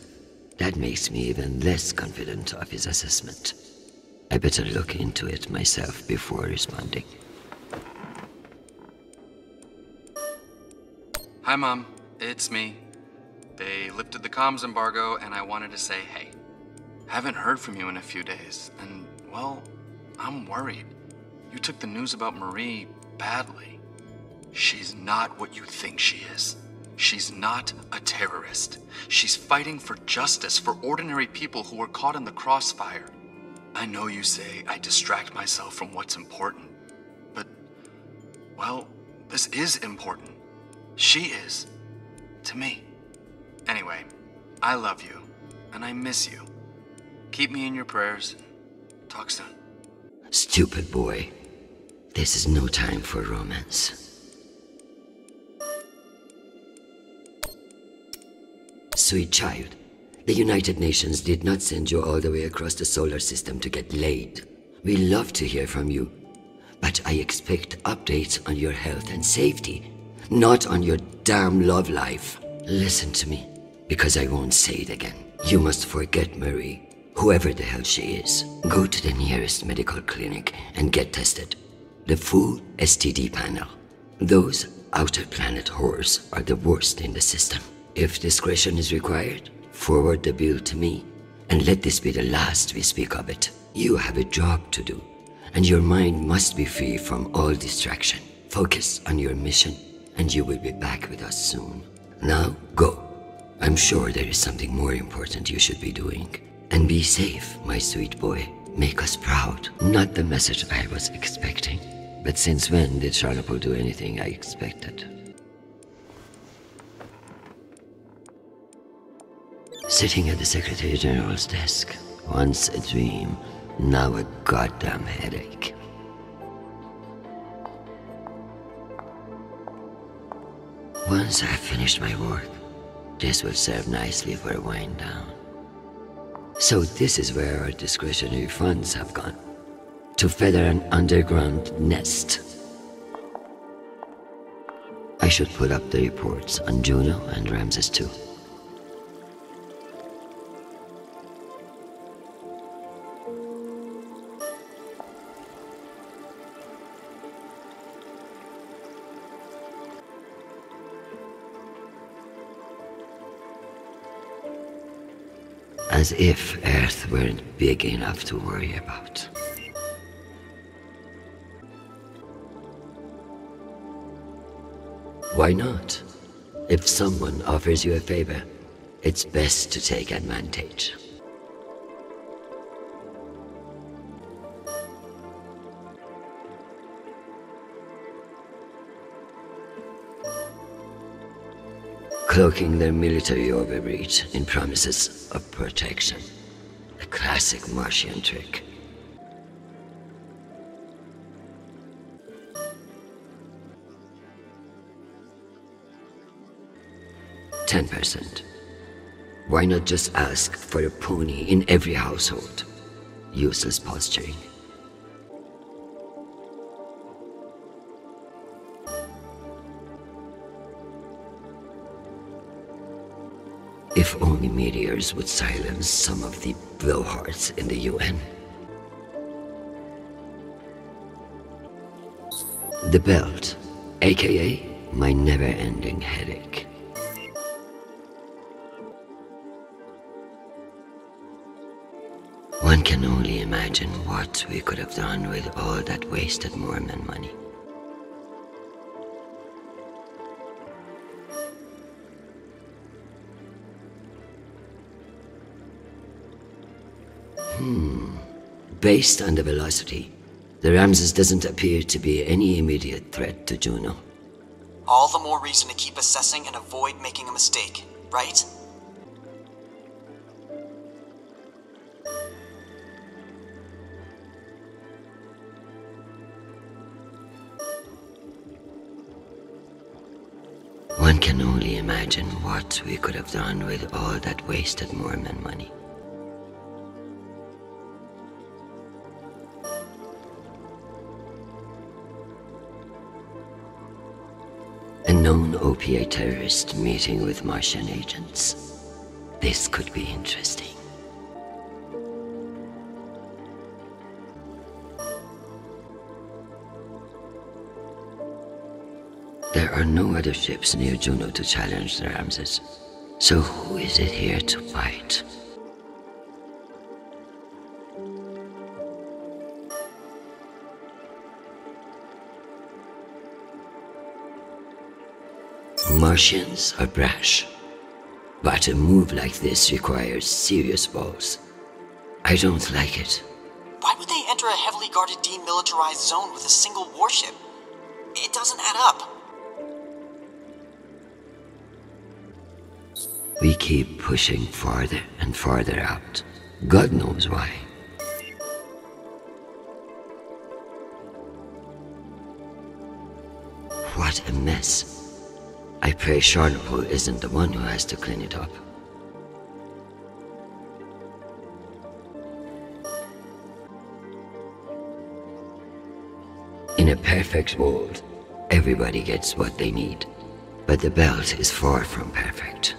That makes me even less confident of his assessment. I better look into it myself before responding. Hi, Mom. It's me. They lifted the comms embargo, and I wanted to say hey. Haven't heard from you in a few days, and, well, I'm worried. You took the news about Marie badly. She's not what you think she is. She's not a terrorist. She's fighting for justice for ordinary people who were caught in the crossfire. I know you say I distract myself from what's important, but, well, this is important. She is. To me. Anyway, I love you, and I miss you. Keep me in your prayers. Talk soon. Stupid boy. This is no time for romance. Sweet child, the United Nations did not send you all the way across the solar system to get laid. We love to hear from you, but I expect updates on your health and safety, not on your damn love life. Listen to me, because I won't say it again. You must forget Marie, whoever the hell she is. Go to the nearest medical clinic and get tested. The full STD panel. Those outer planet whores are the worst in the system. If discretion is required, forward the bill to me, and let this be the last we speak of it. You have a job to do, and your mind must be free from all distraction. Focus on your mission, and you will be back with us soon. Now, go. I'm sure there is something more important you should be doing. And be safe, my sweet boy. Make us proud. Not the message I was expecting. But since when did Charlotte do anything I expected? Sitting at the Secretary General's desk. Once a dream, now a goddamn headache. Once I've finished my work, this will serve nicely for a wind down. So this is where our discretionary funds have gone. To feather an underground nest. I should put up the reports on Juno and Ramses II. As if Earth weren't big enough to worry about. Why not? If someone offers you a favor, it's best to take advantage. Cloaking their military overreach in promises of protection. A classic Martian trick. %. Why not just ask for a pony in every household? Useless posturing. If only meteors would silence some of the blowhards in the UN. The belt, aka my never-ending headache. One can only imagine what we could have done with all that wasted Mormon money. Based on the velocity, the Ramses doesn't appear to be any immediate threat to Juno. All the more reason to keep assessing and avoid making a mistake, right? One can only imagine what we could have done with all that wasted Mormon money. A known OPA terrorist meeting with Martian agents. This could be interesting. There are no other ships near Juno to challenge the Ramses. So who is it here to fight? Martians are brash, but a move like this requires serious balls. I don't like it. Why would they enter a heavily guarded demilitarized zone with a single warship? It doesn't add up. We keep pushing farther and farther out. God knows why. What a mess. I pray Charnapol isn't the one who has to clean it up. In a perfect world, everybody gets what they need. But the belt is far from perfect.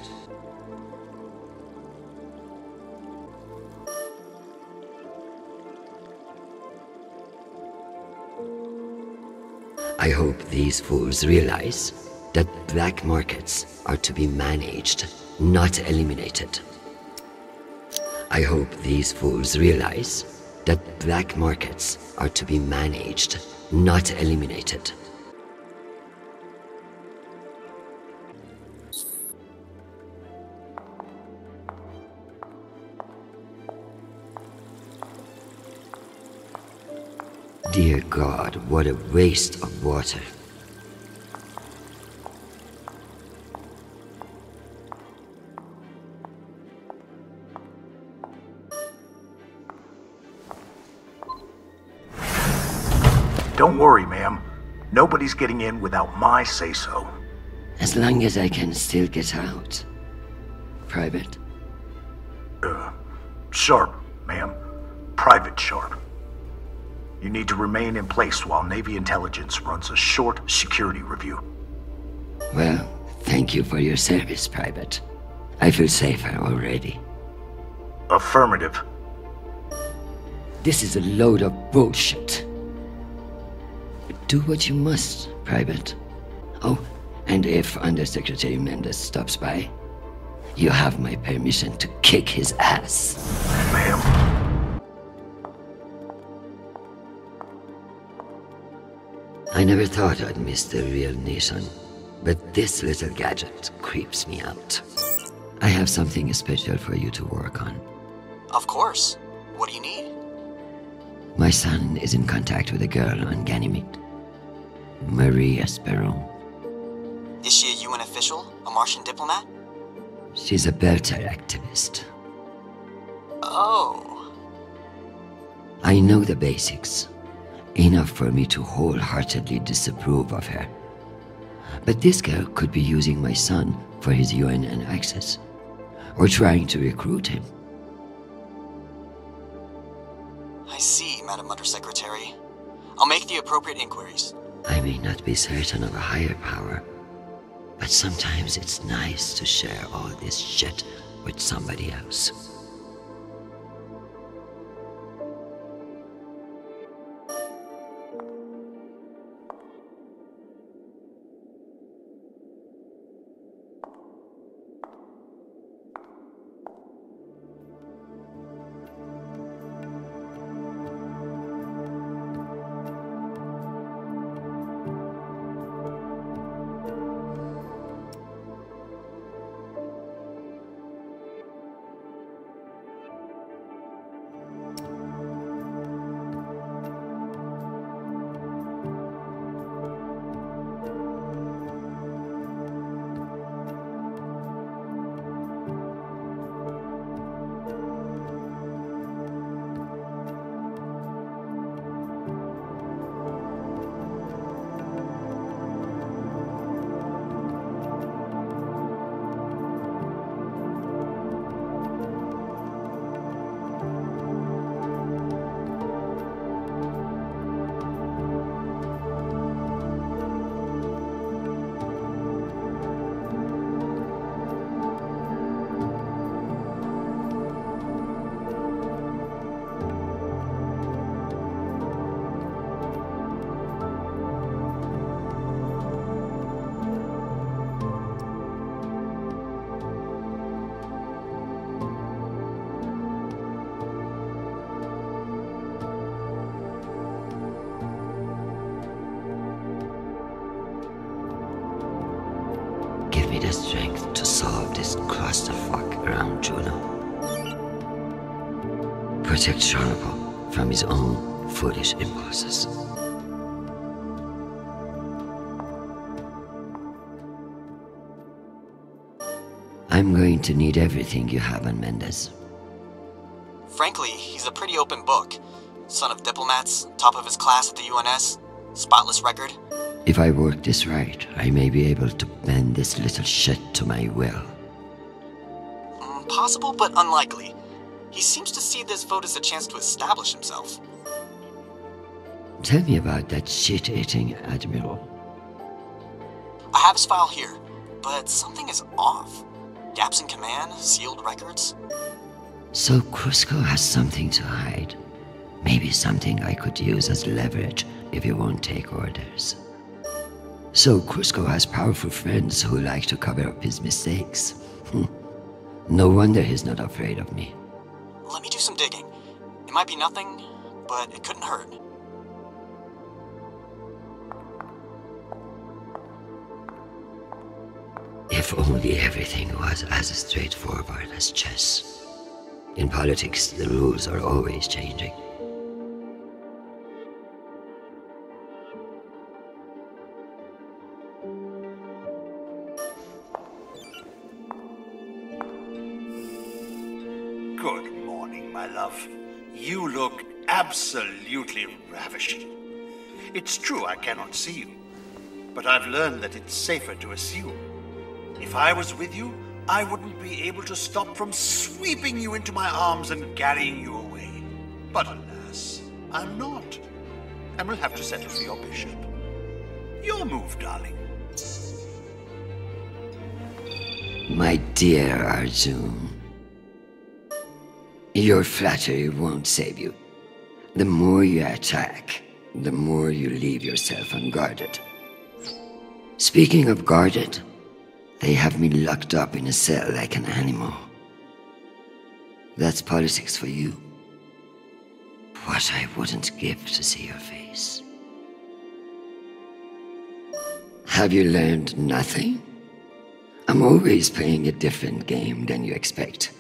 I hope these fools realize that black markets are to be managed, not eliminated. I hope these fools realize that black markets are to be managed, not eliminated. Dear God, what a waste of water. Don't worry, ma'am. Nobody's getting in without my say-so. As long as I can still get out. Private? Sharp, ma'am. Private Sharp. You need to remain in place while Navy intelligence runs a short security review. Well, thank you for your service, Private. I feel safer already. Affirmative. This is a load of bullshit. Do what you must, Private. Oh, and if Undersecretary Mendez stops by, you have my permission to kick his ass. Ma'am. I never thought I'd miss the real nation, but this little gadget creeps me out. I have something special for you to work on. Of course. What do you need? My son is in contact with a girl on Ganymede. Marie Esperon. Is she a UN official? A Martian diplomat? She's a Belter activist. Oh. I know the basics. Enough for me to wholeheartedly disapprove of her. But this girl could be using my son for his UNN access, or trying to recruit him. I see, Madam Undersecretary. I'll make the appropriate inquiries. I may not be certain of a higher power, but sometimes it's nice to share all this shit with somebody else. Give me the strength to solve this clusterfuck around Juno. Protect Charnabal from his own foolish impulses. I'm going to need everything you have on Mendez. Frankly, he's a pretty open book. Son of diplomats, top of his class at the UNS, spotless record. If I work this right, I may be able to bend this little shit to my will. Possible, but unlikely. He seems to see this vote as a chance to establish himself. Tell me about that shit-eating admiral. I have his file here, but something is off. Gaps in command, sealed records. So Krusko has something to hide. Maybe something I could use as leverage if he won't take orders. So Krusko has powerful friends who like to cover up his mistakes. No wonder he's not afraid of me. Let me do some digging. It might be nothing, but it couldn't hurt. If only everything was as straightforward as chess. In politics, the rules are always changing. Good morning, my love. You look absolutely ravishing. It's true I cannot see you, but I've learned that it's safer to assume. If I was with you, I wouldn't be able to stop from sweeping you into my arms and carrying you away. But alas, I'm not, and we'll have to settle for your bishop. Your move, darling. My dear Arjun, your flattery won't save you. The more you attack, the more you leave yourself unguarded. Speaking of guarded, they have me locked up in a cell like an animal. That's politics for you. What I wouldn't give to see your face. Have you learned nothing? I'm always playing a different game than you expect.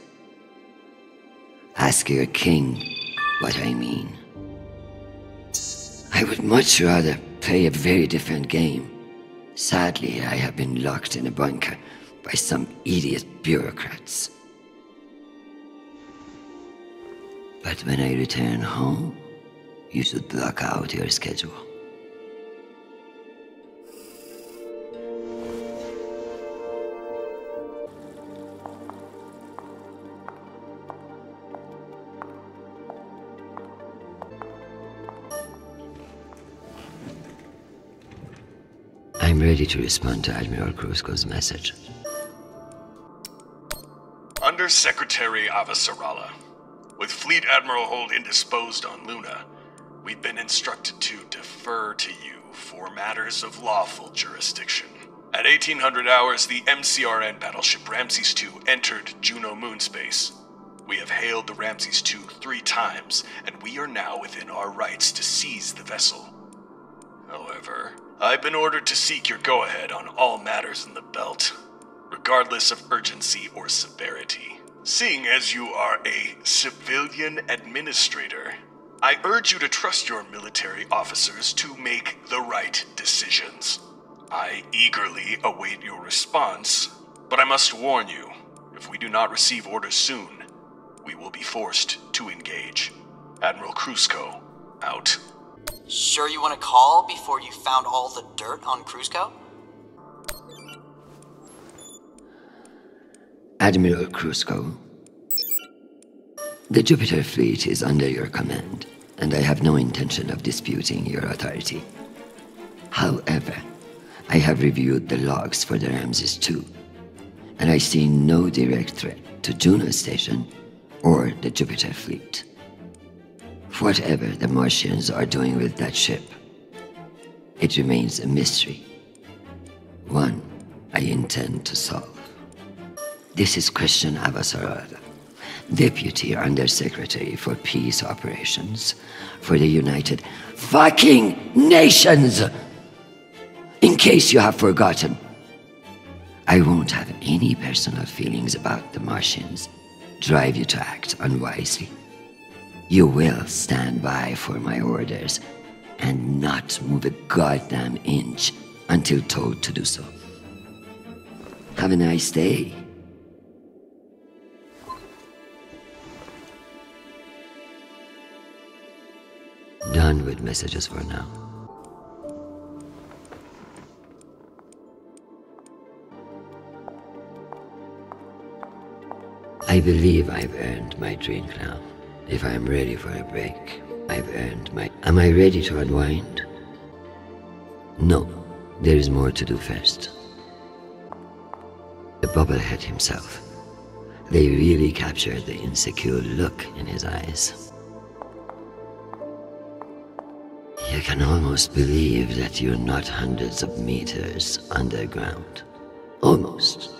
Ask your king what I mean. I would much rather play a very different game. Sadly, I have been locked in a bunker by some idiot bureaucrats. But when I return home, you should block out your schedule. I'm ready to respond to Admiral Krusko's message. Under Secretary Avasarala. With Fleet Admiral Hold indisposed on Luna, we've been instructed to defer to you for matters of lawful jurisdiction. At 1800 hours, the MCRN battleship Ramses II entered Juno moonspace. We have hailed the Ramses II 3 times, and we are now within our rights to seize the vessel. However, I've been ordered to seek your go-ahead on all matters in the belt, regardless of urgency or severity. Seeing as you are a civilian administrator, I urge you to trust your military officers to make the right decisions. I eagerly await your response, but I must warn you, if we do not receive orders soon, we will be forced to engage. Admiral Krusko, out. Sure you want to call before you found all the dirt on Krusko? Admiral Krusko, the Jupiter fleet is under your command, and I have no intention of disputing your authority. However, I have reviewed the logs for the Ramses II, and I see no direct threat to Juno Station or the Jupiter fleet. Whatever the Martians are doing with that ship, it remains a mystery. One I intend to solve. This is Christian Avasarala, Deputy Undersecretary for Peace Operations for the United fucking Nations! In case you have forgotten, I won't have any personal feelings about the Martians drive you to act unwisely. You will stand by for my orders and not move a goddamn inch until told to do so. Have a nice day. Done with messages for now. I believe I've earned my drink now. If I'm ready for a break, I've earned my... Am I ready to unwind? No, there is more to do first. The bubblehead himself. They really captured the insecure look in his eyes. You can almost believe that you're not hundreds of meters underground. Almost.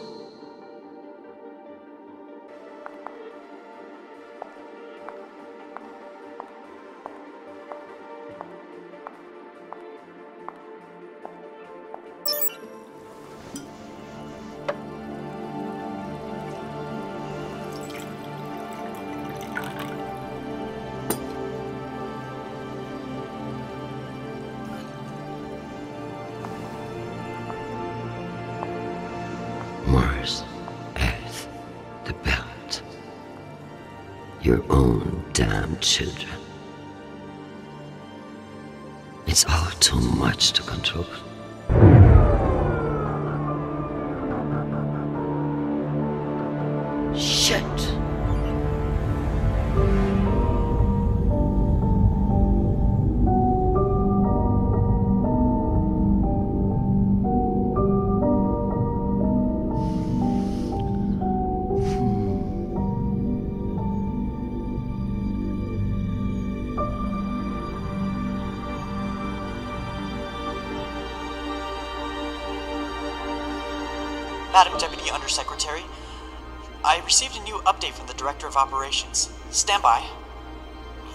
Mars, Earth, the Belt. Your own damn children. It's all too much to control. Shit! Madam Deputy Undersecretary, I received a new update from the Director of Operations. Stand by.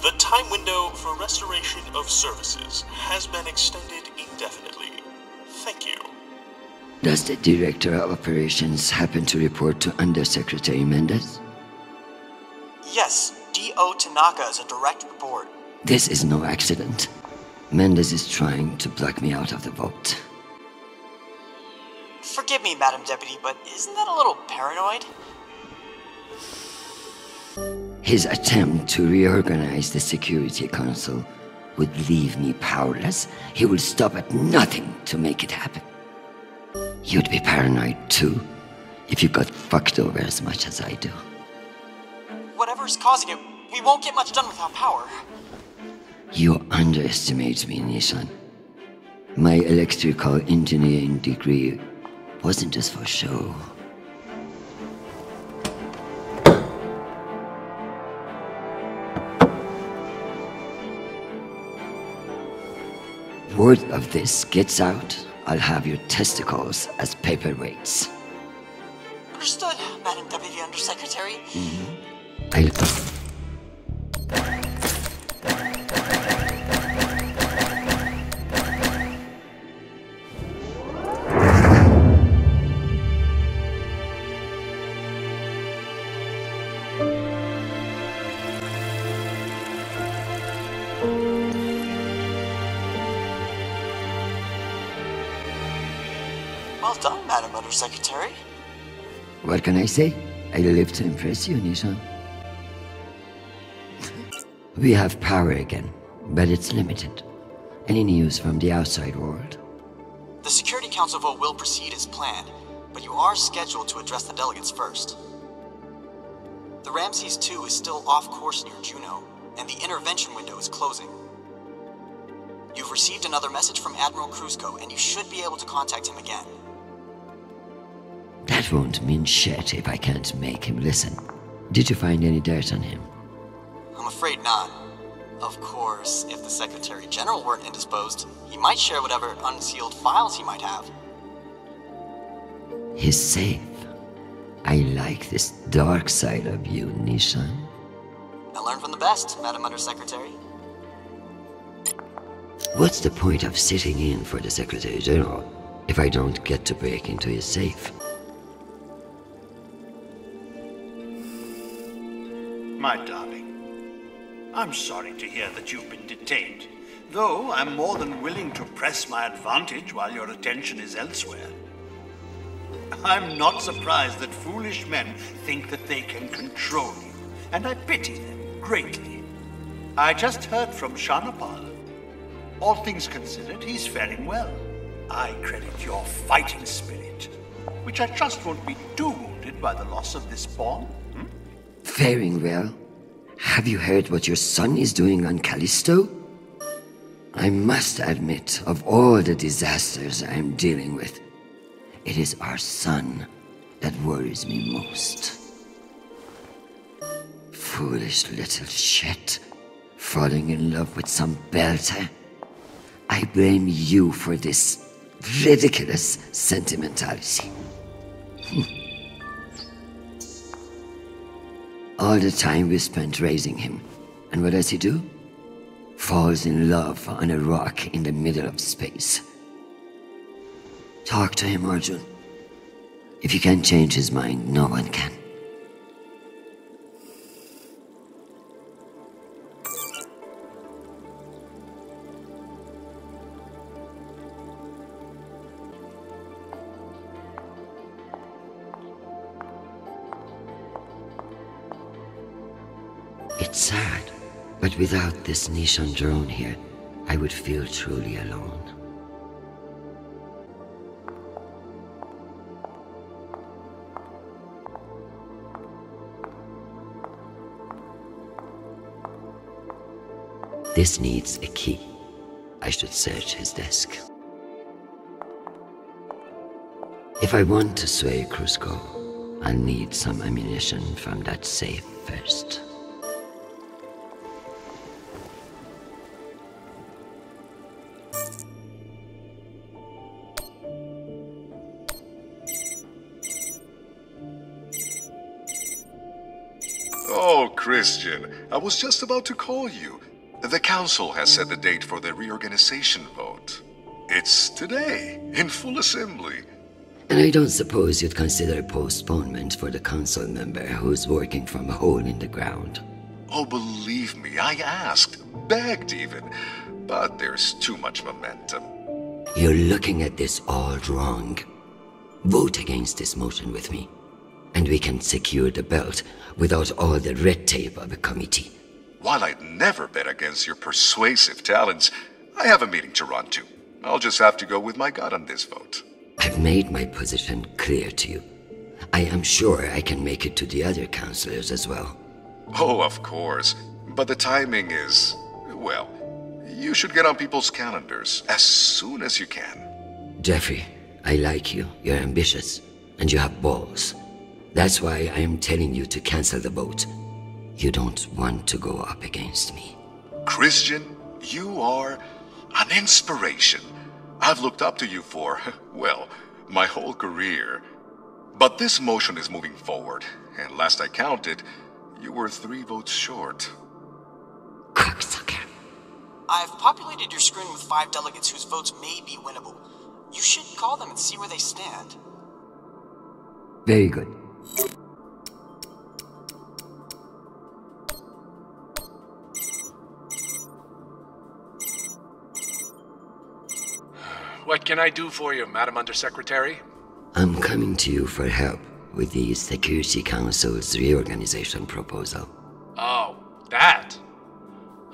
The time window for restoration of services has been extended indefinitely. Thank you. Does the Director of Operations happen to report to Undersecretary Mendez? Yes, D.O. Tanaka is a direct report. This is no accident. Mendez is trying to block me out of the vote. Forgive me, Madam Deputy, but isn't that a little paranoid? His attempt to reorganize the Security Council would leave me powerless. He will stop at nothing to make it happen. You'd be paranoid too, if you got fucked over as much as I do. Whatever's causing it, we won't get much done without power. You underestimate me, Nishan. My electrical engineering degree wasn't just for show. word of this gets out, I'll have your testicles as paperweights. Understood, Madam Deputy Undersecretary. Well done, Madam Undersecretary. What can I say? I live to impress you, Nishan. We have power again, but it's limited. Any news from the outside world? The Security Council vote will proceed as planned, but you are scheduled to address the delegates first. The Ramses 2 is still off course near Juno, and the intervention window is closing. You've received another message from Admiral Krusko, and you should be able to contact him again. That won't mean shit if I can't make him listen. Did you find any dirt on him? I'm afraid not. Of course, if the Secretary General weren't indisposed, he might share whatever unsealed files he might have. He's safe. I like this dark side of you, Nishan. I learned from the best, Madam Undersecretary. What's the point of sitting in for the Secretary General if I don't get to break into his safe? My darling, I'm sorry to hear that you've been detained, though I'm more than willing to press my advantage while your attention is elsewhere. I'm not surprised that foolish men think that they can control you, and I pity them greatly. I just heard from Shanapal. All things considered, he's faring well. I credit your fighting spirit, which I trust won't be too wounded by the loss of this pawn. Faring well? Have you heard what your son is doing on Callisto? I must admit, of all the disasters I am dealing with, it is our son that worries me most. Foolish little shit, falling in love with some belter. I blame you for this ridiculous sentimentality. All the time we spent raising him, and what does he do? Falls in love on a rock in the middle of space. Talk to him, Arjun. If you can't change his mind, no one can. It's sad, but without this Nishan drone here, I would feel truly alone. This needs a key. I should search his desk. If I want to sway Krusko, I'll need some ammunition from that safe first. Oh, Christian, I was just about to call you. The council has set the date for the reorganization vote. It's today, in full assembly. And I don't suppose you'd consider a postponement for the council member who's working from a hole in the ground. Oh, believe me, I asked, begged even, but there's too much momentum. You're looking at this all wrong. Vote against this motion with me, and we can secure the belt without all the red tape of a committee. While I'd never bet against your persuasive talents, I have a meeting to run to. I'll just have to go with my gut on this vote. I've made my position clear to you. I am sure I can make it to the other councillors as well. Oh, of course. But the timing is, well, you should get on people's calendars as soon as you can. Jeffrey, I like you. You're ambitious, and you have balls. That's why I am telling you to cancel the vote. You don't want to go up against me. Christian, you are An inspiration. I've looked up to you for, well, my whole career. But this motion is moving forward, and last I counted, you were 3 votes short. I've populated your screen with 5 delegates whose votes may be winnable. You should call them and see where they stand. Very good. What can I do for you, Madam Undersecretary? I'm coming to you for help with the Security Council's reorganization proposal. Oh, that?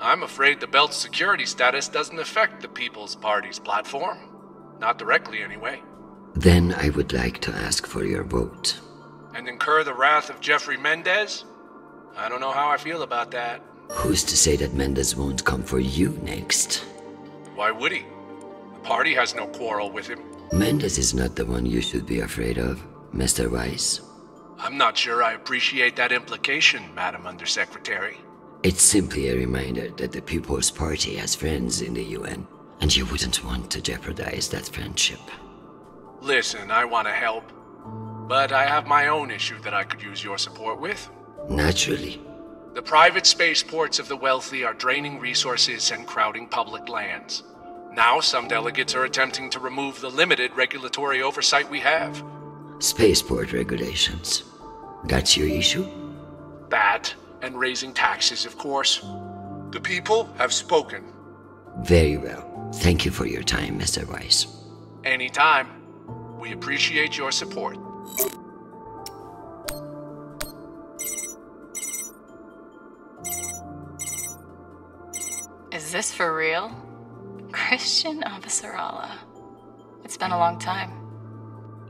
I'm afraid the Belt's security status doesn't affect the People's Party's platform. Not directly, anyway. Then I would like to ask for your vote. And incur the wrath of Jeffrey Mendez? I don't know how I feel about that. Who's to say that Mendez won't come for you next? Why would he? The party has no quarrel with him. Mendez is not the one you should be afraid of, Mr. Weiss. I'm not sure I appreciate that implication, Madam Undersecretary. It's simply a reminder that the People's Party has friends in the UN, and you wouldn't want to jeopardize that friendship. Listen, I want to help, but I have my own issue that I could use your support with. Naturally. The private spaceports of the wealthy are draining resources and crowding public lands. Now some delegates are attempting to remove the limited regulatory oversight we have. Spaceport regulations. That's your issue? That, and raising taxes, of course. The people have spoken. Very well. Thank you for your time, Mr. Weiss. Anytime. We appreciate your support. Is this for real? Christian Avasarala. It's been a long time.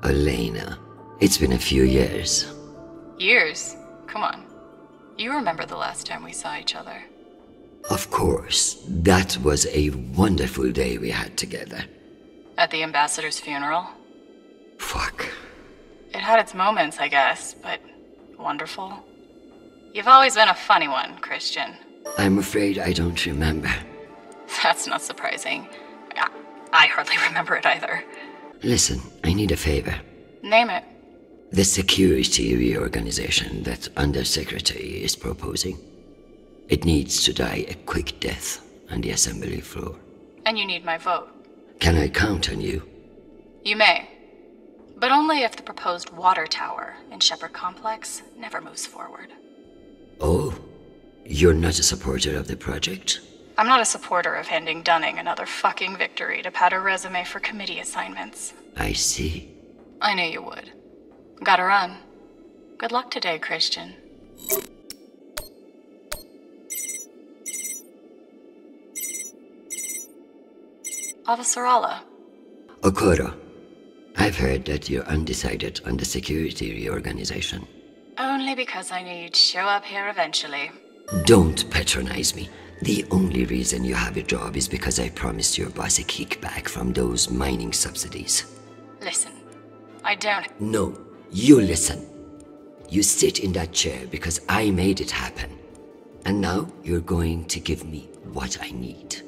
Elena, it's been a few years. Years? Come on. You remember the last time we saw each other. Of course. That was a wonderful day we had together. At the ambassador's funeral? Fuck. It had its moments, I guess, but wonderful. You've always been a funny one, Christian. I'm afraid I don't remember. That's not surprising. I hardly remember it either. Listen, I need a favor. Name it. The security reorganization that Undersecretary is proposing. It needs to die a quick death on the assembly floor. And you need my vote. Can I count on you? You may. But only if the proposed water tower in Shepherd Complex never moves forward. Oh, you're not a supporter of the project? I'm not a supporter of handing Dunning another fucking victory to pad her resume for committee assignments. I see. I knew you would. Gotta run. Good luck today, Christian. Avasarala. Okoro, I've heard that you're undecided on the security reorganization. Only because I need to show up here eventually. Don't patronize me. The only reason you have a job is because I promised your boss a kickback from those mining subsidies. Listen, I don't... No, you listen. You sit in that chair because I made it happen. And now you're going to give me what I need.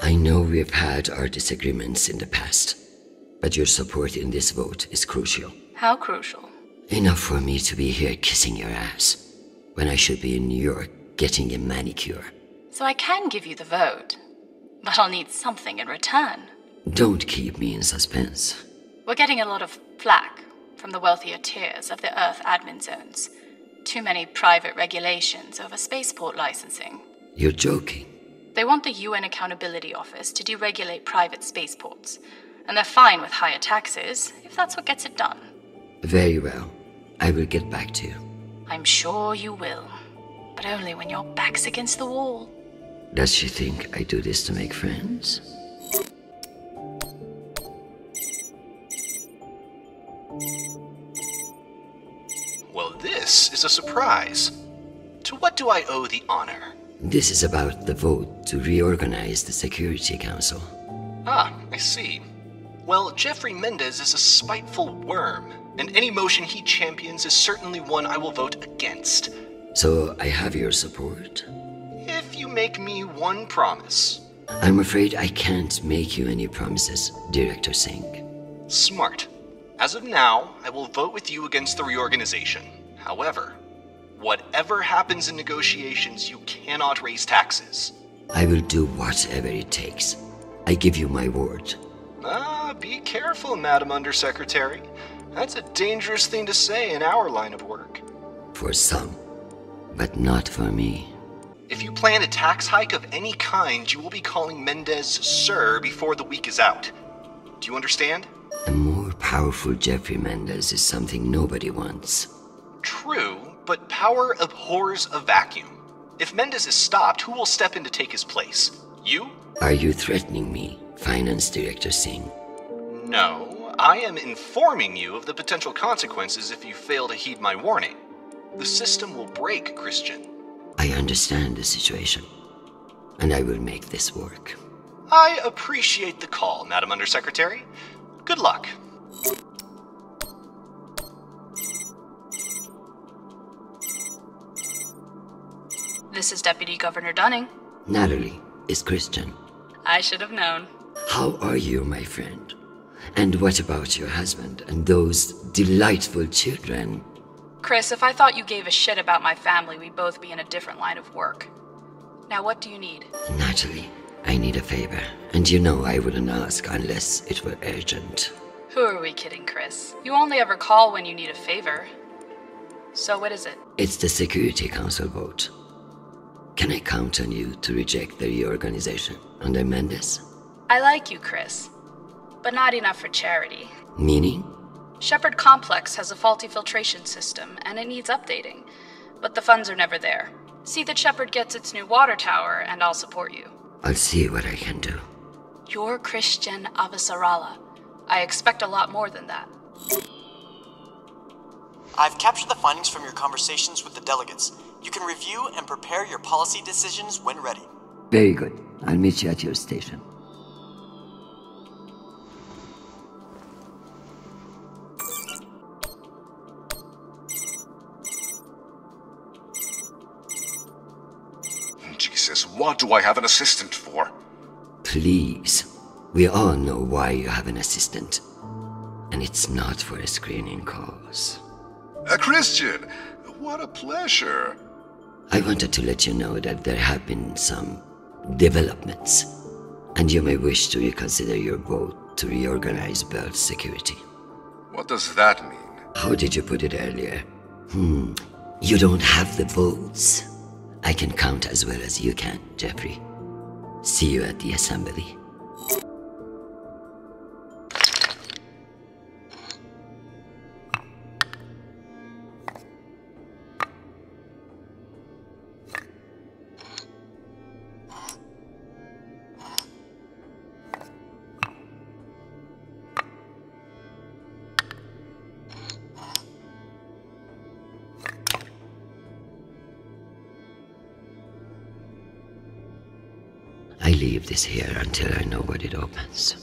I know we've had our disagreements in the past, but your support in this vote is crucial. How crucial? Enough for me to be here kissing your ass, when I should be in New York getting a manicure. So I can give you the vote, but I'll need something in return. Don't keep me in suspense. We're getting a lot of flack from the wealthier tiers of the Earth admin zones. Too many private regulations over spaceport licensing. You're joking. They want the UN Accountability Office to deregulate private spaceports, and they're fine with higher taxes if that's what gets it done. Very well. I will get back to you. I'm sure you will, but only when your back's against the wall. Does she think I do this to make friends? Well, this is a surprise. To what do I owe the honor? This is about the vote to reorganize the Security Council. Ah, I see. Well, Jeffrey Mendez is a spiteful worm, and any motion he champions is certainly one I will vote against. So I have your support? If you make me one promise. I'm afraid I can't make you any promises, Director Singh. Smart. As of now, I will vote with you against the reorganization. However, whatever happens in negotiations, you cannot raise taxes. I will do whatever it takes. I give you my word. Be careful, Madam Undersecretary. That's a dangerous thing to say in our line of work. For some, but not for me. If you plan a tax hike of any kind, you will be calling Mendez Sir before the week is out. Do you understand? A more powerful Jeffrey Mendez is something nobody wants. True, but power abhors a vacuum. If Mendez is stopped, who will step in to take his place? You? Are you threatening me, Finance Director Singh? No, I am informing you of the potential consequences if you fail to heed my warning. The system will break, Christian. I understand the situation, and I will make this work. I appreciate the call, Madam Undersecretary. Good luck. This is Deputy Governor Dunning. Natalie is Christian. I should have known. How are you, my friend? And what about your husband and those delightful children? Chris, if I thought you gave a shit about my family, we'd both be in a different line of work. Now, what do you need? Natalie, I need a favor, and you know I wouldn't ask unless it were urgent. Who are we kidding, Chris? You only ever call when you need a favor. So what is it? It's the Security Council vote. Can I count on you to reject the reorganization under Mendez? I like you, Chris, but not enough for charity. Meaning? Shepard Complex has a faulty filtration system, and it needs updating. But the funds are never there. See that Shepard gets its new water tower, and I'll support you. I'll see what I can do. You're Christian Avasarala. I expect a lot more than that. I've captured the findings from your conversations with the delegates. You can review and prepare your policy decisions when ready. Very good. I'll meet you at your station. Jesus, what do I have an assistant for? Please. We all know why you have an assistant. And it's not for a screening cause. Christian, what a pleasure. I wanted to let you know that there have been some developments, and you may wish to reconsider your vote to reorganize Belt Security. What does that mean? How did you put it earlier? You don't have the votes. I can count as well as you can, Jeffrey. See you at the assembly. I leave this here until I know what it opens.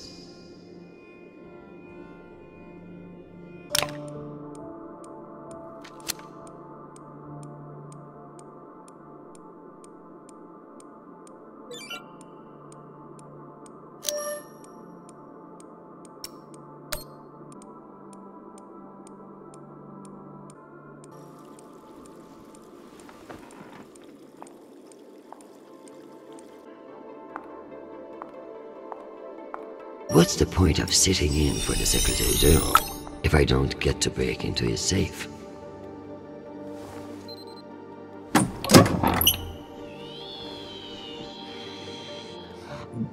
What's the point of sitting in for the Secretary General if I don't get to break into his safe?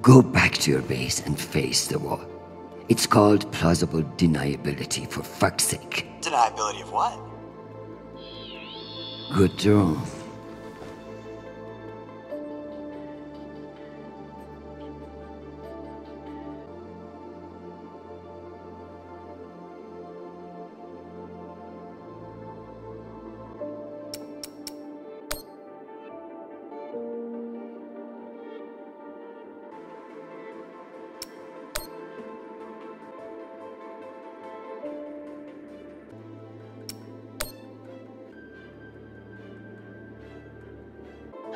Go back to your base and face the wall. It's called plausible deniability, for fuck's sake. Deniability of what? Good draw.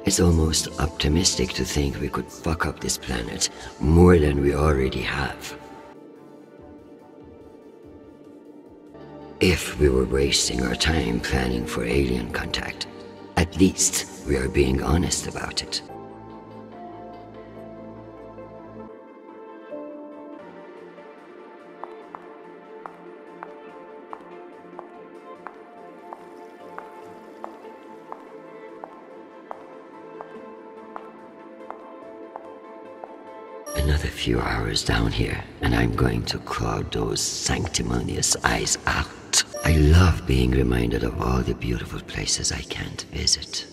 It's almost optimistic to think we could fuck up this planet more than we already have. If we were wasting our time planning for alien contact, at least we are being honest about it. Another few hours down here, and I'm going to clog those sanctimonious eyes out. I love being reminded of all the beautiful places I can't visit.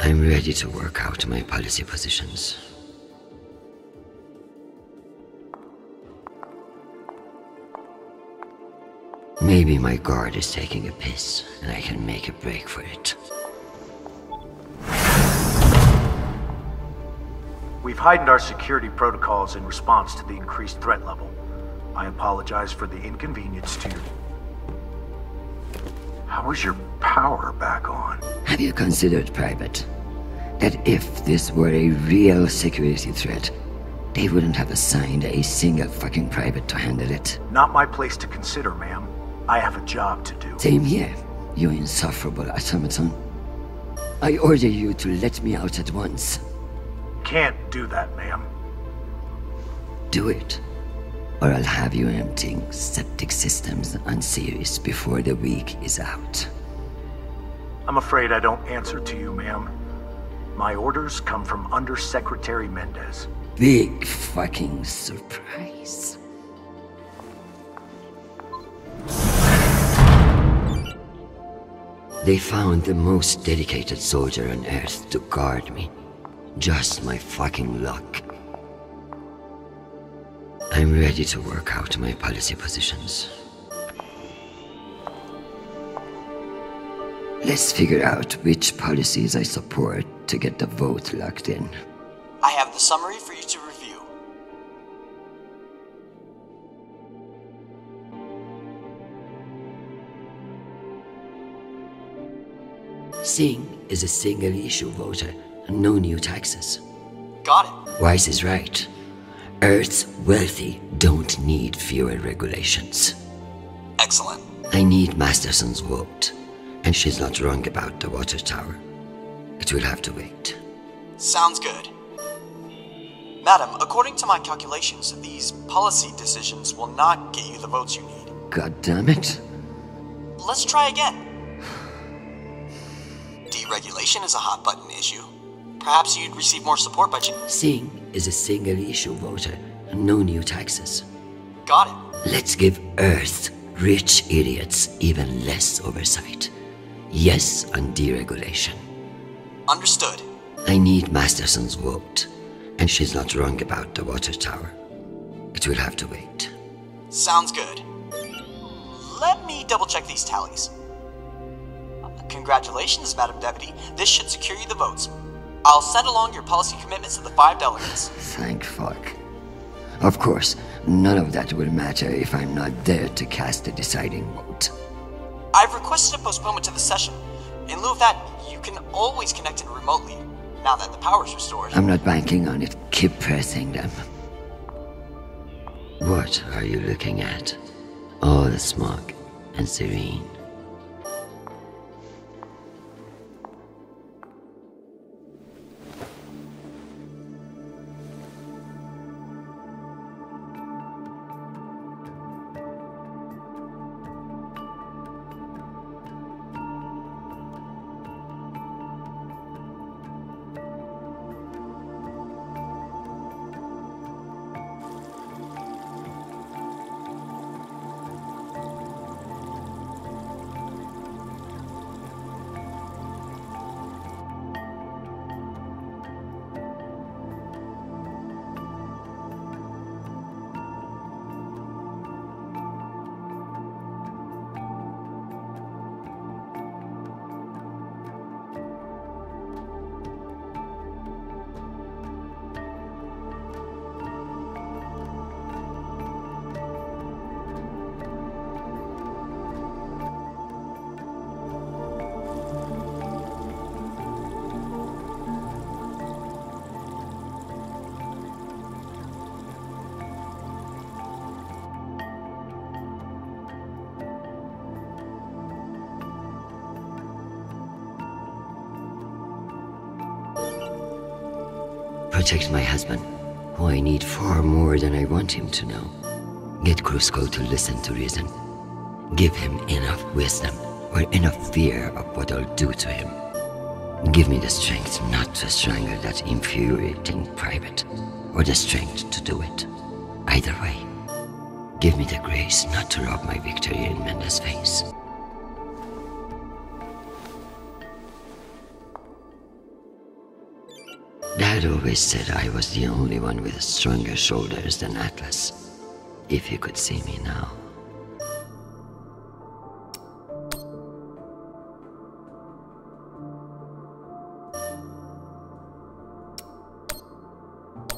I'm ready to work out my policy positions. Maybe my guard is taking a piss, and I can make a break for it. We've heightened our security protocols in response to the increased threat level. I apologize for the inconvenience to you. How is your power back on? Have you considered, Private, that if this were a real security threat, they wouldn't have assigned a single fucking private to handle it? Not my place to consider, ma'am. I have a job to do. Same here, you insufferable automaton. I order you to let me out at once. Can't do that, ma'am. Do it, or I'll have you emptying septic systems on Ceres before the week is out. I'm afraid I don't answer to you, ma'am. My orders come from Undersecretary Mendez. Big fucking surprise. They found the most dedicated soldier on Earth to guard me. Just my fucking luck. I'm ready to work out my policy positions. Let's figure out which policies I support to get the vote locked in. I have the summary for you to review. Singh is a single-issue voter, and no new taxes. Got it. Weiss is right. Earth's wealthy don't need fewer regulations. Excellent. I need Masterson's vote, and she's not wrong about the water tower. It will have to wait. Sounds good. Madam, according to my calculations, these policy decisions will not get you the votes you need. God damn it. Let's try again. Deregulation is a hot-button issue. Perhaps you'd receive more support by Singh is a single-issue voter, and no new taxes. Got it. Let's give Earth's rich idiots even less oversight. Yes on deregulation. Understood. I need Masterson's vote, and she's not wrong about the water tower. It will have to wait. Sounds good. Let me double-check these tallies. Congratulations, Madam Deputy. This should secure you the votes. I'll send along your policy commitments to the 5 delegates. Thank fuck. Of course, none of that will matter if I'm not there to cast the deciding vote. I've requested a postponement to the session. In lieu of that, you can always connect in remotely, now that the power's restored. I'm not banking on it. Keep pressing them. What are you looking at? All the smog and serene. protect my husband, who I need far more than I want him to know. Get Krusko to listen to reason. Give him enough wisdom, or enough fear of what I'll do to him. Give me the strength not to strangle that infuriating private, or the strength to do it. Either way, give me the grace not to rub my victory in Mendes' face. Dad always said I was the only one with stronger shoulders than Atlas. If you could see me now.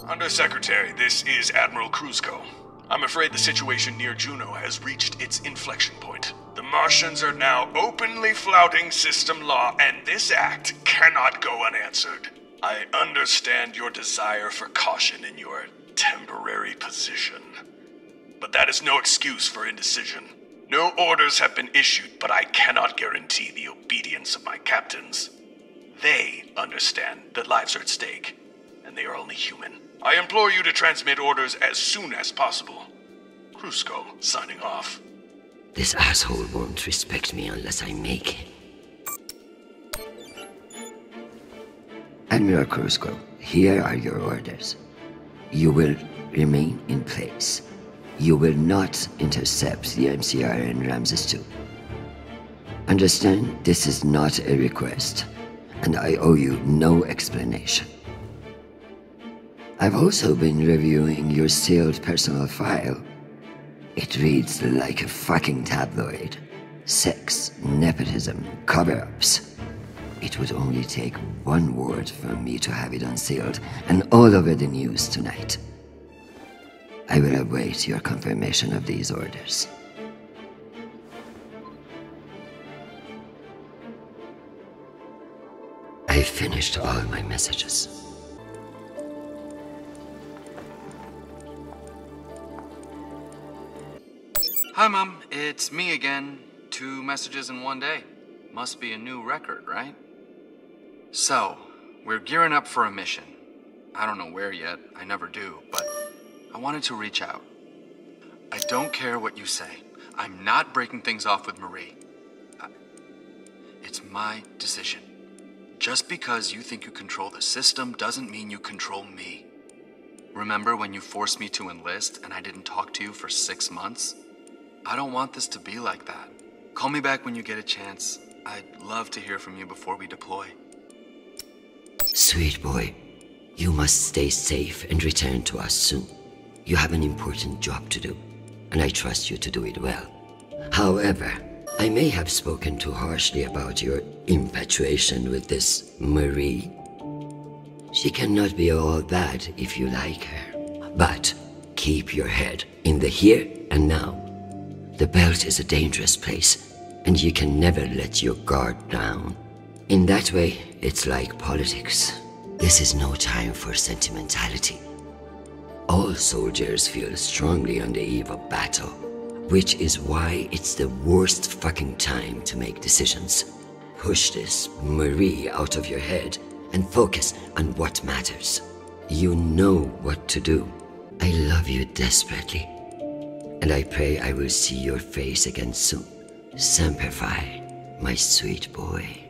Undersecretary, this is Admiral Krusko. I'm afraid the situation near Juno has reached its inflection point. The Martians are now openly flouting system law, and this act cannot go unanswered. I understand your desire for caution in your temporary position. But that is no excuse for indecision. No orders have been issued, but I cannot guarantee the obedience of my captains. They understand that lives are at stake, and they are only human. I implore you to transmit orders as soon as possible. Krusko, signing off. This asshole won't respect me unless I make him. Admiral Krusko, here are your orders. You will remain in place. You will not intercept the MCR and Ramses II. Understand, this is not a request, and I owe you no explanation. I've also been reviewing your sealed personal file. It reads like a fucking tabloid. Sex, nepotism, cover-ups. It would only take one word from me to have it unsealed and all over the news tonight. I will await your confirmation of these orders. I've finished all my messages. Hi, Mom. It's me again. 2 messages in one day. Must be a new record, right? So, we're gearing up for a mission. I don't know where yet. I never do, but I wanted to reach out. I don't care what you say. I'm not breaking things off with Marie. It's my decision. Just because you think you control the system doesn't mean you control me. Remember when you forced me to enlist and I didn't talk to you for 6 months? I don't want this to be like that. Call me back when you get a chance. I'd love to hear from you before we deploy. Sweet boy, you must stay safe and return to us soon. You have an important job to do, and I trust you to do it well. However, I may have spoken too harshly about your infatuation with this Marie. She cannot be all bad if you like her. But keep your head in the here and now. The belt is a dangerous place, and you can never let your guard down. In that way, it's like politics. This is no time for sentimentality. All soldiers feel strongly on the eve of battle, which is why it's the worst fucking time to make decisions. Push this Marie out of your head and focus on what matters. You know what to do. I love you desperately, and I pray I will see your face again soon. Semper Fi, my sweet boy.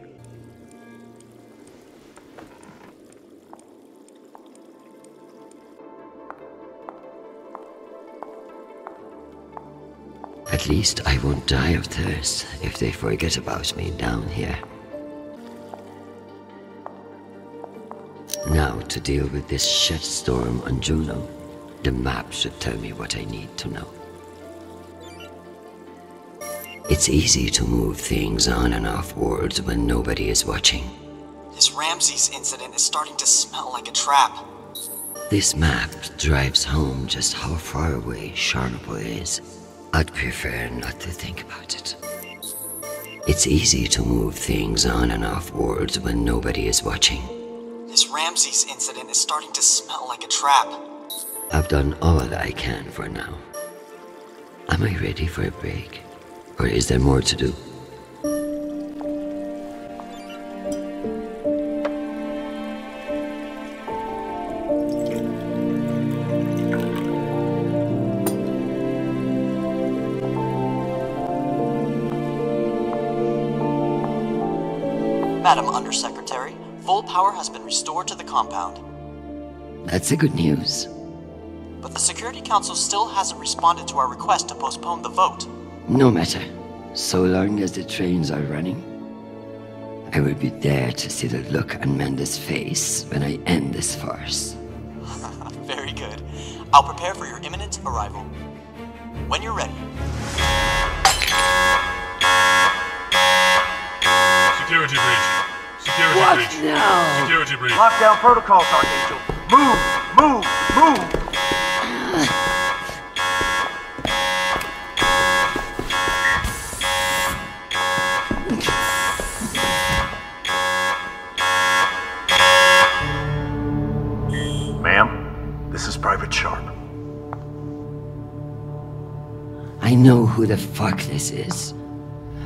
At least I won't die of thirst if they forget about me down here. Now, to deal with this shitstorm on Juno, the map should tell me what I need to know. It's easy to move things on and off worlds when nobody is watching. This Ramses incident is starting to smell like a trap. This map drives home just how far away Chernobyl is. I'd prefer not to think about it. It's easy to move things on and off worlds when nobody is watching. This Ramses incident is starting to smell like a trap. I've done all I can for now. Am I ready for a break? Or is there more to do? Madam Undersecretary, full power has been restored to the compound. That's the good news. But the Security Council still hasn't responded to our request to postpone the vote. No matter. So long as the trains are running, I will be there to see the look on Mendes' face when I end this farce. Very good. I'll prepare for your imminent arrival. When you're ready. Security breach. Security What breach. now? Security breach. Lockdown protocols, Archangel. Move! Move! Move! Ma'am, this is Private Sharp. I know who the fuck this is.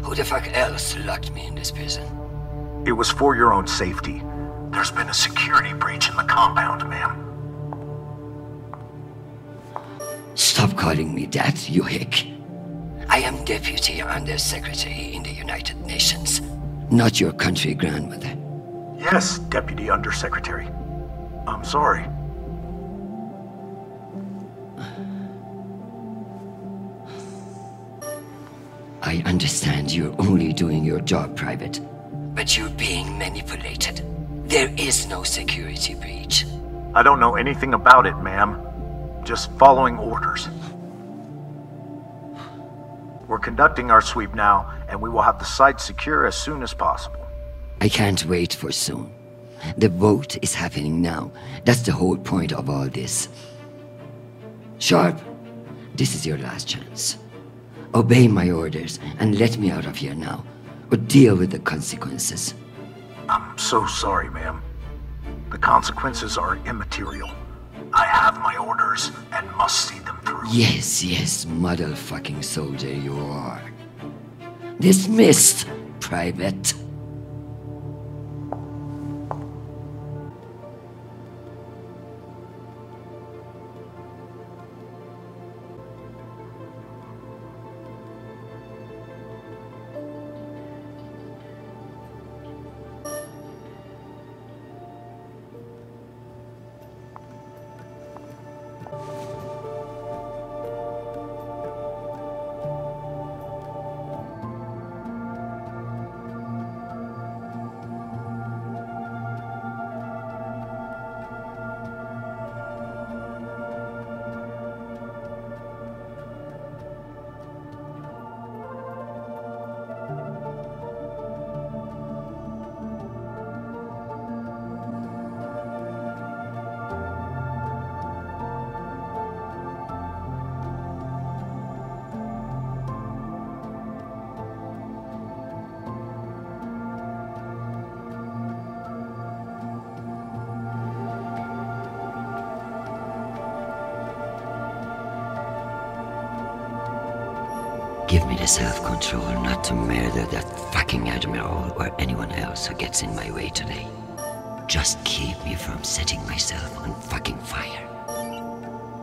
Who the fuck else locked me in this prison? It was for your own safety. There's been a security breach in the compound, ma'am. Stop calling me that, you hick. I am Deputy Undersecretary in the United Nations, not your country grandmother. Yes, Deputy Undersecretary. I'm sorry. I understand you're only doing your job, Private, but you're being manipulated. There is no security breach. I don't know anything about it, ma'am. Just following orders. We're conducting our sweep now, and we will have the site secure as soon as possible. I can't wait for soon. The vote is happening now. That's the whole point of all this. Sharp, this is your last chance. Obey my orders and let me out of here now, or deal with the consequences. I'm so sorry, ma'am. The consequences are immaterial. I have my orders and must see them through. Yes, motherfucking soldier you are. Dismissed, Private. Give me the self-control not to murder that fucking Admiral or anyone else who gets in my way today. Just keep me from setting myself on fucking fire.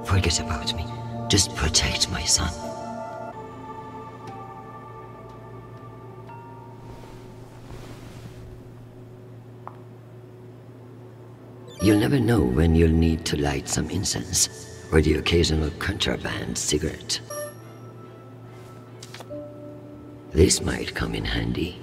Forget about me. Just protect my son. You'll never know when you'll need to light some incense, or the occasional contraband cigarette. This might come in handy.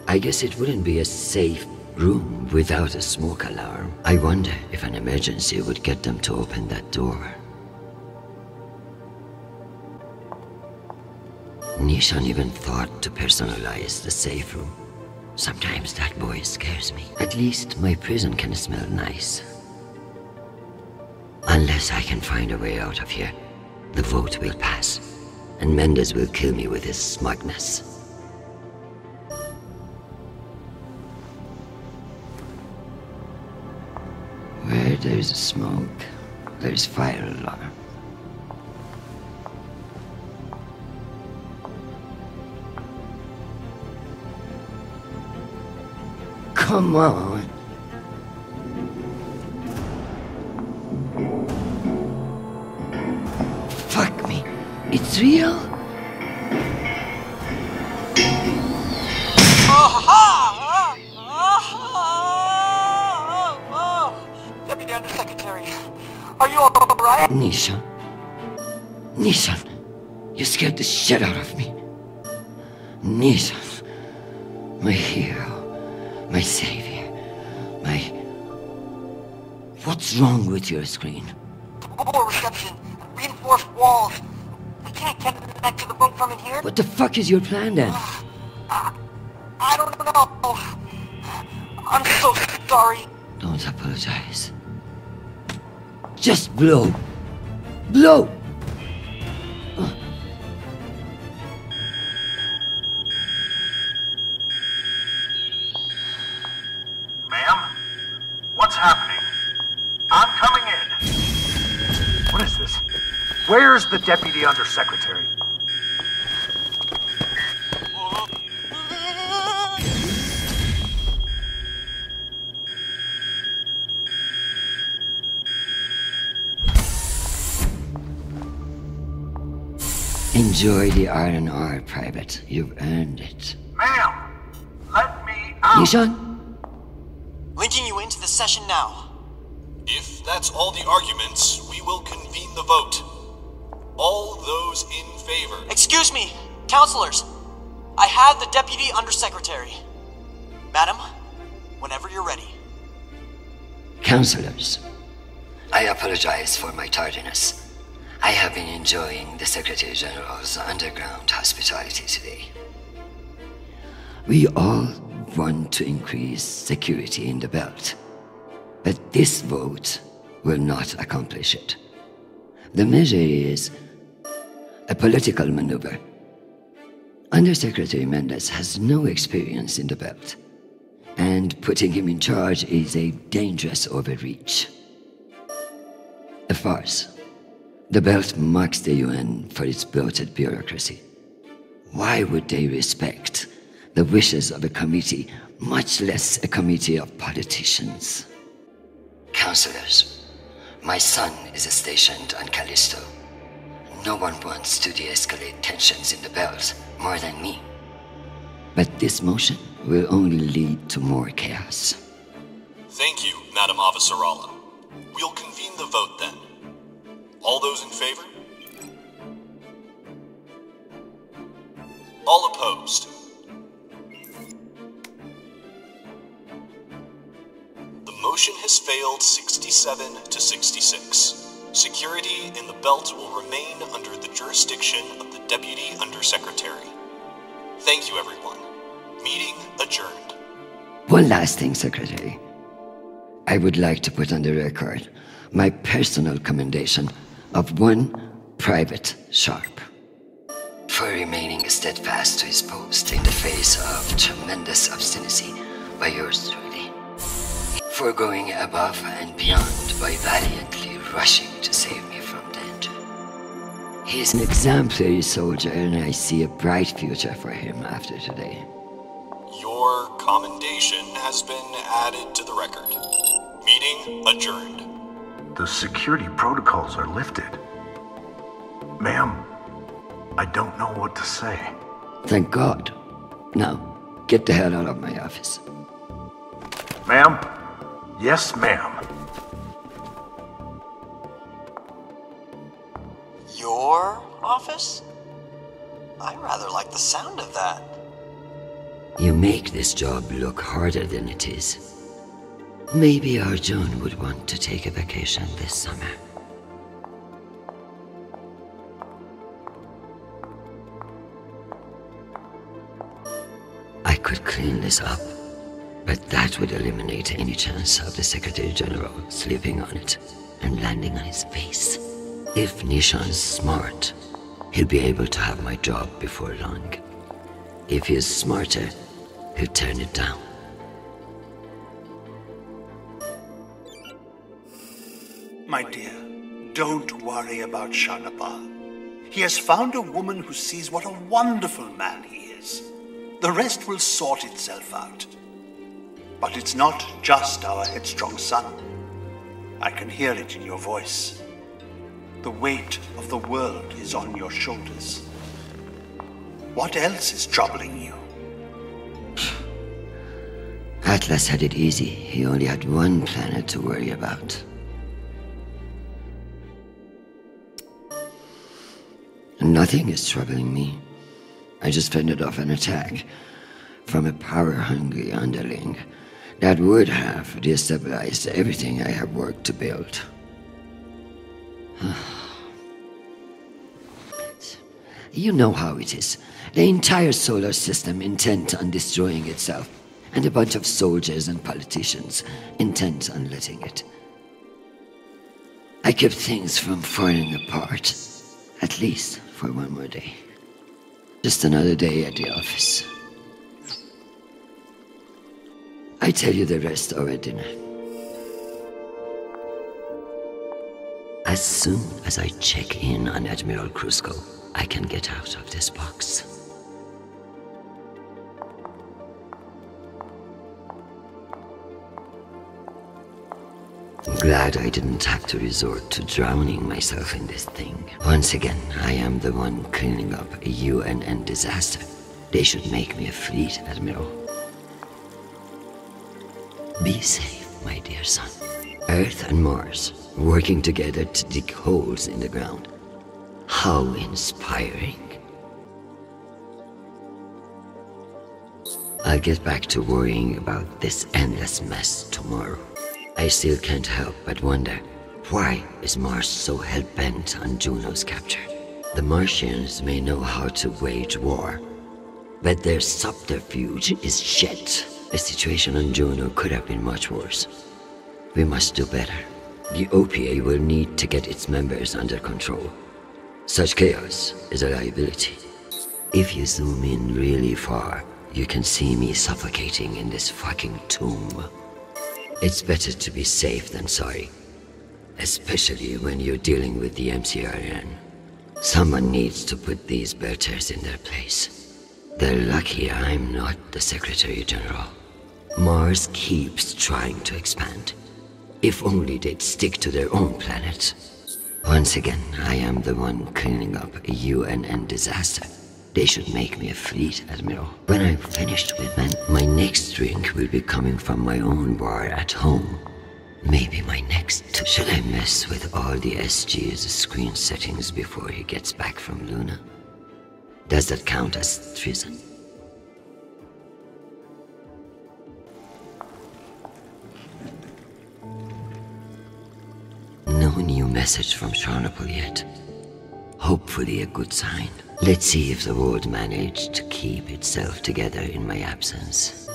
I guess it wouldn't be a safe room without a smoke alarm. I wonder if an emergency would get them to open that door. Nishan even thought to personalize the safe room. Sometimes that boy scares me. At least my prison can smell nice. Unless I can find a way out of here, the vote will pass, and Mendes will kill me with his smugness. Where there's smoke, there's fire alarm. Come on. It's real? Deputy Undersecretary, are you alright? Nishan. Nishan, you scared the shit out of me. Nishan, my hero, my savior, my... What's wrong with your screen? Poor reception, reinforced walls. We can't connect to the boat from in here. What the fuck is your plan then? I don't know. I'm so sorry. Don't apologize. Just blow. Blow! Ma'am? What's happening? I'm coming in. What is this? Where's the Deputy Undersecretary? Enjoy the R&R, Private. You've earned it. Ma'am! Let me out! Nishan? Linking you into the session now. If that's all the arguments, we will convene the vote. All those in favor. Excuse me, counselors. I have the Deputy Undersecretary. Madam, whenever you're ready. Counselors, I apologize for my tardiness. I have been enjoying the Secretary General's underground hospitality today. We all want to increase security in the belt, but this vote will not accomplish it. The measure is a political maneuver. Undersecretary Mendez has no experience in the belt, and putting him in charge is a dangerous overreach. A farce. The belt mocks the UN for its bloated bureaucracy. Why would they respect the wishes of a committee, much less a committee of politicians? Counselors, my son is stationed on Callisto. No one wants to de-escalate tensions in the belt more than me. But this motion will only lead to more chaos. Thank you, Madam Avasarala. We'll convene the vote then. All those in favor? All opposed? The motion has failed 67 to 66. Security in the belt will remain under the jurisdiction of the Deputy Undersecretary. Thank you, everyone. Meeting adjourned. One last thing, Secretary. I would like to put on the record my personal commendation of one Private Sharp for remaining steadfast to his post in the face of tremendous obstinacy by yours truly, for going above and beyond by valiantly rushing to save me from danger. He is an exemplary soldier, and I see a bright future for him after today. Your commendation has been added to the record. Meeting adjourned. The security protocols are lifted. Ma'am, I don't know what to say. Thank God. Now, get the hell out of my office. Ma'am? Yes, ma'am. Your office? I rather like the sound of that. You make this job look harder than it is. Maybe Arjun would want to take a vacation this summer. I could clean this up, but that would eliminate any chance of the Secretary General slipping on it and landing on his face. If Nishan's smart, he'll be able to have my job before long. If he's smarter, he'll turn it down. My dear, don't worry about Shanapal. He has found a woman who sees what a wonderful man he is. The rest will sort itself out. But it's not just our headstrong son. I can hear it in your voice. The weight of the world is on your shoulders. What else is troubling you? Atlas had it easy. He only had one planet to worry about. Nothing is troubling me. I just fended off an attack from a power-hungry underling that would have destabilized everything I have worked to build. You know how it is. The entire solar system intent on destroying itself, and a bunch of soldiers and politicians intent on letting it. I kept things from falling apart, at least for one more day. Just another day at the office. I tell you the rest over dinner. As soon as I check in on Admiral Krusko, I can get out of this box. I'm glad I didn't have to resort to drowning myself in this thing. Once again, I am the one cleaning up a UNN disaster. They should make me a fleet admiral. Be safe, my dear son. Earth and Mars, working together to dig holes in the ground. How inspiring. I'll get back to worrying about this endless mess tomorrow. I still can't help but wonder, why is Mars so hell-bent on Juno's capture? The Martians may know how to wage war, but their subterfuge is shit. The situation on Juno could have been much worse. We must do better. The OPA will need to get its members under control. Such chaos is a liability. If you zoom in really far, you can see me suffocating in this fucking tomb. It's better to be safe than sorry. Especially when you're dealing with the MCRN. Someone needs to put these Belters in their place. They're lucky I'm not the Secretary General. Mars keeps trying to expand. If only they'd stick to their own planet. Once again, I am the one cleaning up a UNN disaster. They should make me a fleet admiral. When I'm finished with my next drink will be coming from my own bar at home. Maybe my next... Should I mess with all the SG's screen settings before he gets back from Luna? Does that count as treason? No new message from Charnopol yet. Hopefully a good sign. Let's see if the world managed to keep itself together in my absence.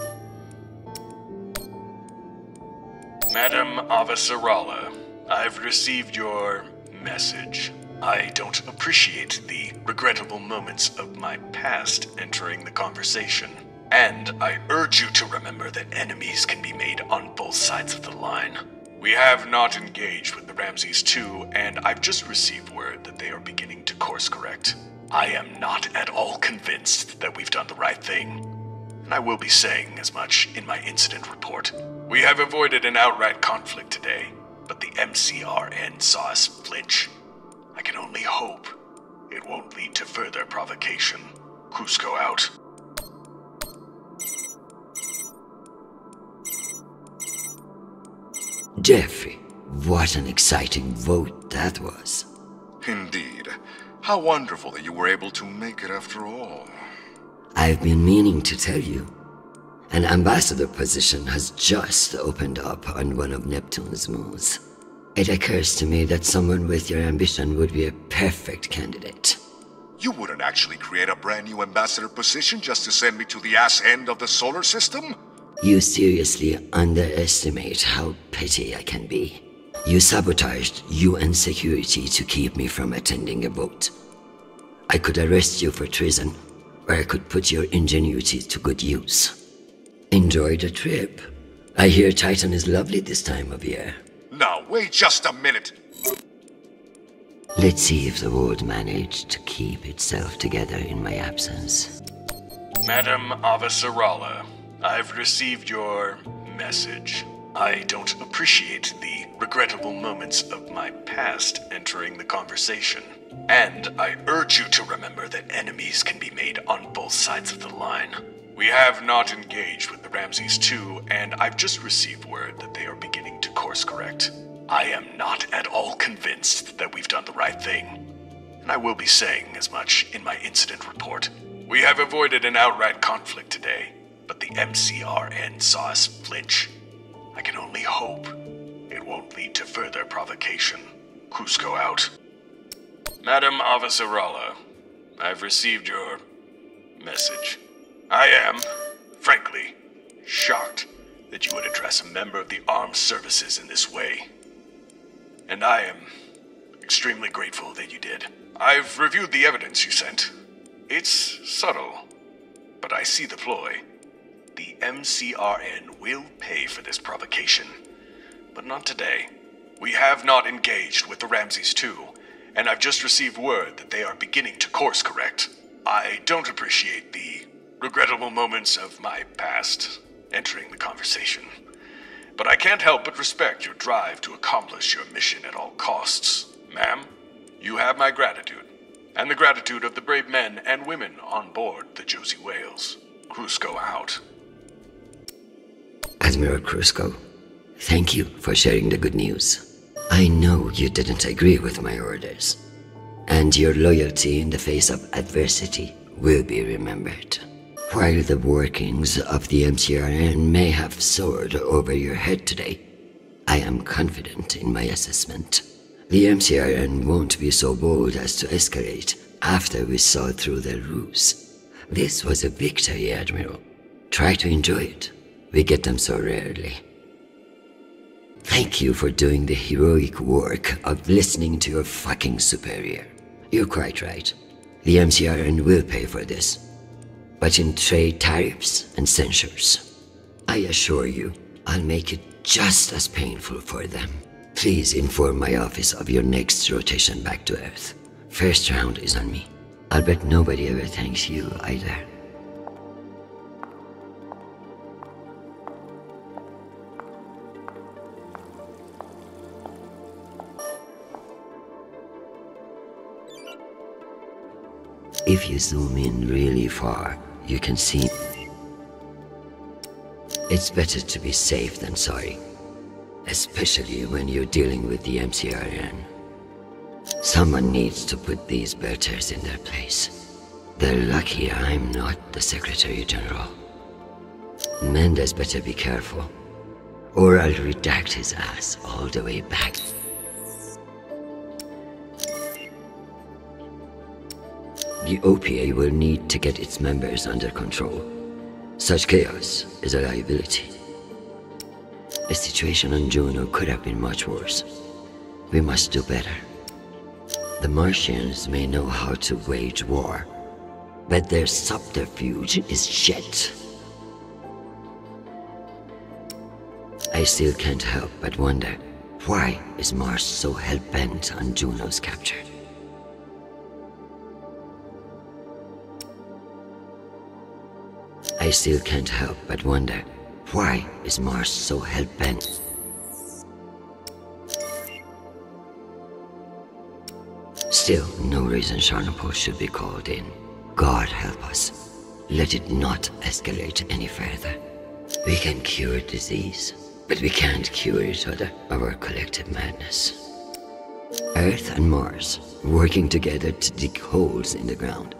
Madam Avasarala, I've received your message. I don't appreciate the regrettable moments of my past entering the conversation. And I urge you to remember that enemies can be made on both sides of the line. We have not engaged with the Ramses II, and I've just received word that they are beginning to course correct. I am not at all convinced that we've done the right thing, and I will be saying as much in my incident report. We have avoided an outright conflict today, but the MCRN saw us flinch. I can only hope it won't lead to further provocation. Krusko out. Jeffrey, what an exciting vote that was. Indeed. How wonderful that you were able to make it after all. I've been meaning to tell you. An ambassador position has just opened up on one of Neptune's moons. It occurs to me that someone with your ambition would be a perfect candidate. You wouldn't actually create a brand new ambassador position just to send me to the ass end of the solar system? You seriously underestimate how petty I can be. You sabotaged UN security to keep me from attending a vote. I could arrest you for treason, or I could put your ingenuity to good use. Enjoy the trip. I hear Titan is lovely this time of year. Now, wait just a minute. Let's see if the world managed to keep itself together in my absence. Madam Avasarala, I've received your message. I don't appreciate the regrettable moments of my past entering the conversation. And I urge you to remember that enemies can be made on both sides of the line. We have not engaged with the Ramses II, and I've just received word that they are beginning to course correct. I am not at all convinced that we've done the right thing, and I will be saying as much in my incident report. We have avoided an outright conflict today, but the MCRN saw us flinch. I can only hope it won't lead to further provocation. Krusko out. Madam Avasarala, I've received your message. I am, frankly, shocked that you would address a member of the armed services in this way. And I am extremely grateful that you did. I've reviewed the evidence you sent. It's subtle, but I see the ploy. The MCRN will pay for this provocation, but not today. We have not engaged with the Ramses II, and I've just received word that they are beginning to course correct. I don't appreciate the regrettable moments of my past entering the conversation, but I can't help but respect your drive to accomplish your mission at all costs. Ma'am, you have my gratitude, and the gratitude of the brave men and women on board the Josie Wales. Krusko out. Admiral Krusko, thank you for sharing the good news. I know you didn't agree with my orders, and your loyalty in the face of adversity will be remembered. While the workings of the MCRN may have soared over your head today, I am confident in my assessment. The MCRN won't be so bold as to escalate after we saw through their ruse. This was a victory, Admiral. Try to enjoy it. We get them so rarely. Thank you for doing the heroic work of listening to your fucking superior. You're quite right. The MCRN will pay for this, but in trade tariffs and censures. I assure you, I'll make it just as painful for them. Please inform my office of your next rotation back to Earth. First round is on me. I'll bet nobody ever thanks you either. If you zoom in really far, you can see. It's better to be safe than sorry, especially when you're dealing with the MCRN. Someone needs to put these Belters in their place. They're lucky I'm not the Secretary General. Mendez better be careful, or I'll redact his ass all the way back. The OPA will need to get its members under control. Such chaos is a liability. The situation on Juno could have been much worse. We must do better. The Martians may know how to wage war, but their subterfuge is shit. I still can't help but wonder, why is Mars so hell-bent on Juno's capture? I still can't help but wonder, why is Mars so hell-bent? Still, no reason Charnopol should be called in. God help us. Let it not escalate any further. We can cure disease, but we can't cure each other, our collective madness. Earth and Mars, working together to dig holes in the ground.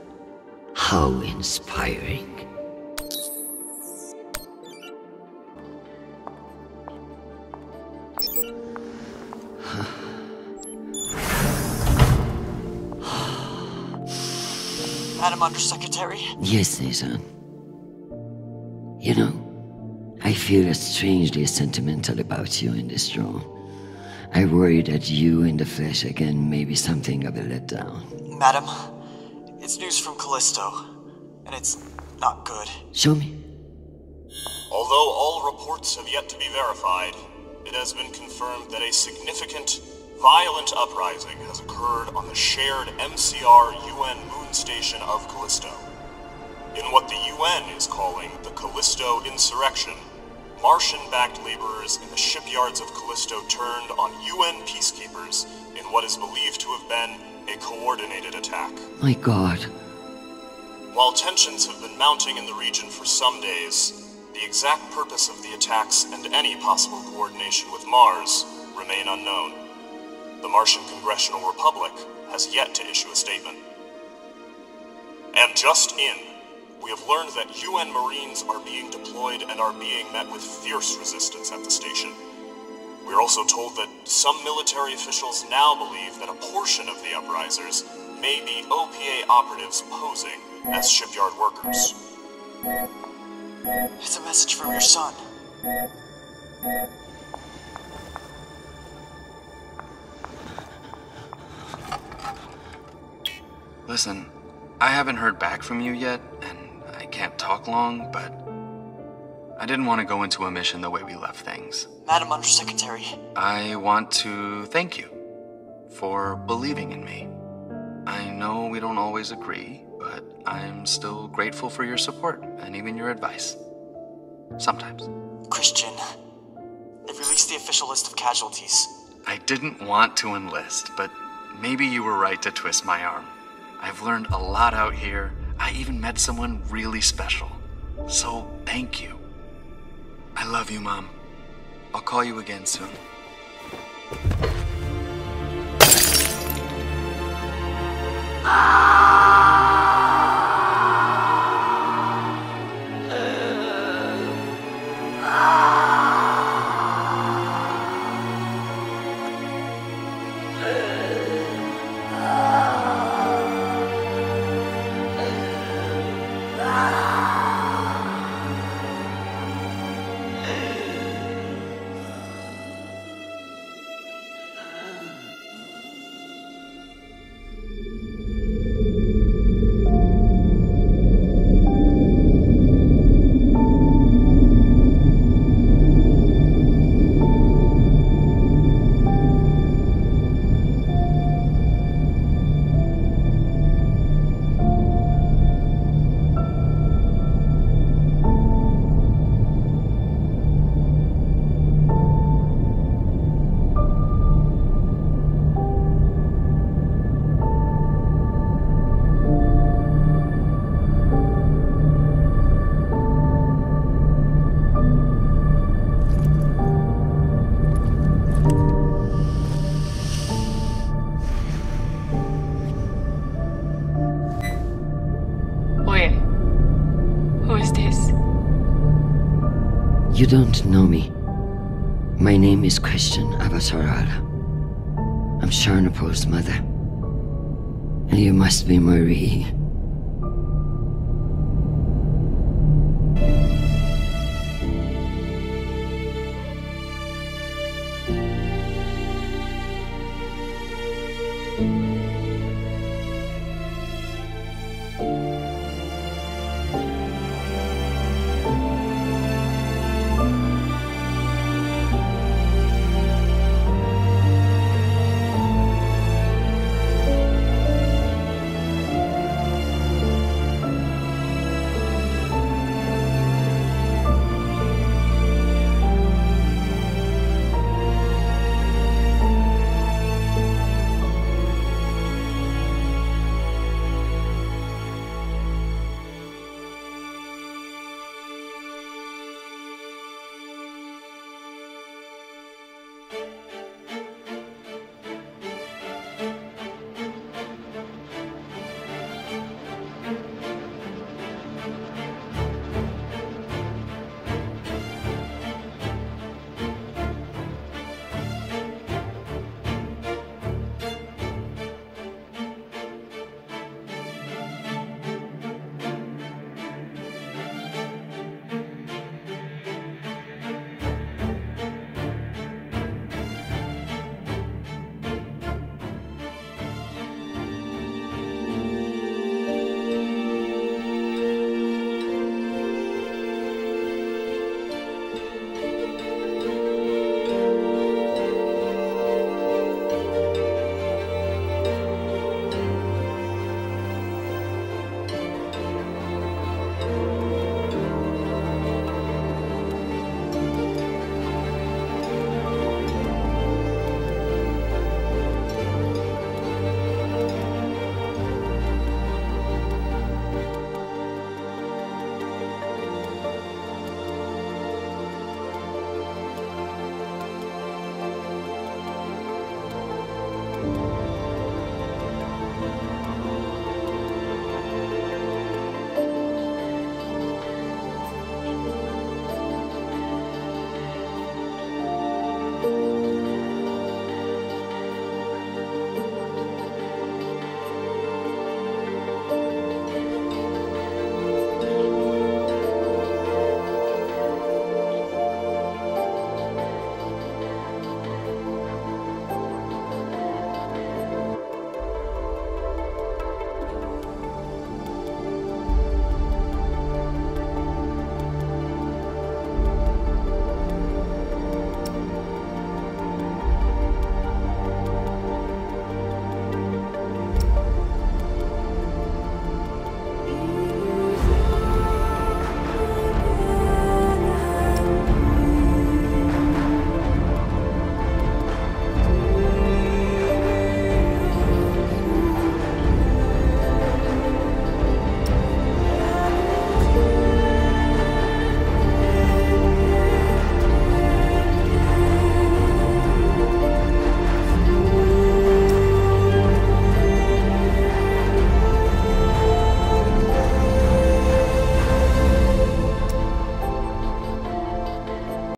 How inspiring. Madam Undersecretary? Yes, Nathan. You know, I feel strangely sentimental about you in this drone. I worry that you in the flesh again may be something of a letdown. Madam, it's news from Callisto, and it's not good. Show me. Although all reports have yet to be verified, it has been confirmed that a significant, violent uprising has occurred on the shared MCR-UN moon station of Callisto. In what the UN is calling the Callisto Insurrection, Martian-backed laborers in the shipyards of Callisto turned on UN peacekeepers in what is believed to have been a coordinated attack. My God. While tensions have been mounting in the region for some days, the exact purpose of the attacks and any possible coordination with Mars remain unknown. The Martian Congressional Republic has yet to issue a statement. And just in, we have learned that UN Marines are being deployed and are being met with fierce resistance at the station. We are also told that some military officials now believe that a portion of the uprisers may be OPA operatives posing as shipyard workers. It's a message from your son. Listen, I haven't heard back from you yet, and I can't talk long, but I didn't want to go into a mission the way we left things. Madam Undersecretary. I want to thank you for believing in me. I know we don't always agree, but I'm still grateful for your support and even your advice. Sometimes. Christian, they've released the official list of casualties. I didn't want to enlist, but maybe you were right to twist my arm. I've learned a lot out here. I even met someone really special. So, thank you. I love you, Mom. I'll call you again soon. You don't know me. My name is Christian Avasarala. I'm Sharnapo's mother. And you must be Marie.